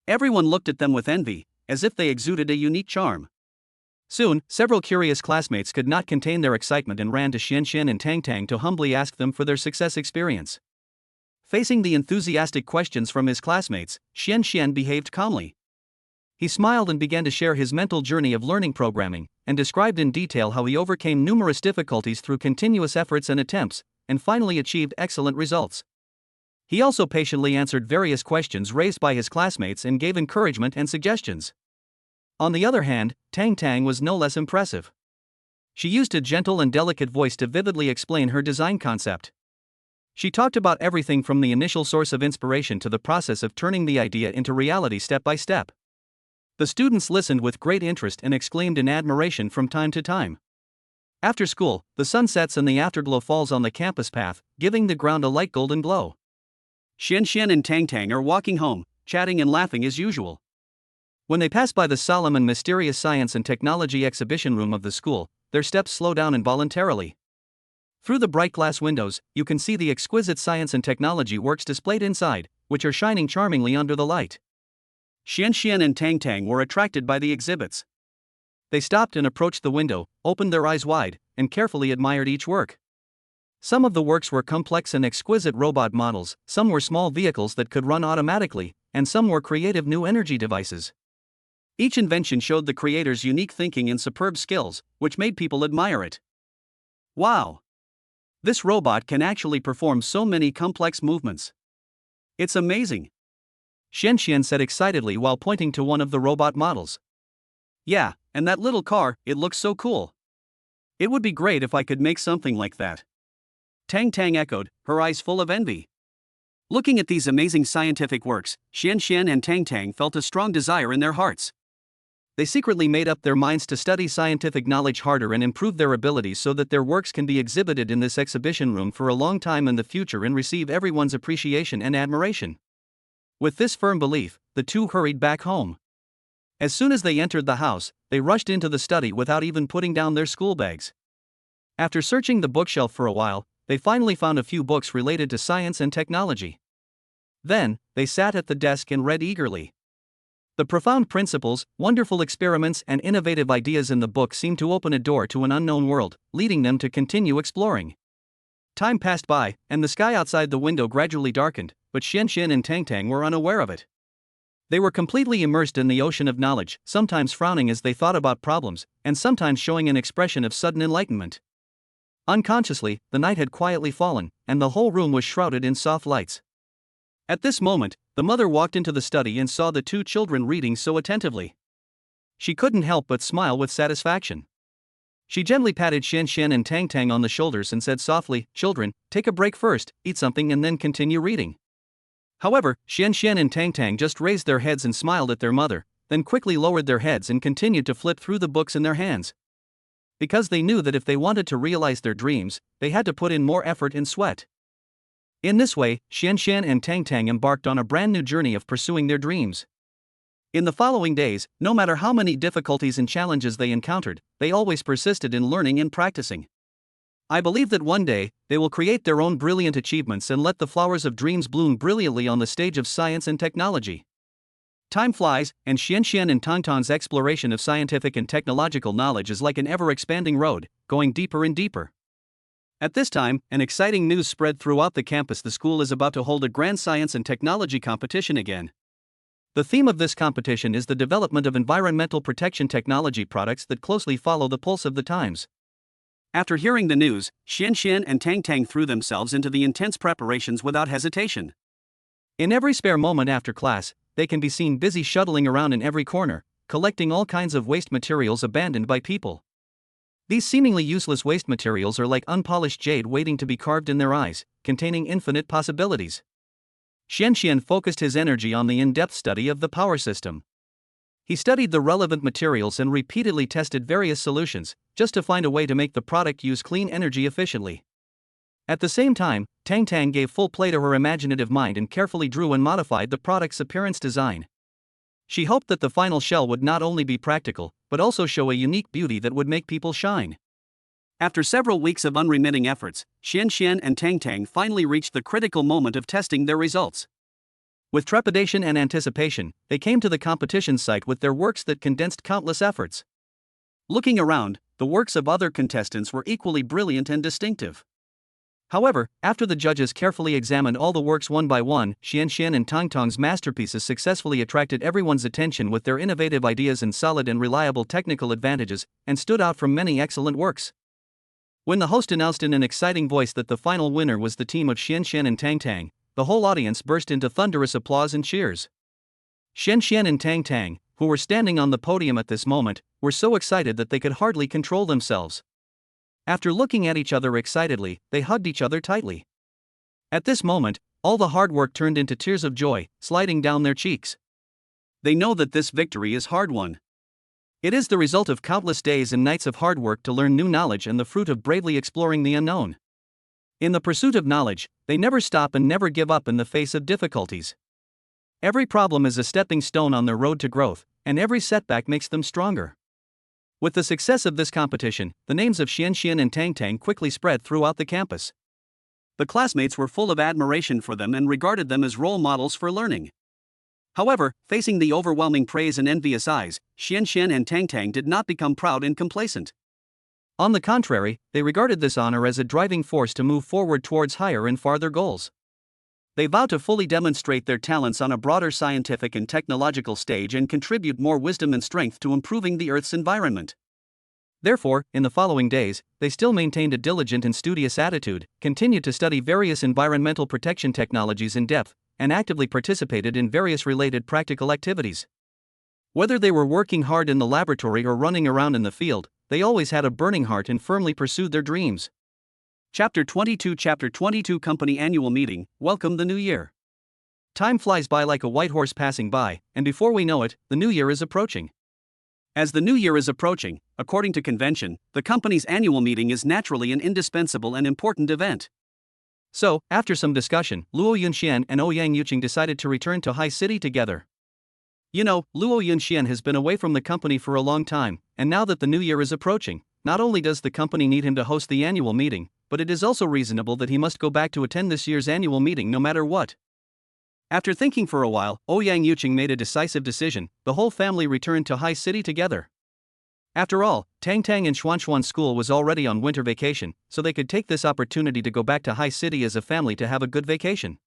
Everyone looked at them with envy, as if they exuded a unique charm. Soon, several curious classmates could not contain their excitement and ran to Xianxian and Tang Tang to humbly ask them for their success experience. Facing the enthusiastic questions from his classmates, Xianxian behaved calmly. He smiled and began to share his mental journey of learning programming, and described in detail how he overcame numerous difficulties through continuous efforts and attempts, and finally achieved excellent results. He also patiently answered various questions raised by his classmates and gave encouragement and suggestions. On the other hand, Tang Tang was no less impressive. She used a gentle and delicate voice to vividly explain her design concept. She talked about everything from the initial source of inspiration to the process of turning the idea into reality step by step. The students listened with great interest and exclaimed in admiration from time to time. After school, the sun sets and the afterglow falls on the campus path, giving the ground a light golden glow. Xianxian and Tang Tang are walking home, chatting and laughing as usual. When they pass by the solemn and mysterious science and technology exhibition room of the school, their steps slow down involuntarily. Through the bright glass windows, you can see the exquisite science and technology works displayed inside, which are shining charmingly under the light. Xianxian and Tang Tang were attracted by the exhibits. They stopped and approached the window, opened their eyes wide, and carefully admired each work. Some of the works were complex and exquisite robot models, some were small vehicles that could run automatically, and some were creative new energy devices. Each invention showed the creator's unique thinking and superb skills, which made people admire it. Wow! This robot can actually perform so many complex movements. It's amazing! Xianxian said excitedly while pointing to one of the robot models. Yeah, and that little car, it looks so cool. It would be great if I could make something like that. Tang Tang echoed, her eyes full of envy. Looking at these amazing scientific works, Xianxian and Tang Tang felt a strong desire in their hearts. They secretly made up their minds to study scientific knowledge harder and improve their abilities so that their works can be exhibited in this exhibition room for a long time in the future and receive everyone's appreciation and admiration. With this firm belief, the two hurried back home. As soon as they entered the house, they rushed into the study without even putting down their school bags. After searching the bookshelf for a while, they finally found a few books related to science and technology. Then, they sat at the desk and read eagerly. The profound principles, wonderful experiments, and innovative ideas in the book seemed to open a door to an unknown world, leading them to continue exploring. Time passed by, and the sky outside the window gradually darkened, but Xianxian and Tang Tang were unaware of it. They were completely immersed in the ocean of knowledge, sometimes frowning as they thought about problems, and sometimes showing an expression of sudden enlightenment. Unconsciously, the night had quietly fallen, and the whole room was shrouded in soft lights. At this moment, the mother walked into the study and saw the two children reading so attentively. She couldn't help but smile with satisfaction. She gently patted Xianxian and Tang Tang on the shoulders and said softly, "Children, take a break first, eat something and then continue reading." However, Xianxian and Tang Tang just raised their heads and smiled at their mother, then quickly lowered their heads and continued to flip through the books in their hands. Because they knew that if they wanted to realize their dreams, they had to put in more effort and sweat. In this way, Xianxian and Tang Tang embarked on a brand new journey of pursuing their dreams. In the following days, no matter how many difficulties and challenges they encountered, they always persisted in learning and practicing. I believe that one day, they will create their own brilliant achievements and let the flowers of dreams bloom brilliantly on the stage of science and technology. Time flies, and Xianxian and Tang Tang's exploration of scientific and technological knowledge is like an ever-expanding road, going deeper and deeper. At this time, an exciting news spread throughout the campus. The school is about to hold a grand science and technology competition again. The theme of this competition is the development of environmental protection technology products that closely follow the pulse of the times. After hearing the news, Xian Xian and Tang Tang threw themselves into the intense preparations without hesitation. In every spare moment after class, they can be seen busy shuttling around in every corner, collecting all kinds of waste materials abandoned by people. These seemingly useless waste materials are like unpolished jade waiting to be carved in their eyes, containing infinite possibilities. Xian Xian focused his energy on the in-depth study of the power system. He studied the relevant materials and repeatedly tested various solutions, just to find a way to make the product use clean energy efficiently. At the same time, Tang Tang gave full play to her imaginative mind and carefully drew and modified the product's appearance design. She hoped that the final shell would not only be practical, but also show a unique beauty that would make people shine. After several weeks of unremitting efforts, Xian Xian and Tang Tang finally reached the critical moment of testing their results. With trepidation and anticipation, they came to the competition site with their works that condensed countless efforts. Looking around, the works of other contestants were equally brilliant and distinctive. However, after the judges carefully examined all the works one by one, Xian Xian and Tang Tang's masterpieces successfully attracted everyone's attention with their innovative ideas and solid and reliable technical advantages, and stood out from many excellent works. When the host announced in an exciting voice that the final winner was the team of Xian Xian and Tang Tang, the whole audience burst into thunderous applause and cheers. Xian Xian and Tang Tang, who were standing on the podium at this moment, were so excited that they could hardly control themselves. After looking at each other excitedly, they hugged each other tightly. At this moment, all the hard work turned into tears of joy, sliding down their cheeks. They know that this victory is hard-won. It is the result of countless days and nights of hard work to learn new knowledge and the fruit of bravely exploring the unknown. In the pursuit of knowledge, they never stop and never give up in the face of difficulties. Every problem is a stepping stone on their road to growth, and every setback makes them stronger. With the success of this competition, the names of Xian Xian and Tang Tang quickly spread throughout the campus. The classmates were full of admiration for them and regarded them as role models for learning. However, facing the overwhelming praise and envious eyes, Xian Xian and Tang Tang did not become proud and complacent. On the contrary, they regarded this honor as a driving force to move forward towards higher and farther goals. They vowed to fully demonstrate their talents on a broader scientific and technological stage and contribute more wisdom and strength to improving the Earth's environment. Therefore, in the following days, they still maintained a diligent and studious attitude, continued to study various environmental protection technologies in depth, and actively participated in various related practical activities. Whether they were working hard in the laboratory or running around in the field, they always had a burning heart and firmly pursued their dreams. Chapter 22 Company Annual Meeting, Welcome the New Year. Time flies by like a white horse passing by, and before we know it, the new year is approaching. As the new year is approaching, according to convention, the company's annual meeting is naturally an indispensable and important event. So, after some discussion, Luo Yunxian and Ouyang Yuqing decided to return to High City together. You know, Luo Yunxian has been away from the company for a long time, and now that the new year is approaching, not only does the company need him to host the annual meeting, but it is also reasonable that he must go back to attend this year's annual meeting no matter what. After thinking for a while, Ouyang Yuqing made a decisive decision. The whole family returned to High City together. After all, Tang Tang and Xuan school was already on winter vacation, so they could take this opportunity to go back to High City as a family to have a good vacation.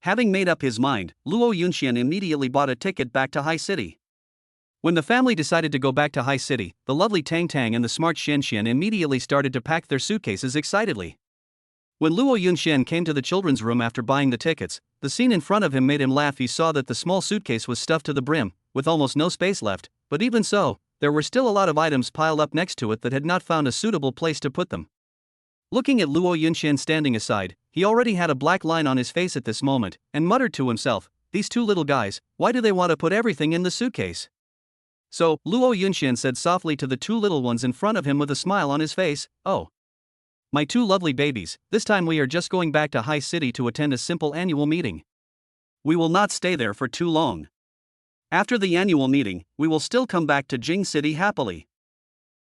Having made up his mind, Luo Yunxian immediately bought a ticket back to High City. When the family decided to go back to High City, the lovely Tang Tang and the smart Xian Xian immediately started to pack their suitcases excitedly. When Luo Yunxian came to the children's room after buying the tickets, the scene in front of him made him laugh. He saw that the small suitcase was stuffed to the brim, with almost no space left, but even so, there were still a lot of items piled up next to it that had not found a suitable place to put them. Looking at Luo Yunxian standing aside, he already had a black line on his face at this moment, and muttered to himself, "These two little guys, why do they want to put everything in the suitcase?" So, Luo Yunxian said softly to the two little ones in front of him with a smile on his face, "Oh, my two lovely babies, this time we are just going back to High City to attend a simple annual meeting. We will not stay there for too long. After the annual meeting, we will still come back to Jing City happily."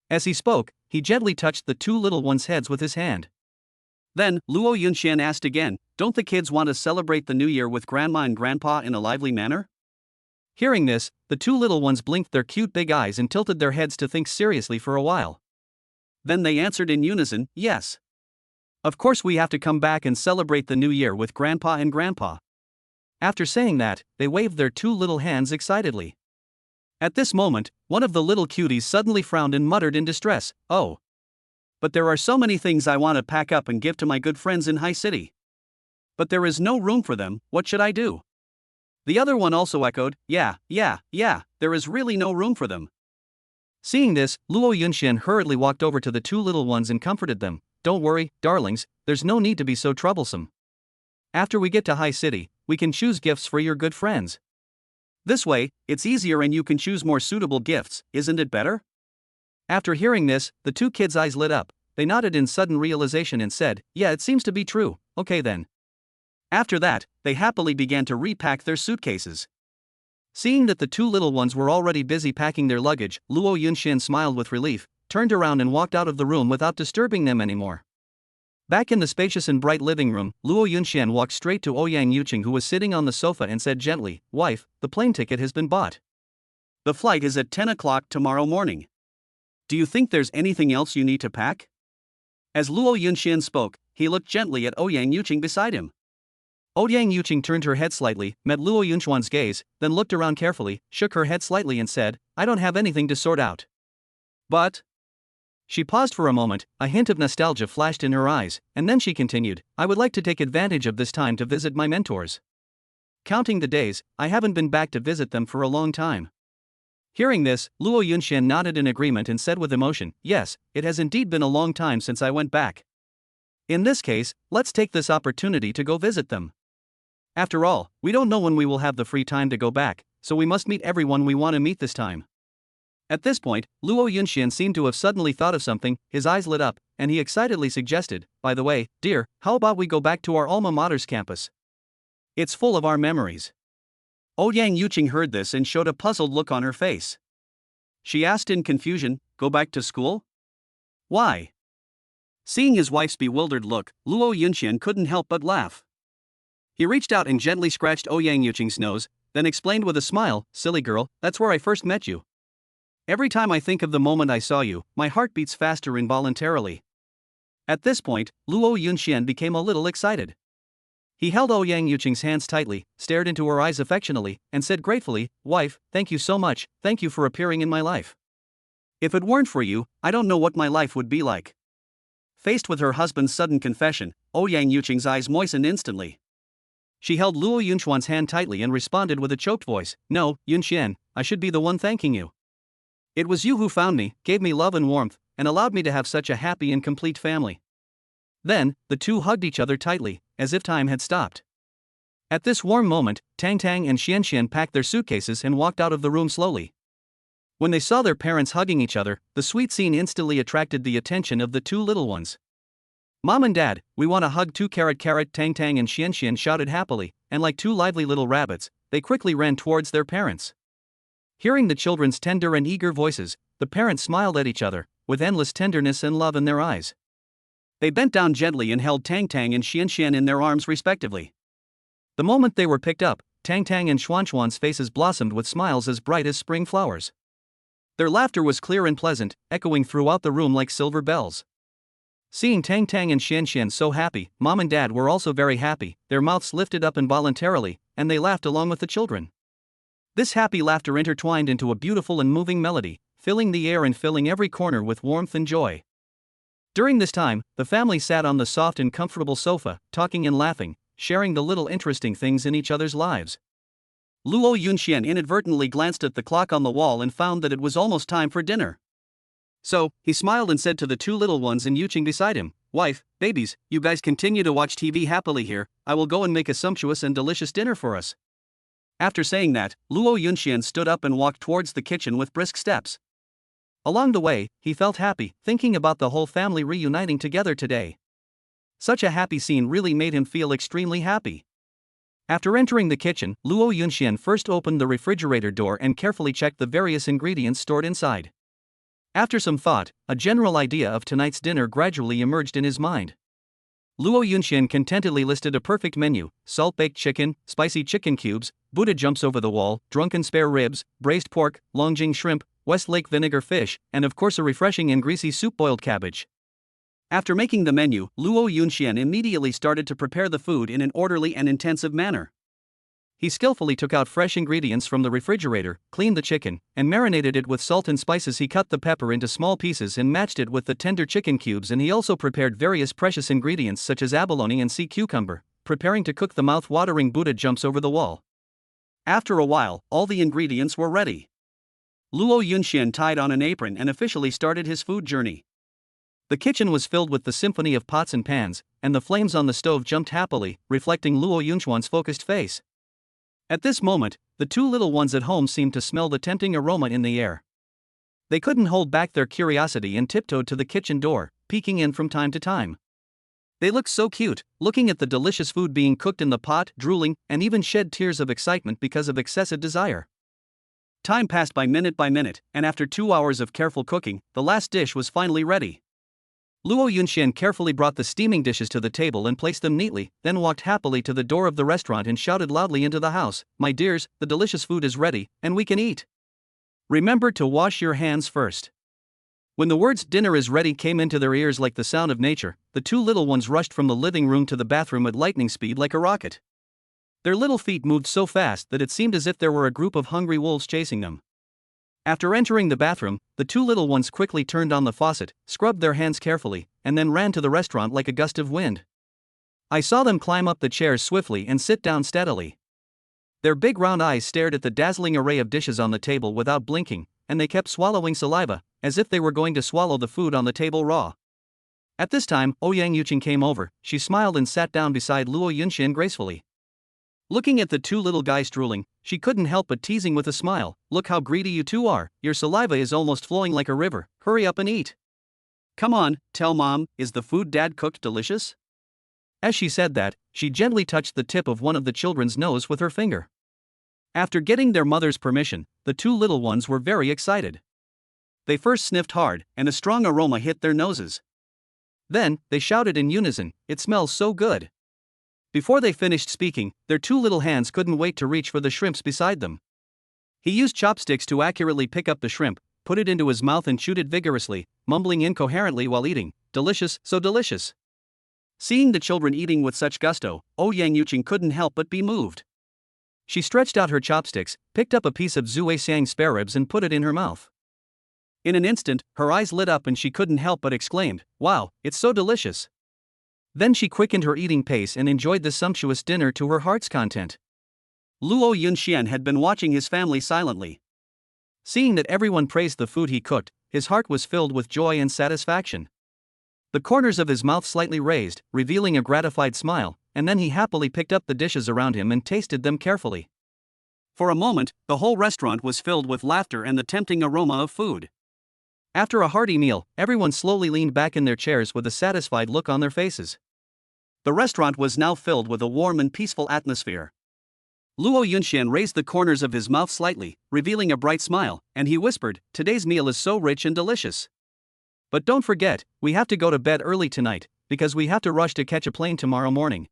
As he spoke, he gently touched the two little ones' heads with his hand. Then, Luo Yunxian asked again, "Don't the kids want to celebrate the new year with Grandma and Grandpa in a lively manner?" Hearing this, the two little ones blinked their cute big eyes and tilted their heads to think seriously for a while. Then they answered in unison, "Yes. Of course we have to come back and celebrate the new year with Grandpa and Grandpa. After saying that, they waved their two little hands excitedly. At this moment, one of the little cuties suddenly frowned and muttered in distress, "Oh. But there are so many things I want to pack up and give to my good friends in High City. But there is no room for them, what should I do?" The other one also echoed, Yeah, there is really no room for them." Seeing this, Luo Yunxian hurriedly walked over to the two little ones and comforted them. "Don't worry, darlings, there's no need to be so troublesome. After we get to High City, we can choose gifts for your good friends. This way, it's easier and you can choose more suitable gifts, isn't it better?" After hearing this, the two kids' eyes lit up. They nodded in sudden realization and said, "Yeah, it seems to be true, okay then." After that, they happily began to repack their suitcases. Seeing that the two little ones were already busy packing their luggage, Luo Yunxian smiled with relief, turned around and walked out of the room without disturbing them anymore. Back in the spacious and bright living room, Luo Yunxian walked straight to Ouyang Yuqing, who was sitting on the sofa, and said gently, "Wife, the plane ticket has been bought. The flight is at 10 o'clock tomorrow morning. Do you think there's anything else you need to pack?" As Luo Yunxian spoke, he looked gently at Ouyang Yuqing beside him. Ouyang Yuqing turned her head slightly, met Luo Yunxian's gaze, then looked around carefully, shook her head slightly and said, "I don't have anything to sort out." "But..." She paused for a moment, a hint of nostalgia flashed in her eyes, and then she continued, "I would like to take advantage of this time to visit my mentors. Counting the days, I haven't been back to visit them for a long time." Hearing this, Luo Yunxian nodded in agreement and said with emotion, "Yes, it has indeed been a long time since I went back. In this case, let's take this opportunity to go visit them. After all, we don't know when we will have the free time to go back, so we must meet everyone we want to meet this time." At this point, Luo Yunxian seemed to have suddenly thought of something, his eyes lit up, and he excitedly suggested, "By the way, dear, how about we go back to our alma mater's campus? It's full of our memories." Ouyang Yuqing heard this and showed a puzzled look on her face. She asked in confusion, "Go back to school? Why?" Seeing his wife's bewildered look, Luo Yunxian couldn't help but laugh. He reached out and gently scratched Ouyang Yuqing's nose, then explained with a smile, "Silly girl, that's where I first met you. Every time I think of the moment I saw you, my heart beats faster involuntarily." At this point, Luo Yunxian became a little excited. He held Ouyang Yuqing's hands tightly, stared into her eyes affectionately, and said gratefully, "Wife, thank you so much, thank you for appearing in my life. If it weren't for you, I don't know what my life would be like." Faced with her husband's sudden confession, Ouyang Yuqing's eyes moistened instantly. She held Luo Yunxian's hand tightly and responded with a choked voice, "No, Yunxian, I should be the one thanking you. It was you who found me, gave me love and warmth, and allowed me to have such a happy and complete family." Then, the two hugged each other tightly, as if time had stopped. At this warm moment, Tang Tang and Xianxian packed their suitcases and walked out of the room slowly. When they saw their parents hugging each other, the sweet scene instantly attracted the attention of the two little ones. "Mom and Dad, we want a hug too!" Tang Tang and Xianxian shouted happily, and like two lively little rabbits, they quickly ran towards their parents. Hearing the children's tender and eager voices, the parents smiled at each other, with endless tenderness and love in their eyes. They bent down gently and held Tang Tang and Xianxian in their arms respectively. The moment they were picked up, Tang Tang and Xuanxuan's faces blossomed with smiles as bright as spring flowers. Their laughter was clear and pleasant, echoing throughout the room like silver bells. Seeing Tang Tang and Xianxian so happy, Mom and Dad were also very happy, their mouths lifted up involuntarily, and they laughed along with the children. This happy laughter intertwined into a beautiful and moving melody, filling the air and filling every corner with warmth and joy. During this time, the family sat on the soft and comfortable sofa, talking and laughing, sharing the little interesting things in each other's lives. Luo Yunxian inadvertently glanced at the clock on the wall and found that it was almost time for dinner. So, he smiled and said to the two little ones and Yuqing beside him, "Wife, babies, you guys continue to watch TV happily here, I will go and make a sumptuous and delicious dinner for us." After saying that, Luo Yunxian stood up and walked towards the kitchen with brisk steps. Along the way, he felt happy, thinking about the whole family reuniting together today. Such a happy scene really made him feel extremely happy. After entering the kitchen, Luo Yunxian first opened the refrigerator door and carefully checked the various ingredients stored inside. After some thought, a general idea of tonight's dinner gradually emerged in his mind. Luo Yunxian contentedly listed a perfect menu: salt-baked chicken, spicy chicken cubes, Buddha jumps over the wall, drunken spare ribs, braised pork, Longjing shrimp, West Lake vinegar fish, and of course a refreshing and greasy soup boiled cabbage. After making the menu, Luo Yunxian immediately started to prepare the food in an orderly and intensive manner. He skillfully took out fresh ingredients from the refrigerator, cleaned the chicken, and marinated it with salt and spices. He cut the pepper into small pieces and matched it with the tender chicken cubes, and he also prepared various precious ingredients such as abalone and sea cucumber, preparing to cook. The mouth-watering Buddha jumps over the wall. After a while, all the ingredients were ready. Luo Yunxian tied on an apron and officially started his food journey. The kitchen was filled with the symphony of pots and pans, and the flames on the stove jumped happily, reflecting Luo Yunxian's focused face. At this moment, the two little ones at home seemed to smell the tempting aroma in the air. They couldn't hold back their curiosity and tiptoed to the kitchen door, peeking in from time to time. They looked so cute, looking at the delicious food being cooked in the pot, drooling, and even shed tears of excitement because of excessive desire. Time passed by minute, and after 2 hours of careful cooking, the last dish was finally ready. Luo Yunxian carefully brought the steaming dishes to the table and placed them neatly, then walked happily to the door of the restaurant and shouted loudly into the house, "My dears, the delicious food is ready, and we can eat. Remember to wash your hands first." When the words "dinner is ready" came into their ears like the sound of nature, the two little ones rushed from the living room to the bathroom at lightning speed like a rocket. Their little feet moved so fast that it seemed as if there were a group of hungry wolves chasing them. After entering the bathroom, the two little ones quickly turned on the faucet, scrubbed their hands carefully, and then ran to the restaurant like a gust of wind. I saw them climb up the chairs swiftly and sit down steadily. Their big round eyes stared at the dazzling array of dishes on the table without blinking, and they kept swallowing saliva, as if they were going to swallow the food on the table raw. At this time, Ouyang came over. She smiled and sat down beside Luo Yunxian gracefully. Looking at the two little guys drooling, she couldn't help but teasing with a smile, "Look how greedy you two are, your saliva is almost flowing like a river, hurry up and eat. Come on, tell mom, is the food dad cooked delicious?" As she said that, she gently touched the tip of one of the children's nose with her finger. After getting their mother's permission, the two little ones were very excited. They first sniffed hard, and a strong aroma hit their noses. Then, they shouted in unison, "It smells so good." Before they finished speaking, their two little hands couldn't wait to reach for the shrimps beside them. He used chopsticks to accurately pick up the shrimp, put it into his mouth and chewed it vigorously, mumbling incoherently while eating, "Delicious, so delicious." Seeing the children eating with such gusto, Ouyang couldn't help but be moved. She stretched out her chopsticks, picked up a piece of Zhuixiang spare ribs and put it in her mouth. In an instant, her eyes lit up and she couldn't help but exclaimed, "Wow, it's so delicious." Then she quickened her eating pace and enjoyed the sumptuous dinner to her heart's content. Luo Yunxian had been watching his family silently. Seeing that everyone praised the food he cooked, his heart was filled with joy and satisfaction. The corners of his mouth slightly raised, revealing a gratified smile, and then he happily picked up the dishes around him and tasted them carefully. For a moment, the whole restaurant was filled with laughter and the tempting aroma of food. After a hearty meal, everyone slowly leaned back in their chairs with a satisfied look on their faces. The restaurant was now filled with a warm and peaceful atmosphere. Luo Yunxian raised the corners of his mouth slightly, revealing a bright smile, and he whispered, "Today's meal is so rich and delicious. But don't forget, we have to go to bed early tonight, because we have to rush to catch a plane tomorrow morning."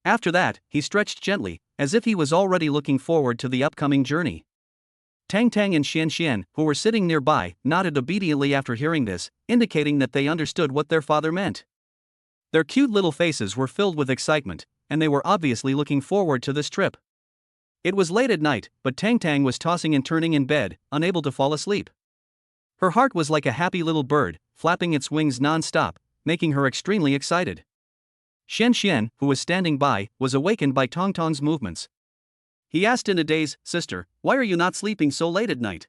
After that, he stretched gently, as if he was already looking forward to the upcoming journey. Tang Tang and Xian Xian, who were sitting nearby, nodded obediently after hearing this, indicating that they understood what their father meant. Their cute little faces were filled with excitement, and they were obviously looking forward to this trip. It was late at night, but Tang Tang was tossing and turning in bed, unable to fall asleep. Her heart was like a happy little bird, flapping its wings non-stop, making her extremely excited. Xian Xian, who was standing by, was awakened by Tong Tong's movements. He asked in a daze, "Sister, why are you not sleeping so late at night?"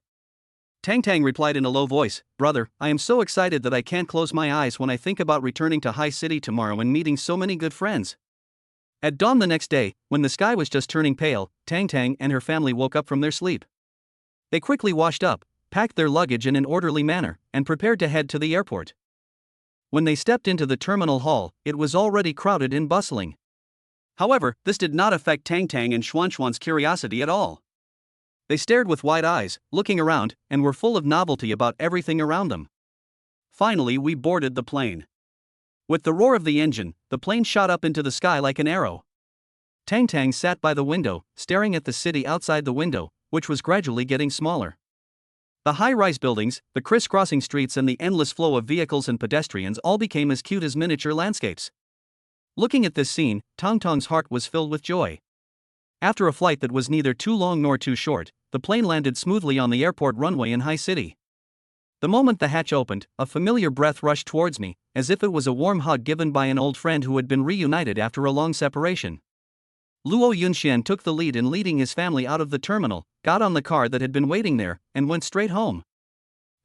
Tang Tang replied in a low voice, "Brother, I am so excited that I can't close my eyes when I think about returning to High City tomorrow and meeting so many good friends." At dawn the next day, when the sky was just turning pale, Tang Tang and her family woke up from their sleep. They quickly washed up, packed their luggage in an orderly manner, and prepared to head to the airport. When they stepped into the terminal hall, it was already crowded and bustling. However, this did not affect Tang Tang and Xuan's curiosity at all. They stared with wide eyes, looking around, and were full of novelty about everything around them. Finally, we boarded the plane. With the roar of the engine, the plane shot up into the sky like an arrow. Tang Tang sat by the window, staring at the city outside the window, which was gradually getting smaller. The high-rise buildings, the crisscrossing streets and the endless flow of vehicles and pedestrians all became as cute as miniature landscapes. Looking at this scene, Tong Tong's heart was filled with joy. After a flight that was neither too long nor too short, the plane landed smoothly on the airport runway in High City. The moment the hatch opened, a familiar breath rushed towards me, as if it was a warm hug given by an old friend who had been reunited after a long separation. Luo Yunxian took the lead in leading his family out of the terminal, got on the car that had been waiting there, and went straight home.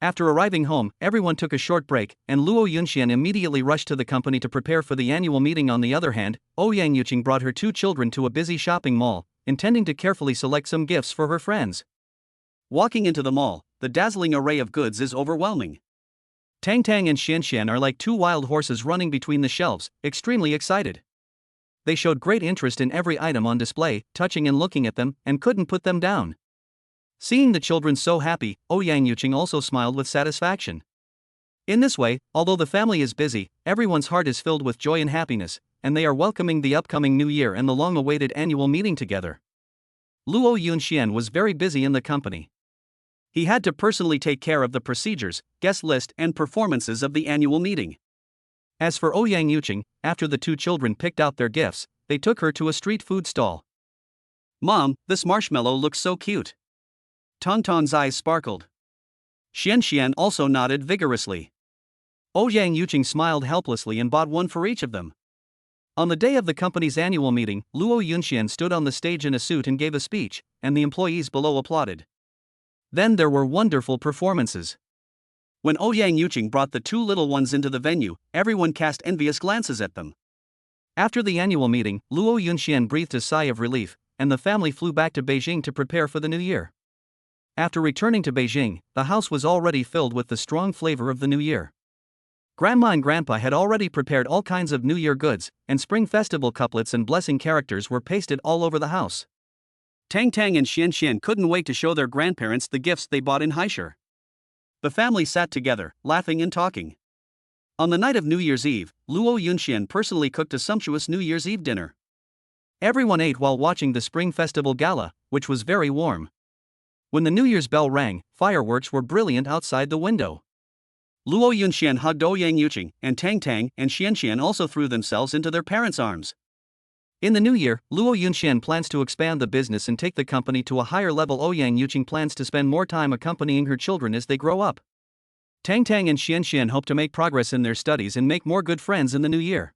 After arriving home, everyone took a short break, and Luo Yunxian immediately rushed to the company to prepare for the annual meeting. On the other hand, Ouyang Yuqing brought her 2 children to a busy shopping mall, intending to carefully select some gifts for her friends. Walking into the mall, the dazzling array of goods is overwhelming. Tang Tang and Xian are like 2 wild horses running between the shelves, extremely excited. They showed great interest in every item on display, touching and looking at them, and couldn't put them down. Seeing the children so happy, Ouyang Yuqing also smiled with satisfaction. In this way, although the family is busy, everyone's heart is filled with joy and happiness, and they are welcoming the upcoming new year and the long-awaited annual meeting together. Luo Yunxian was very busy in the company. He had to personally take care of the procedures, guest list and performances of the annual meeting. As for Ouyang Yuqing, after the 2 children picked out their gifts, they took her to a street food stall. "Mom, this marshmallow looks so cute." Tong Tong's eyes sparkled. Xian also nodded vigorously. Ouyang Yuqing smiled helplessly and bought one for each of them. On the day of the company's annual meeting, Luo Yunxian stood on the stage in a suit and gave a speech, and the employees below applauded. Then there were wonderful performances. When Ouyang Yuqing brought the 2 little ones into the venue, everyone cast envious glances at them. After the annual meeting, Luo Yunxian breathed a sigh of relief, and the family flew back to Beijing to prepare for the new year. After returning to Beijing, the house was already filled with the strong flavor of the new year. Grandma and Grandpa had already prepared all kinds of New Year goods, and Spring Festival couplets and blessing characters were pasted all over the house. Tang Tang and Xian couldn't wait to show their grandparents the gifts they bought in Haishur. The family sat together, laughing and talking. On the night of New Year's Eve, Luo Yunxian personally cooked a sumptuous New Year's Eve dinner. Everyone ate while watching the Spring Festival Gala, which was very warm. When the New Year's bell rang, fireworks were brilliant outside the window. Luo Yunxian hugged Ouyang Yuqing, and Tang Tang and Xian also threw themselves into their parents' arms. In the new year, Luo Yunxian plans to expand the business and take the company to a higher level. Ouyang Yuqing plans to spend more time accompanying her children as they grow up. Tang Tang and Xian hope to make progress in their studies and make more good friends in the new year.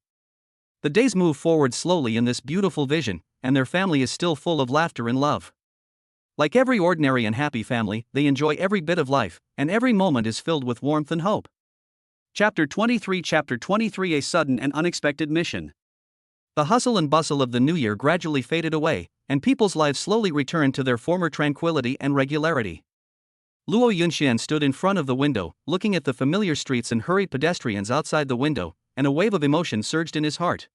The days move forward slowly in this beautiful vision, and their family is still full of laughter and love. Like every ordinary and happy family, they enjoy every bit of life, and every moment is filled with warmth and hope. Chapter 23 A sudden and unexpected mission. The hustle and bustle of the new year gradually faded away, and people's lives slowly returned to their former tranquility and regularity. Luo Yunxian stood in front of the window, looking at the familiar streets and hurried pedestrians outside the window, and a wave of emotion surged in his heart.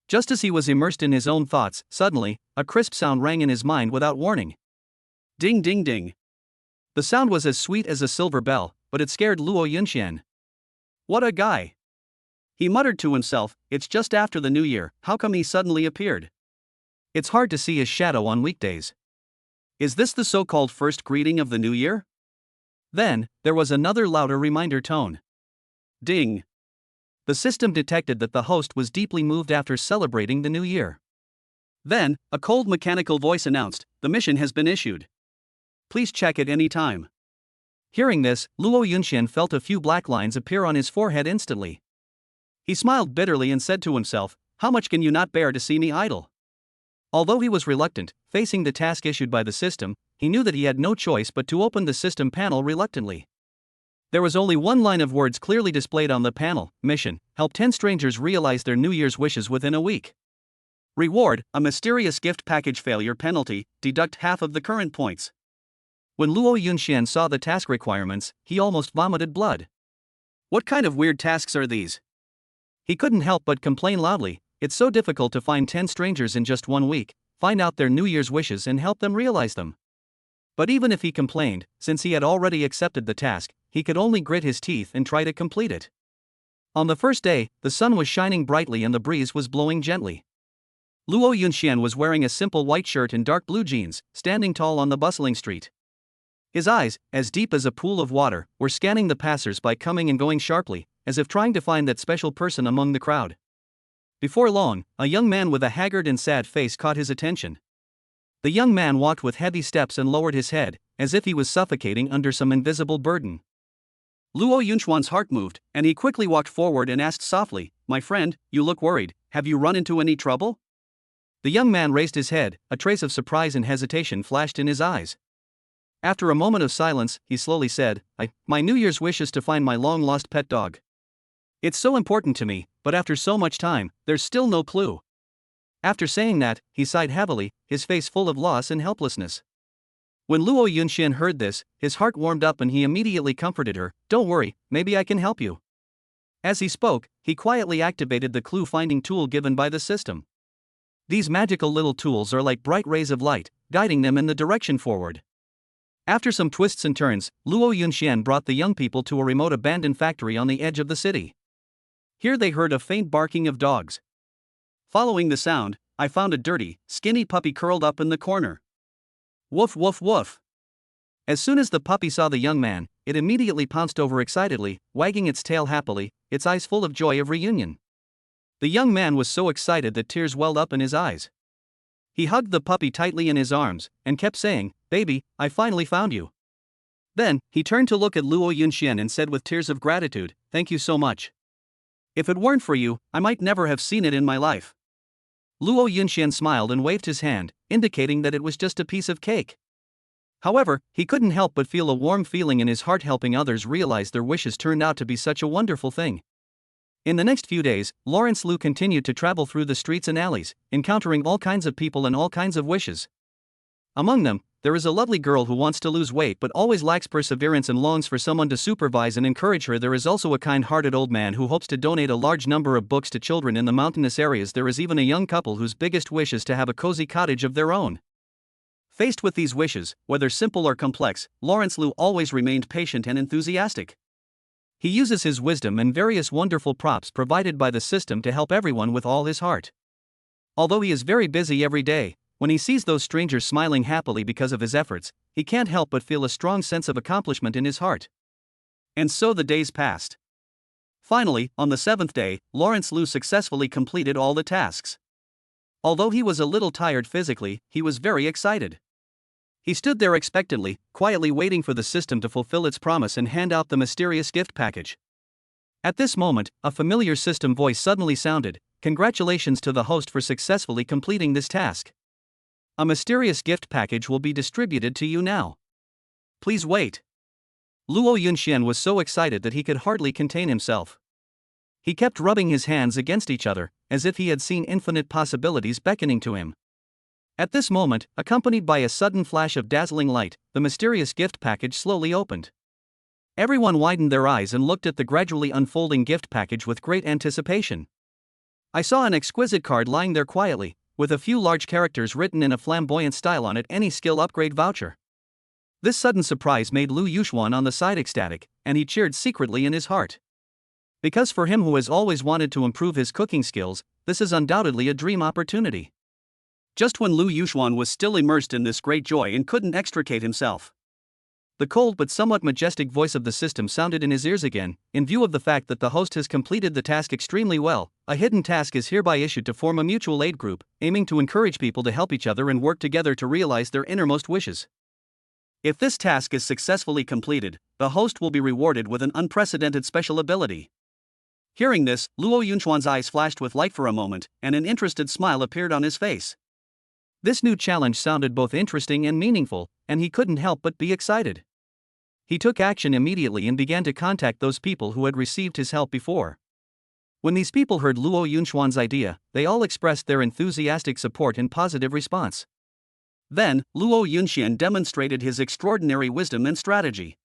Just as he was immersed in his own thoughts, suddenly, a crisp sound rang in his mind without warning. Ding ding ding. The sound was as sweet as a silver bell, but it scared Luo Yunxian. What a guy! He muttered to himself, it's just after the new year, how come he suddenly appeared? It's hard to see his shadow on weekdays. Is this the so-called first greeting of the new year? Then, there was another louder reminder tone. Ding. The system detected that the host was deeply moved after celebrating the new year. Then, a cold mechanical voice announced, the mission has been issued. Please check at any time. Hearing this, Luo Yunxian felt a few black lines appear on his forehead instantly. He smiled bitterly and said to himself, how much can you not bear to see me idle? Although he was reluctant, facing the task issued by the system, he knew that he had no choice but to open the system panel reluctantly. There was only one line of words clearly displayed on the panel, mission, help 10 strangers realize their New Year's wishes within a week. Reward, a mysterious gift package failure penalty, deduct half of the current points. When Luo Yunxian saw the task requirements, he almost vomited blood. What kind of weird tasks are these? He couldn't help but complain loudly, it's so difficult to find 10 strangers in just 1 week, find out their New Year's wishes and help them realize them. But even if he complained, since he had already accepted the task, he could only grit his teeth and try to complete it. On the first day, the sun was shining brightly and the breeze was blowing gently. Luo Yunxian was wearing a simple white shirt and dark blue jeans, standing tall on the bustling street. His eyes, as deep as a pool of water, were scanning the passers-by coming and going sharply, as if trying to find that special person among the crowd. Before long, a young man with a haggard and sad face caught his attention. The young man walked with heavy steps and lowered his head, as if he was suffocating under some invisible burden. Luo Yunchuan's heart moved, and he quickly walked forward and asked softly, "My friend, you look worried, have you run into any trouble?" The young man raised his head, a trace of surprise and hesitation flashed in his eyes. After a moment of silence, he slowly said, My New Year's wish is to find my long-lost pet dog. It's so important to me, but after so much time, there's still no clue." After saying that, he sighed heavily, his face full of loss and helplessness. When Luo Yunxian heard this, his heart warmed up and he immediately comforted her, "Don't worry, maybe I can help you." As he spoke, he quietly activated the clue-finding tool given by the system. These magical little tools are like bright rays of light, guiding them in the direction forward. After some twists and turns, Luo Yunxian brought the young people to a remote abandoned factory on the edge of the city. Here they heard a faint barking of dogs. Following the sound, I found a dirty, skinny puppy curled up in the corner. Woof woof woof. As soon as the puppy saw the young man, it immediately pounced over excitedly, wagging its tail happily, its eyes full of joy of reunion. The young man was so excited that tears welled up in his eyes. He hugged the puppy tightly in his arms, and kept saying, "Baby, I finally found you." Then, he turned to look at Luo Yunxian and said with tears of gratitude, "Thank you so much. If it weren't for you, I might never have seen it in my life." Luo Yunxian smiled and waved his hand, indicating that it was just a piece of cake. However, he couldn't help but feel a warm feeling in his heart helping others realize their wishes turned out to be such a wonderful thing. In the next few days, Lawrence Liu continued to travel through the streets and alleys, encountering all kinds of people and all kinds of wishes. Among them, there is a lovely girl who wants to lose weight but always lacks perseverance and longs for someone to supervise and encourage her. There is also a kind-hearted old man who hopes to donate a large number of books to children in the mountainous areas. There is even a young couple whose biggest wish is to have a cozy cottage of their own. Faced with these wishes, whether simple or complex, Lawrence Liu always remained patient and enthusiastic. He uses his wisdom and various wonderful props provided by the system to help everyone with all his heart. Although he is very busy every day, when he sees those strangers smiling happily because of his efforts, he can't help but feel a strong sense of accomplishment in his heart. And so the days passed. Finally, on the 7th day, Lawrence Liu successfully completed all the tasks. Although he was a little tired physically, he was very excited. He stood there expectantly, quietly waiting for the system to fulfill its promise and hand out the mysterious gift package. At this moment, a familiar system voice suddenly sounded, "Congratulations to the host for successfully completing this task. A mysterious gift package will be distributed to you now. Please wait." Luo Yunxian was so excited that he could hardly contain himself. He kept rubbing his hands against each other, as if he had seen infinite possibilities beckoning to him. At this moment, accompanied by a sudden flash of dazzling light, the mysterious gift package slowly opened. Everyone widened their eyes and looked at the gradually unfolding gift package with great anticipation. I saw an exquisite card lying there quietly, with a few large characters written in a flamboyant style on it, "Any skill upgrade voucher." This sudden surprise made Lu Yushuan on the side ecstatic, and he cheered secretly in his heart. Because for him who has always wanted to improve his cooking skills, this is undoubtedly a dream opportunity. Just when Lu Yushuan was still immersed in this great joy and couldn't extricate himself, the cold but somewhat majestic voice of the system sounded in his ears again. "In view of the fact that the host has completed the task extremely well, a hidden task is hereby issued to form a mutual aid group, aiming to encourage people to help each other and work together to realize their innermost wishes. If this task is successfully completed, the host will be rewarded with an unprecedented special ability." Hearing this, Luo Yunchuan's eyes flashed with light for a moment, and an interested smile appeared on his face. This new challenge sounded both interesting and meaningful, and he couldn't help but be excited. He took action immediately and began to contact those people who had received his help before. When these people heard Luo Yunchuan's idea, they all expressed their enthusiastic support and positive response. Then, Luo Yunxian demonstrated his extraordinary wisdom and strategy.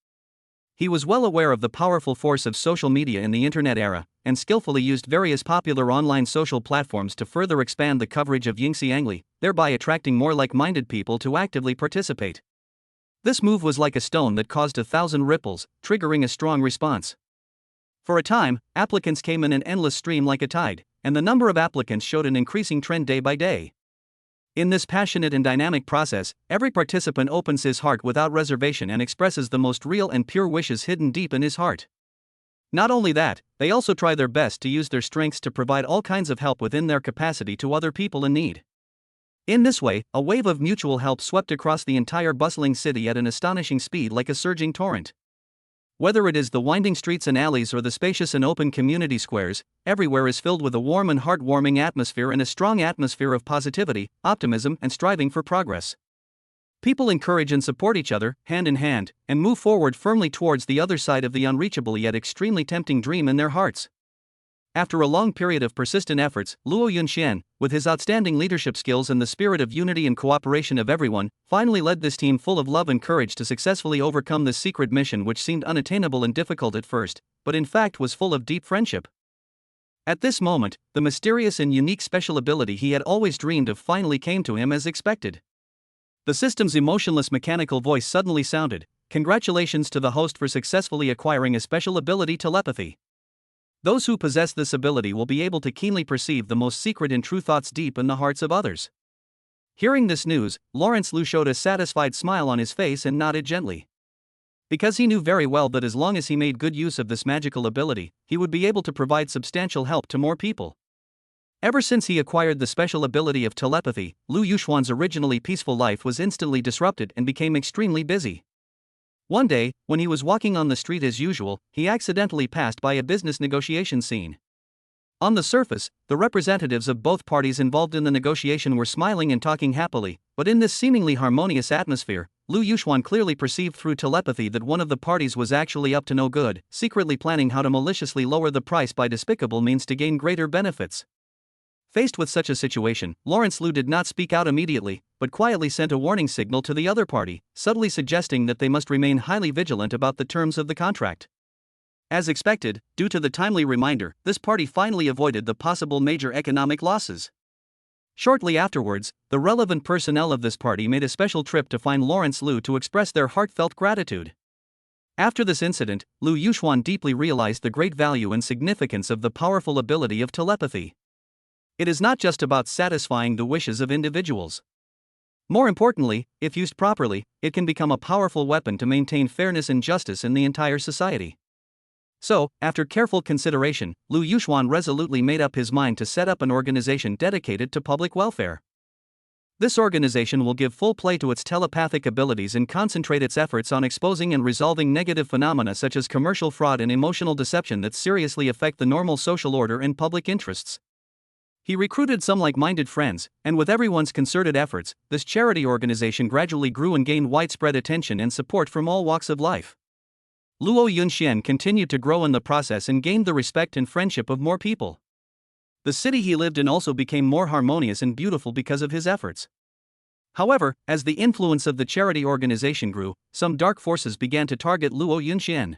He was well aware of the powerful force of social media in the internet era, and skillfully used various popular online social platforms to further expand the coverage of Yingxiangli, thereby attracting more like-minded people to actively participate. This move was like a stone that caused 1,000 ripples, triggering a strong response. For a time, applicants came in an endless stream like a tide, and the number of applicants showed an increasing trend day by day. In this passionate and dynamic process, every participant opens his heart without reservation and expresses the most real and pure wishes hidden deep in his heart. Not only that, they also try their best to use their strengths to provide all kinds of help within their capacity to other people in need. In this way, a wave of mutual help swept across the entire bustling city at an astonishing speed like a surging torrent. Whether it is the winding streets and alleys or the spacious and open community squares, everywhere is filled with a warm and heartwarming atmosphere and a strong atmosphere of positivity, optimism, and striving for progress. People encourage and support each other, hand in hand, and move forward firmly towards the other side of the unreachable yet extremely tempting dream in their hearts. After a long period of persistent efforts, Luo Yunxian, with his outstanding leadership skills and the spirit of unity and cooperation of everyone, finally led this team full of love and courage to successfully overcome this secret mission which seemed unattainable and difficult at first, but in fact was full of deep friendship. At this moment, the mysterious and unique special ability he had always dreamed of finally came to him as expected. The system's emotionless mechanical voice suddenly sounded, "Congratulations to the host for successfully acquiring a special ability, telepathy. Those who possess this ability will be able to keenly perceive the most secret and true thoughts deep in the hearts of others." Hearing this news, Lawrence Liu showed a satisfied smile on his face and nodded gently. Because he knew very well that as long as he made good use of this magical ability, he would be able to provide substantial help to more people. Ever since he acquired the special ability of telepathy, Lu Yuxuan's originally peaceful life was instantly disrupted and became extremely busy. One day, when he was walking on the street as usual, he accidentally passed by a business negotiation scene. On the surface, the representatives of both parties involved in the negotiation were smiling and talking happily, but in this seemingly harmonious atmosphere, Lu Yuxuan clearly perceived through telepathy that one of the parties was actually up to no good, secretly planning how to maliciously lower the price by despicable means to gain greater benefits. Faced with such a situation, Lawrence Liu did not speak out immediately, but quietly sent a warning signal to the other party, subtly suggesting that they must remain highly vigilant about the terms of the contract. As expected, due to the timely reminder, this party finally avoided the possible major economic losses. Shortly afterwards, the relevant personnel of this party made a special trip to find Lawrence Liu to express their heartfelt gratitude. After this incident, Lu Yuxuan deeply realized the great value and significance of the powerful ability of telepathy. It is not just about satisfying the wishes of individuals. More importantly, if used properly, it can become a powerful weapon to maintain fairness and justice in the entire society. So, after careful consideration, Lu Yuxuan resolutely made up his mind to set up an organization dedicated to public welfare. This organization will give full play to its telepathic abilities and concentrate its efforts on exposing and resolving negative phenomena such as commercial fraud and emotional deception that seriously affect the normal social order and public interests. He recruited some like-minded friends, and with everyone's concerted efforts, this charity organization gradually grew and gained widespread attention and support from all walks of life. Luo Yunxian continued to grow in the process and gained the respect and friendship of more people. The city he lived in also became more harmonious and beautiful because of his efforts. However, as the influence of the charity organization grew, some dark forces began to target Luo Yunxian.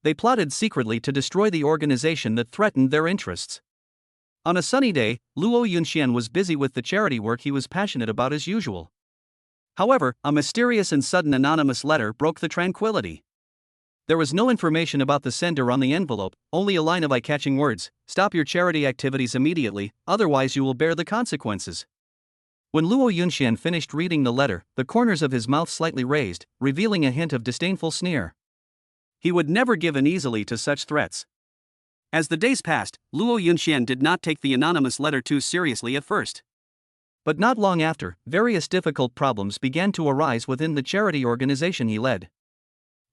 They plotted secretly to destroy the organization that threatened their interests. On a sunny day, Luo Yunxian was busy with the charity work he was passionate about as usual. However, a mysterious and sudden anonymous letter broke the tranquility. There was no information about the sender on the envelope, only a line of eye-catching words: "Stop your charity activities immediately, otherwise you will bear the consequences." When Luo Yunxian finished reading the letter, the corners of his mouth slightly raised, revealing a hint of disdainful sneer. He would never give in easily to such threats. As the days passed, Luo Yunxian did not take the anonymous letter too seriously at first. But not long after, various difficult problems began to arise within the charity organization he led.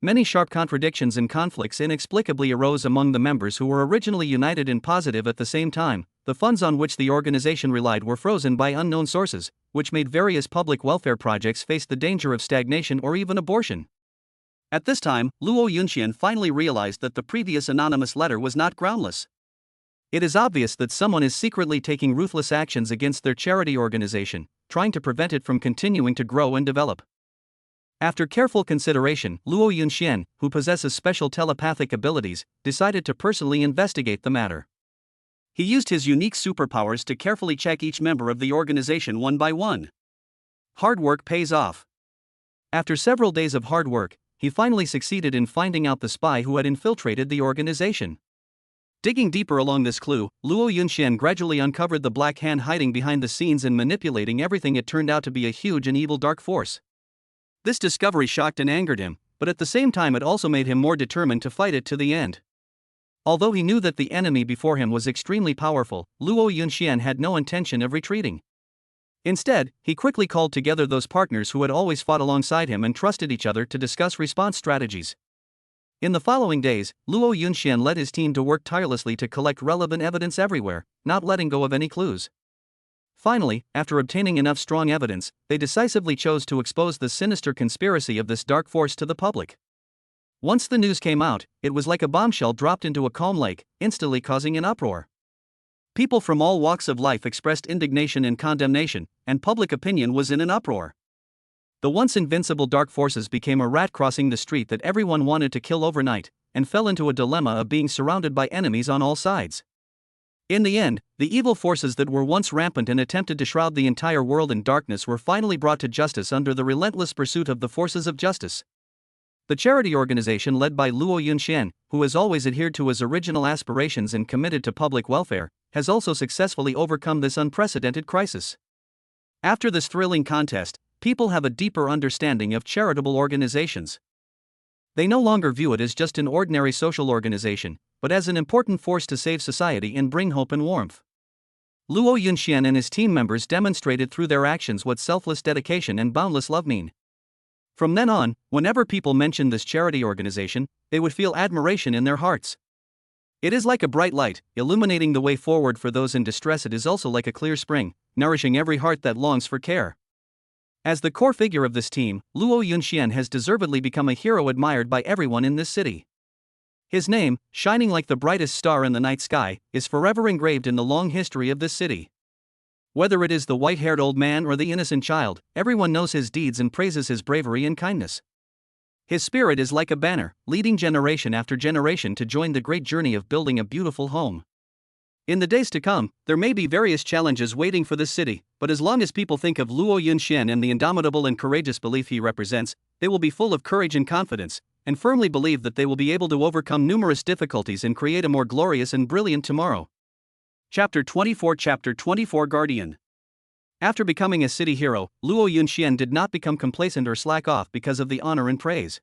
Many sharp contradictions and conflicts inexplicably arose among the members who were originally united and positive at the same time. The funds on which the organization relied were frozen by unknown sources, which made various public welfare projects face the danger of stagnation or even abortion. At this time, Luo Yunxian finally realized that the previous anonymous letter was not groundless. It is obvious that someone is secretly taking ruthless actions against their charity organization, trying to prevent it from continuing to grow and develop. After careful consideration, Luo Yunxian, who possesses special telepathic abilities, decided to personally investigate the matter. He used his unique superpowers to carefully check each member of the organization one by one. Hard work pays off. After several days of hard work, he finally succeeded in finding out the spy who had infiltrated the organization. Digging deeper along this clue, Luo Yunxian gradually uncovered the black hand hiding behind the scenes and manipulating everything. It turned out to be a huge and evil dark force. This discovery shocked and angered him, but at the same time it also made him more determined to fight it to the end. Although he knew that the enemy before him was extremely powerful, Luo Yunxian had no intention of retreating. Instead, he quickly called together those partners who had always fought alongside him and trusted each other to discuss response strategies. In the following days, Luo Yunxian led his team to work tirelessly to collect relevant evidence everywhere, not letting go of any clues. Finally, after obtaining enough strong evidence, they decisively chose to expose the sinister conspiracy of this dark force to the public. Once the news came out, it was like a bombshell dropped into a calm lake, instantly causing an uproar. People from all walks of life expressed indignation and condemnation, and public opinion was in an uproar. The once invincible dark forces became a rat crossing the street that everyone wanted to kill overnight, and fell into a dilemma of being surrounded by enemies on all sides. In the end, the evil forces that were once rampant and attempted to shroud the entire world in darkness were finally brought to justice under the relentless pursuit of the forces of justice. The charity organization led by Luo Yunxian, who has always adhered to his original aspirations and committed to public welfare, has also successfully overcome this unprecedented crisis. After this thrilling contest, people have a deeper understanding of charitable organizations. They no longer view it as just an ordinary social organization, but as an important force to save society and bring hope and warmth. Luo Yunxian and his team members demonstrated through their actions what selfless dedication and boundless love mean. From then on, whenever people mentioned this charity organization, they would feel admiration in their hearts. It is like a bright light, illuminating the way forward for those in distress. It is also like a clear spring, nourishing every heart that longs for care. As the core figure of this team, Luo Yunxian has deservedly become a hero admired by everyone in this city. His name, shining like the brightest star in the night sky, is forever engraved in the long history of this city. Whether it is the white-haired old man or the innocent child, everyone knows his deeds and praises his bravery and kindness. His spirit is like a banner, leading generation after generation to join the great journey of building a beautiful home. In the days to come, there may be various challenges waiting for this city, but as long as people think of Luo Yunxian and the indomitable and courageous belief he represents, they will be full of courage and confidence, and firmly believe that they will be able to overcome numerous difficulties and create a more glorious and brilliant tomorrow. Chapter 24 Guardian. After becoming a city hero, Luo Yunxian did not become complacent or slack off because of the honor and praise.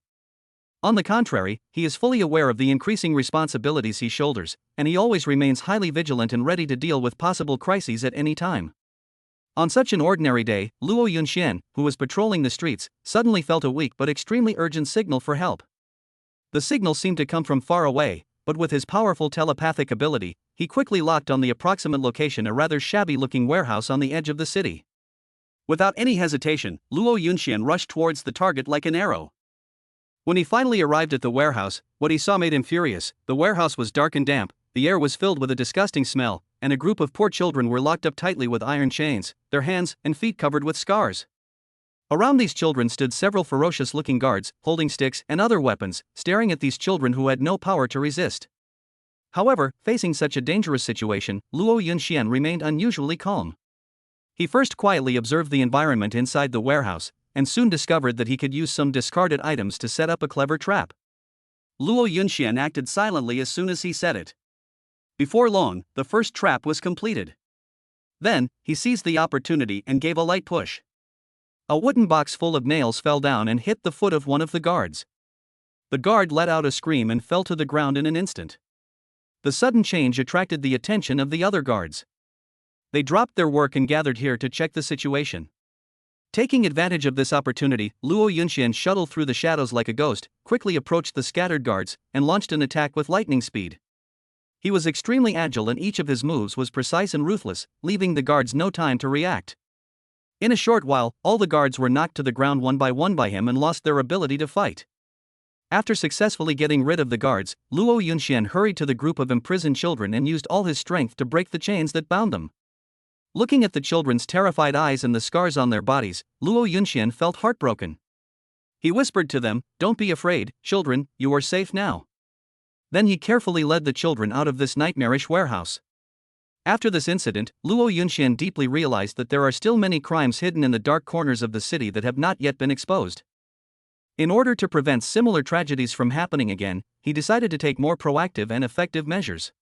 On the contrary, he is fully aware of the increasing responsibilities he shoulders, and he always remains highly vigilant and ready to deal with possible crises at any time. On such an ordinary day, Luo Yunxian, who was patrolling the streets, suddenly felt a weak but extremely urgent signal for help. The signal seemed to come from far away, but with his powerful telepathic ability, he quickly locked on the approximate location, a rather shabby-looking warehouse on the edge of the city. Without any hesitation, Luo Yunxian rushed towards the target like an arrow. When he finally arrived at the warehouse, what he saw made him furious. The warehouse was dark and damp, the air was filled with a disgusting smell, and a group of poor children were locked up tightly with iron chains, their hands and feet covered with scars. Around these children stood several ferocious-looking guards, holding sticks and other weapons, staring at these children who had no power to resist. However, facing such a dangerous situation, Luo Yunxian remained unusually calm. He first quietly observed the environment inside the warehouse, and soon discovered that he could use some discarded items to set up a clever trap. Luo Yunxian acted silently as soon as he said it. Before long, the first trap was completed. Then, he seized the opportunity and gave a light push. A wooden box full of nails fell down and hit the foot of one of the guards. The guard let out a scream and fell to the ground in an instant. The sudden change attracted the attention of the other guards. They dropped their work and gathered here to check the situation. Taking advantage of this opportunity, Luo Yunxian shuttled through the shadows like a ghost, quickly approached the scattered guards, and launched an attack with lightning speed. He was extremely agile and each of his moves was precise and ruthless, leaving the guards no time to react. In a short while, all the guards were knocked to the ground one by him and lost their ability to fight. After successfully getting rid of the guards, Luo Yunxian hurried to the group of imprisoned children and used all his strength to break the chains that bound them. Looking at the children's terrified eyes and the scars on their bodies, Luo Yunxian felt heartbroken. He whispered to them, "Don't be afraid, children, you are safe now." Then he carefully led the children out of this nightmarish warehouse. After this incident, Luo Yunxian deeply realized that there are still many crimes hidden in the dark corners of the city that have not yet been exposed. In order to prevent similar tragedies from happening again, he decided to take more proactive and effective measures.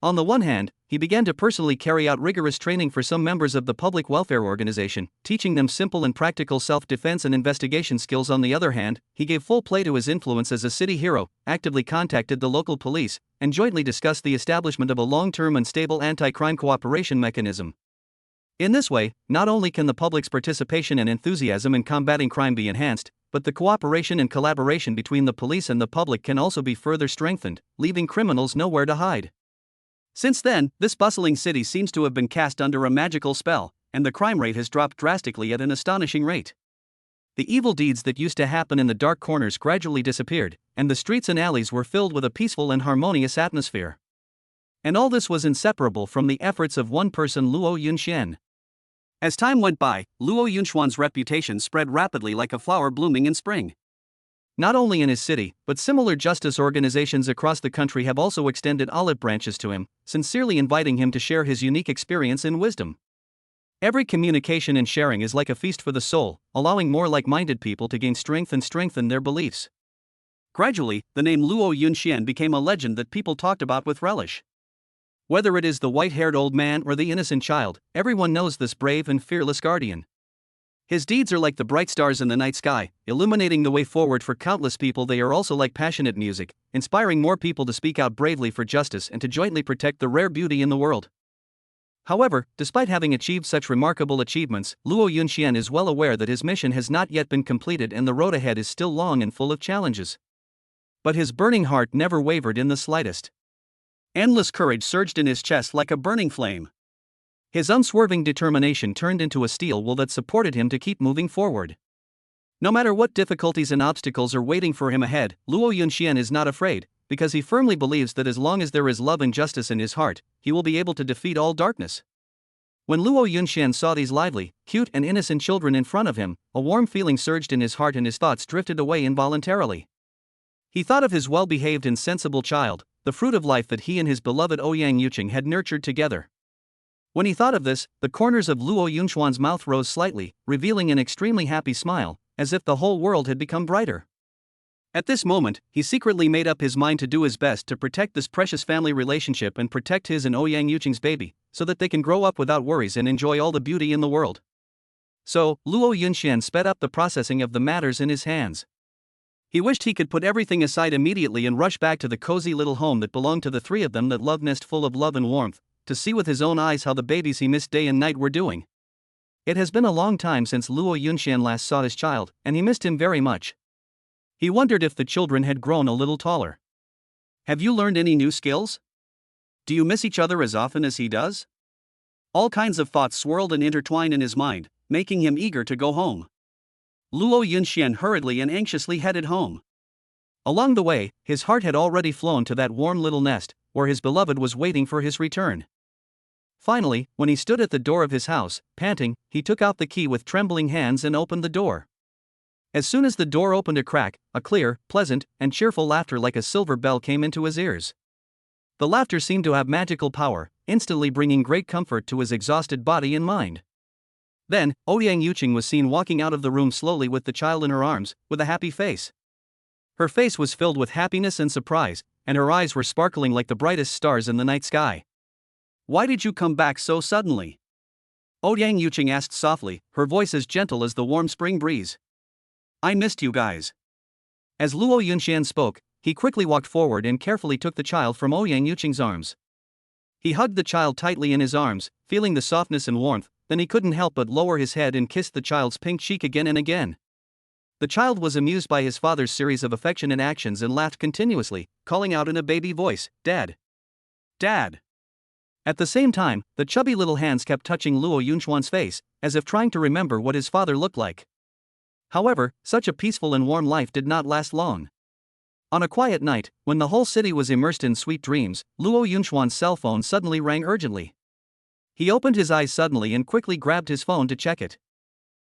On the one hand, he began to personally carry out rigorous training for some members of the public welfare organization, teaching them simple and practical self-defense and investigation skills. On the other hand, he gave full play to his influence as a city hero, actively contacted the local police, and jointly discussed the establishment of a long-term and stable anti-crime cooperation mechanism. In this way, not only can the public's participation and enthusiasm in combating crime be enhanced, but the cooperation and collaboration between the police and the public can also be further strengthened, leaving criminals nowhere to hide. Since then, this bustling city seems to have been cast under a magical spell, and the crime rate has dropped drastically at an astonishing rate. The evil deeds that used to happen in the dark corners gradually disappeared, and the streets and alleys were filled with a peaceful and harmonious atmosphere. And all this was inseparable from the efforts of one person, Luo Yunxian. As time went by, Luo Yunxuan's reputation spread rapidly like a flower blooming in spring. Not only in his city, but similar justice organizations across the country have also extended olive branches to him, sincerely inviting him to share his unique experience and wisdom. Every communication and sharing is like a feast for the soul, allowing more like-minded people to gain strength and strengthen their beliefs. Gradually, the name Luo Yunxian became a legend that people talked about with relish. Whether it is the white-haired old man or the innocent child, everyone knows this brave and fearless guardian. His deeds are like the bright stars in the night sky, illuminating the way forward for countless people. They are also like passionate music, inspiring more people to speak out bravely for justice and to jointly protect the rare beauty in the world. However, despite having achieved such remarkable achievements, Luo Yunxian is well aware that his mission has not yet been completed and the road ahead is still long and full of challenges. But his burning heart never wavered in the slightest. Endless courage surged in his chest like a burning flame. His unswerving determination turned into a steel will that supported him to keep moving forward. No matter what difficulties and obstacles are waiting for him ahead, Luo Yunxian is not afraid, because he firmly believes that as long as there is love and justice in his heart, he will be able to defeat all darkness. When Luo Yunxian saw these lively, cute and innocent children in front of him, a warm feeling surged in his heart and his thoughts drifted away involuntarily. He thought of his well-behaved and sensible child, the fruit of life that he and his beloved Ouyang had nurtured together. When he thought of this, the corners of Luo Yunxuan's mouth rose slightly, revealing an extremely happy smile, as if the whole world had become brighter. At this moment, he secretly made up his mind to do his best to protect this precious family relationship and protect his and Ouyang's baby, so that they can grow up without worries and enjoy all the beauty in the world. So, Luo Yunxian sped up the processing of the matters in his hands. He wished he could put everything aside immediately and rush back to the cozy little home that belonged to the three of them, that love nest full of love and warmth, to see with his own eyes how the babies he missed day and night were doing. It has been a long time since Luo Yunxian last saw his child, and he missed him very much. He wondered if the children had grown a little taller. Have you learned any new skills? Do you miss each other as often as he does? All kinds of thoughts swirled and intertwined in his mind, making him eager to go home. Luo Yunxian hurriedly and anxiously headed home. Along the way, his heart had already flown to that warm little nest, where his beloved was waiting for his return. Finally, when he stood at the door of his house, panting, he took out the key with trembling hands and opened the door. As soon as the door opened a crack, a clear, pleasant, and cheerful laughter like a silver bell came into his ears. The laughter seemed to have magical power, instantly bringing great comfort to his exhausted body and mind. Then, Ouyang was seen walking out of the room slowly with the child in her arms, with a happy face. Her face was filled with happiness and surprise, and her eyes were sparkling like the brightest stars in the night sky. "Why did you come back so suddenly?" Ouyang asked softly, her voice as gentle as the warm spring breeze. "I missed you guys." As Luo Yunxian spoke, he quickly walked forward and carefully took the child from Ouyang's arms. He hugged the child tightly in his arms, feeling the softness and warmth, then he couldn't help but lower his head and kiss the child's pink cheek again and again. The child was amused by his father's series of affectionate actions and laughed continuously, calling out in a baby voice, "Dad! Dad!" At the same time, the chubby little hands kept touching Luo Yunxuan's face, as if trying to remember what his father looked like. However, such a peaceful and warm life did not last long. On a quiet night, when the whole city was immersed in sweet dreams, Luo Yunxuan's cell phone suddenly rang urgently. He opened his eyes suddenly and quickly grabbed his phone to check it.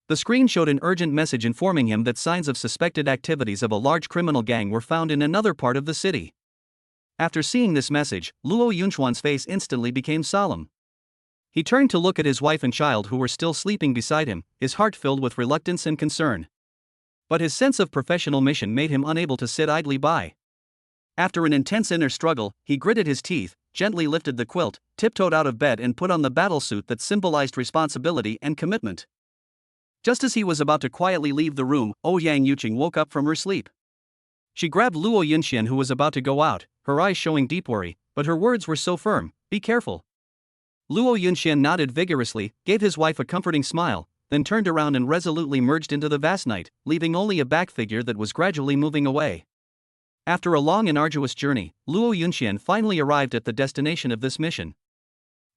The screen showed an urgent message informing him that signs of suspected activities of a large criminal gang were found in another part of the city. After seeing this message, Luo Yunxuan's face instantly became solemn. He turned to look at his wife and child who were still sleeping beside him, his heart filled with reluctance and concern. But his sense of professional mission made him unable to sit idly by. After an intense inner struggle, he gritted his teeth, gently lifted the quilt, tiptoed out of bed and put on the battlesuit that symbolized responsibility and commitment. Just as he was about to quietly leave the room, Ouyang Yuqing woke up from her sleep. She grabbed Luo Yunxian, who was about to go out, her eyes showing deep worry, but her words were so firm, "Be careful." Luo Yunxian nodded vigorously, gave his wife a comforting smile, then turned around and resolutely merged into the vast night, leaving only a back figure that was gradually moving away. After a long and arduous journey, Luo Yunxian finally arrived at the destination of this mission.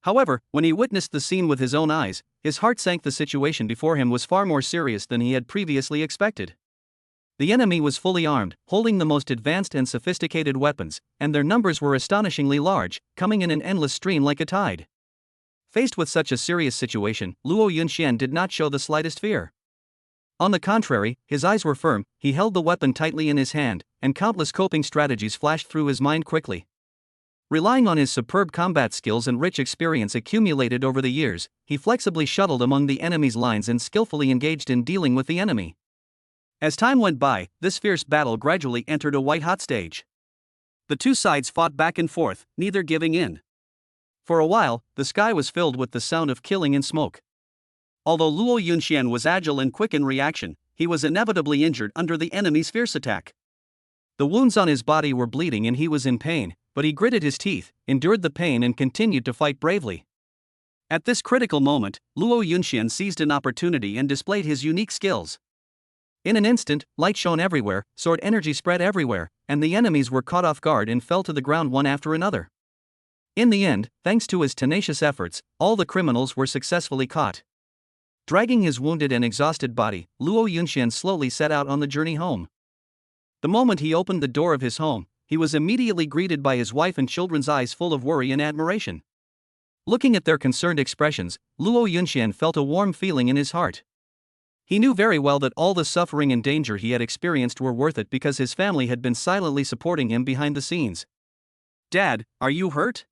However, when he witnessed the scene with his own eyes, his heart sank. The situation before him was far more serious than he had previously expected. The enemy was fully armed, holding the most advanced and sophisticated weapons, and their numbers were astonishingly large, coming in an endless stream like a tide. Faced with such a serious situation, Luo Yunxian did not show the slightest fear. On the contrary, his eyes were firm, he held the weapon tightly in his hand, and countless coping strategies flashed through his mind quickly. Relying on his superb combat skills and rich experience accumulated over the years, he flexibly shuttled among the enemy's lines and skillfully engaged in dealing with the enemy. As time went by, this fierce battle gradually entered a white-hot stage. The two sides fought back and forth, neither giving in. For a while, the sky was filled with the sound of killing and smoke. Although Luo Yunxian was agile and quick in reaction, he was inevitably injured under the enemy's fierce attack. The wounds on his body were bleeding and he was in pain, but he gritted his teeth, endured the pain and continued to fight bravely. At this critical moment, Luo Yunxian seized an opportunity and displayed his unique skills. In an instant, light shone everywhere, sword energy spread everywhere, and the enemies were caught off guard and fell to the ground one after another. In the end, thanks to his tenacious efforts, all the criminals were successfully caught. Dragging his wounded and exhausted body, Luo Yunxian slowly set out on the journey home. The moment he opened the door of his home, he was immediately greeted by his wife and children's eyes full of worry and admiration. Looking at their concerned expressions, Luo Yunxian felt a warm feeling in his heart. He knew very well that all the suffering and danger he had experienced were worth it because his family had been silently supporting him behind the scenes. "Dad, are you hurt?"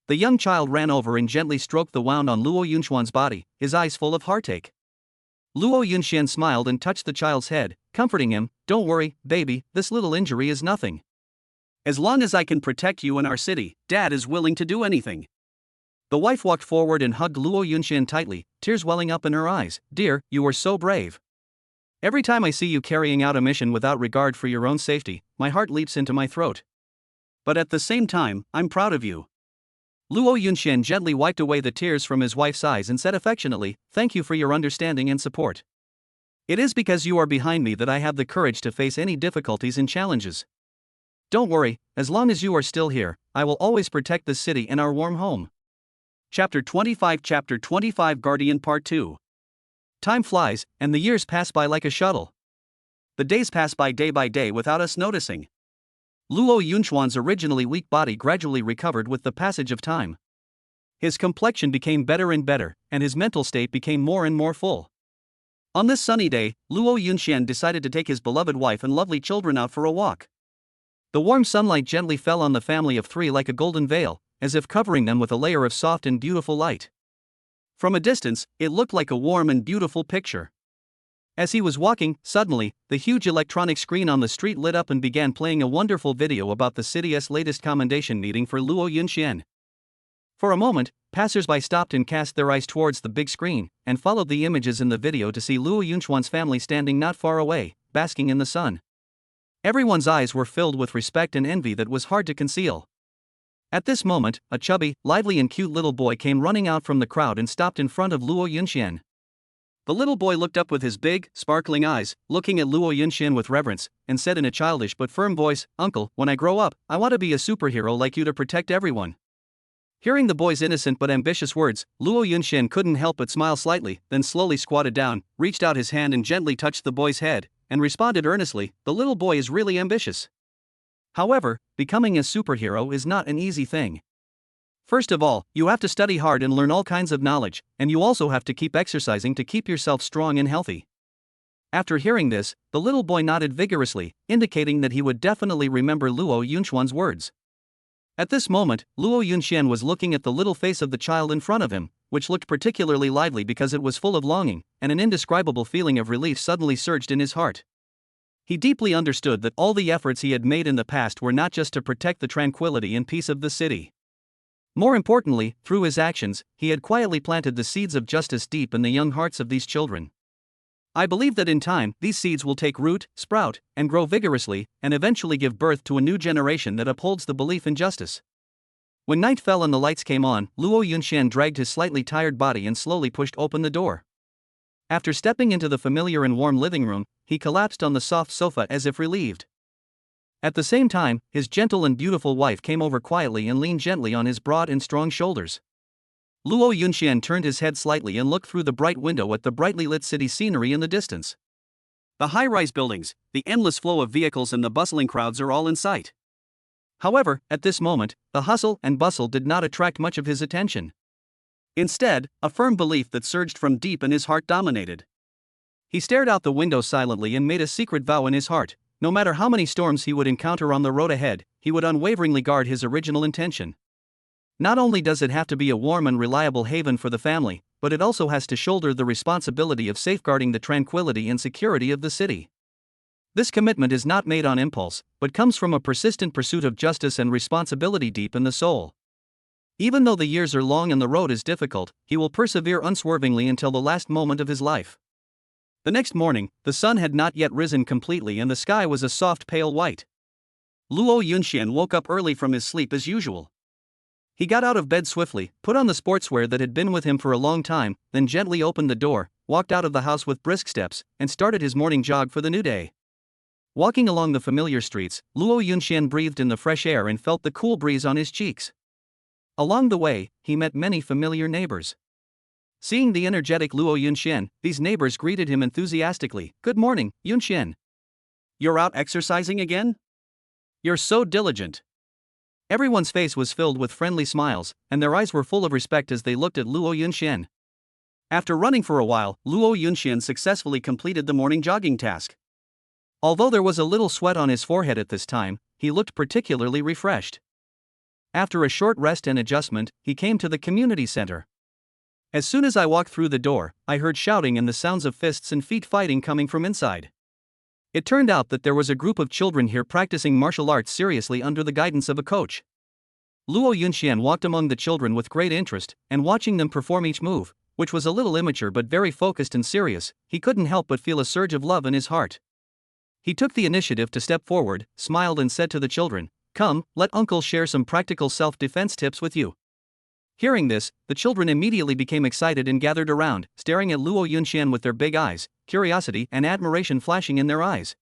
The young child ran over and gently stroked the wound on Luo Yunxian's body, his eyes full of heartache. Luo Yunxian smiled and touched the child's head, comforting him, "Don't worry, baby, this little injury is nothing. As long as I can protect you and our city, Dad is willing to do anything." The wife walked forward and hugged Luo Yunxian tightly, tears welling up in her eyes. "Dear, you are so brave. Every time I see you carrying out a mission without regard for your own safety, my heart leaps into my throat. But at the same time, I'm proud of you." Luo Yunxian gently wiped away the tears from his wife's eyes and said affectionately, "Thank you for your understanding and support. It is because you are behind me that I have the courage to face any difficulties and challenges. Don't worry, as long as you are still here, I will always protect this city and our warm home." Chapter 25 Guardian Part 2. Time flies, and the years pass by like a shuttle. The days pass by day without us noticing. Luo Yunxian's originally weak body gradually recovered with the passage of time. His complexion became better and better, and his mental state became more and more full. On this sunny day, Luo Yunxian decided to take his beloved wife and lovely children out for a walk. The warm sunlight gently fell on the family of three like a golden veil, as if covering them with a layer of soft and beautiful light. From a distance, it looked like a warm and beautiful picture. As he was walking, suddenly, the huge electronic screen on the street lit up and began playing a wonderful video about the city's latest commendation meeting for Luo Yunxian. For a moment, passers-by stopped and cast their eyes towards the big screen, and followed the images in the video to see Luo Yunxian's family standing not far away, basking in the sun. Everyone's eyes were filled with respect and envy that was hard to conceal. At this moment, a chubby, lively and cute little boy came running out from the crowd and stopped in front of Luo Yunxian. The little boy looked up with his big, sparkling eyes, looking at Luo Yunxian with reverence, and said in a childish but firm voice, "Uncle, when I grow up, I want to be a superhero like you to protect everyone." Hearing the boy's innocent but ambitious words, Luo Yunxian couldn't help but smile slightly, then slowly squatted down, reached out his hand and gently touched the boy's head, and responded earnestly, "The little boy is really ambitious." However, becoming a superhero is not an easy thing. First of all, you have to study hard and learn all kinds of knowledge, and you also have to keep exercising to keep yourself strong and healthy. After hearing this, the little boy nodded vigorously, indicating that he would definitely remember Luo Yunxian's words. At this moment, Luo Yunxian was looking at the little face of the child in front of him, which looked particularly lively because it was full of longing, and an indescribable feeling of relief suddenly surged in his heart. He deeply understood that all the efforts he had made in the past were not just to protect the tranquility and peace of the city. More importantly, through his actions, he had quietly planted the seeds of justice deep in the young hearts of these children. I believe that in time, these seeds will take root, sprout, and grow vigorously, and eventually give birth to a new generation that upholds the belief in justice. When night fell and the lights came on, Luo Yunxian dragged his slightly tired body and slowly pushed open the door. After stepping into the familiar and warm living room, he collapsed on the soft sofa as if relieved. At the same time, his gentle and beautiful wife came over quietly and leaned gently on his broad and strong shoulders. Luo Yunxian turned his head slightly and looked through the bright window at the brightly lit city scenery in the distance. The high-rise buildings, the endless flow of vehicles and the bustling crowds are all in sight. However, at this moment, the hustle and bustle did not attract much of his attention. Instead, a firm belief that surged from deep in his heart dominated. He stared out the window silently and made a secret vow in his heart: no matter how many storms he would encounter on the road ahead, he would unwaveringly guard his original intention. Not only does it have to be a warm and reliable haven for the family, but it also has to shoulder the responsibility of safeguarding the tranquility and security of the city. This commitment is not made on impulse, but comes from a persistent pursuit of justice and responsibility deep in the soul. Even though the years are long and the road is difficult, he will persevere unswervingly until the last moment of his life. The next morning, the sun had not yet risen completely and the sky was a soft pale white. Luo Yunxian woke up early from his sleep as usual. He got out of bed swiftly, put on the sportswear that had been with him for a long time, then gently opened the door, walked out of the house with brisk steps, and started his morning jog for the new day. Walking along the familiar streets, Luo Yunxian breathed in the fresh air and felt the cool breeze on his cheeks. Along the way, he met many familiar neighbors. Seeing the energetic Luo Yunxian, these neighbors greeted him enthusiastically. "Good morning, Yunxian. You're out exercising again? You're so diligent." Everyone's face was filled with friendly smiles, and their eyes were full of respect as they looked at Luo Yunxian. After running for a while, Luo Yunxian successfully completed the morning jogging task. Although there was a little sweat on his forehead at this time, he looked particularly refreshed. After a short rest and adjustment, he came to the community center. As soon as I walked through the door, I heard shouting and the sounds of fists and feet fighting coming from inside. It turned out that there was a group of children here practicing martial arts seriously under the guidance of a coach. Luo Yunxian walked among the children with great interest, and watching them perform each move, which was a little immature but very focused and serious, he couldn't help but feel a surge of love in his heart. He took the initiative to step forward, smiled and said to the children, "Come, let Uncle share some practical self-defense tips with you." Hearing this, the children immediately became excited and gathered around, staring at Luo Yunxian with their big eyes, curiosity and admiration flashing in their eyes.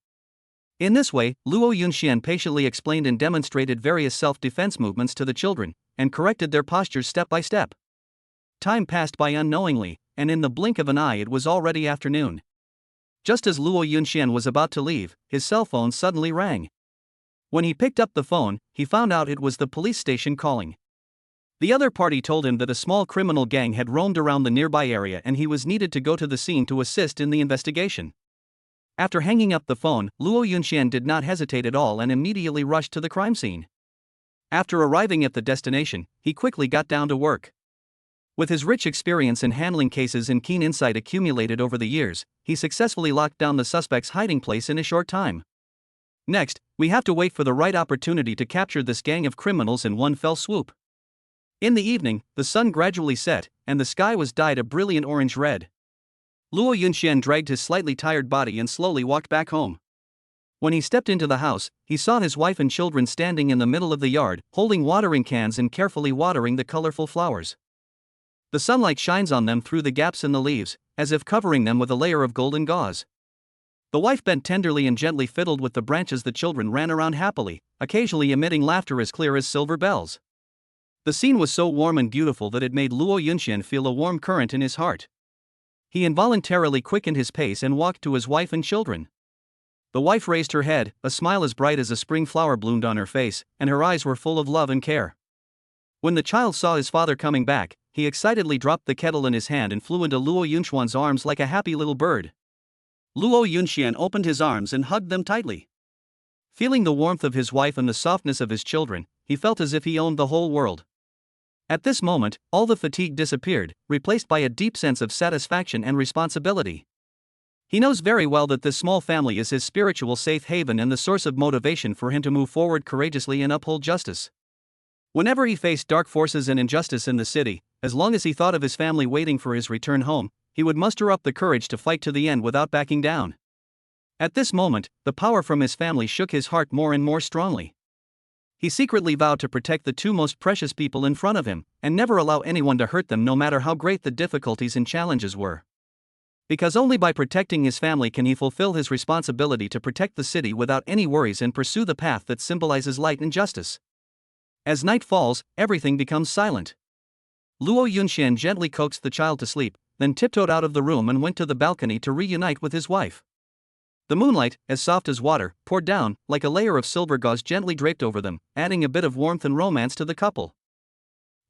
In this way, Luo Yunxian patiently explained and demonstrated various self-defense movements to the children, and corrected their postures step by step. Time passed by unknowingly, and in the blink of an eye it was already afternoon. Just as Luo Yunxian was about to leave, his cell phone suddenly rang. When he picked up the phone, he found out it was the police station calling. The other party told him that a small criminal gang had roamed around the nearby area and he was needed to go to the scene to assist in the investigation. After hanging up the phone, Luo Yunxian did not hesitate at all and immediately rushed to the crime scene. After arriving at the destination, he quickly got down to work. With his rich experience in handling cases and keen insight accumulated over the years, he successfully locked down the suspect's hiding place in a short time. Next, we have to wait for the right opportunity to capture this gang of criminals in one fell swoop. In the evening, the sun gradually set, and the sky was dyed a brilliant orange-red. Luo Yunxian dragged his slightly tired body and slowly walked back home. When he stepped into the house, he saw his wife and children standing in the middle of the yard, holding watering cans and carefully watering the colorful flowers. The sunlight shines on them through the gaps in the leaves, as if covering them with a layer of golden gauze. The wife bent tenderly and gently fiddled with the branches. The children ran around happily, occasionally emitting laughter as clear as silver bells. The scene was so warm and beautiful that it made Luo Yunxian feel a warm current in his heart. He involuntarily quickened his pace and walked to his wife and children. The wife raised her head, a smile as bright as a spring flower bloomed on her face, and her eyes were full of love and care. When the child saw his father coming back, he excitedly dropped the kettle in his hand and flew into Luo Yunxian's arms like a happy little bird. Luo Yunxian opened his arms and hugged them tightly. Feeling the warmth of his wife and the softness of his children, he felt as if he owned the whole world. At this moment, all the fatigue disappeared, replaced by a deep sense of satisfaction and responsibility. He knows very well that this small family is his spiritual safe haven and the source of motivation for him to move forward courageously and uphold justice. Whenever he faced dark forces and injustice in the city, as long as he thought of his family waiting for his return home, he would muster up the courage to fight to the end without backing down. At this moment, the power from his family shook his heart more and more strongly. He secretly vowed to protect the two most precious people in front of him, and never allow anyone to hurt them no matter how great the difficulties and challenges were. Because only by protecting his family can he fulfill his responsibility to protect the city without any worries and pursue the path that symbolizes light and justice. As night falls, everything becomes silent. Luo Yunxian gently coaxed the child to sleep, then tiptoed out of the room and went to the balcony to reunite with his wife. The moonlight, as soft as water, poured down, like a layer of silver gauze gently draped over them, adding a bit of warmth and romance to the couple.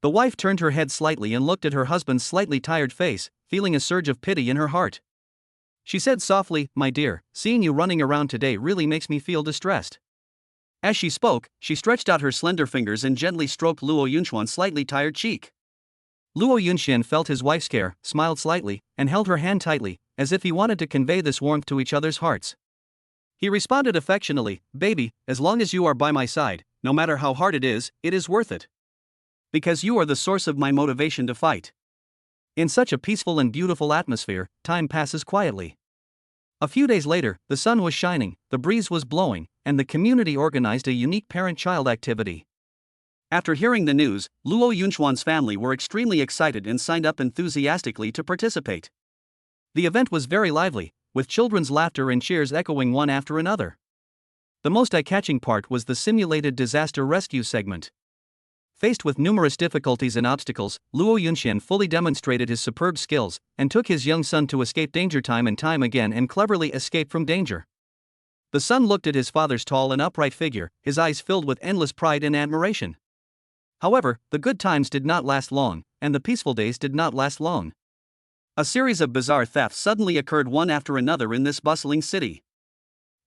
The wife turned her head slightly and looked at her husband's slightly tired face, feeling a surge of pity in her heart. She said softly, "My dear, seeing you running around today really makes me feel distressed." As she spoke, she stretched out her slender fingers and gently stroked Luo Yunxian's slightly tired cheek. Luo Yunxian felt his wife's care, smiled slightly, and held her hand tightly, as if he wanted to convey this warmth to each other's hearts. He responded affectionately, "Baby, as long as you are by my side, no matter how hard it is worth it. Because you are the source of my motivation to fight." In such a peaceful and beautiful atmosphere, time passes quietly. A few days later, the sun was shining, the breeze was blowing, and the community organized a unique parent-child activity. After hearing the news, Luo Yunxuan's family were extremely excited and signed up enthusiastically to participate. The event was very lively, with children's laughter and cheers echoing one after another. The most eye-catching part was the simulated disaster rescue segment. Faced with numerous difficulties and obstacles, Luo Yunxian fully demonstrated his superb skills, and took his young son to escape danger time and time again and cleverly escape from danger. The son looked at his father's tall and upright figure, his eyes filled with endless pride and admiration. However, the good times did not last long, and the peaceful days did not last long. A series of bizarre thefts suddenly occurred one after another in this bustling city.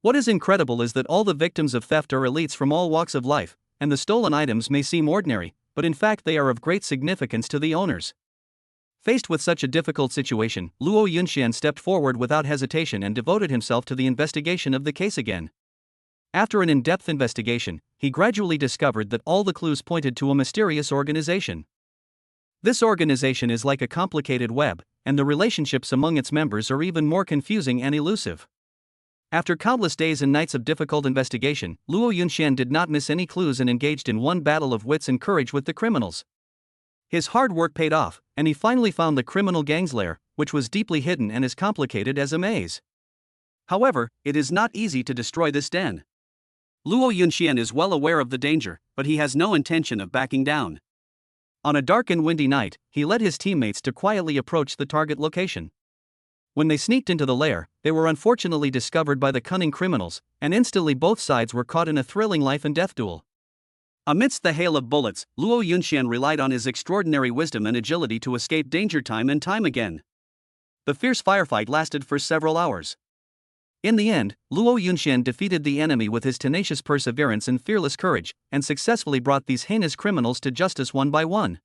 What is incredible is that all the victims of theft are elites from all walks of life, and the stolen items may seem ordinary, but in fact they are of great significance to the owners. Faced with such a difficult situation, Luo Yunxian stepped forward without hesitation and devoted himself to the investigation of the case again. After an in-depth investigation, he gradually discovered that all the clues pointed to a mysterious organization. This organization is like a complicated web, and the relationships among its members are even more confusing and elusive. After countless days and nights of difficult investigation, Luo Yunxian did not miss any clues and engaged in one battle of wits and courage with the criminals. His hard work paid off, and he finally found the criminal gang's lair, which was deeply hidden and as complicated as a maze. However, it is not easy to destroy this den. Luo Yunxian is well aware of the danger, but he has no intention of backing down. On a dark and windy night, he led his teammates to quietly approach the target location. When they sneaked into the lair, they were unfortunately discovered by the cunning criminals, and instantly both sides were caught in a thrilling life and death duel. Amidst the hail of bullets, Luo Yunxian relied on his extraordinary wisdom and agility to escape danger time and time again. The fierce firefight lasted for several hours. In the end, Luo Yunxian defeated the enemy with his tenacious perseverance and fearless courage, and successfully brought these heinous criminals to justice one by one.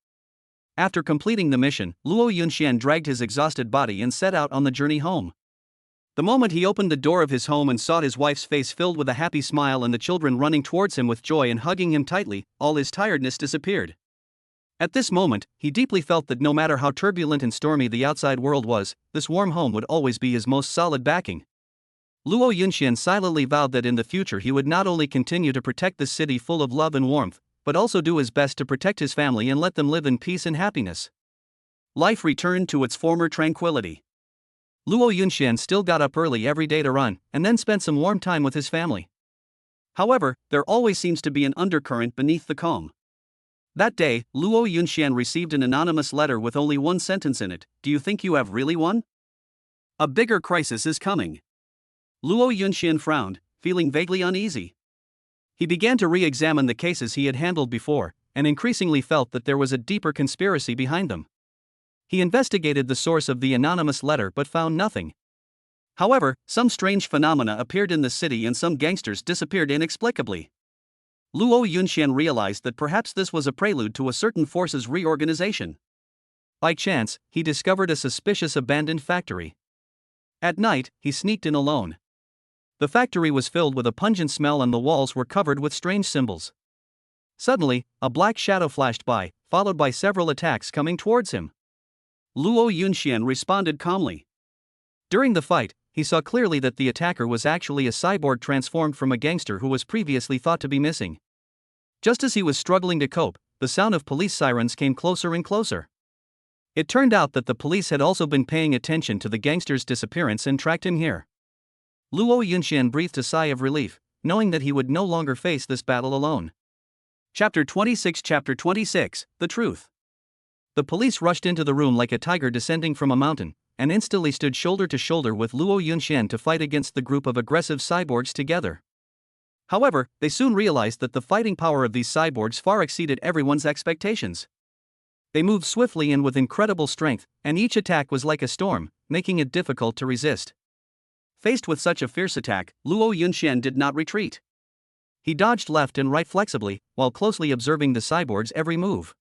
After completing the mission, Luo Yunxian dragged his exhausted body and set out on the journey home. The moment he opened the door of his home and saw his wife's face filled with a happy smile and the children running towards him with joy and hugging him tightly, all his tiredness disappeared. At this moment, he deeply felt that no matter how turbulent and stormy the outside world was, this warm home would always be his most solid backing. Luo Yunxian silently vowed that in the future he would not only continue to protect this city full of love and warmth, but also do his best to protect his family and let them live in peace and happiness. Life returned to its former tranquility. Luo Yunxian still got up early every day to run, and then spent some warm time with his family. However, there always seems to be an undercurrent beneath the calm. That day, Luo Yunxian received an anonymous letter with only one sentence in it: "Do you think you have really won? A bigger crisis is coming." Luo Yunxian frowned, feeling vaguely uneasy. He began to re-examine the cases he had handled before, and increasingly felt that there was a deeper conspiracy behind them. He investigated the source of the anonymous letter but found nothing. However, some strange phenomena appeared in the city and some gangsters disappeared inexplicably. Luo Yunxian realized that perhaps this was a prelude to a certain force's reorganization. By chance, he discovered a suspicious abandoned factory. At night, he sneaked in alone. The factory was filled with a pungent smell and the walls were covered with strange symbols. Suddenly, a black shadow flashed by, followed by several attacks coming towards him. Luo Yunxian responded calmly. During the fight, he saw clearly that the attacker was actually a cyborg transformed from a gangster who was previously thought to be missing. Just as he was struggling to cope, the sound of police sirens came closer and closer. It turned out that the police had also been paying attention to the gangster's disappearance and tracked him here. Luo Yunxian breathed a sigh of relief, knowing that he would no longer face this battle alone. Chapter 26 The Truth. The police rushed into the room like a tiger descending from a mountain, and instantly stood shoulder to shoulder with Luo Yunxian to fight against the group of aggressive cyborgs together. However, they soon realized that the fighting power of these cyborgs far exceeded everyone's expectations. They moved swiftly and with incredible strength, and each attack was like a storm, making it difficult to resist. Faced with such a fierce attack, Luo Yunxian did not retreat. He dodged left and right flexibly, while closely observing the cyborgs' every move.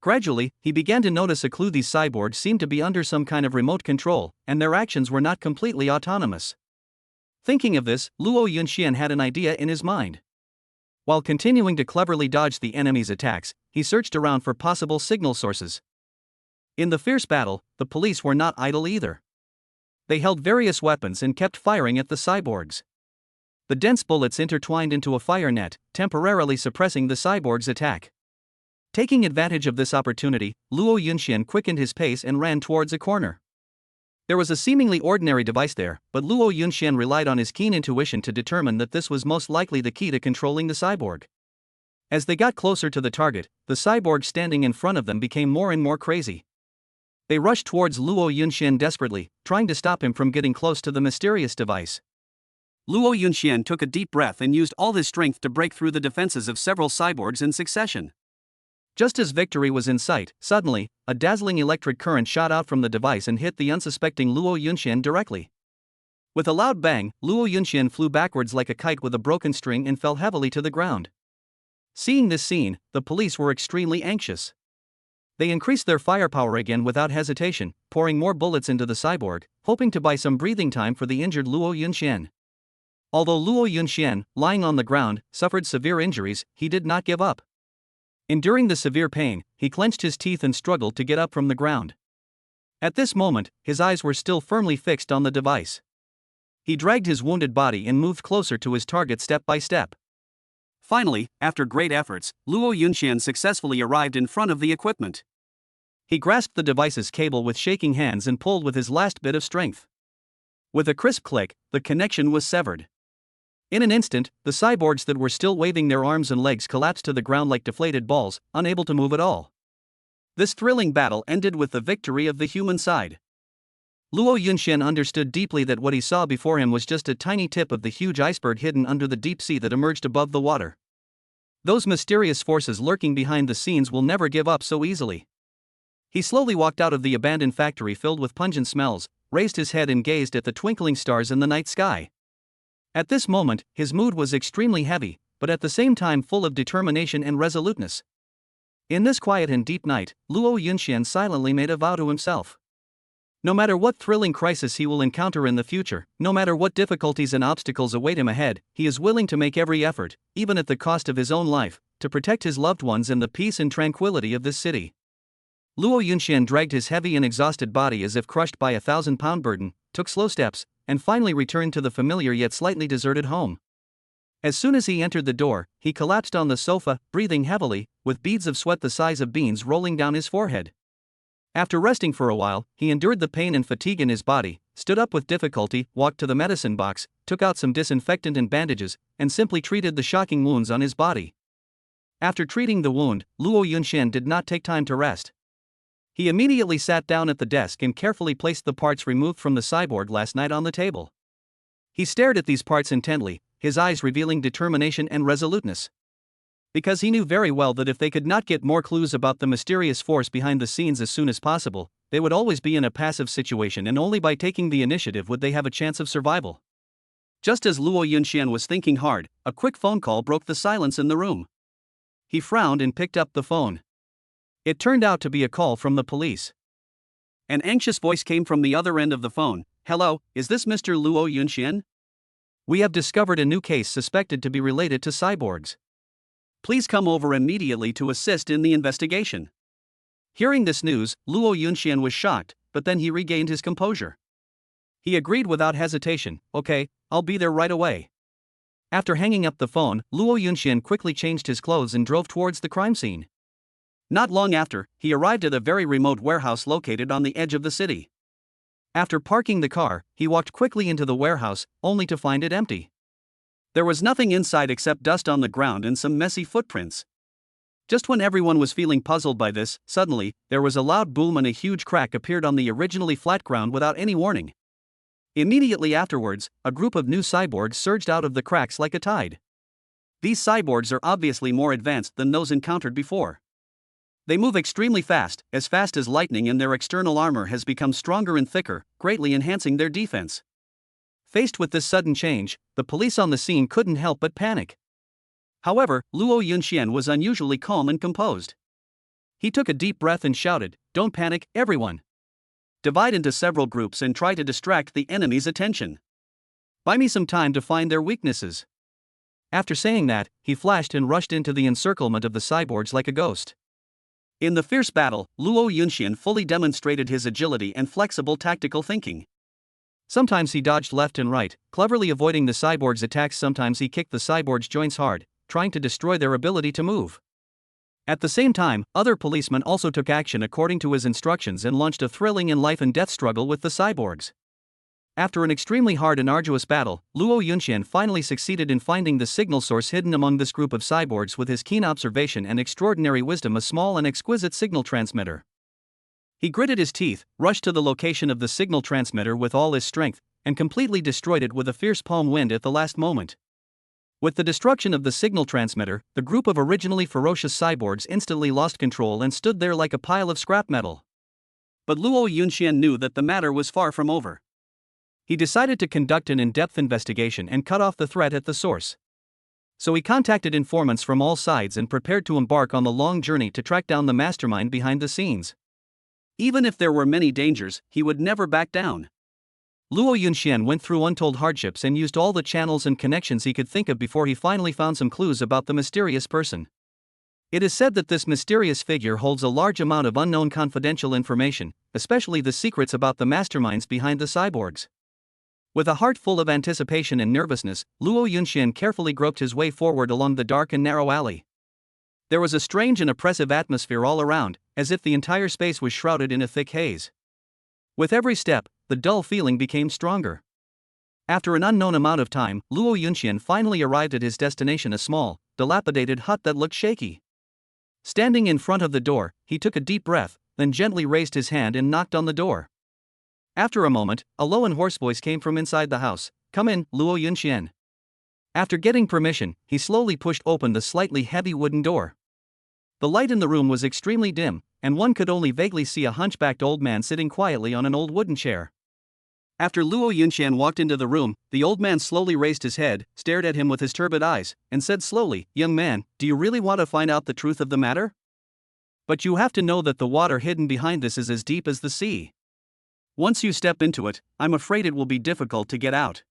Gradually, he began to notice a clue: these cyborgs seemed to be under some kind of remote control, and their actions were not completely autonomous. Thinking of this, Luo Yunxian had an idea in his mind. While continuing to cleverly dodge the enemy's attacks, he searched around for possible signal sources. In the fierce battle, the police were not idle either. They held various weapons and kept firing at the cyborgs. The dense bullets intertwined into a fire net, temporarily suppressing the cyborg's attack. Taking advantage of this opportunity, Luo Yunxian quickened his pace and ran towards a corner. There was a seemingly ordinary device there, but Luo Yunxian relied on his keen intuition to determine that this was most likely the key to controlling the cyborg. As they got closer to the target, the cyborg standing in front of them became more and more crazy. They rushed towards Luo Yunxian desperately, trying to stop him from getting close to the mysterious device. Luo Yunxian took a deep breath and used all his strength to break through the defenses of several cyborgs in succession. Just as victory was in sight, suddenly, a dazzling electric current shot out from the device and hit the unsuspecting Luo Yunxian directly. With a loud bang, Luo Yunxian flew backwards like a kite with a broken string and fell heavily to the ground. Seeing this scene, the police were extremely anxious. They increased their firepower again without hesitation, pouring more bullets into the cyborg, hoping to buy some breathing time for the injured Luo Yunxian. Although Luo Yunxian, lying on the ground, suffered severe injuries, he did not give up. Enduring the severe pain, he clenched his teeth and struggled to get up from the ground. At this moment, his eyes were still firmly fixed on the device. He dragged his wounded body and moved closer to his target step by step. Finally, after great efforts, Luo Yunxian successfully arrived in front of the equipment. He grasped the device's cable with shaking hands and pulled with his last bit of strength. With a crisp click, the connection was severed. In an instant, the cyborgs that were still waving their arms and legs collapsed to the ground like deflated balls, unable to move at all. This thrilling battle ended with the victory of the human side. Luo Yunxian understood deeply that what he saw before him was just a tiny tip of the huge iceberg hidden under the deep sea that emerged above the water. Those mysterious forces lurking behind the scenes will never give up so easily. He slowly walked out of the abandoned factory filled with pungent smells, raised his head and gazed at the twinkling stars in the night sky. At this moment, his mood was extremely heavy, but at the same time full of determination and resoluteness. In this quiet and deep night, Luo Yunxian silently made a vow to himself. No matter what thrilling crisis he will encounter in the future, no matter what difficulties and obstacles await him ahead, he is willing to make every effort, even at the cost of his own life, to protect his loved ones and the peace and tranquility of this city. Luo Yunxian dragged his heavy and exhausted body as if crushed by a 1,000-pound burden, took slow steps, and finally returned to the familiar yet slightly deserted home. As soon as he entered the door, he collapsed on the sofa, breathing heavily, with beads of sweat the size of beans rolling down his forehead. After resting for a while, he endured the pain and fatigue in his body, stood up with difficulty, walked to the medicine box, took out some disinfectant and bandages, and simply treated the shocking wounds on his body. After treating the wound, Luo Yunxian did not take time to rest. He immediately sat down at the desk and carefully placed the parts removed from the cyborg last night on the table. He stared at these parts intently, his eyes revealing determination and resoluteness. Because he knew very well that if they could not get more clues about the mysterious force behind the scenes as soon as possible, they would always be in a passive situation, and only by taking the initiative would they have a chance of survival. Just as Luo Yunxian was thinking hard, a quick phone call broke the silence in the room. He frowned and picked up the phone. It turned out to be a call from the police. An anxious voice came from the other end of the phone. "Hello, is this Mr. Luo Yunxian? We have discovered a new case suspected to be related to cyborgs. Please come over immediately to assist in the investigation. Hearing this news, Luo Yunxian was shocked, but then he regained his composure. He agreed without hesitation, "Okay, I'll be there right away." After hanging up the phone, Luo Yunxian quickly changed his clothes and drove towards the crime scene. Not long after, he arrived at a very remote warehouse located on the edge of the city. After parking the car, he walked quickly into the warehouse, only to find it empty. There was nothing inside except dust on the ground and some messy footprints. Just when everyone was feeling puzzled by this, suddenly, there was a loud boom and a huge crack appeared on the originally flat ground without any warning. Immediately afterwards, a group of new cyborgs surged out of the cracks like a tide. These cyborgs are obviously more advanced than those encountered before. They move extremely fast as lightning, and their external armor has become stronger and thicker, greatly enhancing their defense. Faced with this sudden change, the police on the scene couldn't help but panic. However, Luo Yunxian was unusually calm and composed. He took a deep breath and shouted, "Don't panic, everyone. Divide into several groups and try to distract the enemy's attention. Buy me some time to find their weaknesses." After saying that, he flashed and rushed into the encirclement of the cyborgs like a ghost. In the fierce battle, Luo Yunxian fully demonstrated his agility and flexible tactical thinking. Sometimes he dodged left and right, cleverly avoiding the cyborgs' attacks. Sometimes he kicked the cyborgs' joints hard, trying to destroy their ability to move. At the same time, other policemen also took action according to his instructions and launched a thrilling and life-and-death struggle with the cyborgs. After an extremely hard and arduous battle, Luo Yunxian finally succeeded in finding the signal source hidden among this group of cyborgs. With his keen observation and extraordinary wisdom, a small and exquisite signal transmitter. He gritted his teeth, rushed to the location of the signal transmitter with all his strength, and completely destroyed it with a fierce palm wind at the last moment. With the destruction of the signal transmitter, the group of originally ferocious cyborgs instantly lost control and stood there like a pile of scrap metal. But Luo Yunxian knew that the matter was far from over. He decided to conduct an in-depth investigation and cut off the threat at the source. So he contacted informants from all sides and prepared to embark on the long journey to track down the mastermind behind the scenes. Even if there were many dangers, he would never back down. Luo Yunxian went through untold hardships and used all the channels and connections he could think of before he finally found some clues about the mysterious person. It is said that this mysterious figure holds a large amount of unknown confidential information, especially the secrets about the masterminds behind the cyborgs. With a heart full of anticipation and nervousness, Luo Yunxian carefully groped his way forward along the dark and narrow alley. There was a strange and oppressive atmosphere all around, as if the entire space was shrouded in a thick haze. With every step, the dull feeling became stronger. After an unknown amount of time, Luo Yunxian finally arrived at his destination, a small, dilapidated hut that looked shaky. Standing in front of the door, he took a deep breath, then gently raised his hand and knocked on the door. After a moment, a low and hoarse voice came from inside the house. "Come in, Luo Yunxian." After getting permission, he slowly pushed open the slightly heavy wooden door. The light in the room was extremely dim, and one could only vaguely see a hunchbacked old man sitting quietly on an old wooden chair. After Luo Yunxian walked into the room, the old man slowly raised his head, stared at him with his turbid eyes, and said slowly, "Young man, do you really want to find out the truth of the matter? But you have to know that the water hidden behind this is as deep as the sea. Once you step into it, I'm afraid it will be difficult to get out."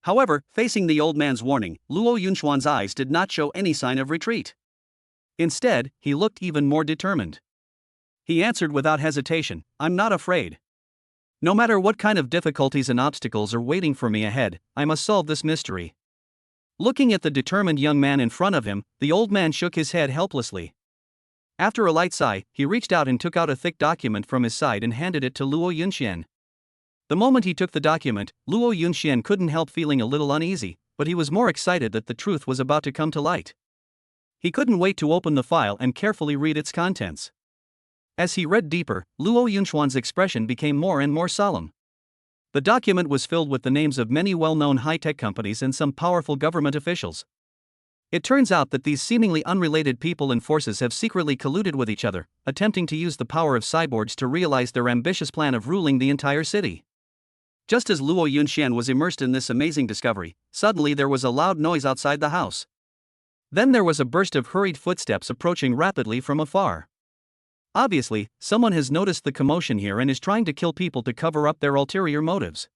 However, facing the old man's warning, Luo Yunxian's eyes did not show any sign of retreat. Instead, he looked even more determined. He answered without hesitation, "I'm not afraid. No matter what kind of difficulties and obstacles are waiting for me ahead, I must solve this mystery." Looking at the determined young man in front of him, the old man shook his head helplessly. After a light sigh, he reached out and took out a thick document from his side and handed it to Luo Yunxian. The moment he took the document, Luo Yunxian couldn't help feeling a little uneasy, but he was more excited that the truth was about to come to light. He couldn't wait to open the file and carefully read its contents. As he read deeper, Luo Yunxian's expression became more and more solemn. The document was filled with the names of many well-known high-tech companies and some powerful government officials. It turns out that these seemingly unrelated people and forces have secretly colluded with each other, attempting to use the power of cyborgs to realize their ambitious plan of ruling the entire city. Just as Luo Yunxian was immersed in this amazing discovery, suddenly there was a loud noise outside the house. Then there was a burst of hurried footsteps approaching rapidly from afar. Obviously, someone has noticed the commotion here and is trying to kill people to cover up their ulterior motives.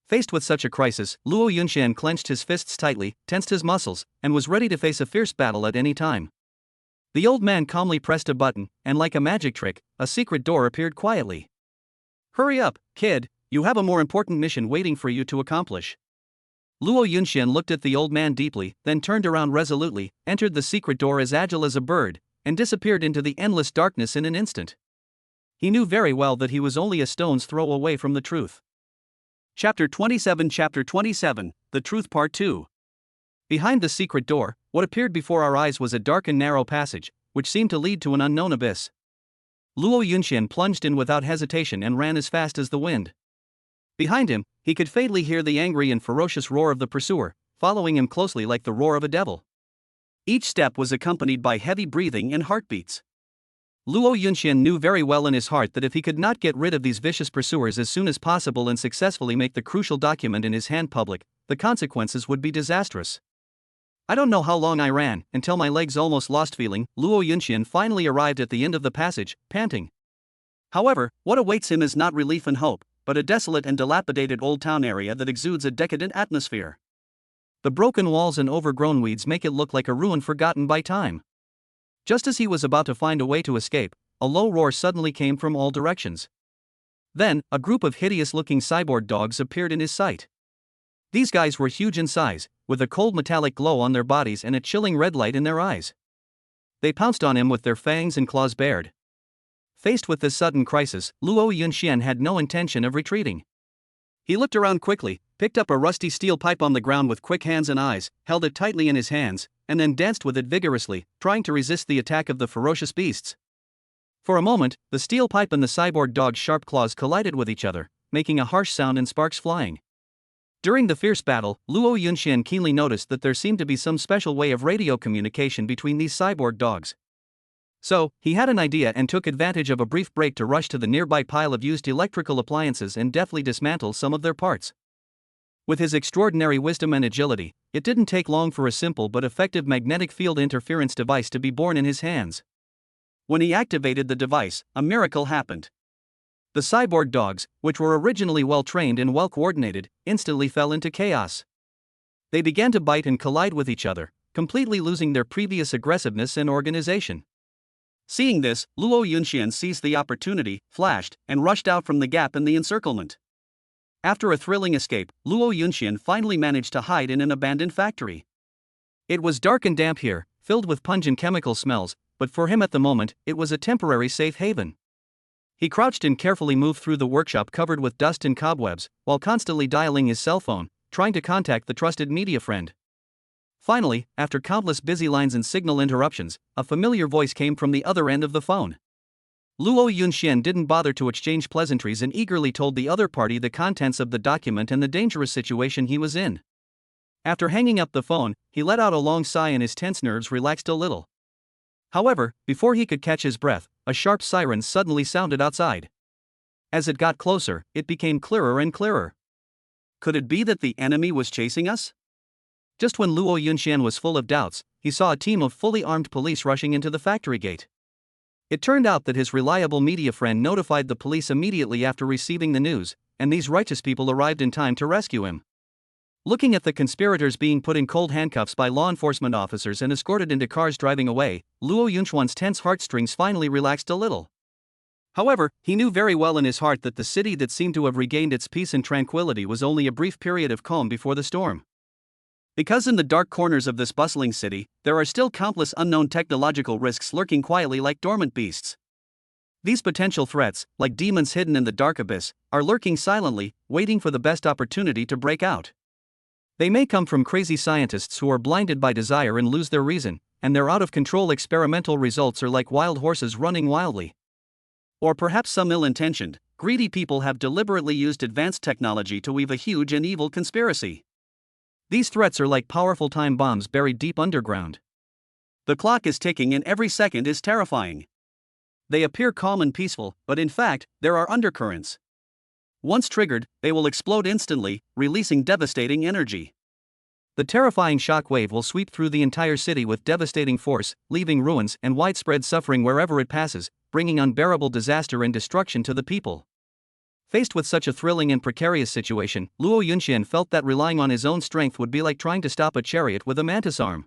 Faced with such a crisis, Luo Yunxian clenched his fists tightly, tensed his muscles, and was ready to face a fierce battle at any time. The old man calmly pressed a button, and like a magic trick, a secret door appeared quietly. "Hurry up, kid, you have a more important mission waiting for you to accomplish." Luo Yunxian looked at the old man deeply, then turned around resolutely, entered the secret door as agile as a bird, and disappeared into the endless darkness in an instant. He knew very well that he was only a stone's throw away from the truth. Chapter 27, The Truth Part 2. Behind the secret door, what appeared before our eyes was a dark and narrow passage, which seemed to lead to an unknown abyss. Luo Yunxian plunged in without hesitation and ran as fast as the wind. Behind him, he could faintly hear the angry and ferocious roar of the pursuer, following him closely like the roar of a devil. Each step was accompanied by heavy breathing and heartbeats. Luo Yunxian knew very well in his heart that if he could not get rid of these vicious pursuers as soon as possible and successfully make the crucial document in his hand public, the consequences would be disastrous. "I don't know how long I ran, until my legs almost lost feeling." Luo Yunxian finally arrived at the end of the passage, panting. However, what awaits him is not relief and hope, but a desolate and dilapidated old town area that exudes a decadent atmosphere. The broken walls and overgrown weeds make it look like a ruin forgotten by time. Just as he was about to find a way to escape, a low roar suddenly came from all directions. Then, a group of hideous-looking cyborg dogs appeared in his sight. These guys were huge in size, with a cold metallic glow on their bodies and a chilling red light in their eyes. They pounced on him with their fangs and claws bared. Faced with this sudden crisis, Luo Yunxian had no intention of retreating. He looked around quickly, picked up a rusty steel pipe on the ground with quick hands and eyes, held it tightly in his hands, and then danced with it vigorously, trying to resist the attack of the ferocious beasts. For a moment, the steel pipe and the cyborg dog's sharp claws collided with each other, making a harsh sound and sparks flying. During the fierce battle, Luo Yunxian keenly noticed that there seemed to be some special way of radio communication between these cyborg dogs. So, he had an idea and took advantage of a brief break to rush to the nearby pile of used electrical appliances and deftly dismantle some of their parts. With his extraordinary wisdom and agility, it didn't take long for a simple but effective magnetic field interference device to be born in his hands. When he activated the device, a miracle happened. The cyborg dogs, which were originally well-trained and well-coordinated, instantly fell into chaos. They began to bite and collide with each other, completely losing their previous aggressiveness and organization. Seeing this, Luo Yunxian seized the opportunity, flashed, and rushed out from the gap in the encirclement. After a thrilling escape, Luo Yunxian finally managed to hide in an abandoned factory. It was dark and damp here, filled with pungent chemical smells, but for him at the moment, it was a temporary safe haven. He crouched and carefully moved through the workshop covered with dust and cobwebs, while constantly dialing his cell phone, trying to contact the trusted media friend. Finally, after countless busy lines and signal interruptions, a familiar voice came from the other end of the phone. Luo Yunxian didn't bother to exchange pleasantries and eagerly told the other party the contents of the document and the dangerous situation he was in. After hanging up the phone, he let out a long sigh and his tense nerves relaxed a little. However, before he could catch his breath, a sharp siren suddenly sounded outside. As it got closer, it became clearer and clearer. Could it be that the enemy was chasing us? Just when Luo Yunxian was full of doubts, he saw a team of fully armed police rushing into the factory gate. It turned out that his reliable media friend notified the police immediately after receiving the news, and these righteous people arrived in time to rescue him. Looking at the conspirators being put in cold handcuffs by law enforcement officers and escorted into cars driving away, Luo Yunxian's tense heartstrings finally relaxed a little. However, he knew very well in his heart that the city that seemed to have regained its peace and tranquility was only a brief period of calm before the storm. Because in the dark corners of this bustling city, there are still countless unknown technological risks lurking quietly like dormant beasts. These potential threats, like demons hidden in the dark abyss, are lurking silently, waiting for the best opportunity to break out. They may come from crazy scientists who are blinded by desire and lose their reason, and their out-of-control experimental results are like wild horses running wildly. Or perhaps some ill-intentioned, greedy people have deliberately used advanced technology to weave a huge and evil conspiracy. These threats are like powerful time bombs buried deep underground. The clock is ticking and every second is terrifying. They appear calm and peaceful, but in fact, there are undercurrents. Once triggered, they will explode instantly, releasing devastating energy. The terrifying shock wave will sweep through the entire city with devastating force, leaving ruins and widespread suffering wherever it passes, bringing unbearable disaster and destruction to the people. Faced with such a thrilling and precarious situation, Luo Yunxian felt that relying on his own strength would be like trying to stop a chariot with a mantis arm.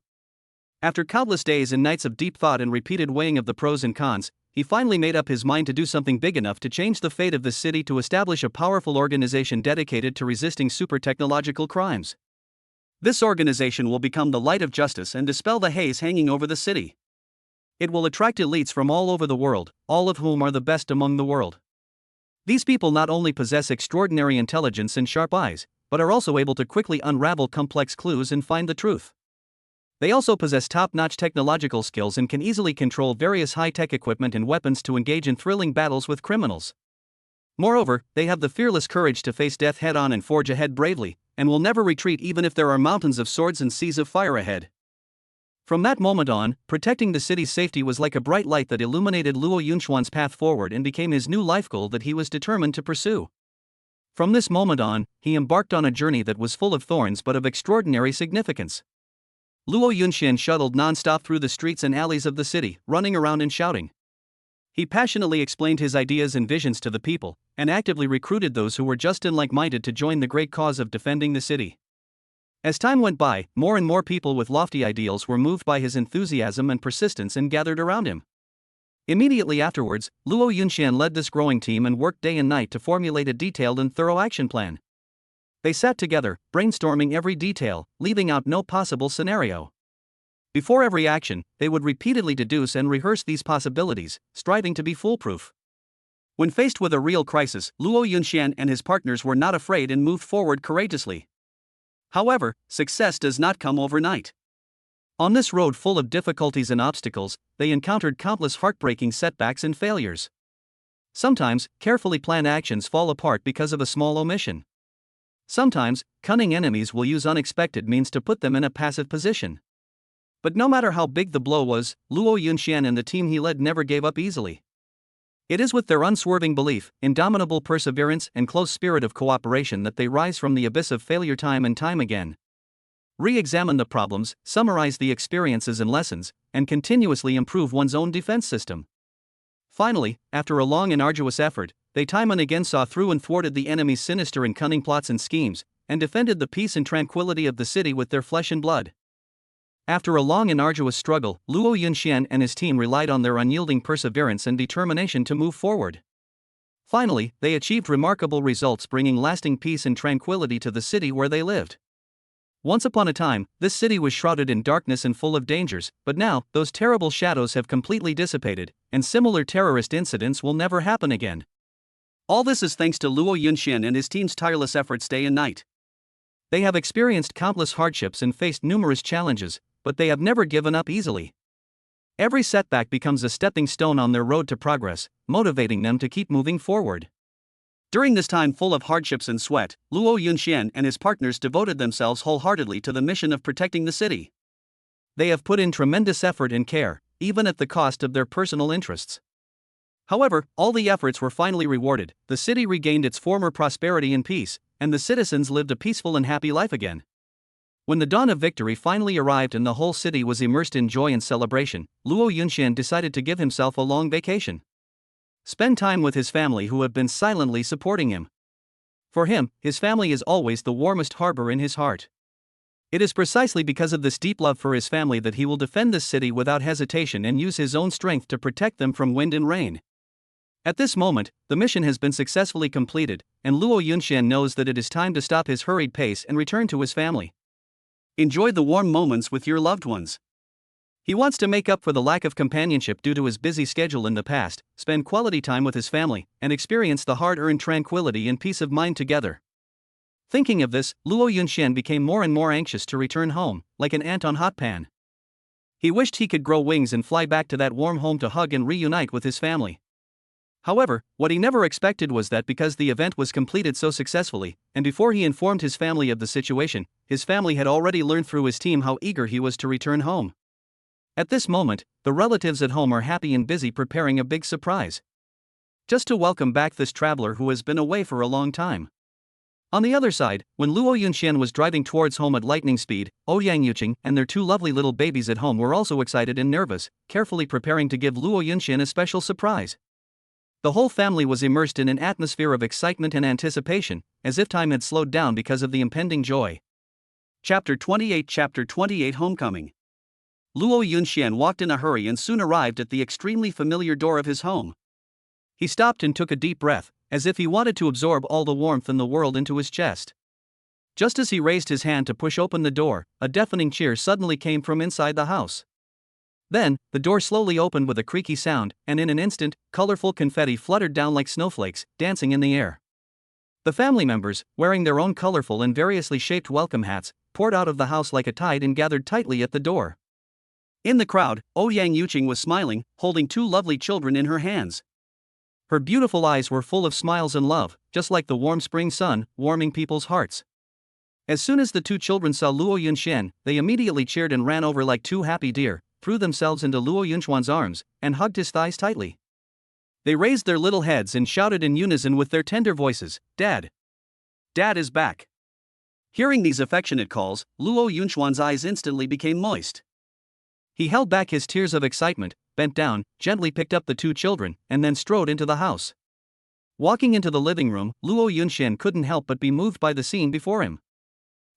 After countless days and nights of deep thought and repeated weighing of the pros and cons, he finally made up his mind to do something big enough to change the fate of the city, to establish a powerful organization dedicated to resisting super-technological crimes. This organization will become the light of justice and dispel the haze hanging over the city. It will attract elites from all over the world, all of whom are the best among the world. These people not only possess extraordinary intelligence and sharp eyes, but are also able to quickly unravel complex clues and find the truth. They also possess top-notch technological skills and can easily control various high-tech equipment and weapons to engage in thrilling battles with criminals. Moreover, they have the fearless courage to face death head-on and forge ahead bravely, and will never retreat even if there are mountains of swords and seas of fire ahead. From that moment on, protecting the city's safety was like a bright light that illuminated Luo Yunxian's path forward and became his new life goal that he was determined to pursue. From this moment on, he embarked on a journey that was full of thorns but of extraordinary significance. Luo Yunxian shuttled non-stop through the streets and alleys of the city, running around and shouting. He passionately explained his ideas and visions to the people, and actively recruited those who were just and like-minded to join the great cause of defending the city. As time went by, more and more people with lofty ideals were moved by his enthusiasm and persistence and gathered around him. Immediately afterwards, Luo Yunxian led this growing team and worked day and night to formulate a detailed and thorough action plan. They sat together, brainstorming every detail, leaving out no possible scenario. Before every action, they would repeatedly deduce and rehearse these possibilities, striving to be foolproof. When faced with a real crisis, Luo Yunxian and his partners were not afraid and moved forward courageously. However, success does not come overnight. On this road full of difficulties and obstacles, they encountered countless heartbreaking setbacks and failures. Sometimes, carefully planned actions fall apart because of a small omission. Sometimes, cunning enemies will use unexpected means to put them in a passive position. But no matter how big the blow was, Luo Yunxian and the team he led never gave up easily. It is with their unswerving belief, indomitable perseverance, and close spirit of cooperation that they rise from the abyss of failure time and time again. Re-examine the problems, summarize the experiences and lessons, and continuously improve one's own defense system. Finally, after a long and arduous effort, they time and again saw through and thwarted the enemy's sinister and cunning plots and schemes, and defended the peace and tranquility of the city with their flesh and blood. After a long and arduous struggle, Luo Yunxian and his team relied on their unyielding perseverance and determination to move forward. Finally, they achieved remarkable results, bringing lasting peace and tranquility to the city where they lived. Once upon a time, this city was shrouded in darkness and full of dangers, but now, those terrible shadows have completely dissipated, and similar terrorist incidents will never happen again. All this is thanks to Luo Yunxian and his team's tireless efforts day and night. They have experienced countless hardships and faced numerous challenges, but they have never given up easily. Every setback becomes a stepping stone on their road to progress, motivating them to keep moving forward. During this time full of hardships and sweat, Luo Yunxian and his partners devoted themselves wholeheartedly to the mission of protecting the city. They have put in tremendous effort and care, even at the cost of their personal interests. However, all the efforts were finally rewarded, the city regained its former prosperity and peace, and the citizens lived a peaceful and happy life again. When the dawn of victory finally arrived and the whole city was immersed in joy and celebration, Luo Yunxian decided to give himself a long vacation. Spend time with his family who have been silently supporting him. For him, his family is always the warmest harbor in his heart. It is precisely because of this deep love for his family that he will defend this city without hesitation and use his own strength to protect them from wind and rain. At this moment, the mission has been successfully completed, and Luo Yunxian knows that it is time to stop his hurried pace and return to his family. Enjoy the warm moments with your loved ones. He wants to make up for the lack of companionship due to his busy schedule in the past, spend quality time with his family, and experience the hard-earned tranquility and peace of mind together. Thinking of this, Luo Yunxian became more and more anxious to return home, like an ant on hot pan. He wished he could grow wings and fly back to that warm home to hug and reunite with his family. However, what he never expected was that because the event was completed so successfully, and before he informed his family of the situation, his family had already learned through his team how eager he was to return home. At this moment, the relatives at home are happy and busy preparing a big surprise. Just to welcome back this traveler who has been away for a long time. On the other side, when Luo Yunxian was driving towards home at lightning speed, Ouyang and their two lovely little babies at home were also excited and nervous, carefully preparing to give Luo Yunxian a special surprise. The whole family was immersed in an atmosphere of excitement and anticipation, as if time had slowed down because of the impending joy. Chapter 28 Homecoming. Luo Yunxian walked in a hurry and soon arrived at the extremely familiar door of his home. He stopped and took a deep breath, as if he wanted to absorb all the warmth in the world into his chest. Just as he raised his hand to push open the door, a deafening cheer suddenly came from inside the house. Then, the door slowly opened with a creaky sound, and in an instant, colorful confetti fluttered down like snowflakes, dancing in the air. The family members, wearing their own colorful and variously shaped welcome hats, poured out of the house like a tide and gathered tightly at the door. In the crowd, Ouyang Yuqing was smiling, holding two lovely children in her hands. Her beautiful eyes were full of smiles and love, just like the warm spring sun, warming people's hearts. As soon as the two children saw Luo Yunxian, they immediately cheered and ran over like two happy deer, threw themselves into Luo Yunxian's arms, and hugged his thighs tightly. They raised their little heads and shouted in unison with their tender voices, "Dad! Dad is back!" Hearing these affectionate calls, Luo Yunxian's eyes instantly became moist. He held back his tears of excitement, bent down, gently picked up the two children, and then strode into the house. Walking into the living room, Luo Yunxian couldn't help but be moved by the scene before him.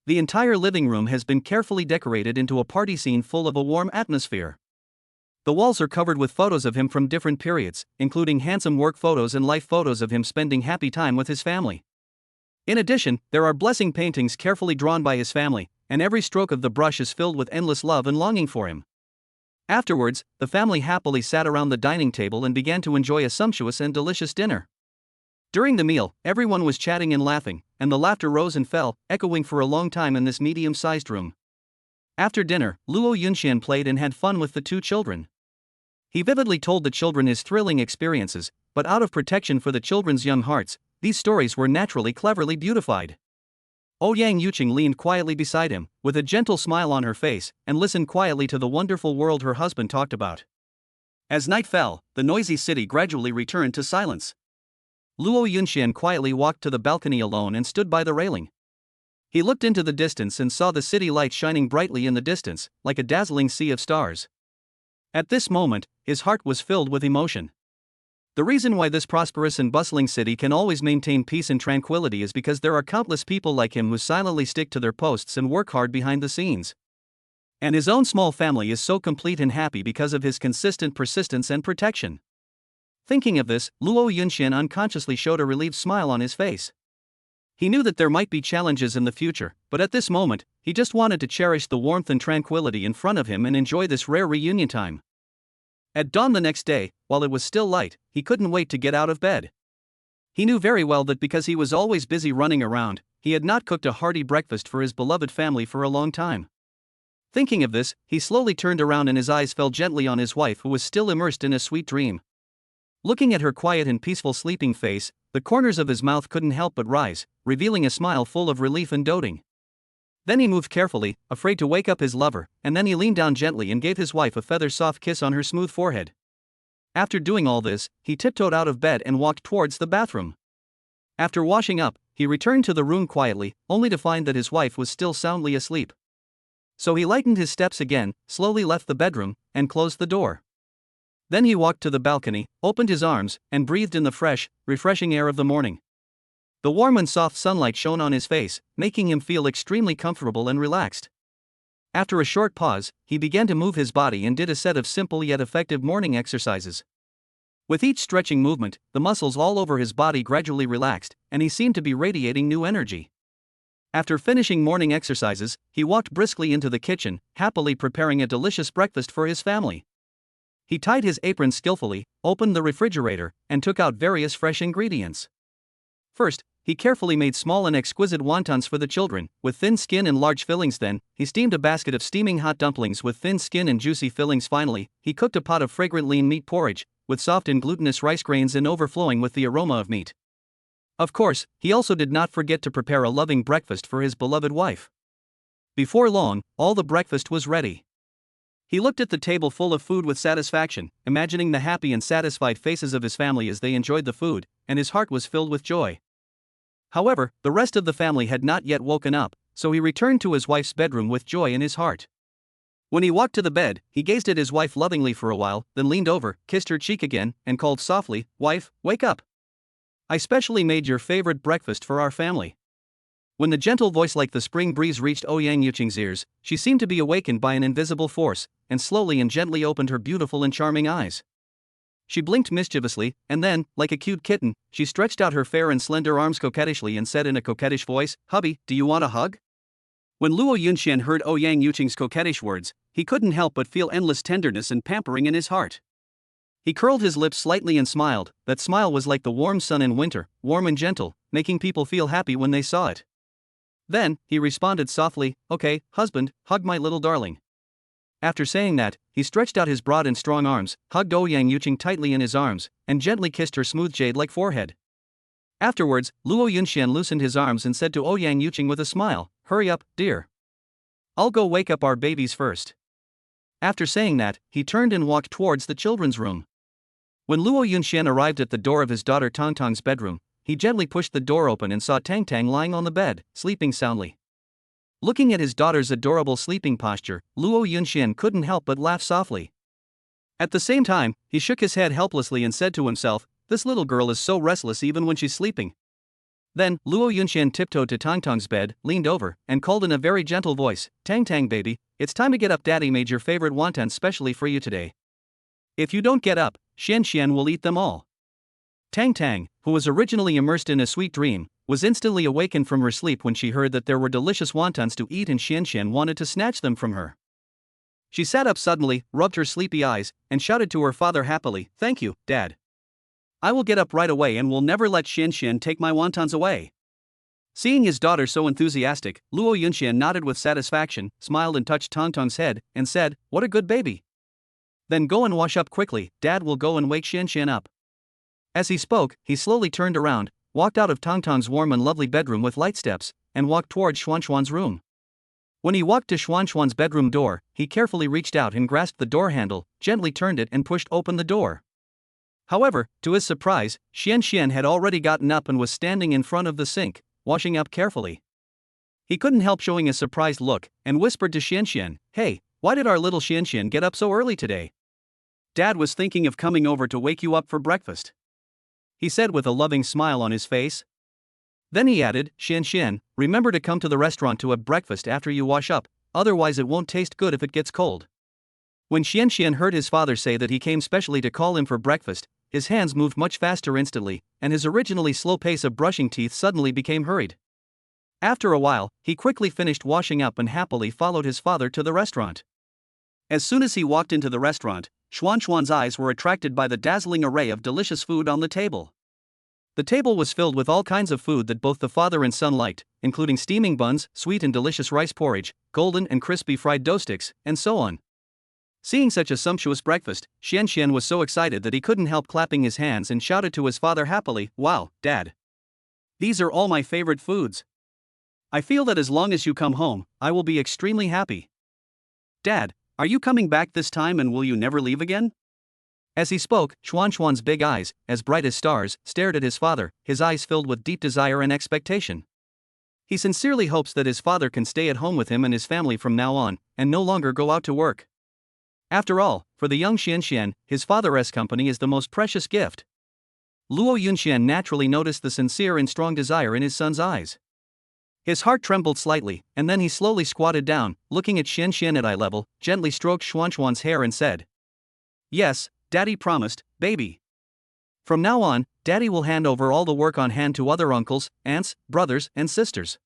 The entire living room has been carefully decorated into a party scene full of a warm atmosphere. The walls are covered with photos of him from different periods, including handsome work photos and life photos of him spending happy time with his family. In addition, there are blessing paintings carefully drawn by his family, and every stroke of the brush is filled with endless love and longing for him. Afterwards, the family happily sat around the dining table and began to enjoy a sumptuous and delicious dinner. During the meal, everyone was chatting and laughing, and the laughter rose and fell, echoing for a long time in this medium-sized room. After dinner, Luo Yunxian played and had fun with the two children. He vividly told the children his thrilling experiences, but out of protection for the children's young hearts, these stories were naturally cleverly beautified. Ouyang Yuqing leaned quietly beside him, with a gentle smile on her face, and listened quietly to the wonderful world her husband talked about. As night fell, the noisy city gradually returned to silence. Luo Yunxian quietly walked to the balcony alone and stood by the railing. He looked into the distance and saw the city lights shining brightly in the distance, like a dazzling sea of stars. At this moment, his heart was filled with emotion. The reason why this prosperous and bustling city can always maintain peace and tranquility is because there are countless people like him who silently stick to their posts and work hard behind the scenes. And his own small family is so complete and happy because of his consistent persistence and protection. Thinking of this, Luo Yunxian unconsciously showed a relieved smile on his face. He knew that there might be challenges in the future, but at this moment, he just wanted to cherish the warmth and tranquility in front of him and enjoy this rare reunion time. At dawn the next day, while it was still light, he couldn't wait to get out of bed. He knew very well that because he was always busy running around, he had not cooked a hearty breakfast for his beloved family for a long time. Thinking of this, he slowly turned around and his eyes fell gently on his wife who was still immersed in a sweet dream. Looking at her quiet and peaceful sleeping face, the corners of his mouth couldn't help but rise, revealing a smile full of relief and doting. Then he moved carefully, afraid to wake up his lover, and then he leaned down gently and gave his wife a feather-soft kiss on her smooth forehead. After doing all this, he tiptoed out of bed and walked towards the bathroom. After washing up, he returned to the room quietly, only to find that his wife was still soundly asleep. So he lightened his steps again, slowly left the bedroom, and closed the door. Then he walked to the balcony, opened his arms, and breathed in the fresh, refreshing air of the morning. The warm and soft sunlight shone on his face, making him feel extremely comfortable and relaxed. After a short pause, he began to move his body and did a set of simple yet effective morning exercises. With each stretching movement, the muscles all over his body gradually relaxed, and he seemed to be radiating new energy. After finishing morning exercises, he walked briskly into the kitchen, happily preparing a delicious breakfast for his family. He tied his apron skillfully, opened the refrigerator, and took out various fresh ingredients. First, he carefully made small and exquisite wontons for the children, with thin skin and large fillings. Then, he steamed a basket of steaming hot dumplings with thin skin and juicy fillings. Finally, he cooked a pot of fragrant lean meat porridge, with soft and glutinous rice grains and overflowing with the aroma of meat. Of course, he also did not forget to prepare a loving breakfast for his beloved wife. Before long, all the breakfast was ready. He looked at the table full of food with satisfaction, imagining the happy and satisfied faces of his family as they enjoyed the food, and his heart was filled with joy. However, the rest of the family had not yet woken up, so he returned to his wife's bedroom with joy in his heart. When he walked to the bed, he gazed at his wife lovingly for a while, then leaned over, kissed her cheek again, and called softly, "Wife, wake up. I specially made your favorite breakfast for our family." When the gentle voice like the spring breeze reached Ouyang Yuqing's ears, she seemed to be awakened by an invisible force, and slowly and gently opened her beautiful and charming eyes. She blinked mischievously, and then, like a cute kitten, she stretched out her fair and slender arms coquettishly and said in a coquettish voice, "Hubby, do you want a hug?" When Luo Yunxian heard Ouyang Yuqing's coquettish words, he couldn't help but feel endless tenderness and pampering in his heart. He curled his lips slightly and smiled. That smile was like the warm sun in winter, warm and gentle, making people feel happy when they saw it. Then, he responded softly, "Okay, husband, hug my little darling." After saying that, he stretched out his broad and strong arms, hugged Ouyang Yuqing tightly in his arms, and gently kissed her smooth jade-like forehead. Afterwards, Luo Yunxian loosened his arms and said to Ouyang Yuqing with a smile, "Hurry up, dear. I'll go wake up our babies first." After saying that, he turned and walked towards the children's room. When Luo Yunxian arrived at the door of his daughter Tangtang's bedroom, he gently pushed the door open and saw Tang Tang lying on the bed, sleeping soundly. Looking at his daughter's adorable sleeping posture, Luo Yunxian couldn't help but laugh softly. At the same time, he shook his head helplessly and said to himself, "This little girl is so restless even when she's sleeping." Then, Luo Yunxian tiptoed to Tangtang's bed, leaned over, and called in a very gentle voice, "Tang Tang baby, it's time to get up. Daddy made your favorite wonton specially for you today. If you don't get up, Xian Xian will eat them all." Tang Tang, who was originally immersed in a sweet dream, was instantly awakened from her sleep when she heard that there were delicious wontons to eat and Xian Xian wanted to snatch them from her. She sat up suddenly, rubbed her sleepy eyes, and shouted to her father happily, "Thank you, Dad. I will get up right away and will never let Xian Xian take my wontons away." Seeing his daughter so enthusiastic, Luo Yunxian nodded with satisfaction, smiled and touched Tangtang's head, and said, "What a good baby. Then go and wash up quickly, Dad will go and wake Xian Xian up." As he spoke, he slowly turned around, walked out of Tangtang's warm and lovely bedroom with light steps, and walked towards Xuanxuan's room. When he walked to Xuanxuan's bedroom door, he carefully reached out and grasped the door handle, gently turned it and pushed open the door. However, to his surprise, Xian Xian had already gotten up and was standing in front of the sink, washing up carefully. He couldn't help showing a surprised look, and whispered to Xian Xian, "Hey, why did our little Xian Xian get up so early today?" "Dad was thinking of coming over to wake you up for breakfast," he said with a loving smile on his face. Then he added, "Xian Xian, remember to come to the restaurant to have breakfast after you wash up, otherwise it won't taste good if it gets cold." When Xian Xian heard his father say that he came specially to call him for breakfast, his hands moved much faster instantly, and his originally slow pace of brushing teeth suddenly became hurried. After a while, he quickly finished washing up and happily followed his father to the restaurant. As soon as he walked into the restaurant, Xuanxuan's eyes were attracted by the dazzling array of delicious food on the table. The table was filled with all kinds of food that both the father and son liked, including steaming buns, sweet and delicious rice porridge, golden and crispy fried dough sticks, and so on. Seeing such a sumptuous breakfast, Xian Xian was so excited that he couldn't help clapping his hands and shouted to his father happily, "Wow, Dad. These are all my favorite foods. I feel that as long as you come home, I will be extremely happy. Dad, are you coming back this time and will you never leave again?" As he spoke, Xuanxuan's big eyes, as bright as stars, stared at his father, his eyes filled with deep desire and expectation. He sincerely hopes that his father can stay at home with him and his family from now on, and no longer go out to work. After all, for the young Xian Xian, his father's company is the most precious gift. Luo Yunxian naturally noticed the sincere and strong desire in his son's eyes. His heart trembled slightly, and then he slowly squatted down, looking at Xian Xian at eye level, gently stroked Xuanxuan's hair and said, "Yes, Daddy promised, baby. From now on, Daddy will hand over all the work on hand to other uncles, aunts, brothers, and sisters.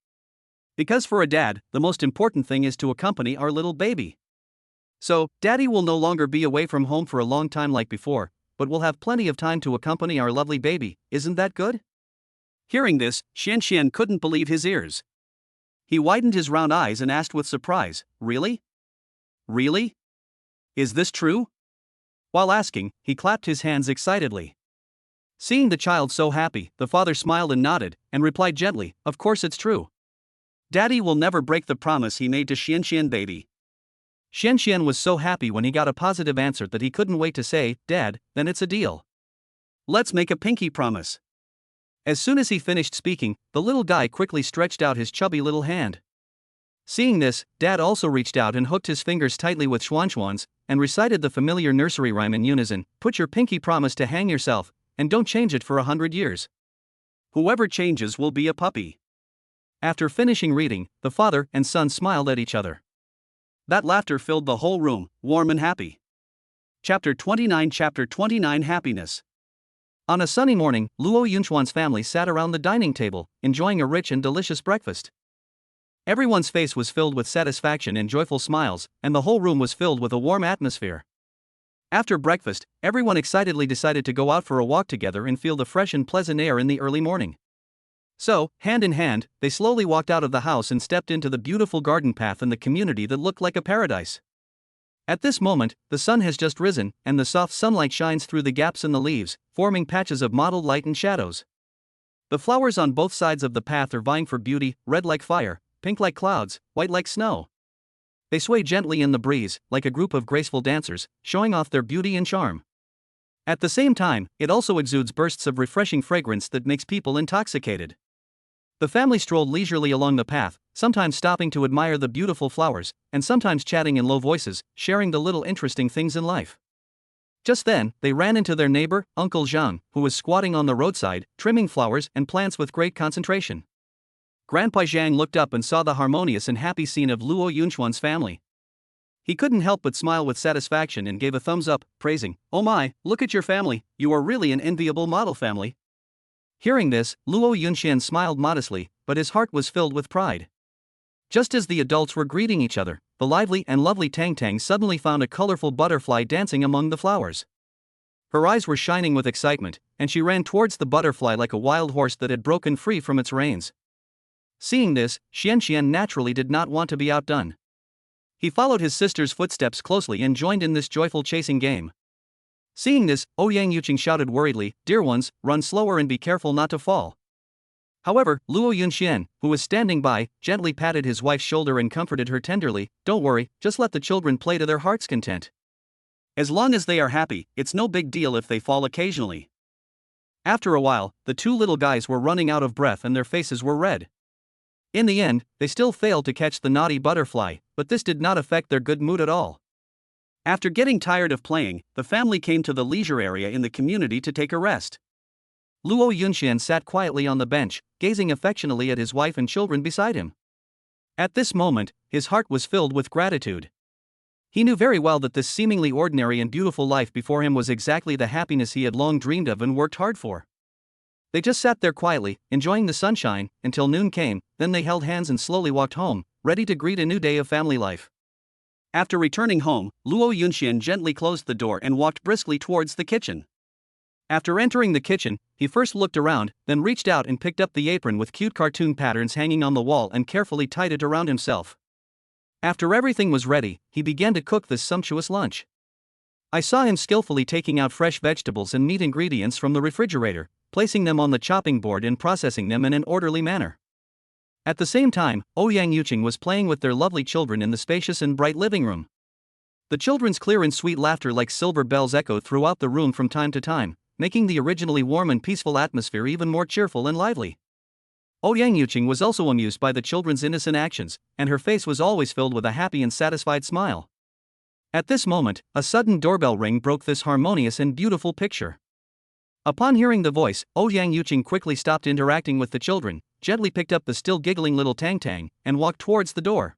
Because for a dad, the most important thing is to accompany our little baby. So, Daddy will no longer be away from home for a long time like before, but will have plenty of time to accompany our lovely baby. Isn't that good?" Hearing this, Xian Xian couldn't believe his ears. He widened his round eyes and asked with surprise, "Really? Really? Is this true?" While asking, he clapped his hands excitedly. Seeing the child so happy, the father smiled and nodded, and replied gently, "Of course it's true. Daddy will never break the promise he made to Xian Xian baby." Xian Xian was so happy when he got a positive answer that he couldn't wait to say, "Dad, then it's a deal. Let's make a pinky promise." As soon as he finished speaking, the little guy quickly stretched out his chubby little hand. Seeing this, Dad also reached out and hooked his fingers tightly with schwanschwans, and recited the familiar nursery rhyme in unison, "Put your pinky promise to hang yourself, and don't change it for 100 years. Whoever changes will be a puppy." After finishing reading, the father and son smiled at each other. That laughter filled the whole room, warm and happy. Chapter 29 Happiness. On a sunny morning, Luo Yunchuan's family sat around the dining table, enjoying a rich and delicious breakfast. Everyone's face was filled with satisfaction and joyful smiles, and the whole room was filled with a warm atmosphere. After breakfast, everyone excitedly decided to go out for a walk together and feel the fresh and pleasant air in the early morning. So, hand in hand, they slowly walked out of the house and stepped into the beautiful garden path in the community that looked like a paradise. At this moment, the sun has just risen, and the soft sunlight shines through the gaps in the leaves, forming patches of mottled light and shadows. The flowers on both sides of the path are vying for beauty, red like fire, pink like clouds, white like snow. They sway gently in the breeze, like a group of graceful dancers, showing off their beauty and charm. At the same time, it also exudes bursts of refreshing fragrance that makes people intoxicated. The family strolled leisurely along the path, sometimes stopping to admire the beautiful flowers, and sometimes chatting in low voices, sharing the little interesting things in life. Just then, they ran into their neighbor, Uncle Zhang, who was squatting on the roadside, trimming flowers and plants with great concentration. Grandpa Zhang looked up and saw the harmonious and happy scene of Luo Yunchuan's family. He couldn't help but smile with satisfaction and gave a thumbs up, praising, "Oh my, look at your family, you are really an enviable model family." Hearing this, Luo Yunxian smiled modestly, but his heart was filled with pride. Just as the adults were greeting each other, the lively and lovely Tang Tang suddenly found a colorful butterfly dancing among the flowers. Her eyes were shining with excitement, and she ran towards the butterfly like a wild horse that had broken free from its reins. Seeing this, Xianxian naturally did not want to be outdone. He followed his sister's footsteps closely and joined in this joyful chasing game. Seeing this, Ouyang Yuqing shouted worriedly, "Dear ones, run slower and be careful not to fall." However, Luo Yunxian, who was standing by, gently patted his wife's shoulder and comforted her tenderly, "Don't worry, just let the children play to their heart's content. As long as they are happy, it's no big deal if they fall occasionally." After a while, the two little guys were running out of breath and their faces were red. In the end, they still failed to catch the naughty butterfly, but this did not affect their good mood at all. After getting tired of playing, the family came to the leisure area in the community to take a rest. Luo Yunxian sat quietly on the bench, gazing affectionately at his wife and children beside him. At this moment, his heart was filled with gratitude. He knew very well that this seemingly ordinary and beautiful life before him was exactly the happiness he had long dreamed of and worked hard for. They just sat there quietly, enjoying the sunshine, until noon came, then they held hands and slowly walked home, ready to greet a new day of family life. After returning home, Luo Yunxian gently closed the door and walked briskly towards the kitchen. After entering the kitchen, he first looked around, then reached out and picked up the apron with cute cartoon patterns hanging on the wall and carefully tied it around himself. After everything was ready, he began to cook this sumptuous lunch. I saw him skillfully taking out fresh vegetables and meat ingredients from the refrigerator, placing them on the chopping board and processing them in an orderly manner. At the same time, Ouyang Yuqing was playing with their lovely children in the spacious and bright living room. The children's clear and sweet laughter like silver bells echoed throughout the room from time to time, making the originally warm and peaceful atmosphere even more cheerful and lively. Ouyang Yuqing was also amused by the children's innocent actions, and her face was always filled with a happy and satisfied smile. At this moment, a sudden doorbell ring broke this harmonious and beautiful picture. Upon hearing the voice, Ouyang Yuqing quickly stopped interacting with the children, gently picked up the still giggling little Tang Tang, and walked towards the door.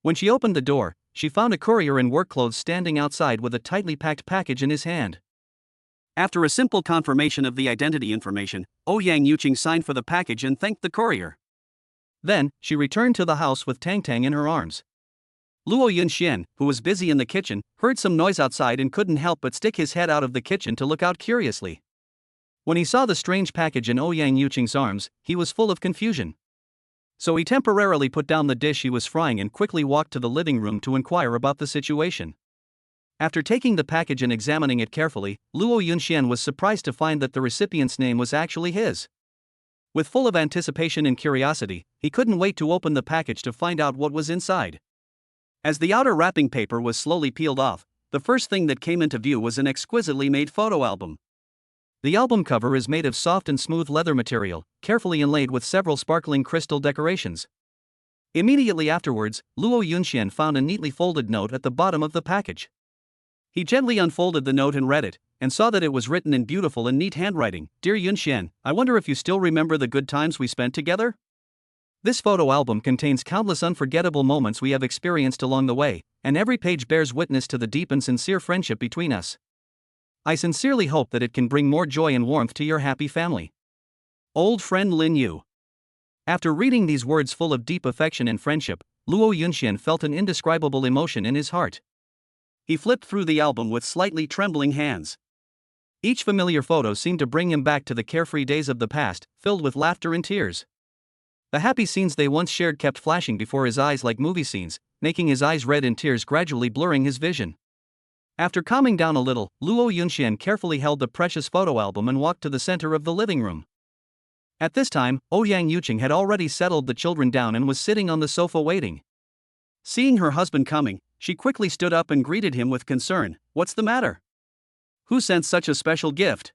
When she opened the door, she found a courier in work clothes standing outside with a tightly packed package in his hand. After a simple confirmation of the identity information, Ouyang Yuqing signed for the package and thanked the courier. Then, she returned to the house with Tang Tang in her arms. Luo Yunxian, who was busy in the kitchen, heard some noise outside and couldn't help but stick his head out of the kitchen to look out curiously. When he saw the strange package in Ouyang Yuqing's arms, he was full of confusion. So he temporarily put down the dish he was frying and quickly walked to the living room to inquire about the situation. After taking the package and examining it carefully, Luo Yunxian was surprised to find that the recipient's name was actually his. With full of anticipation and curiosity, he couldn't wait to open the package to find out what was inside. As the outer wrapping paper was slowly peeled off, the first thing that came into view was an exquisitely made photo album. The album cover is made of soft and smooth leather material, carefully inlaid with several sparkling crystal decorations. Immediately afterwards, Luo Yunxian found a neatly folded note at the bottom of the package. He gently unfolded the note and read it, and saw that it was written in beautiful and neat handwriting. Dear Yunxian, I wonder if you still remember the good times we spent together? This photo album contains countless unforgettable moments we have experienced along the way, and every page bears witness to the deep and sincere friendship between us. I sincerely hope that it can bring more joy and warmth to your happy family. Old friend Lin Yu. After reading these words full of deep affection and friendship, Luo Yunxian felt an indescribable emotion in his heart. He flipped through the album with slightly trembling hands. Each familiar photo seemed to bring him back to the carefree days of the past, filled with laughter and tears. The happy scenes they once shared kept flashing before his eyes like movie scenes, making his eyes red and tears gradually blurring his vision. After calming down a little, Luo Yunxian carefully held the precious photo album and walked to the center of the living room. At this time, Ouyang had already settled the children down and was sitting on the sofa waiting. Seeing her husband coming, she quickly stood up and greeted him with concern. What's the matter? Who sent such a special gift?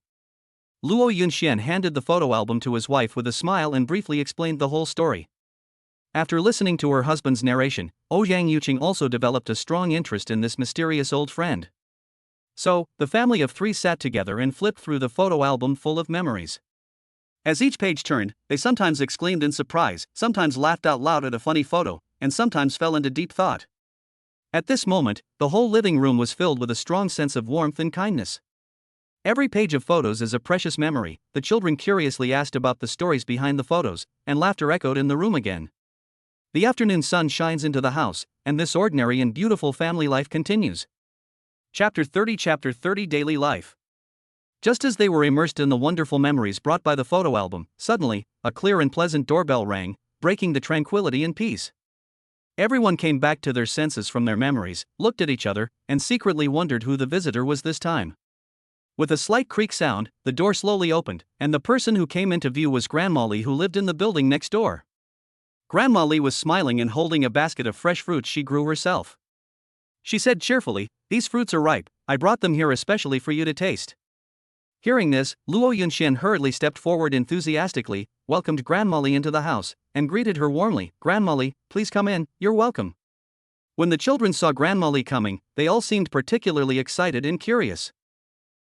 Luo Yunxian handed the photo album to his wife with a smile and briefly explained the whole story. After listening to her husband's narration, Ouyang also developed a strong interest in this mysterious old friend. So, the family of three sat together and flipped through the photo album full of memories. As each page turned, they sometimes exclaimed in surprise, sometimes laughed out loud at a funny photo, and sometimes fell into deep thought. At this moment, the whole living room was filled with a strong sense of warmth and kindness. Every page of photos is a precious memory. The children curiously asked about the stories behind the photos, and laughter echoed in the room again. The afternoon sun shines into the house, and this ordinary and beautiful family life continues. Chapter 30 Daily Life. Just as they were immersed in the wonderful memories brought by the photo album, suddenly, a clear and pleasant doorbell rang, breaking the tranquility and peace. Everyone came back to their senses from their memories, looked at each other, and secretly wondered who the visitor was this time. With a slight creak sound, the door slowly opened, and the person who came into view was Grandma Li, who lived in the building next door. Grandma Li was smiling and holding a basket of fresh fruits she grew herself. She said cheerfully, "These fruits are ripe, I brought them here especially for you to taste." Hearing this, Luo Yunxian hurriedly stepped forward enthusiastically, welcomed Grandma Li into the house, and greeted her warmly. "Grandma Li, please come in, you're welcome." When the children saw Grandma Li coming, they all seemed particularly excited and curious.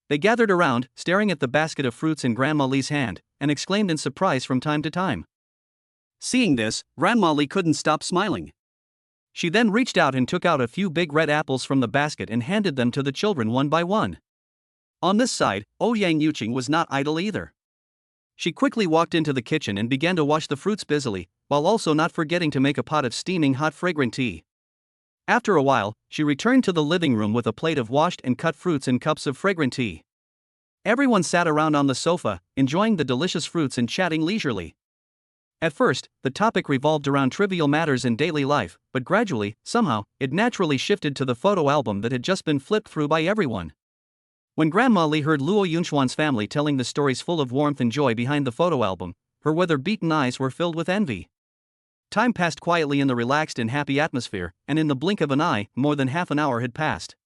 They gathered around, staring at the basket of fruits in Grandma Li's hand, and exclaimed in surprise from time to time. Seeing this, Grandma Li couldn't stop smiling. She then reached out and took out a few big red apples from the basket and handed them to the children one by one. On this side, Ouyang was not idle either. She quickly walked into the kitchen and began to wash the fruits busily, while also not forgetting to make a pot of steaming hot fragrant tea. After a while, she returned to the living room with a plate of washed and cut fruits and cups of fragrant tea. Everyone sat around on the sofa, enjoying the delicious fruits and chatting leisurely. At first, the topic revolved around trivial matters in daily life, but gradually, somehow, it naturally shifted to the photo album that had just been flipped through by everyone. When Grandma Li heard Luo Yunxian's family telling the stories full of warmth and joy behind the photo album, her weather-beaten eyes were filled with envy. Time passed quietly in the relaxed and happy atmosphere, and in the blink of an eye, more than half an hour had passed.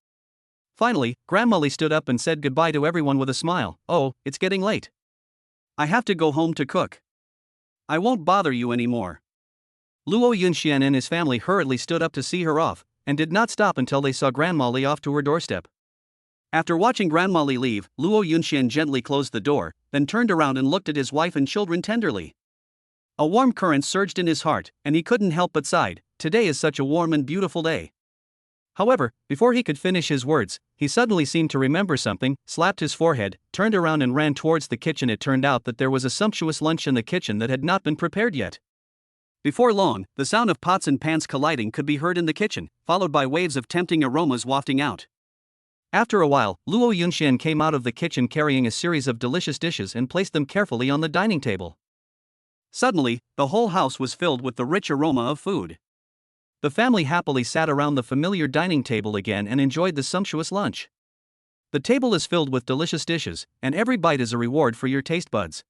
Finally, Grandma Li stood up and said goodbye to everyone with a smile. "Oh, it's getting late. I have to go home to cook. I won't bother you anymore." Luo Yunxian and his family hurriedly stood up to see her off, and did not stop until they saw Grandma Li off to her doorstep. After watching Grandma Li leave, Luo Yunxian gently closed the door, then turned around and looked at his wife and children tenderly. A warm current surged in his heart, and he couldn't help but sigh. Today is such a warm and beautiful day. However, before he could finish his words, he suddenly seemed to remember something, slapped his forehead, turned around and ran towards the kitchen. It turned out that there was a sumptuous lunch in the kitchen that had not been prepared yet. Before long, the sound of pots and pans colliding could be heard in the kitchen, followed by waves of tempting aromas wafting out. After a while, Luo Yunxian came out of the kitchen carrying a series of delicious dishes and placed them carefully on the dining table. Suddenly, the whole house was filled with the rich aroma of food. The family happily sat around the familiar dining table again and enjoyed the sumptuous lunch. The table is filled with delicious dishes, and every bite is a reward for your taste buds.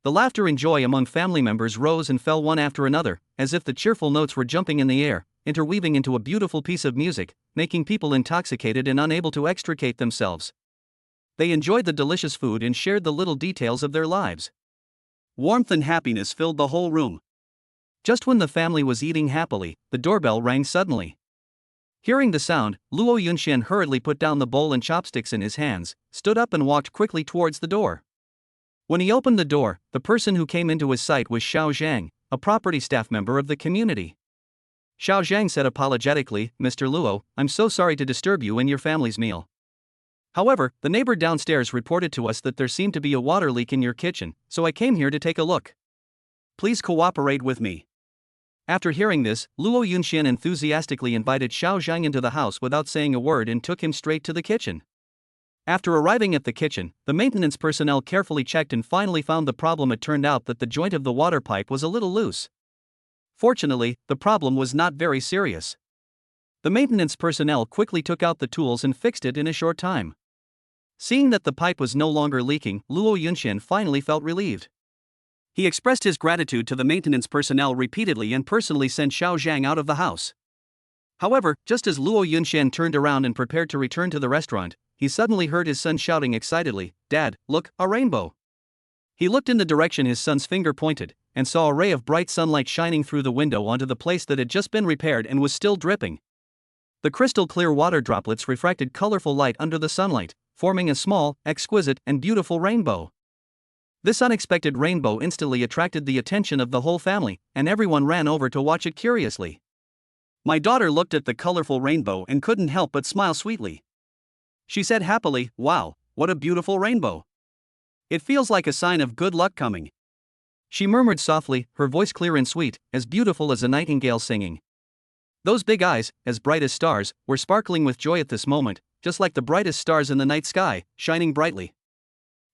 The laughter and joy among family members rose and fell one after another, as if the cheerful notes were jumping in the air, interweaving into a beautiful piece of music, making people intoxicated and unable to extricate themselves. They enjoyed the delicious food and shared the little details of their lives. Warmth and happiness filled the whole room. Just when the family was eating happily, the doorbell rang suddenly. Hearing the sound, Luo Yunxian hurriedly put down the bowl and chopsticks in his hands, stood up and walked quickly towards the door. When he opened the door, the person who came into his sight was Xiao Zhang, a property staff member of the community. Xiao Zhang said apologetically, "Mr. Luo, I'm so sorry to disturb you in your family's meal. However, the neighbor downstairs reported to us that there seemed to be a water leak in your kitchen, so I came here to take a look. Please cooperate with me." After hearing this, Luo Yunxian enthusiastically invited Xiao Zhang into the house without saying a word and took him straight to the kitchen. After arriving at the kitchen, the maintenance personnel carefully checked and finally found the problem. It turned out that the joint of the water pipe was a little loose. Fortunately, the problem was not very serious. The maintenance personnel quickly took out the tools and fixed it in a short time. Seeing that the pipe was no longer leaking, Luo Yunxian finally felt relieved. He expressed his gratitude to the maintenance personnel repeatedly and personally sent Xiao Zhang out of the house. However, just as Luo Yunxian turned around and prepared to return to the restaurant, he suddenly heard his son shouting excitedly, "Dad, look, a rainbow!" He looked in the direction his son's finger pointed, and saw a ray of bright sunlight shining through the window onto the place that had just been repaired and was still dripping. The crystal clear water droplets refracted colorful light under the sunlight, forming a small, exquisite, and beautiful rainbow. This unexpected rainbow instantly attracted the attention of the whole family, and everyone ran over to watch it curiously. My daughter looked at the colorful rainbow and couldn't help but smile sweetly. She said happily, "Wow, what a beautiful rainbow. It feels like a sign of good luck coming." She murmured softly, her voice clear and sweet, as beautiful as a nightingale singing. Those big eyes, as bright as stars, were sparkling with joy at this moment, just like the brightest stars in the night sky, shining brightly.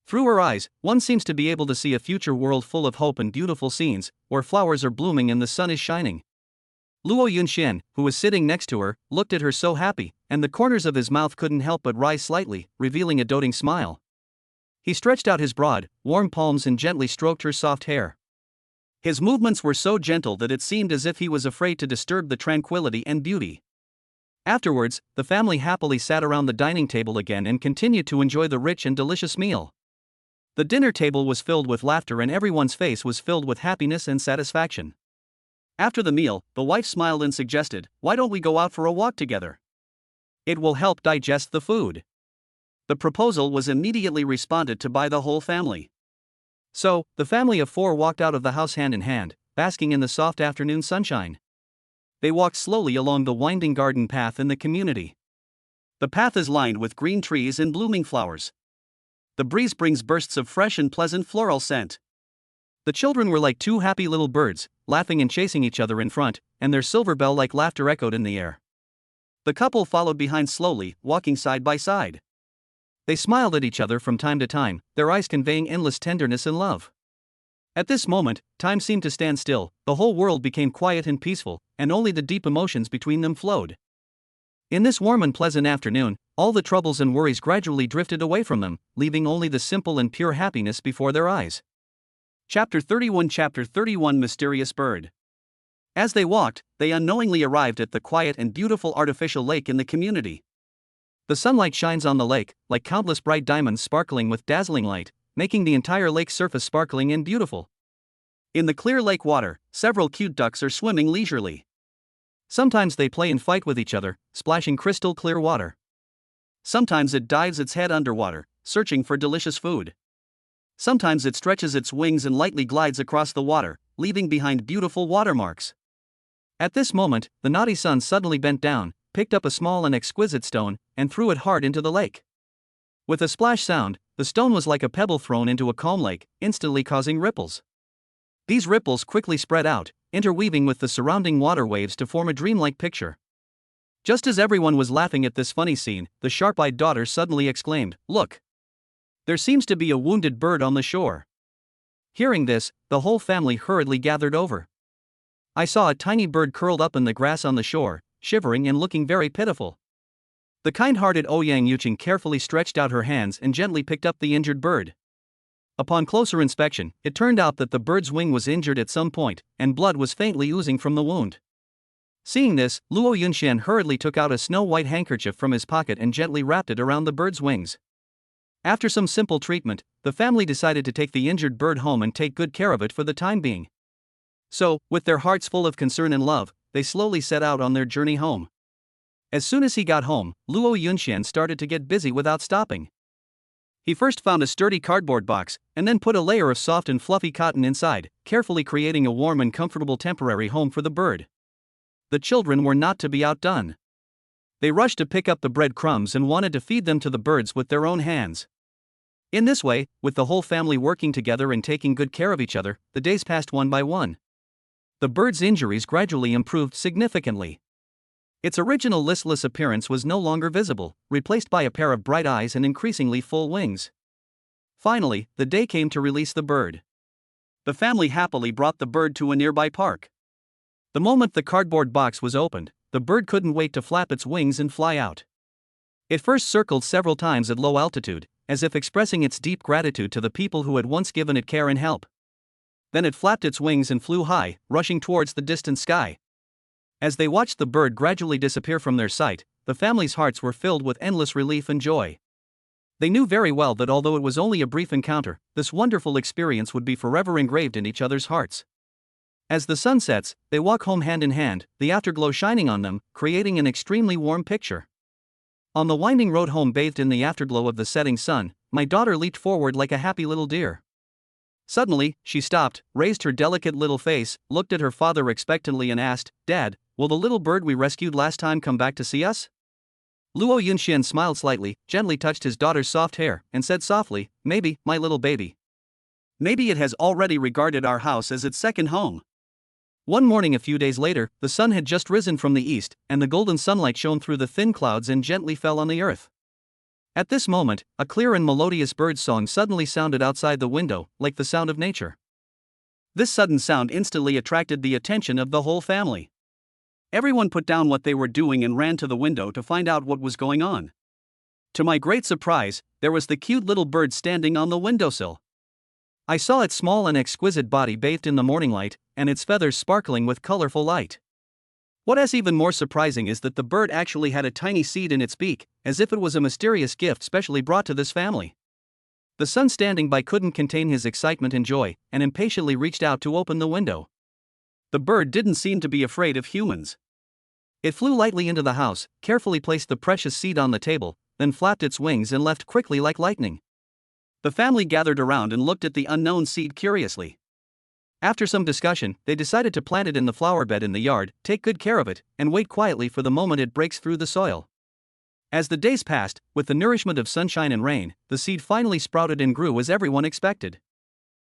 Through her eyes, one seems to be able to see a future world full of hope and beautiful scenes, where flowers are blooming and the sun is shining. Luo Yunxian, who was sitting next to her, looked at her so happy, and the corners of his mouth couldn't help but rise slightly, revealing a doting smile. He stretched out his broad, warm palms and gently stroked her soft hair. His movements were so gentle that it seemed as if he was afraid to disturb the tranquility and beauty. Afterwards, the family happily sat around the dining table again and continued to enjoy the rich and delicious meal. The dinner table was filled with laughter and everyone's face was filled with happiness and satisfaction. After the meal, the wife smiled and suggested, "Why don't we go out for a walk together? It will help digest the food." The proposal was immediately responded to by the whole family. So, the family of four walked out of the house hand in hand, basking in the soft afternoon sunshine. They walked slowly along the winding garden path in the community. The path is lined with green trees and blooming flowers. The breeze brings bursts of fresh and pleasant floral scent. The children were like two happy little birds, laughing and chasing each other in front, and their silver bell-like laughter echoed in the air. The couple followed behind slowly, walking side by side. They smiled at each other from time to time, their eyes conveying endless tenderness and love. At this moment, time seemed to stand still, the whole world became quiet and peaceful, and only the deep emotions between them flowed. In this warm and pleasant afternoon, all the troubles and worries gradually drifted away from them, leaving only the simple and pure happiness before their eyes. Chapter 31 Mysterious Bird. As they walked, they unknowingly arrived at the quiet and beautiful artificial lake in the community. The sunlight shines on the lake, like countless bright diamonds sparkling with dazzling light, making the entire lake surface sparkling and beautiful. In the clear lake water, several cute ducks are swimming leisurely. Sometimes they play and fight with each other, splashing crystal clear water. Sometimes it dives its head underwater, searching for delicious food. Sometimes it stretches its wings and lightly glides across the water, leaving behind beautiful watermarks. At this moment, the naughty son suddenly bent down, picked up a small and exquisite stone, and threw it hard into the lake. With a splash sound, the stone was like a pebble thrown into a calm lake, instantly causing ripples. These ripples quickly spread out, interweaving with the surrounding water waves to form a dreamlike picture. Just as everyone was laughing at this funny scene, the sharp-eyed daughter suddenly exclaimed, "Look! There seems to be a wounded bird on the shore." Hearing this, the whole family hurriedly gathered over. I saw a tiny bird curled up in the grass on the shore, shivering and looking very pitiful. The kind-hearted Ouyang carefully stretched out her hands and gently picked up the injured bird. Upon closer inspection, it turned out that the bird's wing was injured at some point, and blood was faintly oozing from the wound. Seeing this, Luo Yunxian hurriedly took out a snow-white handkerchief from his pocket and gently wrapped it around the bird's wings. After some simple treatment, the family decided to take the injured bird home and take good care of it for the time being. So, with their hearts full of concern and love, they slowly set out on their journey home. As soon as he got home, Luo Yunxian started to get busy without stopping. He first found a sturdy cardboard box, and then put a layer of soft and fluffy cotton inside, carefully creating a warm and comfortable temporary home for the bird. The children were not to be outdone. They rushed to pick up the bread crumbs and wanted to feed them to the birds with their own hands. In this way, with the whole family working together and taking good care of each other, the days passed one by one. The bird's injuries gradually improved significantly. Its original listless appearance was no longer visible, replaced by a pair of bright eyes and increasingly full wings. Finally, the day came to release the bird. The family happily brought the bird to a nearby park. The moment the cardboard box was opened, the bird couldn't wait to flap its wings and fly out. It first circled several times at low altitude, as if expressing its deep gratitude to the people who had once given it care and help. Then it flapped its wings and flew high, rushing towards the distant sky. As they watched the bird gradually disappear from their sight, the family's hearts were filled with endless relief and joy. They knew very well that although it was only a brief encounter, this wonderful experience would be forever engraved in each other's hearts. As the sun sets, they walk home hand in hand, the afterglow shining on them, creating an extremely warm picture. On the winding road home bathed in the afterglow of the setting sun, my daughter leaped forward like a happy little deer. Suddenly, she stopped, raised her delicate little face, looked at her father expectantly and asked, "Dad, will the little bird we rescued last time come back to see us?" Luo Yunxian smiled slightly, gently touched his daughter's soft hair, and said softly, "Maybe, my little baby. Maybe it has already regarded our house as its second home." One morning a few days later, the sun had just risen from the east, and the golden sunlight shone through the thin clouds and gently fell on the earth. At this moment, a clear and melodious bird song suddenly sounded outside the window, like the sound of nature. This sudden sound instantly attracted the attention of the whole family. Everyone put down what they were doing and ran to the window to find out what was going on. To my great surprise, there was the cute little bird standing on the windowsill. I saw its small and exquisite body bathed in the morning light, and its feathers sparkling with colorful light. What is even more surprising is that the bird actually had a tiny seed in its beak, as if it was a mysterious gift specially brought to this family. The son standing by couldn't contain his excitement and joy, and impatiently reached out to open the window. The bird didn't seem to be afraid of humans. It flew lightly into the house, carefully placed the precious seed on the table, then flapped its wings and left quickly like lightning. The family gathered around and looked at the unknown seed curiously. After some discussion, they decided to plant it in the flower bed in the yard, take good care of it, and wait quietly for the moment it breaks through the soil. As the days passed, with the nourishment of sunshine and rain, the seed finally sprouted and grew as everyone expected.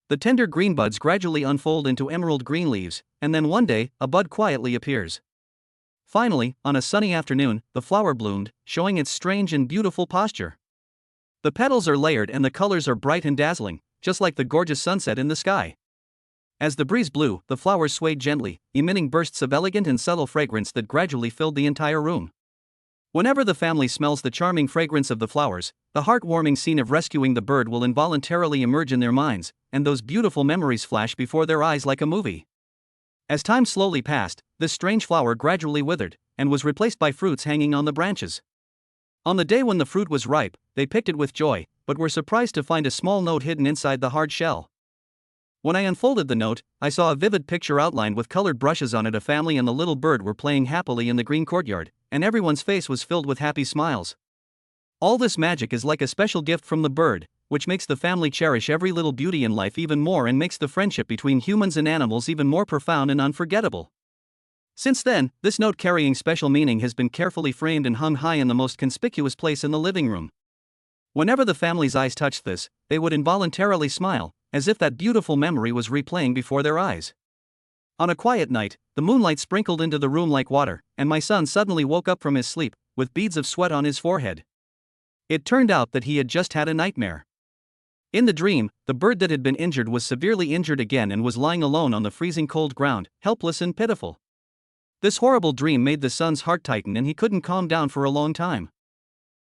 The tender green buds gradually unfold into emerald green leaves, and then one day, a bud quietly appears. Finally, on a sunny afternoon, the flower bloomed, showing its strange and beautiful posture. The petals are layered and the colors are bright and dazzling, just like the gorgeous sunset in the sky. As the breeze blew, the flowers swayed gently, emitting bursts of elegant and subtle fragrance that gradually filled the entire room. Whenever the family smells the charming fragrance of the flowers, the heartwarming scene of rescuing the bird will involuntarily emerge in their minds, and those beautiful memories flash before their eyes like a movie. As time slowly passed, this strange flower gradually withered, and was replaced by fruits hanging on the branches. On the day when the fruit was ripe, they picked it with joy, but were surprised to find a small note hidden inside the hard shell. When I unfolded the note, I saw a vivid picture outlined with colored brushes on it. A family and the little bird were playing happily in the green courtyard, and everyone's face was filled with happy smiles. All this magic is like a special gift from the bird, which makes the family cherish every little beauty in life even more and makes the friendship between humans and animals even more profound and unforgettable. Since then, this note carrying special meaning has been carefully framed and hung high in the most conspicuous place in the living room. Whenever the family's eyes touched this, they would involuntarily smile, as if that beautiful memory was replaying before their eyes. On a quiet night, the moonlight sprinkled into the room like water, and my son suddenly woke up from his sleep, with beads of sweat on his forehead. It turned out that he had just had a nightmare. In the dream, the bird that had been injured was severely injured again and was lying alone on the freezing cold ground, helpless and pitiful. This horrible dream made the son's heart tighten and he couldn't calm down for a long time.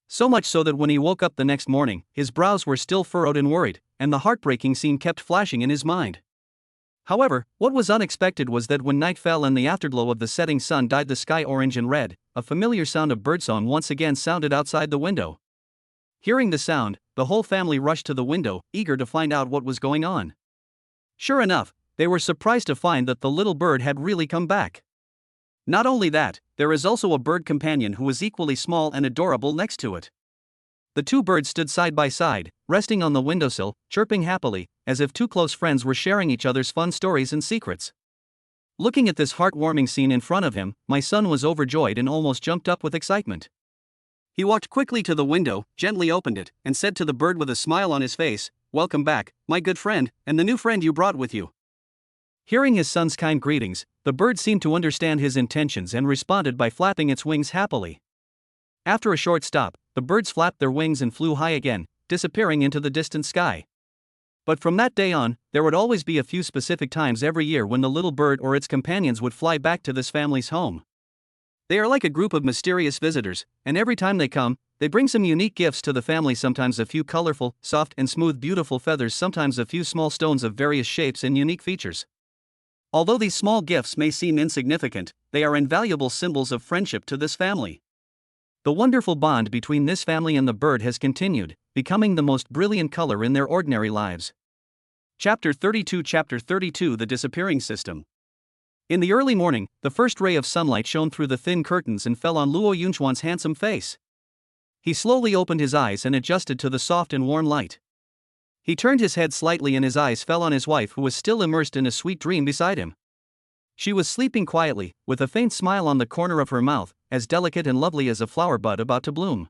So much so that when he woke up the next morning, his brows were still furrowed and worried, and the heartbreaking scene kept flashing in his mind. However, what was unexpected was that when night fell and the afterglow of the setting sun dyed the sky orange and red, a familiar sound of birdsong once again sounded outside the window. Hearing the sound, the whole family rushed to the window, eager to find out what was going on. Sure enough, they were surprised to find that the little bird had really come back. Not only that, there is also a bird companion who was equally small and adorable next to it. The two birds stood side by side, resting on the windowsill, chirping happily, as if two close friends were sharing each other's fun stories and secrets. Looking at this heartwarming scene in front of him, my son was overjoyed and almost jumped up with excitement. He walked quickly to the window, gently opened it, and said to the bird with a smile on his face, "Welcome back, my good friend, and the new friend you brought with you." Hearing his son's kind greetings, the bird seemed to understand his intentions and responded by flapping its wings happily. After a short stop, the birds flapped their wings and flew high again, disappearing into the distant sky. But from that day on, there would always be a few specific times every year when the little bird or its companions would fly back to this family's home. They are like a group of mysterious visitors, and every time they come, they bring some unique gifts to the family, sometimes a few colorful, soft and smooth beautiful feathers, sometimes a few small stones of various shapes and unique features. Although these small gifts may seem insignificant, they are invaluable symbols of friendship to this family. The wonderful bond between this family and the bird has continued, becoming the most brilliant color in their ordinary lives. Chapter 32 The Disappearing System. In the early morning, the first ray of sunlight shone through the thin curtains and fell on Luo Yunchuan's handsome face. He slowly opened his eyes and adjusted to the soft and warm light. He turned his head slightly and his eyes fell on his wife, who was still immersed in a sweet dream beside him. She was sleeping quietly, with a faint smile on the corner of her mouth, as delicate and lovely as a flower bud about to bloom.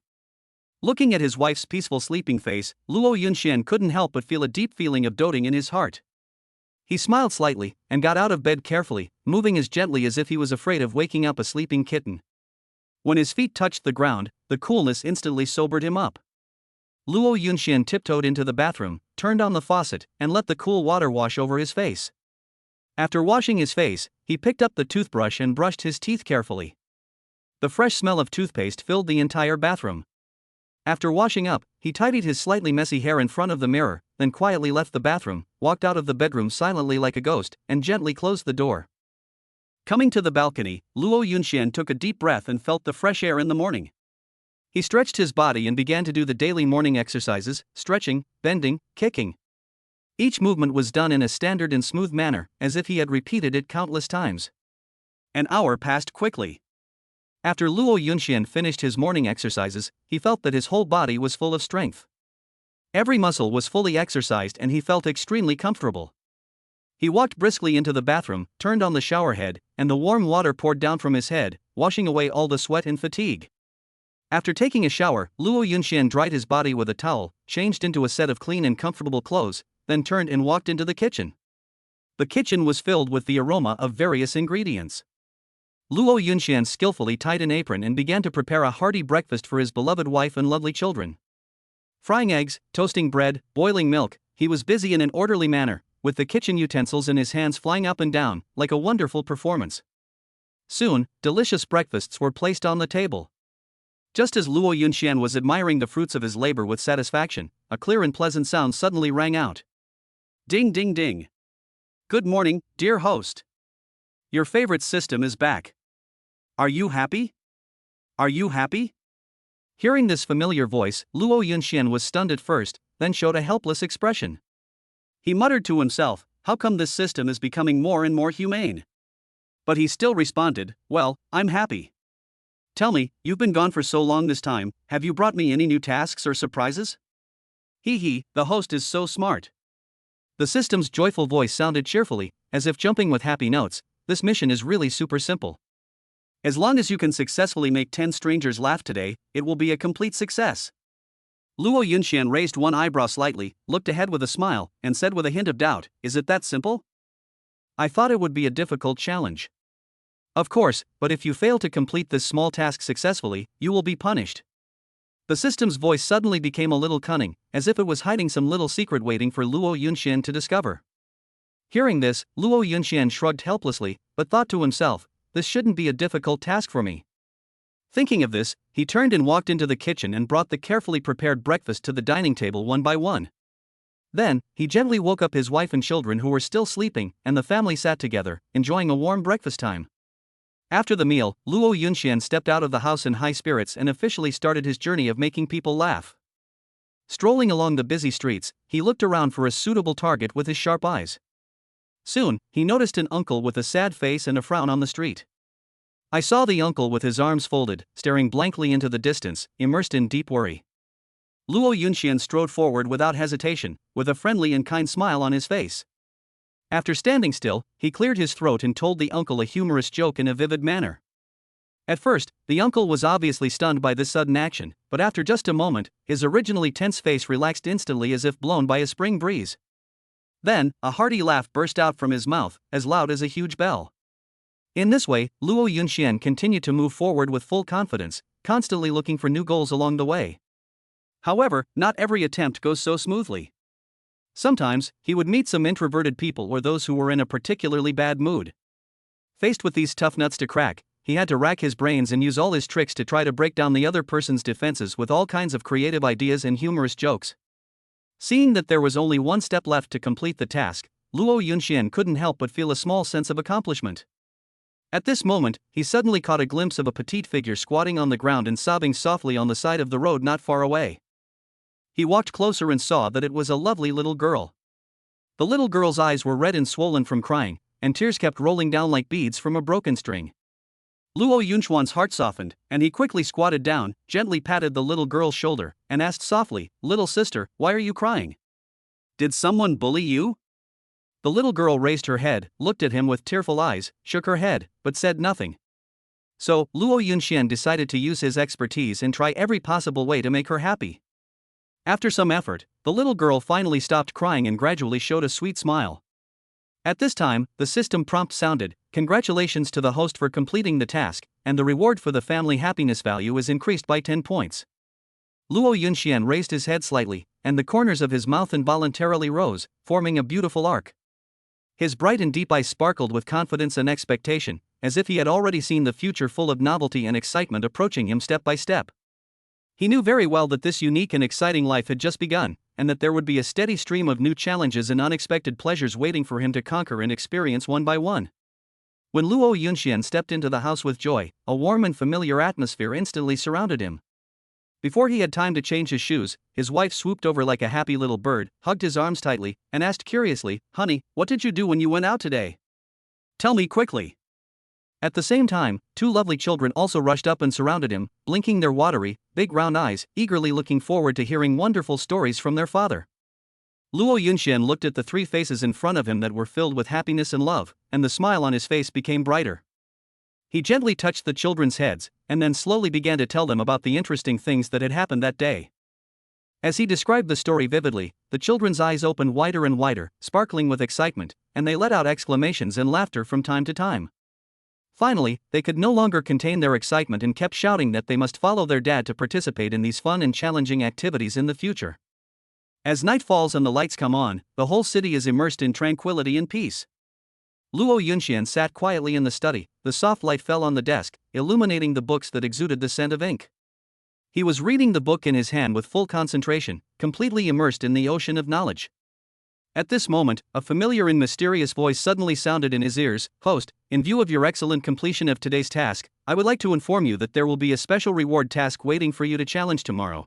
Looking at his wife's peaceful sleeping face, Luo Yunxian couldn't help but feel a deep feeling of doting in his heart. He smiled slightly, and got out of bed carefully, moving as gently as if he was afraid of waking up a sleeping kitten. When his feet touched the ground, the coolness instantly sobered him up. Luo Yunxian tiptoed into the bathroom, turned on the faucet, and let the cool water wash over his face. After washing his face, he picked up the toothbrush and brushed his teeth carefully. The fresh smell of toothpaste filled the entire bathroom. After washing up, he tidied his slightly messy hair in front of the mirror, then quietly left the bathroom, walked out of the bedroom silently like a ghost, and gently closed the door. Coming to the balcony, Luo Yunxian took a deep breath and felt the fresh air in the morning. He stretched his body and began to do the daily morning exercises, stretching, bending, kicking. Each movement was done in a standard and smooth manner, as if he had repeated it countless times. An hour passed quickly. After Luo Yunxian finished his morning exercises, he felt that his whole body was full of strength. Every muscle was fully exercised and he felt extremely comfortable. He walked briskly into the bathroom, turned on the shower head, and the warm water poured down from his head, washing away all the sweat and fatigue. After taking a shower, Luo Yunxian dried his body with a towel, changed into a set of clean and comfortable clothes, then turned and walked into the kitchen. The kitchen was filled with the aroma of various ingredients. Luo Yunxian skillfully tied an apron and began to prepare a hearty breakfast for his beloved wife and lovely children. Frying eggs, toasting bread, boiling milk, he was busy in an orderly manner, with the kitchen utensils in his hands flying up and down, like a wonderful performance. Soon, delicious breakfasts were placed on the table. Just as Luo Yunxian was admiring the fruits of his labor with satisfaction, a clear and pleasant sound suddenly rang out. Ding ding ding. Good morning, dear host. Your favorite system is back. Are you happy? Are you happy? Hearing this familiar voice, Luo Yunxian was stunned at first, then showed a helpless expression. He muttered to himself, how come this system is becoming more and more humane? But he still responded, well, I'm happy. Tell me, you've been gone for so long this time, have you brought me any new tasks or surprises? Hee, the host is so smart. The system's joyful voice sounded cheerfully, as if jumping with happy notes. This mission is really super simple. As long as you can successfully make 10 strangers laugh today, it will be a complete success. Luo Yunxian raised one eyebrow slightly, looked ahead with a smile, and said with a hint of doubt, is it that simple? I thought it would be a difficult challenge. Of course, but if you fail to complete this small task successfully, you will be punished. The system's voice suddenly became a little cunning, as if it was hiding some little secret waiting for Luo Yunxian to discover. Hearing this, Luo Yunxian shrugged helplessly, but thought to himself, this shouldn't be a difficult task for me. Thinking of this, he turned and walked into the kitchen and brought the carefully prepared breakfast to the dining table one by one. Then, he gently woke up his wife and children who were still sleeping, and the family sat together, enjoying a warm breakfast time. After the meal, Luo Yunxian stepped out of the house in high spirits and officially started his journey of making people laugh. Strolling along the busy streets, he looked around for a suitable target with his sharp eyes. Soon, he noticed an uncle with a sad face and a frown on the street. I saw the uncle with his arms folded, staring blankly into the distance, immersed in deep worry. Luo Yunxian strode forward without hesitation, with a friendly and kind smile on his face. After standing still, he cleared his throat and told the uncle a humorous joke in a vivid manner. At first, the uncle was obviously stunned by this sudden action, but after just a moment, his originally tense face relaxed instantly as if blown by a spring breeze. Then, a hearty laugh burst out from his mouth, as loud as a huge bell. In this way, Luo Yunxian continued to move forward with full confidence, constantly looking for new goals along the way. However, not every attempt goes so smoothly. Sometimes, he would meet some introverted people or those who were in a particularly bad mood. Faced with these tough nuts to crack, he had to rack his brains and use all his tricks to try to break down the other person's defenses with all kinds of creative ideas and humorous jokes. Seeing that there was only one step left to complete the task, Luo Yunxian couldn't help but feel a small sense of accomplishment. At this moment, he suddenly caught a glimpse of a petite figure squatting on the ground and sobbing softly on the side of the road not far away. He walked closer and saw that it was a lovely little girl. The little girl's eyes were red and swollen from crying, and tears kept rolling down like beads from a broken string. Luo Yunxuan's heart softened, and he quickly squatted down, gently patted the little girl's shoulder, and asked softly, "Little sister, why are you crying? Did someone bully you?" The little girl raised her head, looked at him with tearful eyes, shook her head, but said nothing. So, Luo Yunxian decided to use his expertise and try every possible way to make her happy. After some effort, the little girl finally stopped crying and gradually showed a sweet smile. At this time, the system prompt sounded, "Congratulations to the host for completing the task, and the reward for the family happiness value is increased by 10 points. Luo Yunxian raised his head slightly, and the corners of his mouth involuntarily rose, forming a beautiful arc. His bright and deep eyes sparkled with confidence and expectation, as if he had already seen the future full of novelty and excitement approaching him step by step. He knew very well that this unique and exciting life had just begun, and that there would be a steady stream of new challenges and unexpected pleasures waiting for him to conquer and experience one by one. When Luo Yunxian stepped into the house with joy, a warm and familiar atmosphere instantly surrounded him. Before he had time to change his shoes, his wife swooped over like a happy little bird, hugged his arms tightly, and asked curiously, "Honey, what did you do when you went out today? Tell me quickly." At the same time, two lovely children also rushed up and surrounded him, blinking their watery, big round eyes, eagerly looking forward to hearing wonderful stories from their father. Luo Yunxian looked at the three faces in front of him that were filled with happiness and love, and the smile on his face became brighter. He gently touched the children's heads, and then slowly began to tell them about the interesting things that had happened that day. As he described the story vividly, the children's eyes opened wider and wider, sparkling with excitement, and they let out exclamations and laughter from time to time. Finally, they could no longer contain their excitement and kept shouting that they must follow their dad to participate in these fun and challenging activities in the future. As night falls and the lights come on, the whole city is immersed in tranquility and peace. Luo Yunxian sat quietly in the study, the soft light fell on the desk, illuminating the books that exuded the scent of ink. He was reading the book in his hand with full concentration, completely immersed in the ocean of knowledge. At this moment, a familiar and mysterious voice suddenly sounded in his ears, "Host, in view of your excellent completion of today's task, I would like to inform you that there will be a special reward task waiting for you to challenge tomorrow.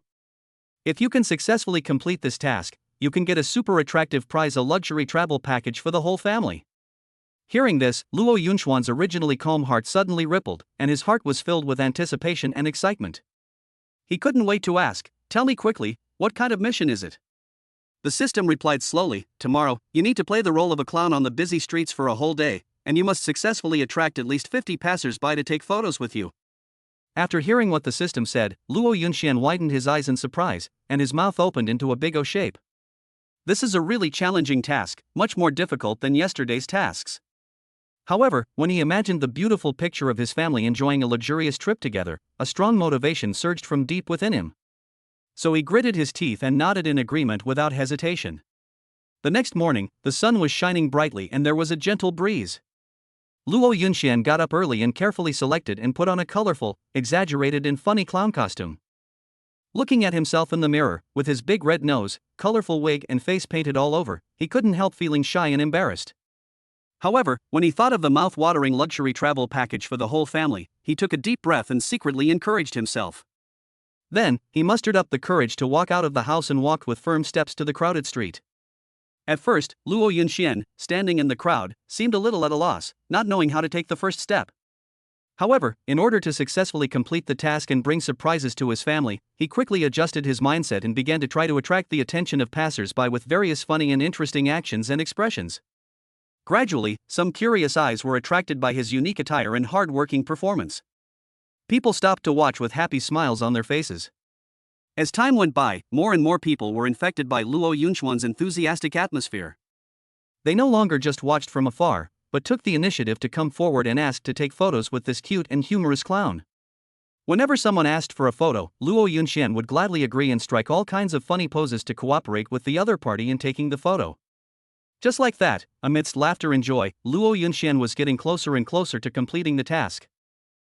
If you can successfully complete this task, you can get a super attractive prize, a luxury travel package for the whole family." Hearing this, Luo Yunxuan's originally calm heart suddenly rippled, and his heart was filled with anticipation and excitement. He couldn't wait to ask, "Tell me quickly, what kind of mission is it?" The system replied slowly, "Tomorrow, you need to play the role of a clown on the busy streets for a whole day, and you must successfully attract at least 50 passers-by to take photos with you." After hearing what the system said, Luo Yunxian widened his eyes in surprise, and his mouth opened into a big O shape. This is a really challenging task, much more difficult than yesterday's tasks. However, when he imagined the beautiful picture of his family enjoying a luxurious trip together, a strong motivation surged from deep within him. So he gritted his teeth and nodded in agreement without hesitation. The next morning, the sun was shining brightly and there was a gentle breeze. Luo Yunxian got up early and carefully selected and put on a colorful, exaggerated and funny clown costume. Looking at himself in the mirror, with his big red nose, colorful wig and face painted all over, he couldn't help feeling shy and embarrassed. However, when he thought of the mouth-watering luxury travel package for the whole family, he took a deep breath and secretly encouraged himself. Then, he mustered up the courage to walk out of the house and walked with firm steps to the crowded street. At first, Luo Yunxian, standing in the crowd, seemed a little at a loss, not knowing how to take the first step. However, in order to successfully complete the task and bring surprises to his family, he quickly adjusted his mindset and began to try to attract the attention of passers-by with various funny and interesting actions and expressions. Gradually, some curious eyes were attracted by his unique attire and hard-working performance. People stopped to watch with happy smiles on their faces. As time went by, more and more people were infected by Luo Yunxuan's enthusiastic atmosphere. They no longer just watched from afar, but took the initiative to come forward and ask to take photos with this cute and humorous clown. Whenever someone asked for a photo, Luo Yunxian would gladly agree and strike all kinds of funny poses to cooperate with the other party in taking the photo. Just like that, amidst laughter and joy, Luo Yunxian was getting closer and closer to completing the task.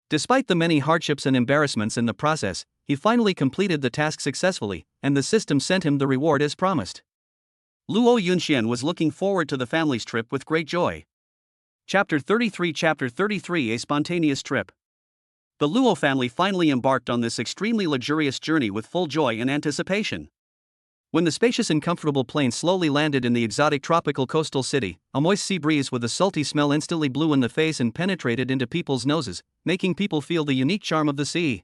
Despite the many hardships and embarrassments in the process, he finally completed the task successfully, and the system sent him the reward as promised. Luo Yunxian was looking forward to the family's trip with great joy. Chapter 33 A Spontaneous Trip. The Luo family finally embarked on this extremely luxurious journey with full joy and anticipation. When the spacious and comfortable plane slowly landed in the exotic tropical coastal city, a moist sea breeze with a salty smell instantly blew in the face and penetrated into people's noses, making people feel the unique charm of the sea.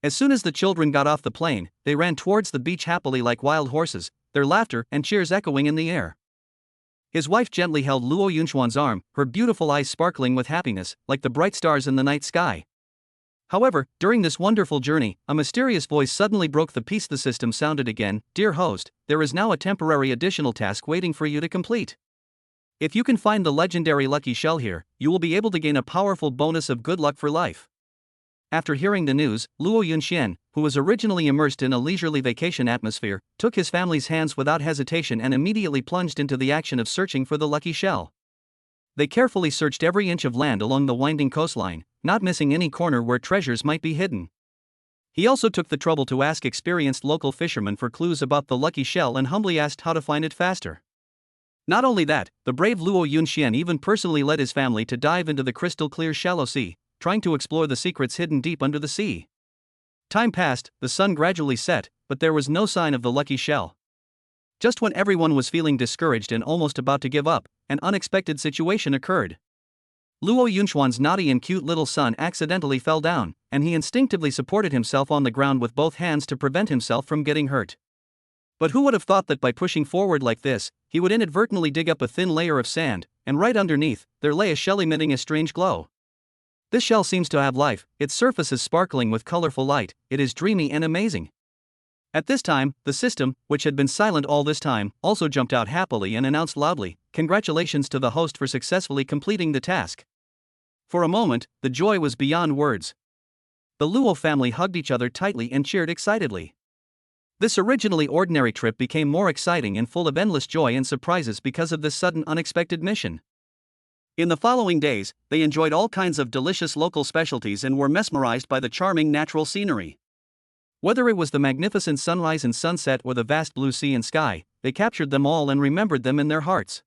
As soon as the children got off the plane, they ran towards the beach happily like wild horses, their laughter and cheers echoing in the air. His wife gently held Luo Yunxuan's arm, her beautiful eyes sparkling with happiness, like the bright stars in the night sky. However, during this wonderful journey, a mysterious voice suddenly broke the peace. The system sounded again. Dear host, there is now a temporary additional task waiting for you to complete. If you can find the legendary lucky shell here, you will be able to gain a powerful bonus of good luck for life. After hearing the news, Luo Yunxian, who was originally immersed in a leisurely vacation atmosphere, took his family's hands without hesitation and immediately plunged into the action of searching for the lucky shell. They carefully searched every inch of land along the winding coastline, not missing any corner where treasures might be hidden. He also took the trouble to ask experienced local fishermen for clues about the lucky shell and humbly asked how to find it faster. Not only that, the brave Luo Yunxian even personally led his family to dive into the crystal-clear shallow sea, trying to explore the secrets hidden deep under the sea. Time passed, the sun gradually set, but there was no sign of the lucky shell. Just when everyone was feeling discouraged and almost about to give up, an unexpected situation occurred. Luo Yunxuan's naughty and cute little son accidentally fell down, and he instinctively supported himself on the ground with both hands to prevent himself from getting hurt. But who would have thought that by pushing forward like this, he would inadvertently dig up a thin layer of sand, and right underneath, there lay a shell emitting a strange glow. This shell seems to have life, its surface is sparkling with colorful light, it is dreamy and amazing. At this time, the system, which had been silent all this time, also jumped out happily and announced loudly, "Congratulations to the host for successfully completing the task." For a moment, the joy was beyond words. The Luo family hugged each other tightly and cheered excitedly. This originally ordinary trip became more exciting and full of endless joy and surprises because of this sudden unexpected mission. In the following days, they enjoyed all kinds of delicious local specialties and were mesmerized by the charming natural scenery. Whether it was the magnificent sunrise and sunset or the vast blue sea and sky, they captured them all and remembered them in their hearts.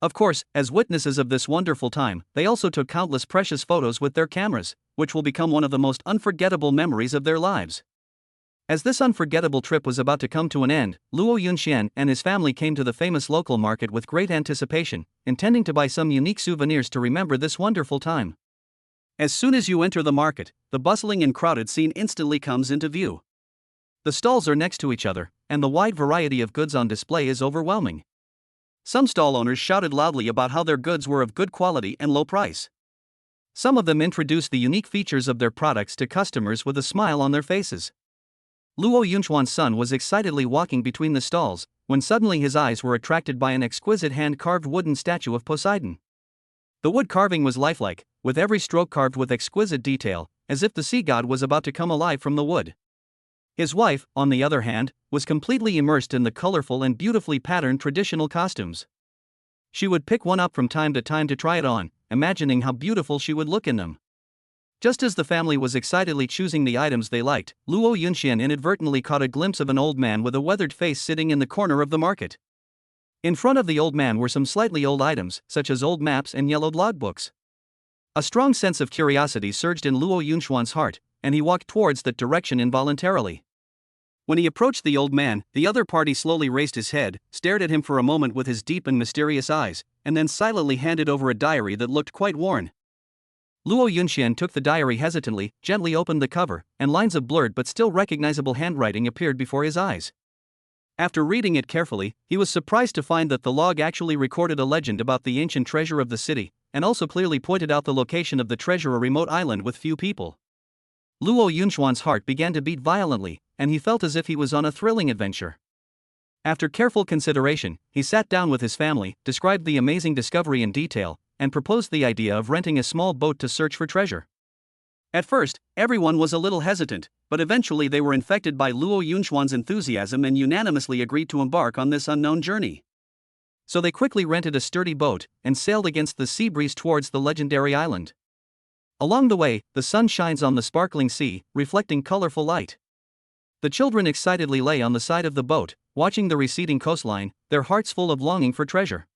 Of course, as witnesses of this wonderful time, they also took countless precious photos with their cameras, which will become one of the most unforgettable memories of their lives. As this unforgettable trip was about to come to an end, Luo Yunxian and his family came to the famous local market with great anticipation, intending to buy some unique souvenirs to remember this wonderful time. As soon as you enter the market, the bustling and crowded scene instantly comes into view. The stalls are next to each other, and the wide variety of goods on display is overwhelming. Some stall owners shouted loudly about how their goods were of good quality and low price. Some of them introduced the unique features of their products to customers with a smile on their faces. Luo Yunxuan's son was excitedly walking between the stalls, when suddenly his eyes were attracted by an exquisite hand-carved wooden statue of Poseidon. The wood carving was lifelike, with every stroke carved with exquisite detail, as if the sea god was about to come alive from the wood. His wife, on the other hand, was completely immersed in the colorful and beautifully patterned traditional costumes. She would pick one up from time to time to try it on, imagining how beautiful she would look in them. Just as the family was excitedly choosing the items they liked, Luo Yunxian inadvertently caught a glimpse of an old man with a weathered face sitting in the corner of the market. In front of the old man were some slightly old items, such as old maps and yellowed logbooks. A strong sense of curiosity surged in Luo Yunxuan's heart, and he walked towards that direction involuntarily. When he approached the old man, the other party slowly raised his head, stared at him for a moment with his deep and mysterious eyes, and then silently handed over a diary that looked quite worn. Luo Yunxian took the diary hesitantly, gently opened the cover, and lines of blurred but still recognizable handwriting appeared before his eyes. After reading it carefully, he was surprised to find that the log actually recorded a legend about the ancient treasure of the city, and also clearly pointed out the location of the treasure, a remote island with few people. Luo Yunxian's heart began to beat violently, and he felt as if he was on a thrilling adventure. After careful consideration, he sat down with his family, described the amazing discovery in detail, and proposed the idea of renting a small boat to search for treasure. At first, everyone was a little hesitant, but eventually they were infected by Luo Yunxian's enthusiasm and unanimously agreed to embark on this unknown journey. So they quickly rented a sturdy boat and sailed against the sea breeze towards the legendary island. Along the way, the sun shines on the sparkling sea, reflecting colorful light. The children excitedly lay on the side of the boat, watching the receding coastline, their hearts full of longing for treasure.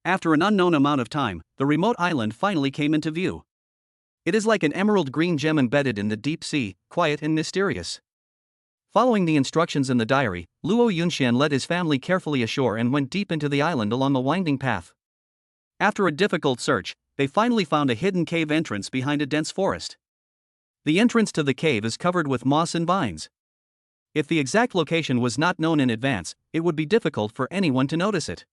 After an unknown amount of time, the remote island finally came into view. It is like an emerald green gem embedded in the deep sea, quiet and mysterious. Following the instructions in the diary, Luo Yunxian led his family carefully ashore and went deep into the island along a winding path. After a difficult search, they finally found a hidden cave entrance behind a dense forest. The entrance to the cave is covered with moss and vines. If the exact location was not known in advance, it would be difficult for anyone to notice it.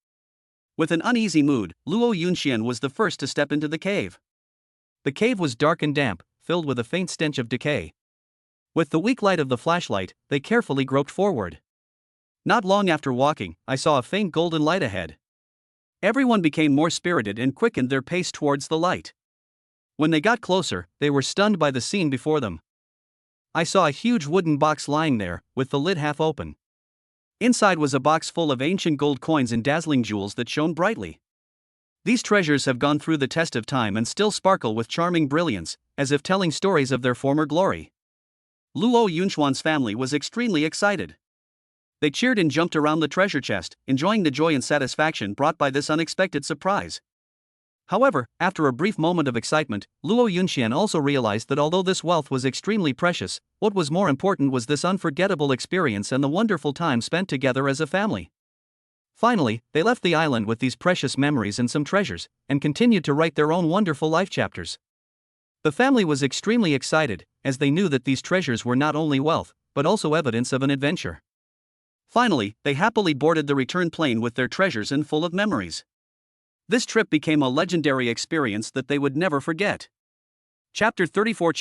With an uneasy mood, Luo Yunxian was the first to step into the cave. The cave was dark and damp, filled with a faint stench of decay. With the weak light of the flashlight, they carefully groped forward. Not long after walking, I saw a faint golden light ahead. Everyone became more spirited and quickened their pace towards the light. When they got closer, they were stunned by the scene before them. I saw a huge wooden box lying there, with the lid half open. Inside was a box full of ancient gold coins and dazzling jewels that shone brightly. These treasures have gone through the test of time and still sparkle with charming brilliance, as if telling stories of their former glory. Luo Yunxian's family was extremely excited. They cheered and jumped around the treasure chest, enjoying the joy and satisfaction brought by this unexpected surprise. However, after a brief moment of excitement, Luo Yunxian also realized that although this wealth was extremely precious, what was more important was this unforgettable experience and the wonderful time spent together as a family. Finally, they left the island with these precious memories and some treasures, and continued to write their own wonderful life chapters. The family was extremely excited, as they knew that these treasures were not only wealth, but also evidence of an adventure. Finally, they happily boarded the return plane with their treasures and full of memories. This trip became a legendary experience that they would never forget. Chapter 34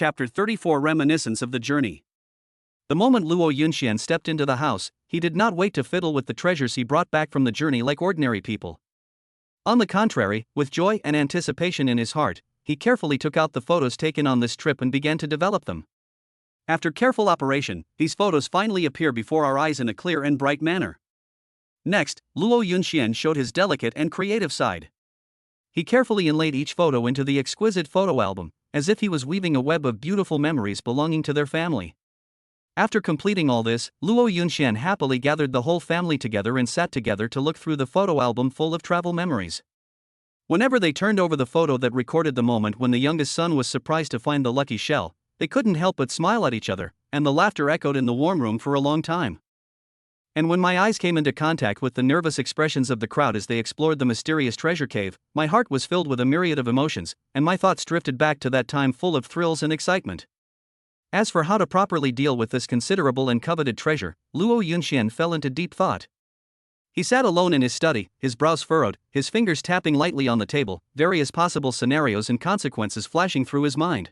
Reminiscence of the Journey. The moment Luo Yunxian stepped into the house, he did not wait to fiddle with the treasures he brought back from the journey like ordinary people. On the contrary, with joy and anticipation in his heart, he carefully took out the photos taken on this trip and began to develop them. After careful operation, these photos finally appear before our eyes in a clear and bright manner. Next, Luo Yunxian showed his delicate and creative side. He carefully inlaid each photo into the exquisite photo album, as if he was weaving a web of beautiful memories belonging to their family. After completing all this, Luo Yunxian happily gathered the whole family together and sat together to look through the photo album full of travel memories. Whenever they turned over the photo that recorded the moment when the youngest son was surprised to find the lucky shell, they couldn't help but smile at each other, and the laughter echoed in the warm room for a long time. And when my eyes came into contact with the nervous expressions of the crowd as they explored the mysterious treasure cave, my heart was filled with a myriad of emotions, and my thoughts drifted back to that time full of thrills and excitement. As for how to properly deal with this considerable and coveted treasure, Luo Yunxian fell into deep thought. He sat alone in his study, his brows furrowed, his fingers tapping lightly on the table, various possible scenarios and consequences flashing through his mind.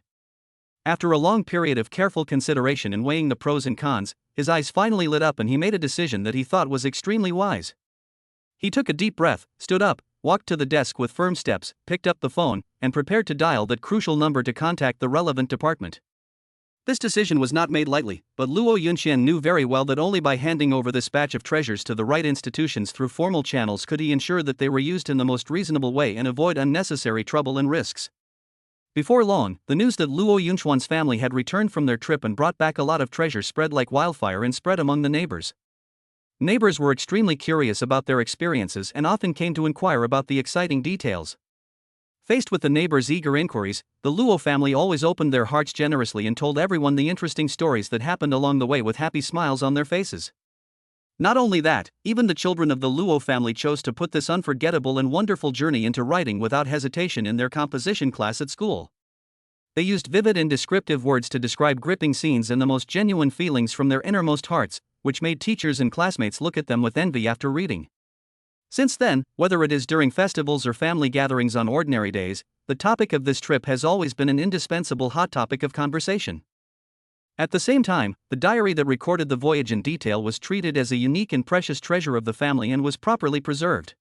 After a long period of careful consideration and weighing the pros and cons, his eyes finally lit up and he made a decision that he thought was extremely wise. He took a deep breath, stood up, walked to the desk with firm steps, picked up the phone, and prepared to dial that crucial number to contact the relevant department. This decision was not made lightly, but Luo Yunxian knew very well that only by handing over this batch of treasures to the right institutions through formal channels could he ensure that they were used in the most reasonable way and avoid unnecessary trouble and risks. Before long, the news that Luo Yunxian's family had returned from their trip and brought back a lot of treasure spread like wildfire and spread among the neighbors. Neighbors were extremely curious about their experiences and often came to inquire about the exciting details. Faced with the neighbors' eager inquiries, the Luo family always opened their hearts generously and told everyone the interesting stories that happened along the way with happy smiles on their faces. Not only that, even the children of the Luo family chose to put this unforgettable and wonderful journey into writing without hesitation in their composition class at school. They used vivid and descriptive words to describe gripping scenes and the most genuine feelings from their innermost hearts, which made teachers and classmates look at them with envy after reading. Since then, whether it is during festivals or family gatherings on ordinary days, the topic of this trip has always been an indispensable hot topic of conversation. At the same time, the diary that recorded the voyage in detail was treated as a unique and precious treasure of the family and was properly preserved.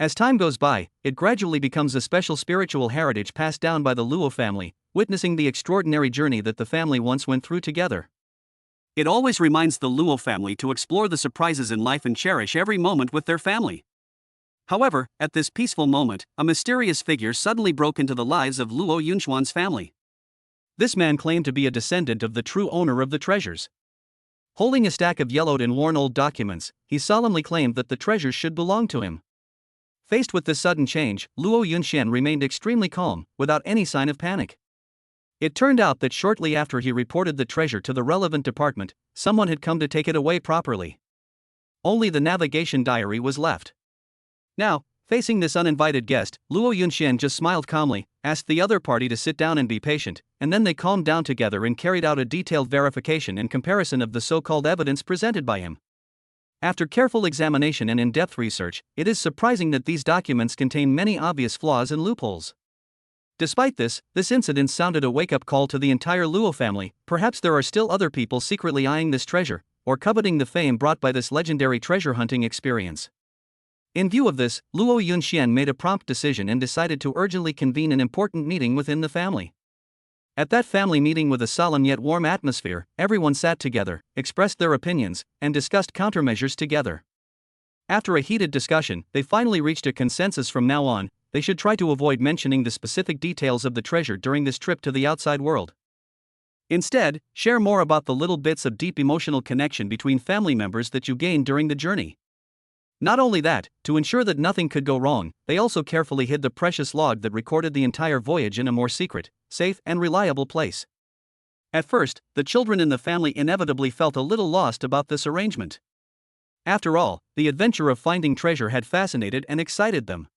As time goes by, it gradually becomes a special spiritual heritage passed down by the Luo family, witnessing the extraordinary journey that the family once went through together. It always reminds the Luo family to explore the surprises in life and cherish every moment with their family. However, at this peaceful moment, a mysterious figure suddenly broke into the lives of Luo Yunxuan's family. This man claimed to be a descendant of the true owner of the treasures. Holding a stack of yellowed and worn old documents, he solemnly claimed that the treasures should belong to him. Faced with this sudden change, Luo Yunxian remained extremely calm, without any sign of panic. It turned out that shortly after he reported the treasure to the relevant department, someone had come to take it away properly. Only the navigation diary was left. Now, facing this uninvited guest, Luo Yunxian just smiled calmly, asked the other party to sit down and be patient, and then they calmed down together and carried out a detailed verification and comparison of the so-called evidence presented by him. After careful examination and in-depth research, it is surprising that these documents contain many obvious flaws and loopholes. Despite this incident sounded a wake-up call to the entire Luo family. Perhaps there are still other people secretly eyeing this treasure, or coveting the fame brought by this legendary treasure hunting experience. In view of this, Luo Yunxian made a prompt decision and decided to urgently convene an important meeting within the family. At that family meeting, with a solemn yet warm atmosphere, everyone sat together, expressed their opinions, and discussed countermeasures together. After a heated discussion, they finally reached a consensus. From now on, they should try to avoid mentioning the specific details of the treasure during this trip to the outside world. Instead, share more about the little bits of deep emotional connection between family members that you gained during the journey. Not only that, to ensure that nothing could go wrong, they also carefully hid the precious log that recorded the entire voyage in a more secret, safe, and reliable place. At first, the children in the family inevitably felt a little lost about this arrangement. After all, the adventure of finding treasure had fascinated and excited them.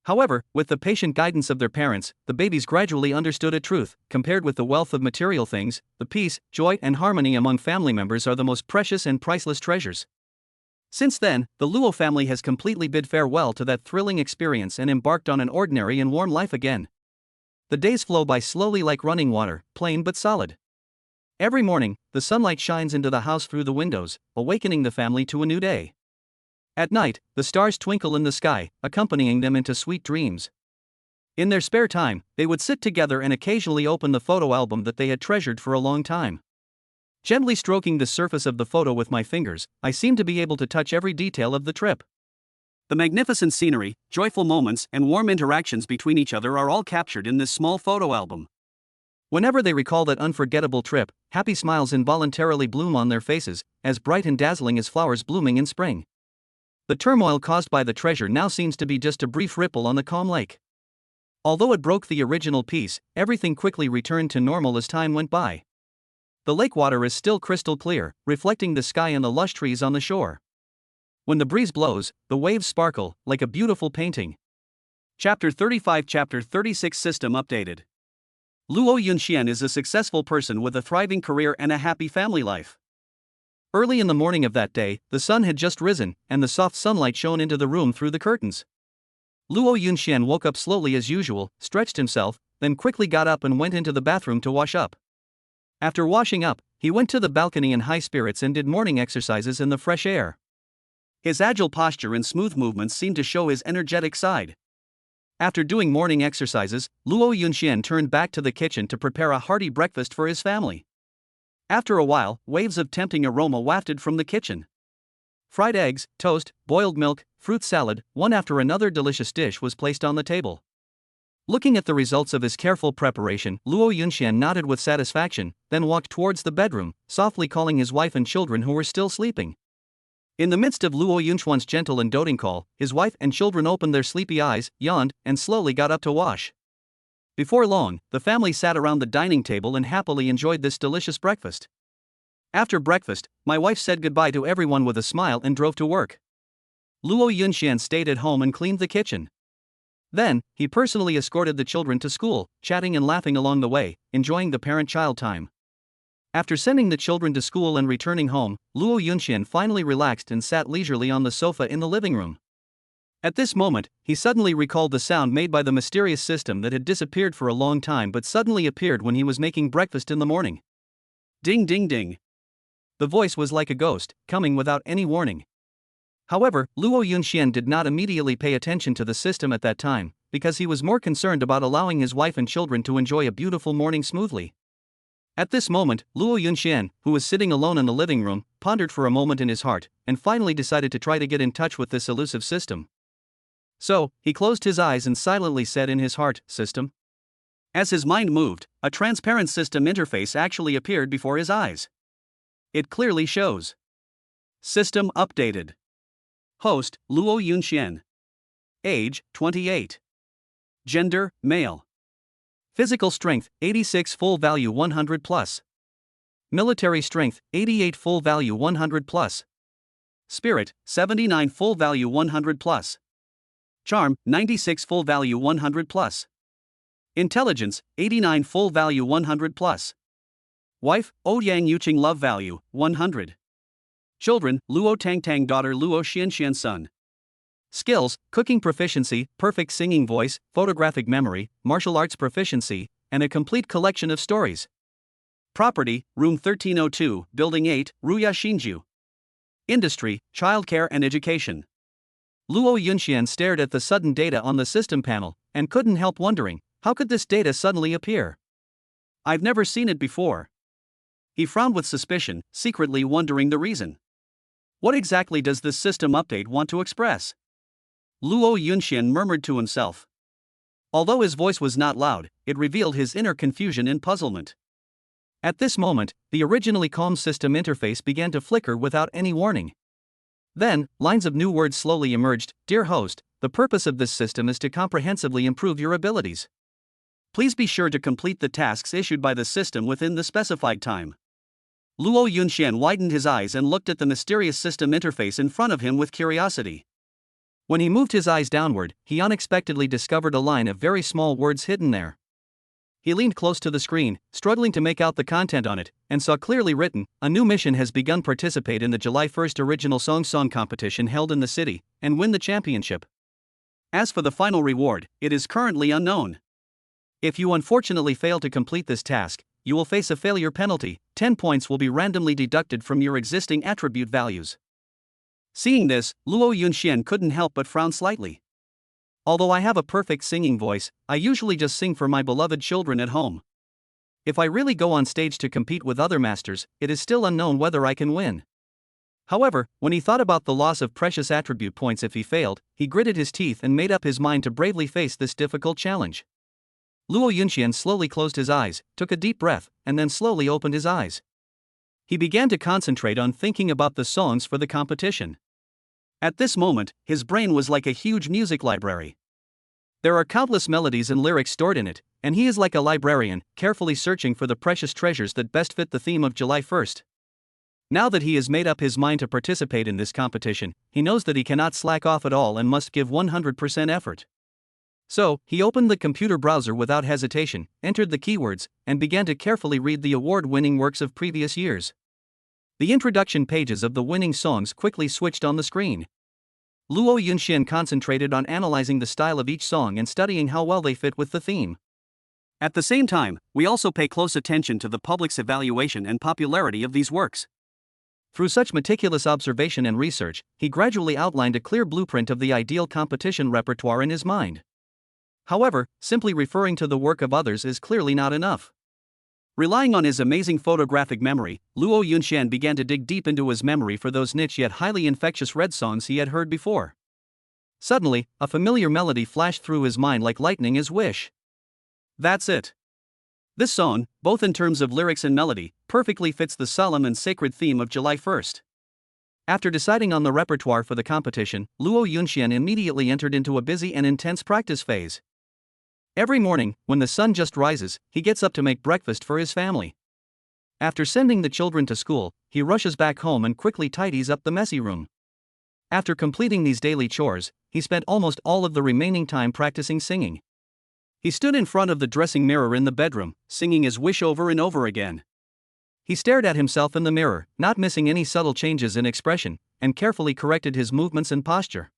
However, with the patient guidance of their parents, the babies gradually understood a truth: compared with the wealth of material things, the peace, joy, and harmony among family members are the most precious and priceless treasures. Since then, the Luo family has completely bid farewell to that thrilling experience and embarked on an ordinary and warm life again. The days flow by slowly like running water, plain but solid. Every morning, the sunlight shines into the house through the windows, awakening the family to a new day. At night, the stars twinkle in the sky, accompanying them into sweet dreams. In their spare time, they would sit together and occasionally open the photo album that they had treasured for a long time. Gently stroking the surface of the photo with my fingers, I seem to be able to touch every detail of the trip. The magnificent scenery, joyful moments, and warm interactions between each other are all captured in this small photo album. Whenever they recall that unforgettable trip, happy smiles involuntarily bloom on their faces, as bright and dazzling as flowers blooming in spring. The turmoil caused by the treasure now seems to be just a brief ripple on the calm lake. Although it broke the original peace, everything quickly returned to normal as time went by. The lake water is still crystal clear, reflecting the sky and the lush trees on the shore. When the breeze blows, the waves sparkle, like a beautiful painting. Chapter 35, Chapter 36 System Updated. Luo Yunxian is a successful person with a thriving career and a happy family life. Early in the morning of that day, the sun had just risen, and the soft sunlight shone into the room through the curtains. Luo Yunxian woke up slowly as usual, stretched himself, then quickly got up and went into the bathroom to wash up. After washing up, he went to the balcony in high spirits and did morning exercises in the fresh air. His agile posture and smooth movements seemed to show his energetic side. After doing morning exercises, Luo Yunxian turned back to the kitchen to prepare a hearty breakfast for his family. After a while, waves of tempting aroma wafted from the kitchen. Fried eggs, toast, boiled milk, fruit salad, one after another delicious dish was placed on the table. Looking at the results of his careful preparation, Luo Yunxian nodded with satisfaction, then walked towards the bedroom, softly calling his wife and children who were still sleeping. In the midst of Luo Yunchuan's gentle and doting call, his wife and children opened their sleepy eyes, yawned, and slowly got up to wash. Before long, the family sat around the dining table and happily enjoyed this delicious breakfast. After breakfast, my wife said goodbye to everyone with a smile and drove to work. Luo Yunxian stayed at home and cleaned the kitchen. Then, he personally escorted the children to school, chatting and laughing along the way, enjoying the parent-child time. After sending the children to school and returning home, Luo Yunxian finally relaxed and sat leisurely on the sofa in the living room. At this moment, he suddenly recalled the sound made by the mysterious system that had disappeared for a long time but suddenly appeared when he was making breakfast in the morning. Ding ding ding. The voice was like a ghost, coming without any warning. However, Luo Yunxian did not immediately pay attention to the system at that time, because he was more concerned about allowing his wife and children to enjoy a beautiful morning smoothly. At this moment, Luo Yunxian, who was sitting alone in the living room, pondered for a moment in his heart, and finally decided to try to get in touch with this elusive system. So, he closed his eyes and silently said in his heart, "System." As his mind moved, a transparent system interface actually appeared before his eyes. It clearly shows: System updated. Host, Luo Yunxian. Age, 28. Gender, male. Physical strength, 86 full value 100 plus. Military strength, 88 full value 100 plus. Spirit, 79 full value 100 plus. Charm, 96 full value 100 plus. Intelligence, 89 full value 100 plus. Wife, Ouyang Yuqing love value, 100. Children, Luo Tangtang daughter Luo Xianxian son. Skills, cooking proficiency, perfect singing voice, photographic memory, martial arts proficiency, and a complete collection of stories. Property, room 1302, building 8, Ruya Xinju. Industry, childcare and education. Luo Yunxian stared at the sudden data on the system panel, and couldn't help wondering, how could this data suddenly appear? I've never seen it before. He frowned with suspicion, secretly wondering the reason. What exactly does this system update want to express? Luo Yunxian murmured to himself. Although his voice was not loud, it revealed his inner confusion and puzzlement. At this moment, the originally calm system interface began to flicker without any warning. Then, lines of new words slowly emerged. Dear host, the purpose of this system is to comprehensively improve your abilities. Please be sure to complete the tasks issued by the system within the specified time. Luo Yunxian widened his eyes and looked at the mysterious system interface in front of him with curiosity. When he moved his eyes downward, he unexpectedly discovered a line of very small words hidden there. He leaned close to the screen, struggling to make out the content on it, and saw clearly written, "A new mission has begun. Participate in the July 1st original song competition held in the city, and win the championship. As for the final reward, it is currently unknown. If you unfortunately fail to complete this task, you will face a failure penalty. 10 points will be randomly deducted from your existing attribute values." Seeing this, Luo Yunxian couldn't help but frown slightly. Although I have a perfect singing voice, I usually just sing for my beloved children at home. If I really go on stage to compete with other masters, it is still unknown whether I can win. However, when he thought about the loss of precious attribute points if he failed, he gritted his teeth and made up his mind to bravely face this difficult challenge. Luo Yunxian slowly closed his eyes, took a deep breath, and then slowly opened his eyes. He began to concentrate on thinking about the songs for the competition. At this moment, his brain was like a huge music library. There are countless melodies and lyrics stored in it, and he is like a librarian, carefully searching for the precious treasures that best fit the theme of July 1st. Now that he has made up his mind to participate in this competition, he knows that he cannot slack off at all and must give 100% effort. So, he opened the computer browser without hesitation, entered the keywords, and began to carefully read the award-winning works of previous years. The introduction pages of the winning songs quickly switched on the screen. Luo Yunxian concentrated on analyzing the style of each song and studying how well they fit with the theme. At the same time, we also pay close attention to the public's evaluation and popularity of these works. Through such meticulous observation and research, he gradually outlined a clear blueprint of the ideal competition repertoire in his mind. However, simply referring to the work of others is clearly not enough. Relying on his amazing photographic memory, Luo Yunxian began to dig deep into his memory for those niche yet highly infectious red songs he had heard before. Suddenly, a familiar melody flashed through his mind like lightning as wish. That's it. This song, both in terms of lyrics and melody, perfectly fits the solemn and sacred theme of July 1st. After deciding on the repertoire for the competition, Luo Yunxian immediately entered into a busy and intense practice phase. Every morning, when the sun just rises, he gets up to make breakfast for his family. After sending the children to school, he rushes back home and quickly tidies up the messy room. After completing these daily chores, he spent almost all of the remaining time practicing singing. He stood in front of the dressing mirror in the bedroom, singing his wish over and over again. He stared at himself in the mirror, not missing any subtle changes in expression, and carefully corrected his movements and posture.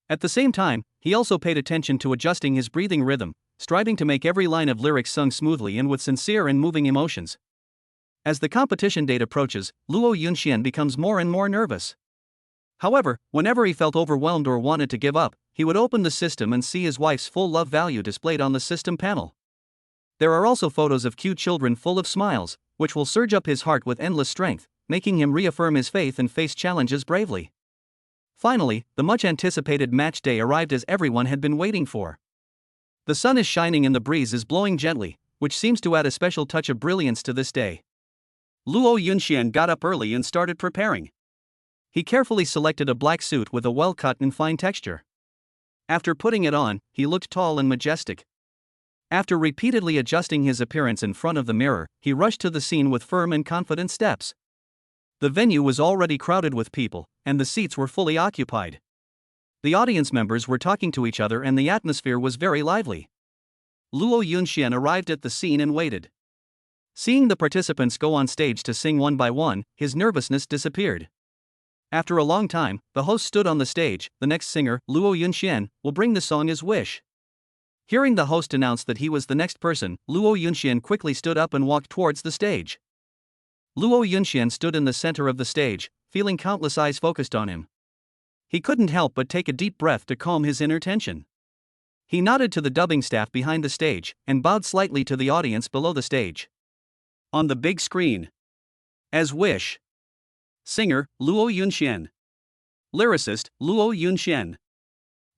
At the same time, he also paid attention to adjusting his breathing rhythm, striving to make every line of lyrics sung smoothly and with sincere and moving emotions. As the competition date approaches, Luo Yunxian becomes more and more nervous. However, whenever he felt overwhelmed or wanted to give up, he would open the system and see his wife's full love value displayed on the system panel. There are also photos of cute children full of smiles, which will surge up his heart with endless strength, making him reaffirm his faith and face challenges bravely. Finally, the much-anticipated match day arrived as everyone had been waiting for. The sun is shining and the breeze is blowing gently, which seems to add a special touch of brilliance to this day. Luo Yunxian got up early and started preparing. He carefully selected a black suit with a well-cut and fine texture. After putting it on, he looked tall and majestic. After repeatedly adjusting his appearance in front of the mirror, he rushed to the scene with firm and confident steps. The venue was already crowded with people, and the seats were fully occupied. The audience members were talking to each other and the atmosphere was very lively. Luo Yunxian arrived at the scene and waited. Seeing the participants go on stage to sing one by one, his nervousness disappeared. After a long time, the host stood on the stage. The next singer, Luo Yunxian, will bring the song his wish. Hearing the host announce that he was the next person, Luo Yunxian quickly stood up and walked towards the stage. Luo Yunxian stood in the center of the stage, feeling countless eyes focused on him. He couldn't help but take a deep breath to calm his inner tension. He nodded to the dubbing staff behind the stage and bowed slightly to the audience below the stage. On the big screen. As Wish. Singer, Luo Yunxian. Lyricist, Luo Yunxian.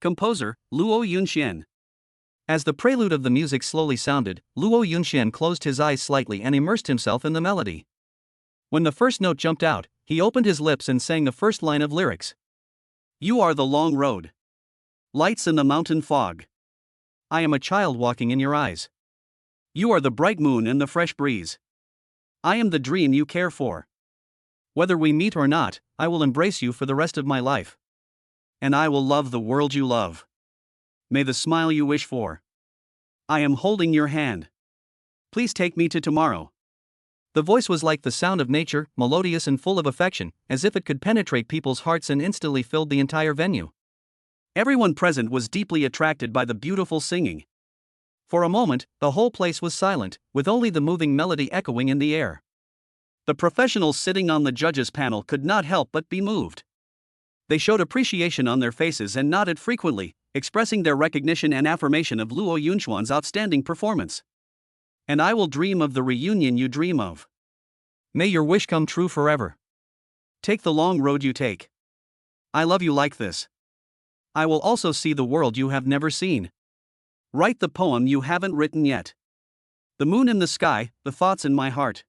Composer, Luo Yunxian. As the prelude of the music slowly sounded, Luo Yunxian closed his eyes slightly and immersed himself in the melody. When the first note jumped out, he opened his lips and sang the first line of lyrics. You are the long road. Lights in the mountain fog. I am a child walking in your eyes. You are the bright moon and the fresh breeze. I am the dream you care for. Whether we meet or not, I will embrace you for the rest of my life. And I will love the world you love. May the smile you wish for. I am holding your hand. Please take me to tomorrow. The voice was like the sound of nature, melodious and full of affection, as if it could penetrate people's hearts and instantly filled the entire venue. Everyone present was deeply attracted by the beautiful singing. For a moment, the whole place was silent, with only the moving melody echoing in the air. The professionals sitting on the judges' panel could not help but be moved. They showed appreciation on their faces and nodded frequently, expressing their recognition and affirmation of Luo Yunxian's outstanding performance. And I will dream of the reunion you dream of. May your wish come true forever. Take the long road you take. I love you like this. I will also see the world you have never seen. Write the poem you haven't written yet. The moon in the sky, the thoughts in my heart.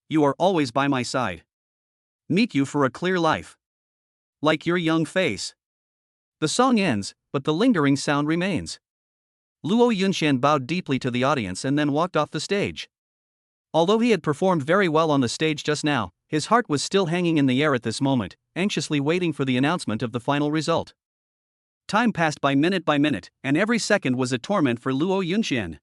You are always by my side. Meet you for a clear life. Like your young face. The song ends, but the lingering sound remains. Luo Yunxian bowed deeply to the audience and then walked off the stage. Although he had performed very well on the stage just now, his heart was still hanging in the air at this moment, anxiously waiting for the announcement of the final result. Time passed by minute, and every second was a torment for Luo Yunxian.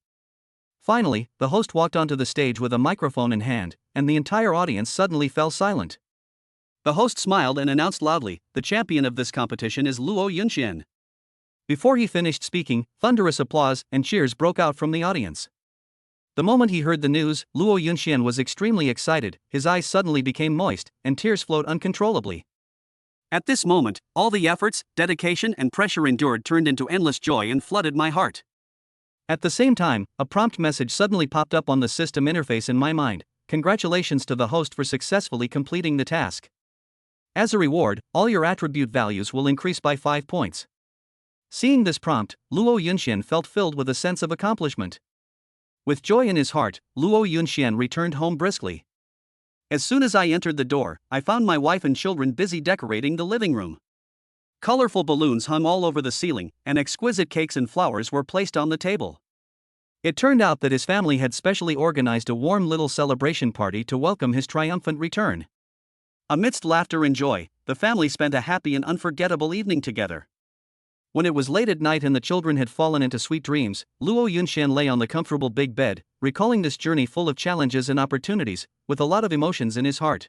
Finally, the host walked onto the stage with a microphone in hand, and the entire audience suddenly fell silent. The host smiled and announced loudly, "The champion of this competition is Luo Yunxian." Before he finished speaking, thunderous applause and cheers broke out from the audience. The moment he heard the news, Luo Yunxian was extremely excited, his eyes suddenly became moist, and tears flowed uncontrollably. At this moment, all the efforts, dedication and pressure endured turned into endless joy and flooded my heart. At the same time, a prompt message suddenly popped up on the system interface in my mind: congratulations to the host for successfully completing the task. As a reward, all your attribute values will increase by 5 points. Seeing this prompt, Luo Yunxian felt filled with a sense of accomplishment. With joy in his heart, Luo Yunxian returned home briskly. As soon as I entered the door, I found my wife and children busy decorating the living room. Colorful balloons hung all over the ceiling, and exquisite cakes and flowers were placed on the table. It turned out that his family had specially organized a warm little celebration party to welcome his triumphant return. Amidst laughter and joy, the family spent a happy and unforgettable evening together. When it was late at night and the children had fallen into sweet dreams, Luo Yunshan lay on the comfortable big bed, recalling this journey full of challenges and opportunities, with a lot of emotions in his heart.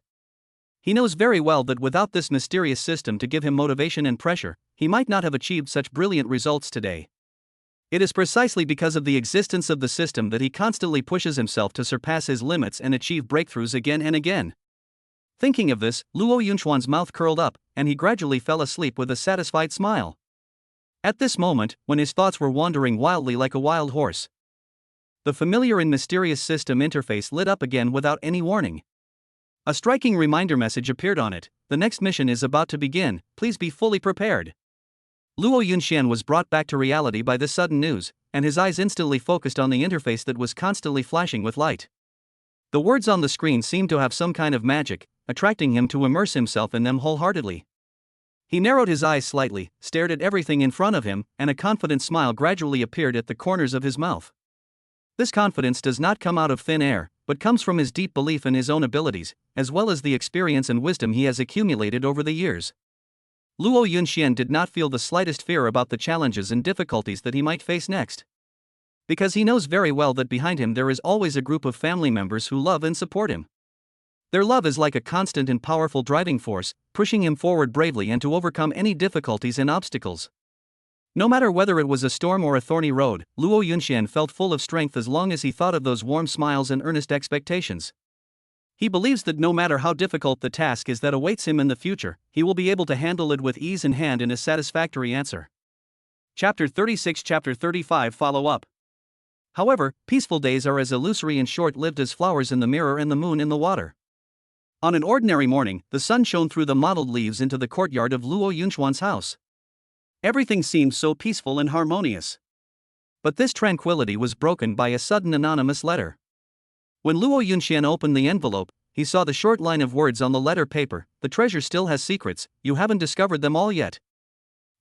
He knows very well that without this mysterious system to give him motivation and pressure, he might not have achieved such brilliant results today. It is precisely because of the existence of the system that he constantly pushes himself to surpass his limits and achieve breakthroughs again and again. Thinking of this, Luo Yunchuan's mouth curled up, and he gradually fell asleep with a satisfied smile. At this moment, when his thoughts were wandering wildly like a wild horse, the familiar and mysterious system interface lit up again without any warning. A striking reminder message appeared on it: "The next mission is about to begin, please be fully prepared." Luo Yunshan was brought back to reality by this sudden news, and his eyes instantly focused on the interface that was constantly flashing with light. The words on the screen seemed to have some kind of magic, attracting him to immerse himself in them wholeheartedly. He narrowed his eyes slightly, stared at everything in front of him, and a confident smile gradually appeared at the corners of his mouth. This confidence does not come out of thin air, but comes from his deep belief in his own abilities, as well as the experience and wisdom he has accumulated over the years. Luo Yunxian did not feel the slightest fear about the challenges and difficulties that he might face next. Because he knows very well that behind him there is always a group of family members who love and support him. Their love is like a constant and powerful driving force, pushing him forward bravely and to overcome any difficulties and obstacles. No matter whether it was a storm or a thorny road, Luo Yunxian felt full of strength as long as he thought of those warm smiles and earnest expectations. He believes that no matter how difficult the task is that awaits him in the future, he will be able to handle it with ease and hand in a satisfactory answer. Chapter 36, Chapter 35 Follow-up. However, peaceful days are as illusory and short-lived as flowers in the mirror and the moon in the water. On an ordinary morning, the sun shone through the mottled leaves into the courtyard of Luo Yunchuan's house. Everything seemed so peaceful and harmonious. But this tranquility was broken by a sudden anonymous letter. When Luo Yunxian opened the envelope, he saw the short line of words on the letter paper: "The treasure still has secrets, you haven't discovered them all yet."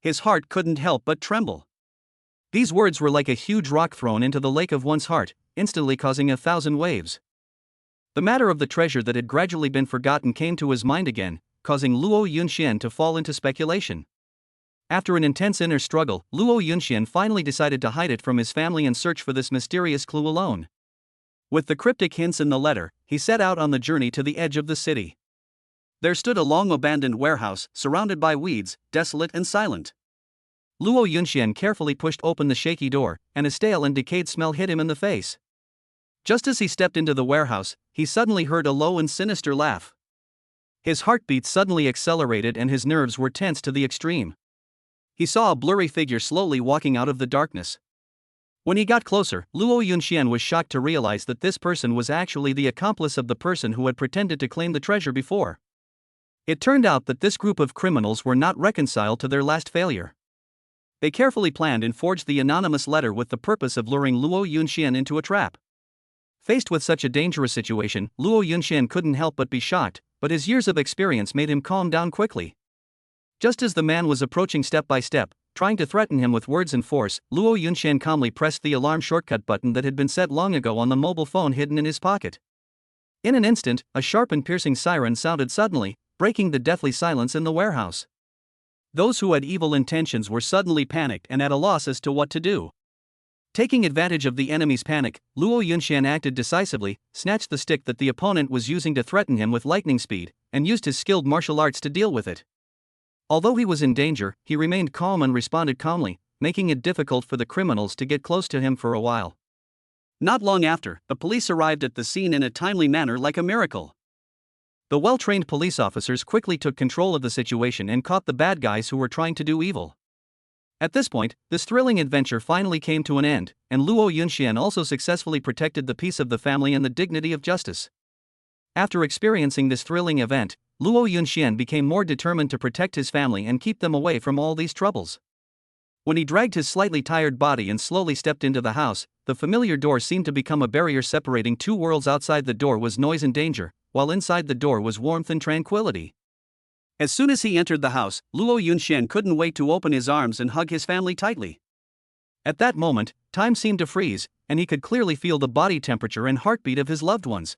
His heart couldn't help but tremble. These words were like a huge rock thrown into the lake of one's heart, instantly causing 1,000 waves. The matter of the treasure that had gradually been forgotten came to his mind again, causing Luo Yunxian to fall into speculation. After an intense inner struggle, Luo Yunxian finally decided to hide it from his family and search for this mysterious clue alone. With the cryptic hints in the letter, he set out on the journey to the edge of the city. There stood a long abandoned warehouse, surrounded by weeds, desolate and silent. Luo Yunxian carefully pushed open the shaky door, and a stale and decayed smell hit him in the face. Just as he stepped into the warehouse, he suddenly heard a low and sinister laugh. His heartbeat suddenly accelerated and his nerves were tense to the extreme. He saw a blurry figure slowly walking out of the darkness. When he got closer, Luo Yunxian was shocked to realize that this person was actually the accomplice of the person who had pretended to claim the treasure before. It turned out that this group of criminals were not reconciled to their last failure. They carefully planned and forged the anonymous letter with the purpose of luring Luo Yunxian into a trap. Faced with such a dangerous situation, Luo Yunxian couldn't help but be shocked, but his years of experience made him calm down quickly. Just as the man was approaching step by step, trying to threaten him with words and force, Luo Yunxian calmly pressed the alarm shortcut button that had been set long ago on the mobile phone hidden in his pocket. In an instant, a sharp and piercing siren sounded suddenly, breaking the deathly silence in the warehouse. Those who had evil intentions were suddenly panicked and at a loss as to what to do. Taking advantage of the enemy's panic, Luo Yunxian acted decisively, snatched the stick that the opponent was using to threaten him with lightning speed, and used his skilled martial arts to deal with it. Although he was in danger, he remained calm and responded calmly, making it difficult for the criminals to get close to him for a while. Not long after, the police arrived at the scene in a timely manner like a miracle. The well-trained police officers quickly took control of the situation and caught the bad guys who were trying to do evil. At this point, this thrilling adventure finally came to an end, and Luo Yunxian also successfully protected the peace of the family and the dignity of justice. After experiencing this thrilling event, Luo Yunxian became more determined to protect his family and keep them away from all these troubles. When he dragged his slightly tired body and slowly stepped into the house, the familiar door seemed to become a barrier separating two worlds. Outside the door was noise and danger, while inside the door was warmth and tranquility. As soon as he entered the house, Luo Yunxian couldn't wait to open his arms and hug his family tightly. At that moment, time seemed to freeze, and he could clearly feel the body temperature and heartbeat of his loved ones.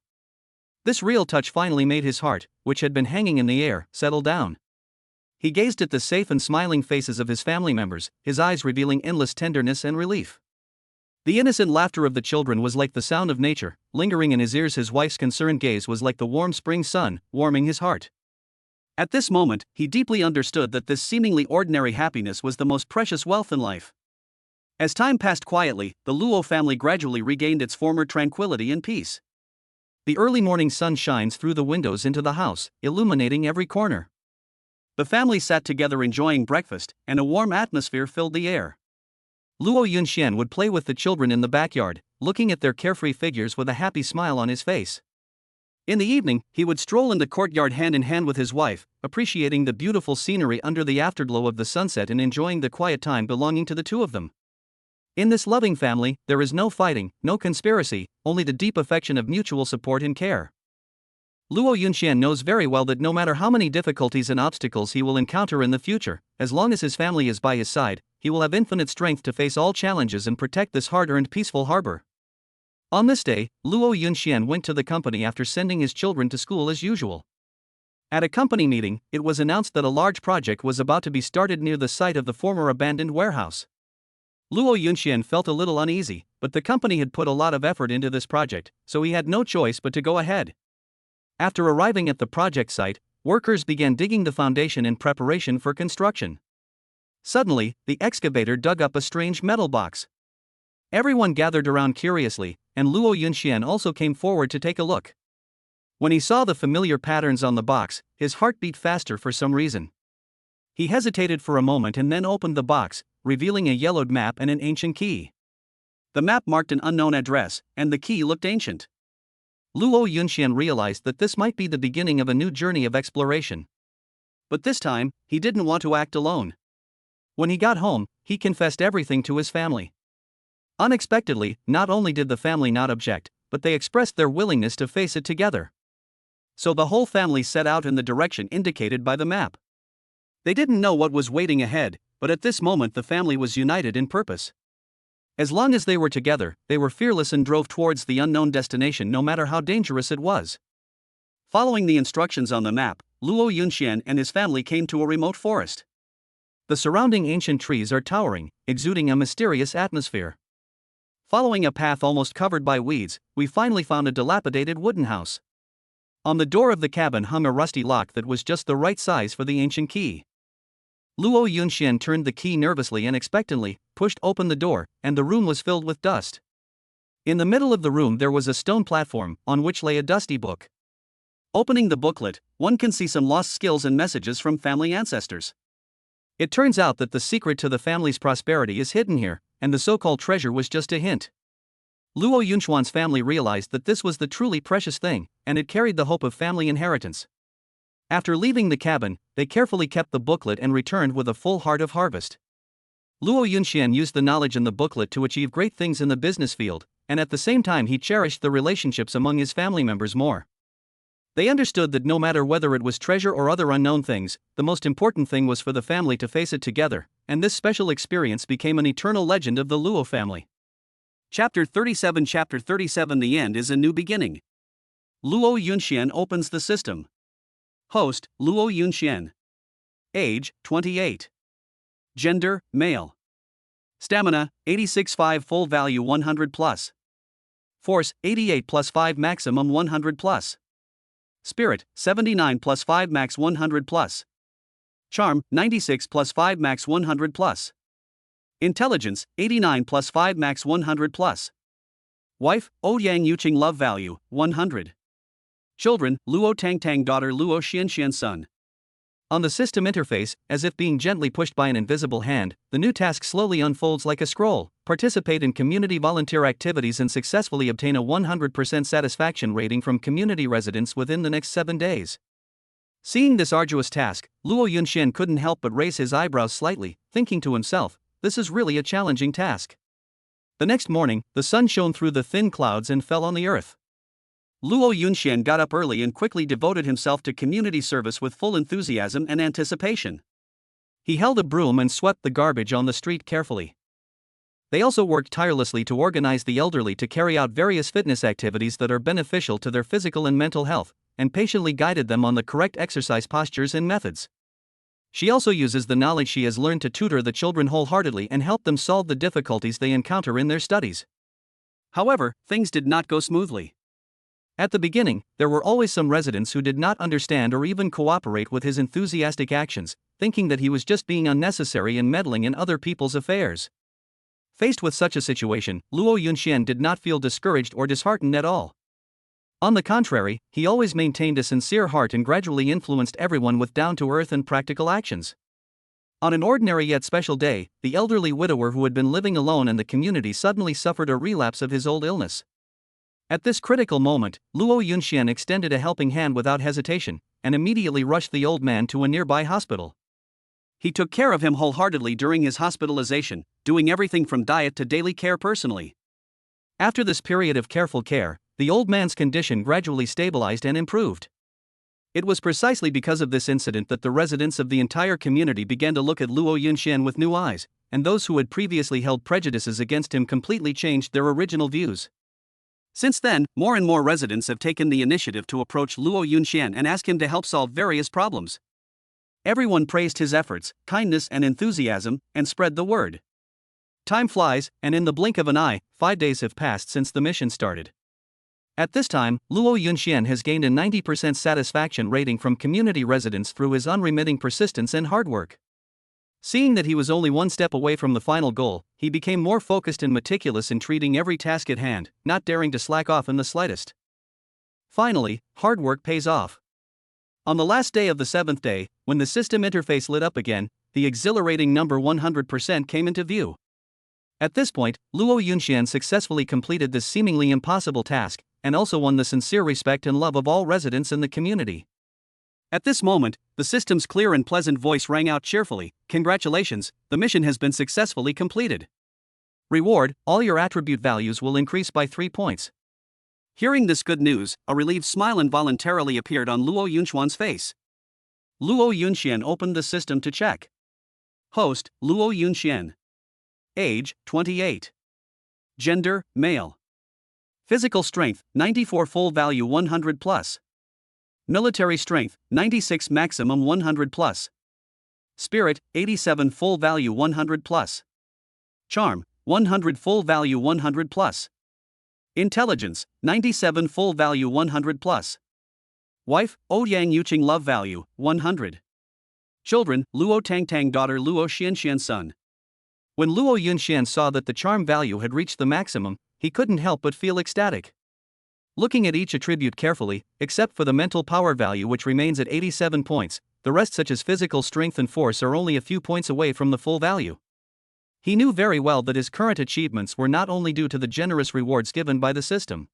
This real touch finally made his heart, which had been hanging in the air, settle down. He gazed at the safe and smiling faces of his family members, his eyes revealing endless tenderness and relief. The innocent laughter of the children was like the sound of nature, lingering in his ears. His wife's concerned gaze was like the warm spring sun, warming his heart. At this moment, he deeply understood that this seemingly ordinary happiness was the most precious wealth in life. As time passed quietly, the Luo family gradually regained its former tranquility and peace. The early morning sun shines through the windows into the house, illuminating every corner. The family sat together enjoying breakfast, and a warm atmosphere filled the air. Luo Yunxian would play with the children in the backyard, looking at their carefree figures with a happy smile on his face. In the evening, he would stroll in the courtyard hand in hand with his wife, appreciating the beautiful scenery under the afterglow of the sunset and enjoying the quiet time belonging to the two of them. In this loving family, there is no fighting, no conspiracy, only the deep affection of mutual support and care. Luo Yunxian knows very well that no matter how many difficulties and obstacles he will encounter in the future, as long as his family is by his side, he will have infinite strength to face all challenges and protect this hard-earned peaceful harbor. On this day, Luo Yunxian went to the company after sending his children to school as usual. At a company meeting, it was announced that a large project was about to be started near the site of the former abandoned warehouse. Luo Yunxian felt a little uneasy, but the company had put a lot of effort into this project, so he had no choice but to go ahead. After arriving at the project site, workers began digging the foundation in preparation for construction. Suddenly, the excavator dug up a strange metal box. Everyone gathered around curiously, and Luo Yunxian also came forward to take a look. When he saw the familiar patterns on the box, his heart beat faster for some reason. He hesitated for a moment and then opened the box, revealing a yellowed map and an ancient key. The map marked an unknown address, and the key looked ancient. Luo Yunxian realized that this might be the beginning of a new journey of exploration. But this time, he didn't want to act alone. When he got home, he confessed everything to his family. Unexpectedly, not only did the family not object, but they expressed their willingness to face it together. So the whole family set out in the direction indicated by the map. They didn't know what was waiting ahead, but at this moment the family was united in purpose. As long as they were together, they were fearless and drove towards the unknown destination no matter how dangerous it was. Following the instructions on the map, Luo Yunxian and his family came to a remote forest. The surrounding ancient trees are towering, exuding a mysterious atmosphere. Following a path almost covered by weeds, we finally found a dilapidated wooden house. On the door of the cabin hung a rusty lock that was just the right size for the ancient key. Luo Yunxian turned the key nervously and expectantly, pushed open the door, and the room was filled with dust. In the middle of the room there was a stone platform, on which lay a dusty book. Opening the booklet, one can see some lost skills and messages from family ancestors. It turns out that the secret to the family's prosperity is hidden here, and the so-called treasure was just a hint. Luo Yunxian's family realized that this was the truly precious thing, and it carried the hope of family inheritance. After leaving the cabin, they carefully kept the booklet and returned with a full heart of harvest. Luo Yunxian used the knowledge in the booklet to achieve great things in the business field, and at the same time he cherished the relationships among his family members more. They understood that no matter whether it was treasure or other unknown things, the most important thing was for the family to face it together, and this special experience became an eternal legend of the Luo family. Chapter 37 The End is a New Beginning. Luo Yunxian opens the system. Host, Luo Yunxian. Age, 28. Gender, male. Stamina, 86.5 full value 100 plus. Force, 88 plus 5 maximum 100 plus. Spirit, 79 plus 5 max 100 plus. Charm, 96 plus 5 max 100 plus. Intelligence, 89 plus 5 max 100 plus. Wife, Ouyang Yuqing love value, 100. Children, Luo Tangtang daughter Luo Xianxian son. On the system interface, as if being gently pushed by an invisible hand, the new task slowly unfolds like a scroll. Participate in community volunteer activities and successfully obtain a 100% satisfaction rating from community residents within the next 7 days. Seeing this arduous task, Luo Yunxian couldn't help but raise his eyebrows slightly, thinking to himself, this is really a challenging task. The next morning, the sun shone through the thin clouds and fell on the earth. Luo Yunxian got up early and quickly devoted himself to community service with full enthusiasm and anticipation. He held a broom and swept the garbage on the street carefully. They also worked tirelessly to organize the elderly to carry out various fitness activities that are beneficial to their physical and mental health, and patiently guided them on the correct exercise postures and methods. She also uses the knowledge she has learned to tutor the children wholeheartedly and help them solve the difficulties they encounter in their studies. However, things did not go smoothly. At the beginning, there were always some residents who did not understand or even cooperate with his enthusiastic actions, thinking that he was just being unnecessary and meddling in other people's affairs. Faced with such a situation, Luo Yunxian did not feel discouraged or disheartened at all. On the contrary, he always maintained a sincere heart and gradually influenced everyone with down-to-earth and practical actions. On an ordinary yet special day, the elderly widower who had been living alone in the community suddenly suffered a relapse of his old illness. At this critical moment, Luo Yunxian extended a helping hand without hesitation, and immediately rushed the old man to a nearby hospital. He took care of him wholeheartedly during his hospitalization, doing everything from diet to daily care personally. After this period of careful care, the old man's condition gradually stabilized and improved. It was precisely because of this incident that the residents of the entire community began to look at Luo Yunxian with new eyes, and those who had previously held prejudices against him completely changed their original views. Since then, more and more residents have taken the initiative to approach Luo Yunxian and ask him to help solve various problems. Everyone praised his efforts, kindness, and enthusiasm, and spread the word. Time flies, and in the blink of an eye, 5 days have passed since the mission started. At this time, Luo Yunxian has gained a 90% satisfaction rating from community residents through his unremitting persistence and hard work. Seeing that he was only one step away from the final goal, he became more focused and meticulous in treating every task at hand, not daring to slack off in the slightest. Finally, hard work pays off. On the last day of the 7th day, when the system interface lit up again, the exhilarating number 100% came into view. At this point, Luo Yunxian successfully completed this seemingly impossible task, and also won the sincere respect and love of all residents in the community. At this moment, the system's clear and pleasant voice rang out cheerfully, "Congratulations, the mission has been successfully completed. Reward, all your attribute values will increase by 3 points." Hearing this good news, a relieved smile involuntarily appeared on Luo Yunxian's face. Luo Yunxian opened the system to check. Host, Luo Yunxian. Age, 28. Gender, male. Physical strength, 94 full value 100 plus. Military strength, 96 maximum 100 plus. Spirit, 87 full value 100 plus. Charm, 100 full value 100 plus. Intelligence, 97 full value 100 plus. Wife, Ouyang Yuqing love value, 100. Children, Luo Tangtang daughter Luo Xianxian son. When Luo Yunxian saw that the charm value had reached the maximum, he couldn't help but feel ecstatic. Looking at each attribute carefully, except for the mental power value which remains at 87 points, the rest such as physical strength and force are only a few points away from the full value. He knew very well that his current achievements were not only due to the generous rewards given by the system.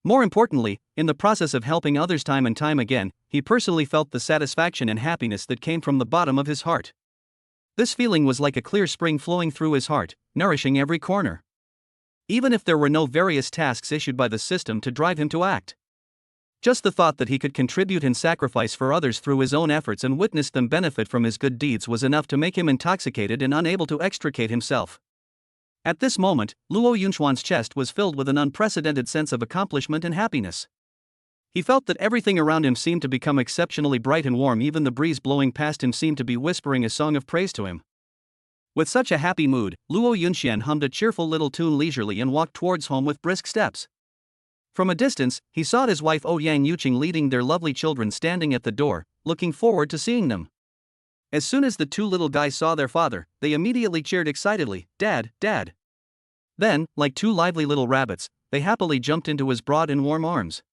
More importantly, in the process of helping others time and time again, he personally felt the satisfaction and happiness that came from the bottom of his heart. This feeling was like a clear spring flowing through his heart, nourishing every corner. Even if there were no various tasks issued by the system to drive him to act. Just the thought that he could contribute and sacrifice for others through his own efforts and witness them benefit from his good deeds was enough to make him intoxicated and unable to extricate himself. At this moment, Luo Yunxian's chest was filled with an unprecedented sense of accomplishment and happiness. He felt that everything around him seemed to become exceptionally bright and warm, even the breeze blowing past him seemed to be whispering a song of praise to him. With such a happy mood, Luo Yunxian hummed a cheerful little tune leisurely and walked towards home with brisk steps. From a distance, he saw his wife Ouyang Yuqing leading their lovely children standing at the door, looking forward to seeing them. As soon as the two little guys saw their father, they immediately cheered excitedly, "Dad, Dad." Then, like two lively little rabbits, they happily jumped into his broad and warm arms.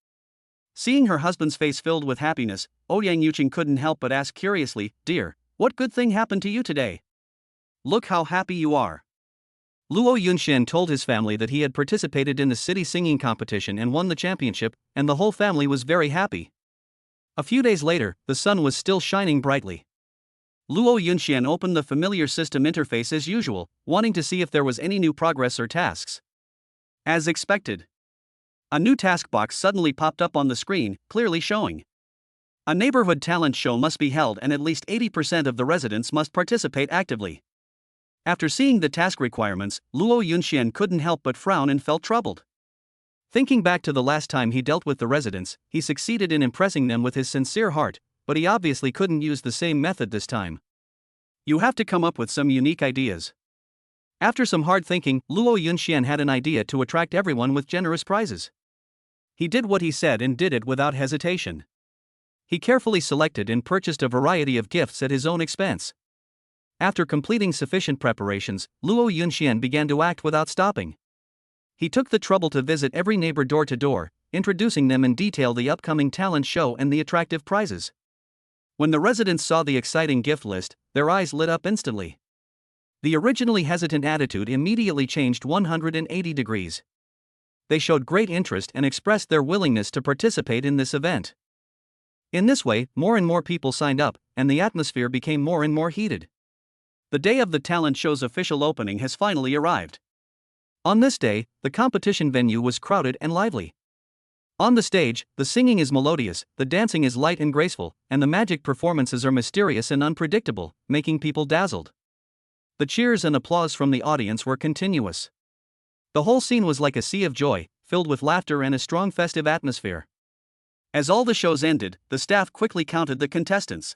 Seeing her husband's face filled with happiness, Ouyang Yuqing couldn't help but ask curiously, "Dear, what good thing happened to you today? Look how happy you are." Luo Yunxian told his family that he had participated in the city singing competition and won the championship, and the whole family was very happy. A few days later, the sun was still shining brightly. Luo Yunxian opened the familiar system interface as usual, wanting to see if there was any new progress or tasks. As expected, A new task box suddenly popped up on the screen, clearly showing a neighborhood talent show must be held and at least 80% of the residents must participate actively. After seeing the task requirements, Luo Yunxian couldn't help but frown and felt troubled. Thinking back to the last time he dealt with the residents, he succeeded in impressing them with his sincere heart, but he obviously couldn't use the same method this time. You have to come up with some unique ideas. After some hard thinking, Luo Yunxian had an idea to attract everyone with generous prizes. He did what he said and did it without hesitation. He carefully selected and purchased a variety of gifts at his own expense. After completing sufficient preparations, Luo Yunxian began to act without stopping. He took the trouble to visit every neighbor door to door, introducing them in detail the upcoming talent show and the attractive prizes. When the residents saw the exciting gift list, their eyes lit up instantly. The originally hesitant attitude immediately changed 180 degrees. They showed great interest and expressed their willingness to participate in this event. In this way, more and more people signed up, and the atmosphere became more and more heated. The day of the talent show's official opening has finally arrived. On this day, the competition venue was crowded and lively. On the stage, the singing is melodious, the dancing is light and graceful, and the magic performances are mysterious and unpredictable, making people dazzled. The cheers and applause from the audience were continuous. The whole scene was like a sea of joy, filled with laughter and a strong festive atmosphere. As all the shows ended, the staff quickly counted the contestants.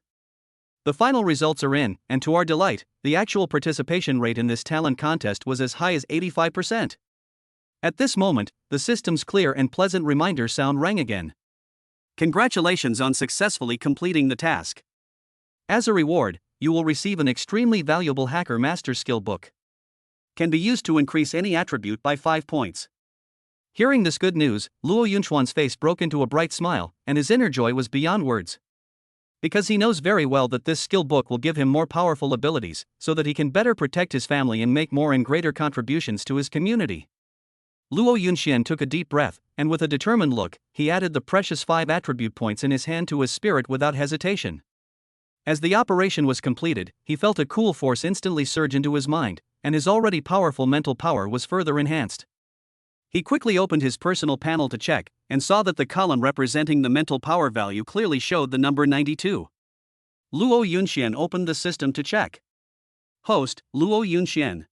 The final results are in, and to our delight, the actual participation rate in this talent contest was as high as 85%. At this moment, the system's clear and pleasant reminder sound rang again. Congratulations on successfully completing the task. As a reward, you will receive an extremely valuable Hacker Master Skill book. Can be used to increase any attribute by 5 points. Hearing this good news, Luo Yunchuan's face broke into a bright smile, and his inner joy was beyond words. Because he knows very well that this skill book will give him more powerful abilities, so that he can better protect his family and make more and greater contributions to his community. Luo Yunxian took a deep breath, and with a determined look, he added the precious 5 attribute points in his hand to his spirit without hesitation. As the operation was completed, he felt a cool force instantly surge into his mind, and his already powerful mental power was further enhanced. He quickly opened his personal panel to check, and saw that the column representing the mental power value clearly showed the number 92. Luo Yunxian opened the system to check. Host, Luo Yunxian.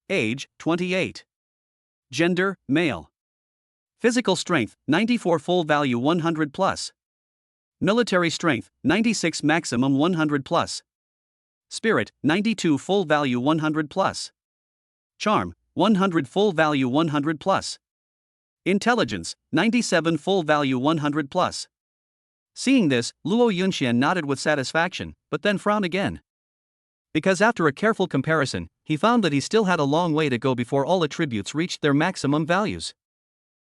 Age, 28. Gender, male. Physical strength, 94 full value 100 plus. Military strength, 96 maximum 100 plus. Spirit, 92 full value 100 plus. Charm, 100 full value 100 plus. Intelligence, 97 full value 100 plus. Seeing this, Luo Yunxian nodded with satisfaction, but then frowned again. Because after a careful comparison, he found that he still had a long way to go before all attributes reached their maximum values.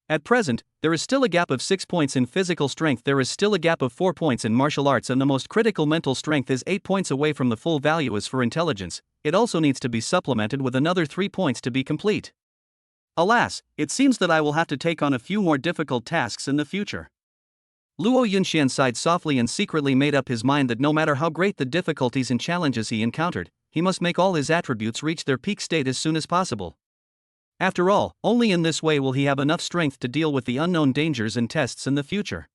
At present, there is still a gap of 6 points in physical strength, there is still a gap of 4 points in martial arts, and the most critical mental strength is 8 points away from the full value as for intelligence. It also needs to be supplemented with another 3 points to be complete. Alas, it seems that I will have to take on a few more difficult tasks in the future. Luo Yunxian sighed softly and secretly made up his mind that no matter how great the difficulties and challenges he encountered, he must make all his attributes reach their peak state as soon as possible. After all, only in this way will he have enough strength to deal with the unknown dangers and tests in the future.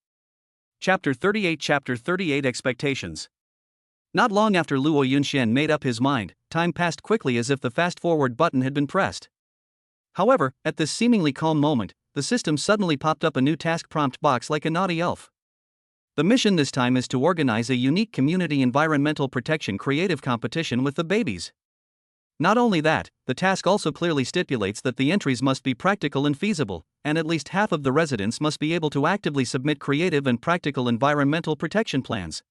Chapter 38 Expectations. Not long after Luo Yunxian made up his mind, time passed quickly as if the fast-forward button had been pressed. However, at this seemingly calm moment, the system suddenly popped up a new task prompt box like a naughty elf. The mission this time is to organize a unique community environmental protection creative competition with the babies. Not only that, the task also clearly stipulates that the entries must be practical and feasible, and at least half of the residents must be able to actively submit creative and practical environmental protection plans.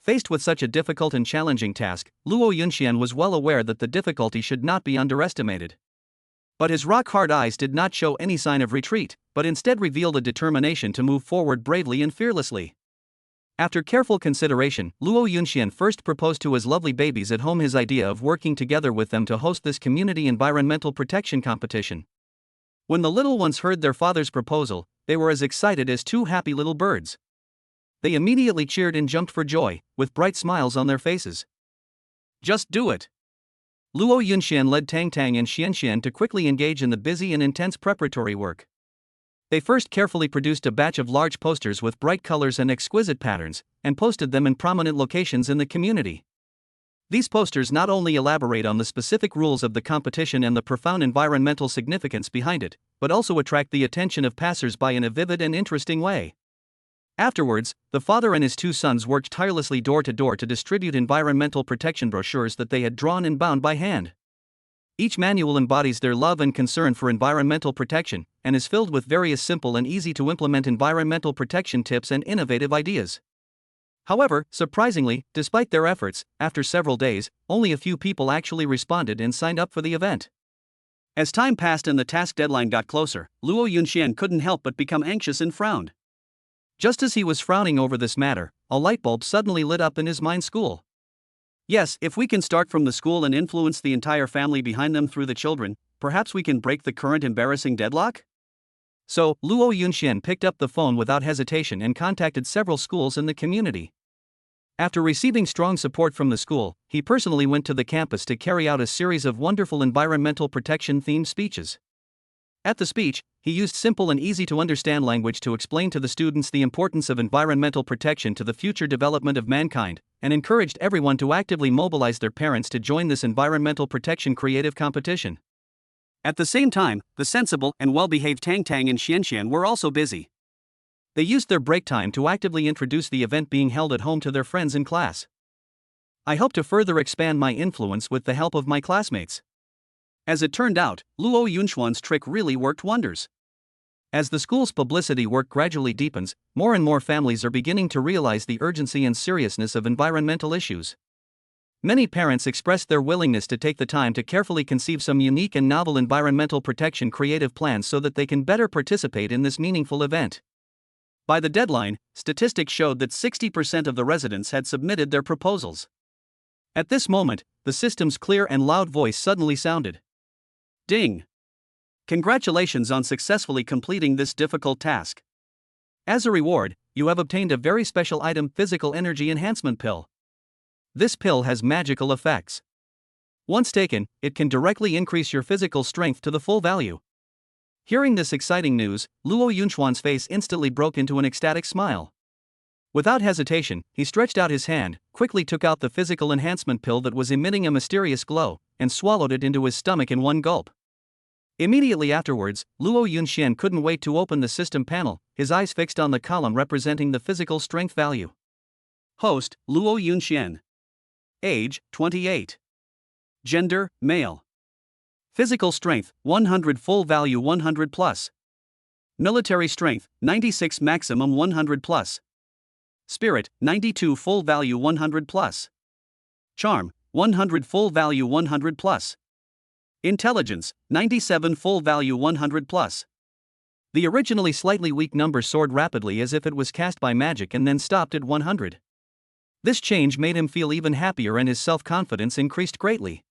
Faced with such a difficult and challenging task, Luo Yunxian was well aware that the difficulty should not be underestimated. But his rock-hard eyes did not show any sign of retreat, but instead revealed a determination to move forward bravely and fearlessly. After careful consideration, Luo Yunxian first proposed to his lovely babies at home his idea of working together with them to host this community environmental protection competition. When the little ones heard their father's proposal, they were as excited as 2 happy little birds. They immediately cheered and jumped for joy, with bright smiles on their faces. Just do it! Luo Yunxian led Tang Tang and Xianxian to quickly engage in the busy and intense preparatory work. They first carefully produced a batch of large posters with bright colors and exquisite patterns, and posted them in prominent locations in the community. These posters not only elaborate on the specific rules of the competition and the profound environmental significance behind it, but also attract the attention of passers-by in a vivid and interesting way. Afterwards, the father and his two sons worked tirelessly door to door to distribute environmental protection brochures that they had drawn and bound by hand. Each manual embodies their love and concern for environmental protection, and is filled with various simple and easy-to-implement environmental protection tips and innovative ideas. However, surprisingly, despite their efforts, after several days, only a few people actually responded and signed up for the event. As time passed and the task deadline got closer, Luo Yunxian couldn't help but become anxious and frowned. Just as he was frowning over this matter, a light bulb suddenly lit up in his mind. School. Yes, if we can start from the school and influence the entire family behind them through the children, perhaps we can break the current embarrassing deadlock? So, Luo Yunxian picked up the phone without hesitation and contacted several schools in the community. After receiving strong support from the school, he personally went to the campus to carry out a series of wonderful environmental protection-themed speeches. At the speech, he used simple and easy-to-understand language to explain to the students the importance of environmental protection to the future development of mankind, and encouraged everyone to actively mobilize their parents to join this environmental protection creative competition. At the same time, the sensible and well-behaved Tang Tang and Xianxian were also busy. They used their break time to actively introduce the event being held at home to their friends in class. I hope to further expand my influence with the help of my classmates. As it turned out, Luo Yunxuan's trick really worked wonders. As the school's publicity work gradually deepens, more and more families are beginning to realize the urgency and seriousness of environmental issues. Many parents expressed their willingness to take the time to carefully conceive some unique and novel environmental protection creative plans so that they can better participate in this meaningful event. By the deadline, statistics showed that 60% of the residents had submitted their proposals. At this moment, the system's clear and loud voice suddenly sounded. Ding! Congratulations on successfully completing this difficult task. As a reward, you have obtained a very special item, Physical Energy Enhancement Pill. This pill has magical effects. Once taken, it can directly increase your physical strength to the full value. Hearing this exciting news, Luo Yunxuan's face instantly broke into an ecstatic smile. Without hesitation, he stretched out his hand, quickly took out the physical enhancement pill that was emitting a mysterious glow, and swallowed it into his stomach in one gulp. Immediately afterwards, Luo Yunxian couldn't wait to open the system panel, his eyes fixed on the column representing the physical strength value. Host, Luo Yunxian. Age, 28. Gender, male. Physical strength, 100 full value 100 plus. Military strength, 96 maximum 100 plus. Spirit, 92 full value 100 plus. Charm, 100 full value 100 plus. Intelligence, 97 full value 100 plus. The originally slightly weak number soared rapidly as if it was cast by magic and then stopped at 100. This change made him feel even happier and his self-confidence increased greatly.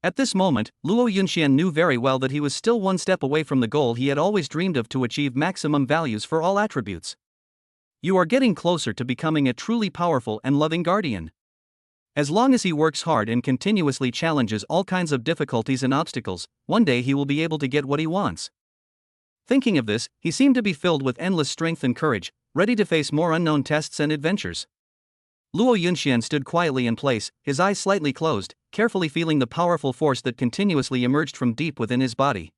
At this moment, Luo Yunxian knew very well that he was still one step away from the goal he had always dreamed of to achieve maximum values for all attributes. You are getting closer to becoming a truly powerful and loving guardian. As long as he works hard and continuously challenges all kinds of difficulties and obstacles, one day he will be able to get what he wants. Thinking of this, he seemed to be filled with endless strength and courage, ready to face more unknown tests and adventures. Luo Yunxian stood quietly in place, his eyes slightly closed, carefully feeling the powerful force that continuously emerged from deep within his body.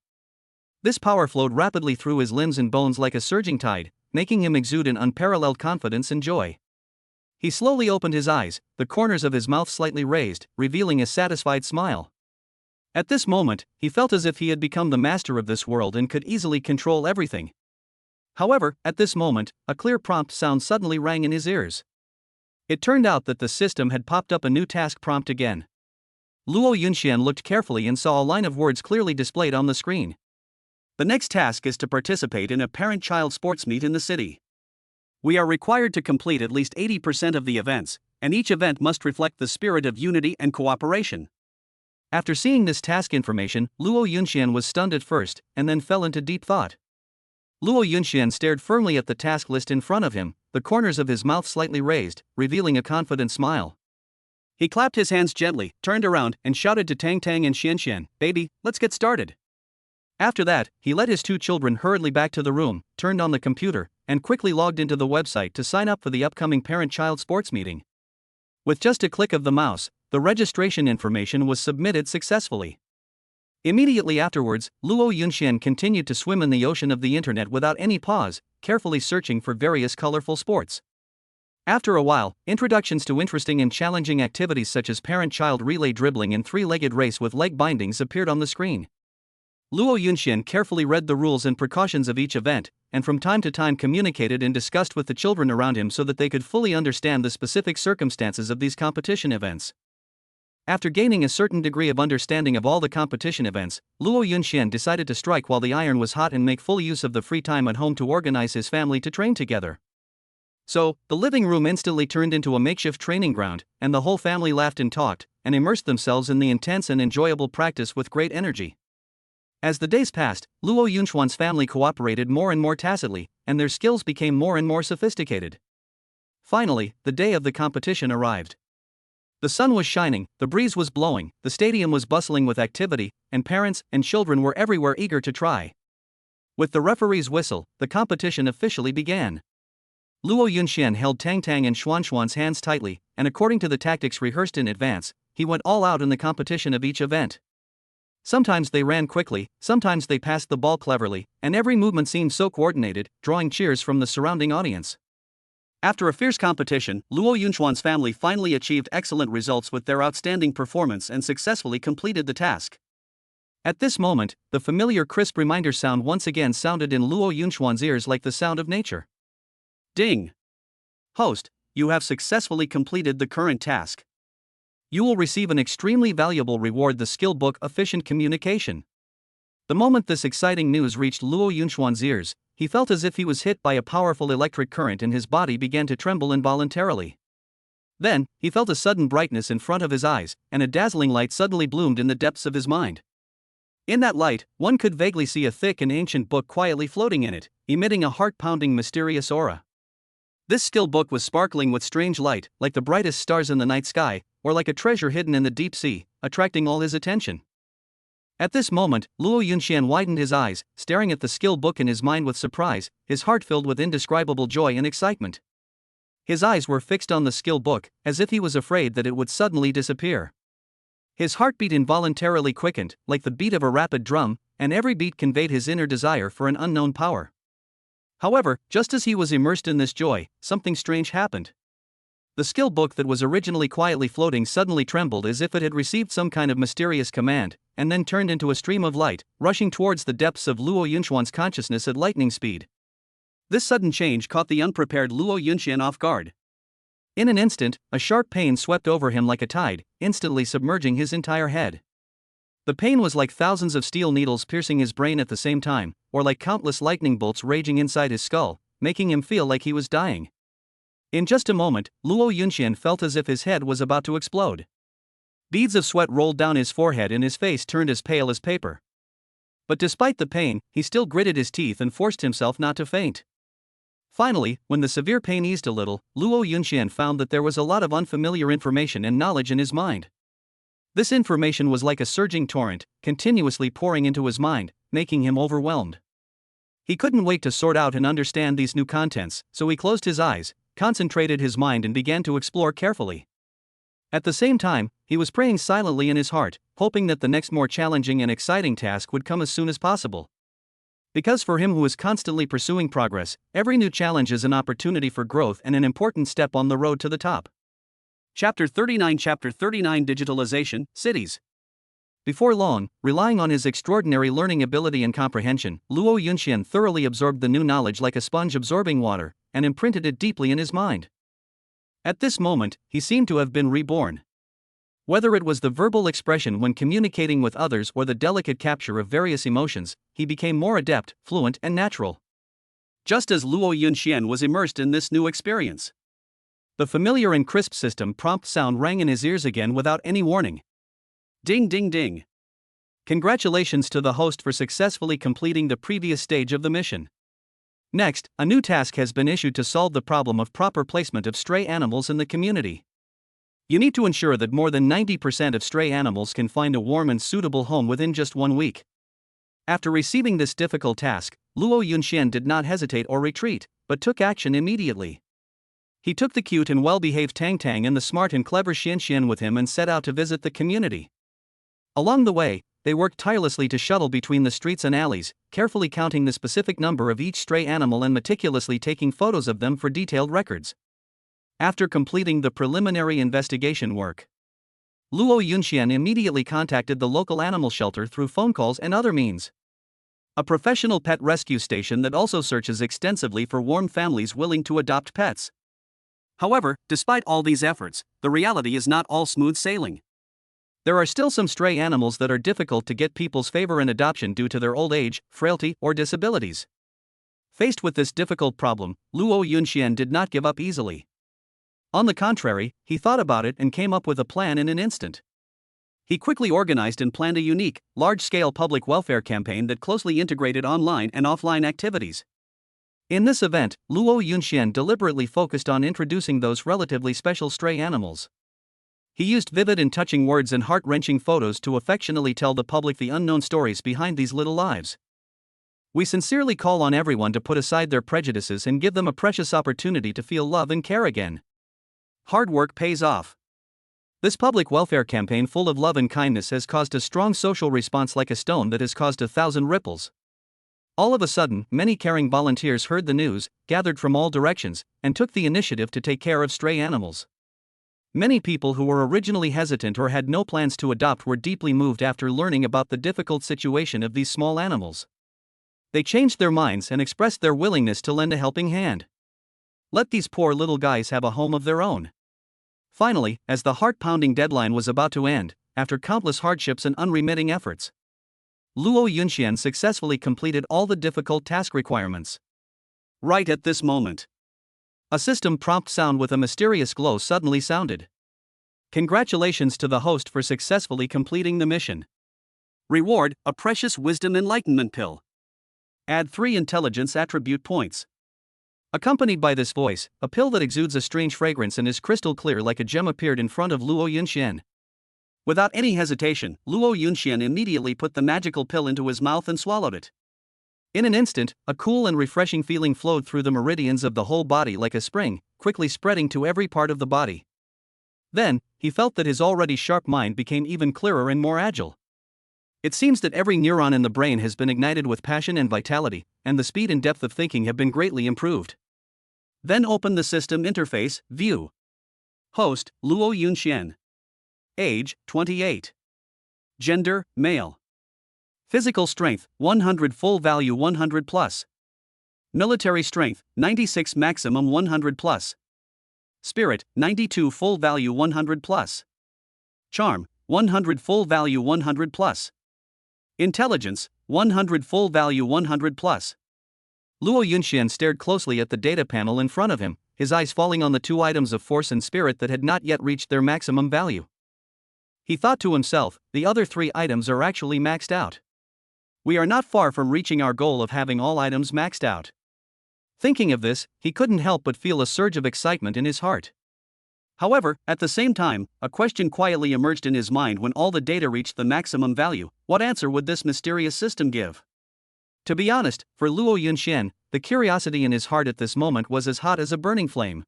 This power flowed rapidly through his limbs and bones like a surging tide, making him exude an unparalleled confidence and joy. He slowly opened his eyes, the corners of his mouth slightly raised, revealing a satisfied smile. At this moment, he felt as if he had become the master of this world and could easily control everything. However, at this moment, a clear prompt sound suddenly rang in his ears. It turned out that the system had popped up a new task prompt again. Luo Yunxian looked carefully and saw a line of words clearly displayed on the screen. The next task is to participate in a parent-child sports meet in the city. We are required to complete at least 80% of the events, and each event must reflect the spirit of unity and cooperation. After seeing this task information, Luo Yunxian was stunned at first, and then fell into deep thought. Luo Yunxian stared firmly at the task list in front of him, the corners of his mouth slightly raised, revealing a confident smile. He clapped his hands gently, turned around, and shouted to Tang Tang and Xianxian, "Baby, let's get started." After that, he led his 2 children hurriedly back to the room, turned on the computer, and quickly logged into the website to sign up for the upcoming parent-child sports meeting. With just a click of the mouse, the registration information was submitted successfully. Immediately afterwards, Luo Yunxian continued to swim in the ocean of the internet without any pause, carefully searching for various colorful sports. After a while, introductions to interesting and challenging activities such as parent-child relay dribbling and 3-legged race with leg bindings appeared on the screen. Luo Yunxian carefully read the rules and precautions of each event, and from time to time communicated and discussed with the children around him so that they could fully understand the specific circumstances of these competition events. After gaining a certain degree of understanding of all the competition events, Luo Yunxian decided to strike while the iron was hot and make full use of the free time at home to organize his family to train together. So, the living room instantly turned into a makeshift training ground, and the whole family laughed and talked, and immersed themselves in the intense and enjoyable practice with great energy. As the days passed, Luo Yunxuan's family cooperated more and more tacitly, and their skills became more and more sophisticated. Finally, the day of the competition arrived. The sun was shining, the breeze was blowing, the stadium was bustling with activity, and parents and children were everywhere eager to try. With the referee's whistle, the competition officially began. Luo Yunxian held Tang Tang and Xuanxuan's hands tightly, and according to the tactics rehearsed in advance, he went all out in the competition of each event. Sometimes they ran quickly, sometimes they passed the ball cleverly, and every movement seemed so coordinated, drawing cheers from the surrounding audience. After a fierce competition, Luo Yunxuan's family finally achieved excellent results with their outstanding performance and successfully completed the task. At this moment, the familiar crisp reminder sound once again sounded in Luo Yunxuan's ears like the sound of nature. Ding! Host, you have successfully completed the current task. You will receive an extremely valuable reward, the skill book Efficient Communication. The moment this exciting news reached Luo Yunxuan's ears, he felt as if he was hit by a powerful electric current and his body began to tremble involuntarily. Then, he felt a sudden brightness in front of his eyes, and a dazzling light suddenly bloomed in the depths of his mind. In that light, one could vaguely see a thick and ancient book quietly floating in it, emitting a heart-pounding mysterious aura. This skill book was sparkling with strange light, like the brightest stars in the night sky, or like a treasure hidden in the deep sea, attracting all his attention. At this moment, Luo Yunxian widened his eyes, staring at the skill book in his mind with surprise, his heart filled with indescribable joy and excitement. His eyes were fixed on the skill book, as if he was afraid that it would suddenly disappear. His heartbeat involuntarily quickened, like the beat of a rapid drum, and every beat conveyed his inner desire for an unknown power. However, just as he was immersed in this joy, something strange happened. The skill book that was originally quietly floating suddenly trembled as if it had received some kind of mysterious command, and then turned into a stream of light, rushing towards the depths of Luo Yunxuan's consciousness at lightning speed. This sudden change caught the unprepared Luo Yunxian off guard. In an instant, a sharp pain swept over him like a tide, instantly submerging his entire head. The pain was like thousands of steel needles piercing his brain at the same time, or like countless lightning bolts raging inside his skull, making him feel like he was dying. In just a moment, Luo Yunxian felt as if his head was about to explode. Beads of sweat rolled down his forehead and his face turned as pale as paper. But despite the pain, he still gritted his teeth and forced himself not to faint. Finally, when the severe pain eased a little, Luo Yunxian found that there was a lot of unfamiliar information and knowledge in his mind. This information was like a surging torrent, continuously pouring into his mind, making him overwhelmed. He couldn't wait to sort out and understand these new contents, so he closed his eyes, concentrated his mind and began to explore carefully. At the same time, he was praying silently in his heart, hoping that the next more challenging and exciting task would come as soon as possible. Because for him who is constantly pursuing progress, every new challenge is an opportunity for growth and an important step on the road to the top. Chapter 39 Digitalization, Cities. Before long, relying on his extraordinary learning ability and comprehension, Luo Yunxian thoroughly absorbed the new knowledge like a sponge absorbing water, and imprinted it deeply in his mind. At this moment, he seemed to have been reborn. Whether it was the verbal expression when communicating with others or the delicate capture of various emotions, he became more adept, fluent, and natural. Just as Luo Yunxian was immersed in this new experience, the familiar and crisp system prompt sound rang in his ears again without any warning. Ding ding ding. Congratulations to the host for successfully completing the previous stage of the mission. Next, a new task has been issued to solve the problem of proper placement of stray animals in the community. You need to ensure that more than 90% of stray animals can find a warm and suitable home within just 1 week. After receiving this difficult task, Luo Yunxian did not hesitate or retreat, but took action immediately. He took the cute and well-behaved Tang Tang and the smart and clever Xian with him and set out to visit the community. Along the way, they worked tirelessly to shuttle between the streets and alleys, carefully counting the specific number of each stray animal and meticulously taking photos of them for detailed records. After completing the preliminary investigation work, Luo Yunxian immediately contacted the local animal shelter through phone calls and other means. A professional pet rescue station that also searches extensively for warm families willing to adopt pets. However, despite all these efforts, the reality is not all smooth sailing. There are still some stray animals that are difficult to get people's favor in adoption due to their old age, frailty, or disabilities. Faced with this difficult problem, Luo Yunxian did not give up easily. On the contrary, he thought about it and came up with a plan in an instant. He quickly organized and planned a unique, large-scale public welfare campaign that closely integrated online and offline activities. In this event, Luo Yunxian deliberately focused on introducing those relatively special stray animals. He used vivid and touching words and heart-wrenching photos to affectionately tell the public the unknown stories behind these little lives. We sincerely call on everyone to put aside their prejudices and give them a precious opportunity to feel love and care again. Hard work pays off. This public welfare campaign full of love and kindness has caused a strong social response like a stone that has caused 1,000 ripples. All of a sudden, many caring volunteers heard the news, gathered from all directions, and took the initiative to take care of stray animals. Many people who were originally hesitant or had no plans to adopt were deeply moved after learning about the difficult situation of these small animals. They changed their minds and expressed their willingness to lend a helping hand. Let these poor little guys have a home of their own. Finally, as the heart-pounding deadline was about to end, after countless hardships and unremitting efforts, Luo Yunxian successfully completed all the difficult task requirements. Right at this moment, a system prompt sound with a mysterious glow suddenly sounded. Congratulations to the host for successfully completing the mission. Reward, a precious wisdom enlightenment pill. Add 3 intelligence attribute points. Accompanied by this voice, a pill that exudes a strange fragrance and is crystal clear like a gem appeared in front of Luo Yunxian. Without any hesitation, Luo Yunxian immediately put the magical pill into his mouth and swallowed it. In an instant, a cool and refreshing feeling flowed through the meridians of the whole body like a spring, quickly spreading to every part of the body. Then, he felt that his already sharp mind became even clearer and more agile. It seems that every neuron in the brain has been ignited with passion and vitality, and the speed and depth of thinking have been greatly improved. Then open the system interface, view. Host, Luo Yunxian. Age, 28. Gender, male. Physical strength, 100 full value 100 plus. Military strength, 96 maximum 100 plus. Spirit, 92 full value 100 plus. Charm, 100 full value 100 plus. Intelligence, 100 full value 100 plus. Luo Yunxian stared closely at the data panel in front of him, his eyes falling on the 2 items of force and spirit that had not yet reached their maximum value. He thought to himself, the other 3 items are actually maxed out. We are not far from reaching our goal of having all items maxed out. Thinking of this, he couldn't help but feel a surge of excitement in his heart. However, at the same time, a question quietly emerged in his mind when all the data reached the maximum value: what answer would this mysterious system give? To be honest, for Luo Yunxian, the curiosity in his heart at this moment was as hot as a burning flame.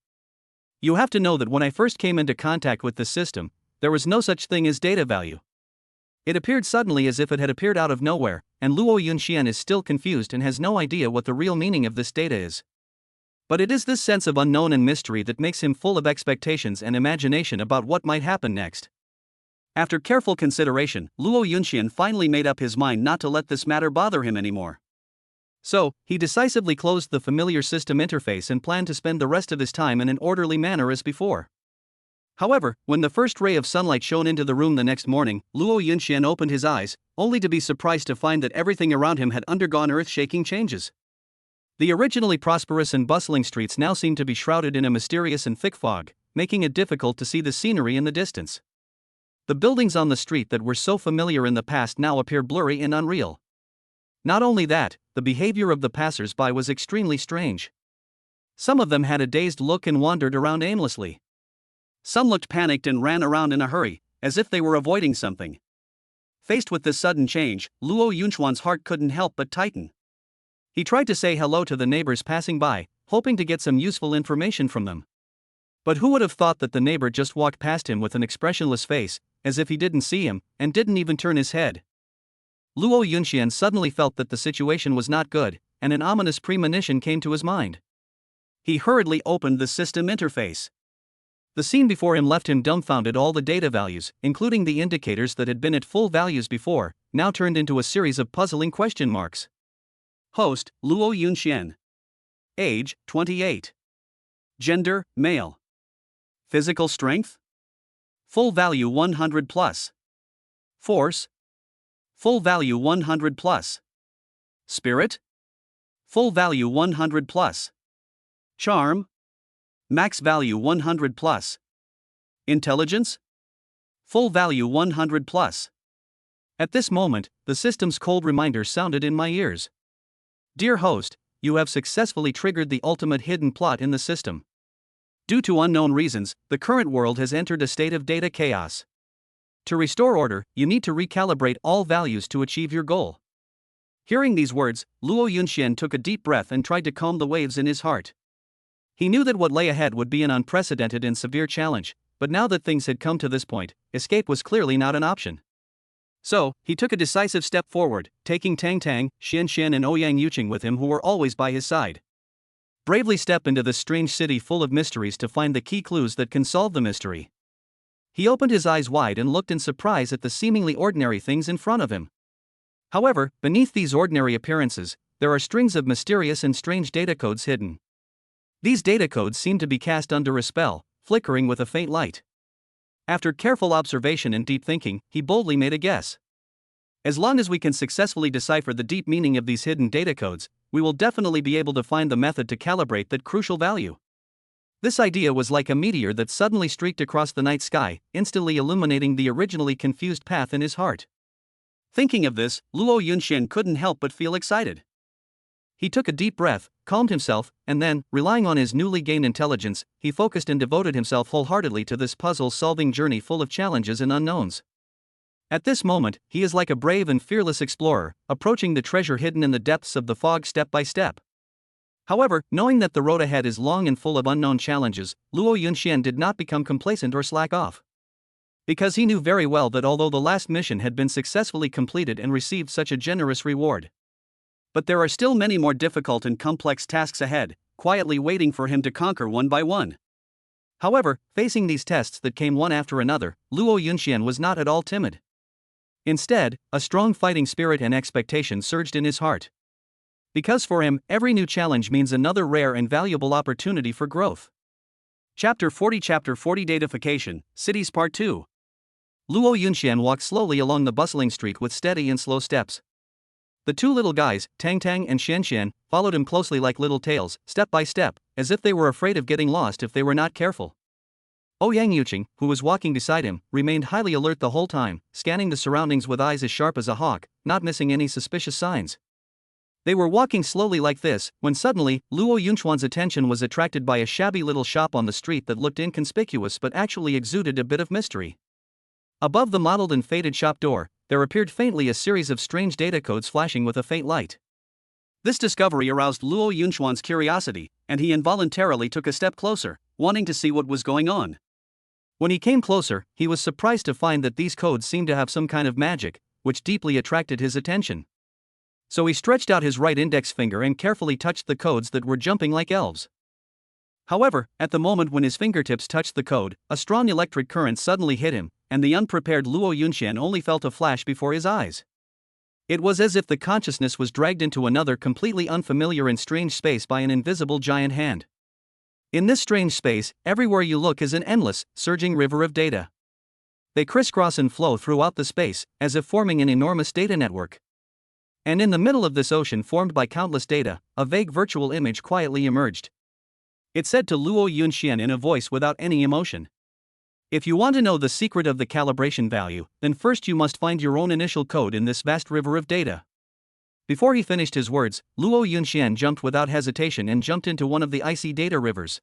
You have to know that when I first came into contact with this system, there was no such thing as data value. It appeared suddenly as if it had appeared out of nowhere, and Luo Yunxian is still confused and has no idea what the real meaning of this data is. But it is this sense of unknown and mystery that makes him full of expectations and imagination about what might happen next. After careful consideration, Luo Yunxian finally made up his mind not to let this matter bother him anymore. So, he decisively closed the familiar system interface and planned to spend the rest of his time in an orderly manner as before. However, when the first ray of sunlight shone into the room the next morning, Luo Yunxian opened his eyes, only to be surprised to find that everything around him had undergone earth-shaking changes. The originally prosperous and bustling streets now seemed to be shrouded in a mysterious and thick fog, making it difficult to see the scenery in the distance. The buildings on the street that were so familiar in the past now appear blurry and unreal. Not only that, the behavior of the passers-by was extremely strange. Some of them had a dazed look and wandered around aimlessly. Some looked panicked and ran around in a hurry, as if they were avoiding something. Faced with this sudden change, Luo Yunchuan's heart couldn't help but tighten. He tried to say hello to the neighbors passing by, hoping to get some useful information from them. But who would have thought that the neighbor just walked past him with an expressionless face, as if he didn't see him, and didn't even turn his head. Luo Yunxian suddenly felt that the situation was not good, and an ominous premonition came to his mind. He hurriedly opened the system interface. The scene before him left him dumbfounded. All the data values, including the indicators that had been at full values before, now turned into a series of puzzling question marks. Host, Luo Yunxian. Age, 28. Gender, male. Physical strength? Full value 100 plus. Force? Full value 100 plus. Spirit? Full value 100 plus. Charm? Max value 100 plus. Intelligence? Full value 100 plus. At this moment, the system's cold reminder sounded in my ears. Dear host, you have successfully triggered the ultimate hidden plot in the system. Due to unknown reasons, the current world has entered a state of data chaos. To restore order, you need to recalibrate all values to achieve your goal. Hearing these words, Luo Yunxian took a deep breath and tried to calm the waves in his heart. He knew that what lay ahead would be an unprecedented and severe challenge, but now that things had come to this point, escape was clearly not an option. So, he took a decisive step forward, taking Tang Tang, Xian and Ouyang Yuqing with him, who were always by his side. Bravely step into this strange city full of mysteries to find the key clues that can solve the mystery. He opened his eyes wide and looked in surprise at the seemingly ordinary things in front of him. However, beneath these ordinary appearances, there are strings of mysterious and strange data codes hidden. These data codes seem to be cast under a spell, flickering with a faint light. After careful observation and deep thinking, he boldly made a guess. As long as we can successfully decipher the deep meaning of these hidden data codes, we will definitely be able to find the method to calibrate that crucial value. This idea was like a meteor that suddenly streaked across the night sky, instantly illuminating the originally confused path in his heart. Thinking of this, Luo Yunxian couldn't help but feel excited. He took a deep breath, calmed himself, and then, relying on his newly gained intelligence, he focused and devoted himself wholeheartedly to this puzzle-solving journey full of challenges and unknowns. At this moment, he is like a brave and fearless explorer, approaching the treasure hidden in the depths of the fog step by step. However, knowing that the road ahead is long and full of unknown challenges, Luo Yunxian did not become complacent or slack off. Because he knew very well that although the last mission had been successfully completed and received such a generous reward, but there are still many more difficult and complex tasks ahead, quietly waiting for him to conquer one by one. However, facing these tests that came one after another, Luo Yunxian was not at all timid. Instead, a strong fighting spirit and expectation surged in his heart. Because for him, every new challenge means another rare and valuable opportunity for growth. Chapter 40 Datafication, Cities Part 2. Luo Yunxian walked slowly along the bustling street with steady and slow steps. The two little guys, Tang Tang and Xian, followed him closely like little tails, step by step, as if they were afraid of getting lost if they were not careful. Ouyang Yuqing, who was walking beside him, remained highly alert the whole time, scanning the surroundings with eyes as sharp as a hawk, not missing any suspicious signs. They were walking slowly like this, when suddenly, Luo Yunchuan's attention was attracted by a shabby little shop on the street that looked inconspicuous but actually exuded a bit of mystery. Above the mottled and faded shop door, there appeared faintly a series of strange data codes flashing with a faint light. This discovery aroused Luo Yunchuan's curiosity, and he involuntarily took a step closer, wanting to see what was going on. When he came closer, he was surprised to find that these codes seemed to have some kind of magic, which deeply attracted his attention. So he stretched out his right index finger and carefully touched the codes that were jumping like elves. However, at the moment when his fingertips touched the code, a strong electric current suddenly hit him, and the unprepared Luo Yunxian only felt a flash before his eyes. It was as if the consciousness was dragged into another completely unfamiliar and strange space by an invisible giant hand. In this strange space, everywhere you look is an endless, surging river of data. They crisscross and flow throughout the space, as if forming an enormous data network. And in the middle of this ocean formed by countless data, a vague virtual image quietly emerged. It said to Luo Yunxian in a voice without any emotion, "If you want to know the secret of the calibration value, then first you must find your own initial code in this vast river of data." Before he finished his words, Luo Yunxian jumped without hesitation and jumped into one of the icy data rivers.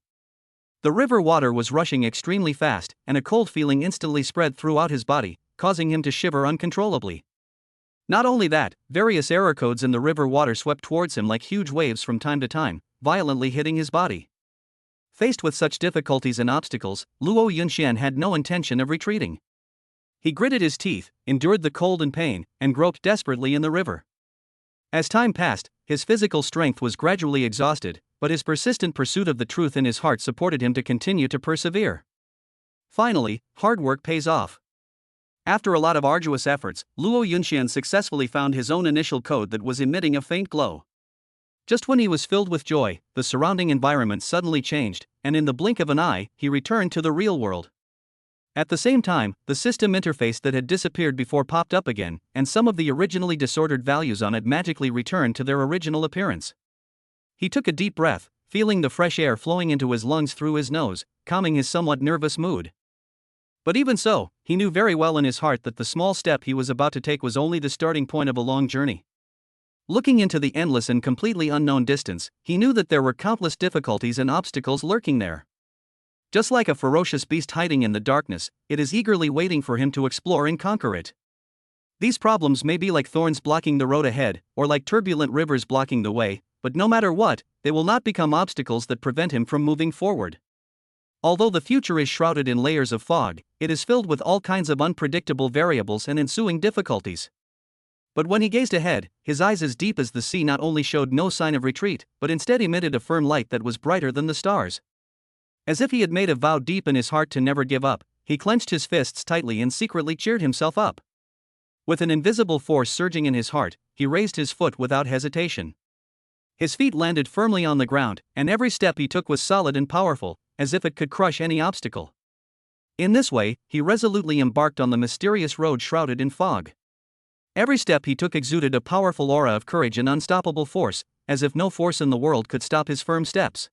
The river water was rushing extremely fast, and a cold feeling instantly spread throughout his body, causing him to shiver uncontrollably. Not only that, various error codes in the river water swept towards him like huge waves from time to time, violently hitting his body. Faced with such difficulties and obstacles, Luo Yunxian had no intention of retreating. He gritted his teeth, endured the cold and pain, and groped desperately in the river. As time passed, his physical strength was gradually exhausted, but his persistent pursuit of the truth in his heart supported him to continue to persevere. Finally, hard work pays off. After a lot of arduous efforts, Luo Yunxian successfully found his own initial code that was emitting a faint glow. Just when he was filled with joy, the surrounding environment suddenly changed, and in the blink of an eye, he returned to the real world. At the same time, the system interface that had disappeared before popped up again, and some of the originally disordered values on it magically returned to their original appearance. He took a deep breath, feeling the fresh air flowing into his lungs through his nose, calming his somewhat nervous mood. But even so, he knew very well in his heart that the small step he was about to take was only the starting point of a long journey. Looking into the endless and completely unknown distance, he knew that there were countless difficulties and obstacles lurking there. Just like a ferocious beast hiding in the darkness, it is eagerly waiting for him to explore and conquer it. These problems may be like thorns blocking the road ahead, or like turbulent rivers blocking the way, but no matter what, they will not become obstacles that prevent him from moving forward. Although the future is shrouded in layers of fog, it is filled with all kinds of unpredictable variables and ensuing difficulties. But when he gazed ahead, his eyes as deep as the sea not only showed no sign of retreat, but instead emitted a firm light that was brighter than the stars. As if he had made a vow deep in his heart to never give up, he clenched his fists tightly and secretly cheered himself up. With an invisible force surging in his heart, he raised his foot without hesitation. His feet landed firmly on the ground, and every step he took was solid and powerful, as if it could crush any obstacle. In this way, he resolutely embarked on the mysterious road shrouded in fog. Every step he took exuded a powerful aura of courage and unstoppable force, as if no force in the world could stop his firm steps.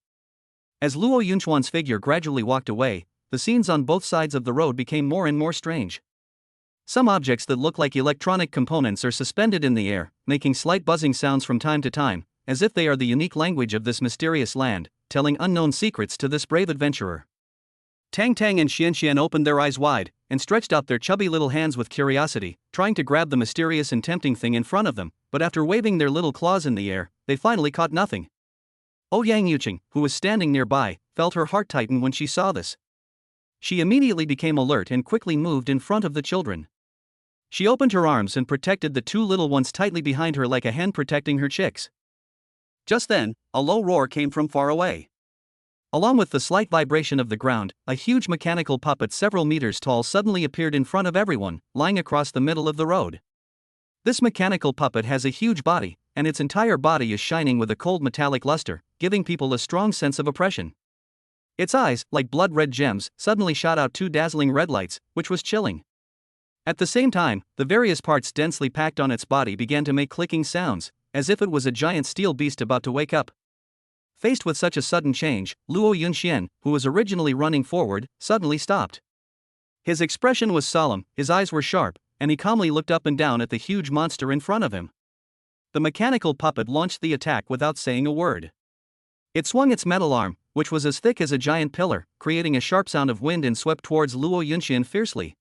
As Luo Yunchuan's figure gradually walked away, the scenes on both sides of the road became more and more strange. Some objects that look like electronic components are suspended in the air, making slight buzzing sounds from time to time, as if they are the unique language of this mysterious land, telling unknown secrets to this brave adventurer. Tang Tang and Xian Xian opened their eyes wide, and stretched out their chubby little hands with curiosity, trying to grab the mysterious and tempting thing in front of them, but after waving their little claws in the air, they finally caught nothing. Ouyang, who was standing nearby, felt her heart tighten when she saw this. She immediately became alert and quickly moved in front of the children. She opened her arms and protected the two little ones tightly behind her like a hen protecting her chicks. Just then, a low roar came from far away. Along with the slight vibration of the ground, a huge mechanical puppet several meters tall suddenly appeared in front of everyone, lying across the middle of the road. This mechanical puppet has a huge body, and its entire body is shining with a cold metallic luster, giving people a strong sense of oppression. Its eyes, like blood-red gems, suddenly shot out two dazzling red lights, which was chilling. At the same time, the various parts densely packed on its body began to make clicking sounds, as if it was a giant steel beast about to wake up. Faced with such a sudden change, Luo Yunxian, who was originally running forward, suddenly stopped. His expression was solemn, his eyes were sharp, and he calmly looked up and down at the huge monster in front of him. The mechanical puppet launched the attack without saying a word. It swung its metal arm, which was as thick as a giant pillar, creating a sharp sound of wind and swept towards Luo Yunxian fiercely.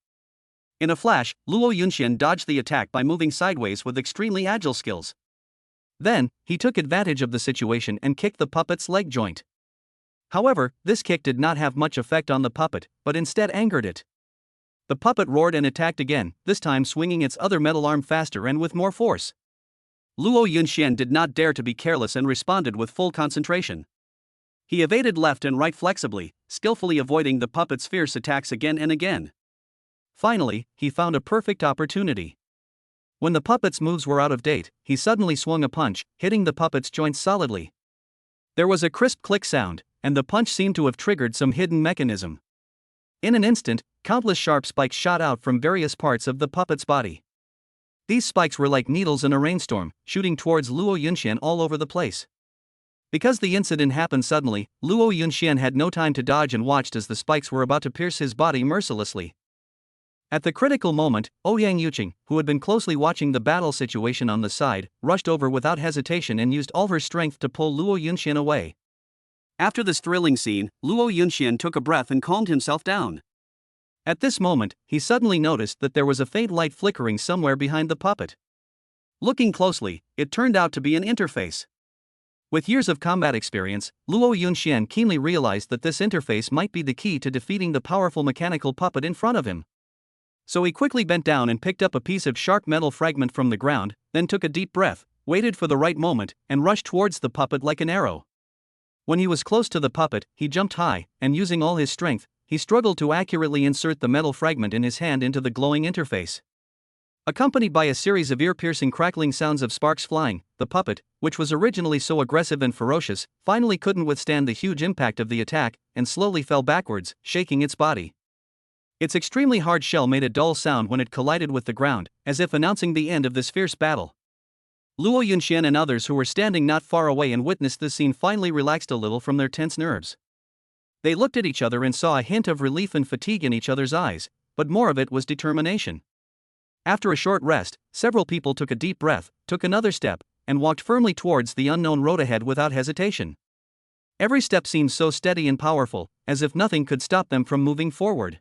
In a flash, Luo Yunxian dodged the attack by moving sideways with extremely agile skills. Then, he took advantage of the situation and kicked the puppet's leg joint. However, this kick did not have much effect on the puppet, but instead angered it. The puppet roared and attacked again, this time swinging its other metal arm faster and with more force. Luo Yunxian did not dare to be careless and responded with full concentration. He evaded left and right flexibly, skillfully avoiding the puppet's fierce attacks again and again. Finally, he found a perfect opportunity. When the puppet's moves were out of date, he suddenly swung a punch, hitting the puppet's joints solidly. There was a crisp click sound, and the punch seemed to have triggered some hidden mechanism. In an instant, countless sharp spikes shot out from various parts of the puppet's body. These spikes were like needles in a rainstorm, shooting towards Luo Yunxian all over the place. Because the incident happened suddenly, Luo Yunxian had no time to dodge and watched as the spikes were about to pierce his body mercilessly. At the critical moment, Ouyang, who had been closely watching the battle situation on the side, rushed over without hesitation and used all her strength to pull Luo Yunxian away. After this thrilling scene, Luo Yunxian took a breath and calmed himself down. At this moment, he suddenly noticed that there was a faint light flickering somewhere behind the puppet. Looking closely, it turned out to be an interface. With years of combat experience, Luo Yunxian keenly realized that this interface might be the key to defeating the powerful mechanical puppet in front of him. So he quickly bent down and picked up a piece of sharp metal fragment from the ground, then took a deep breath, waited for the right moment, and rushed towards the puppet like an arrow. When he was close to the puppet, he jumped high, and using all his strength, he struggled to accurately insert the metal fragment in his hand into the glowing interface. Accompanied by a series of ear-piercing crackling sounds of sparks flying, the puppet, which was originally so aggressive and ferocious, finally couldn't withstand the huge impact of the attack, and slowly fell backwards, shaking its body. Its extremely hard shell made a dull sound when it collided with the ground, as if announcing the end of this fierce battle. Luo Yunxian and others who were standing not far away and witnessed this scene finally relaxed a little from their tense nerves. They looked at each other and saw a hint of relief and fatigue in each other's eyes, but more of it was determination. After a short rest, several people took a deep breath, took another step, and walked firmly towards the unknown road ahead without hesitation. Every step seemed so steady and powerful, as if nothing could stop them from moving forward.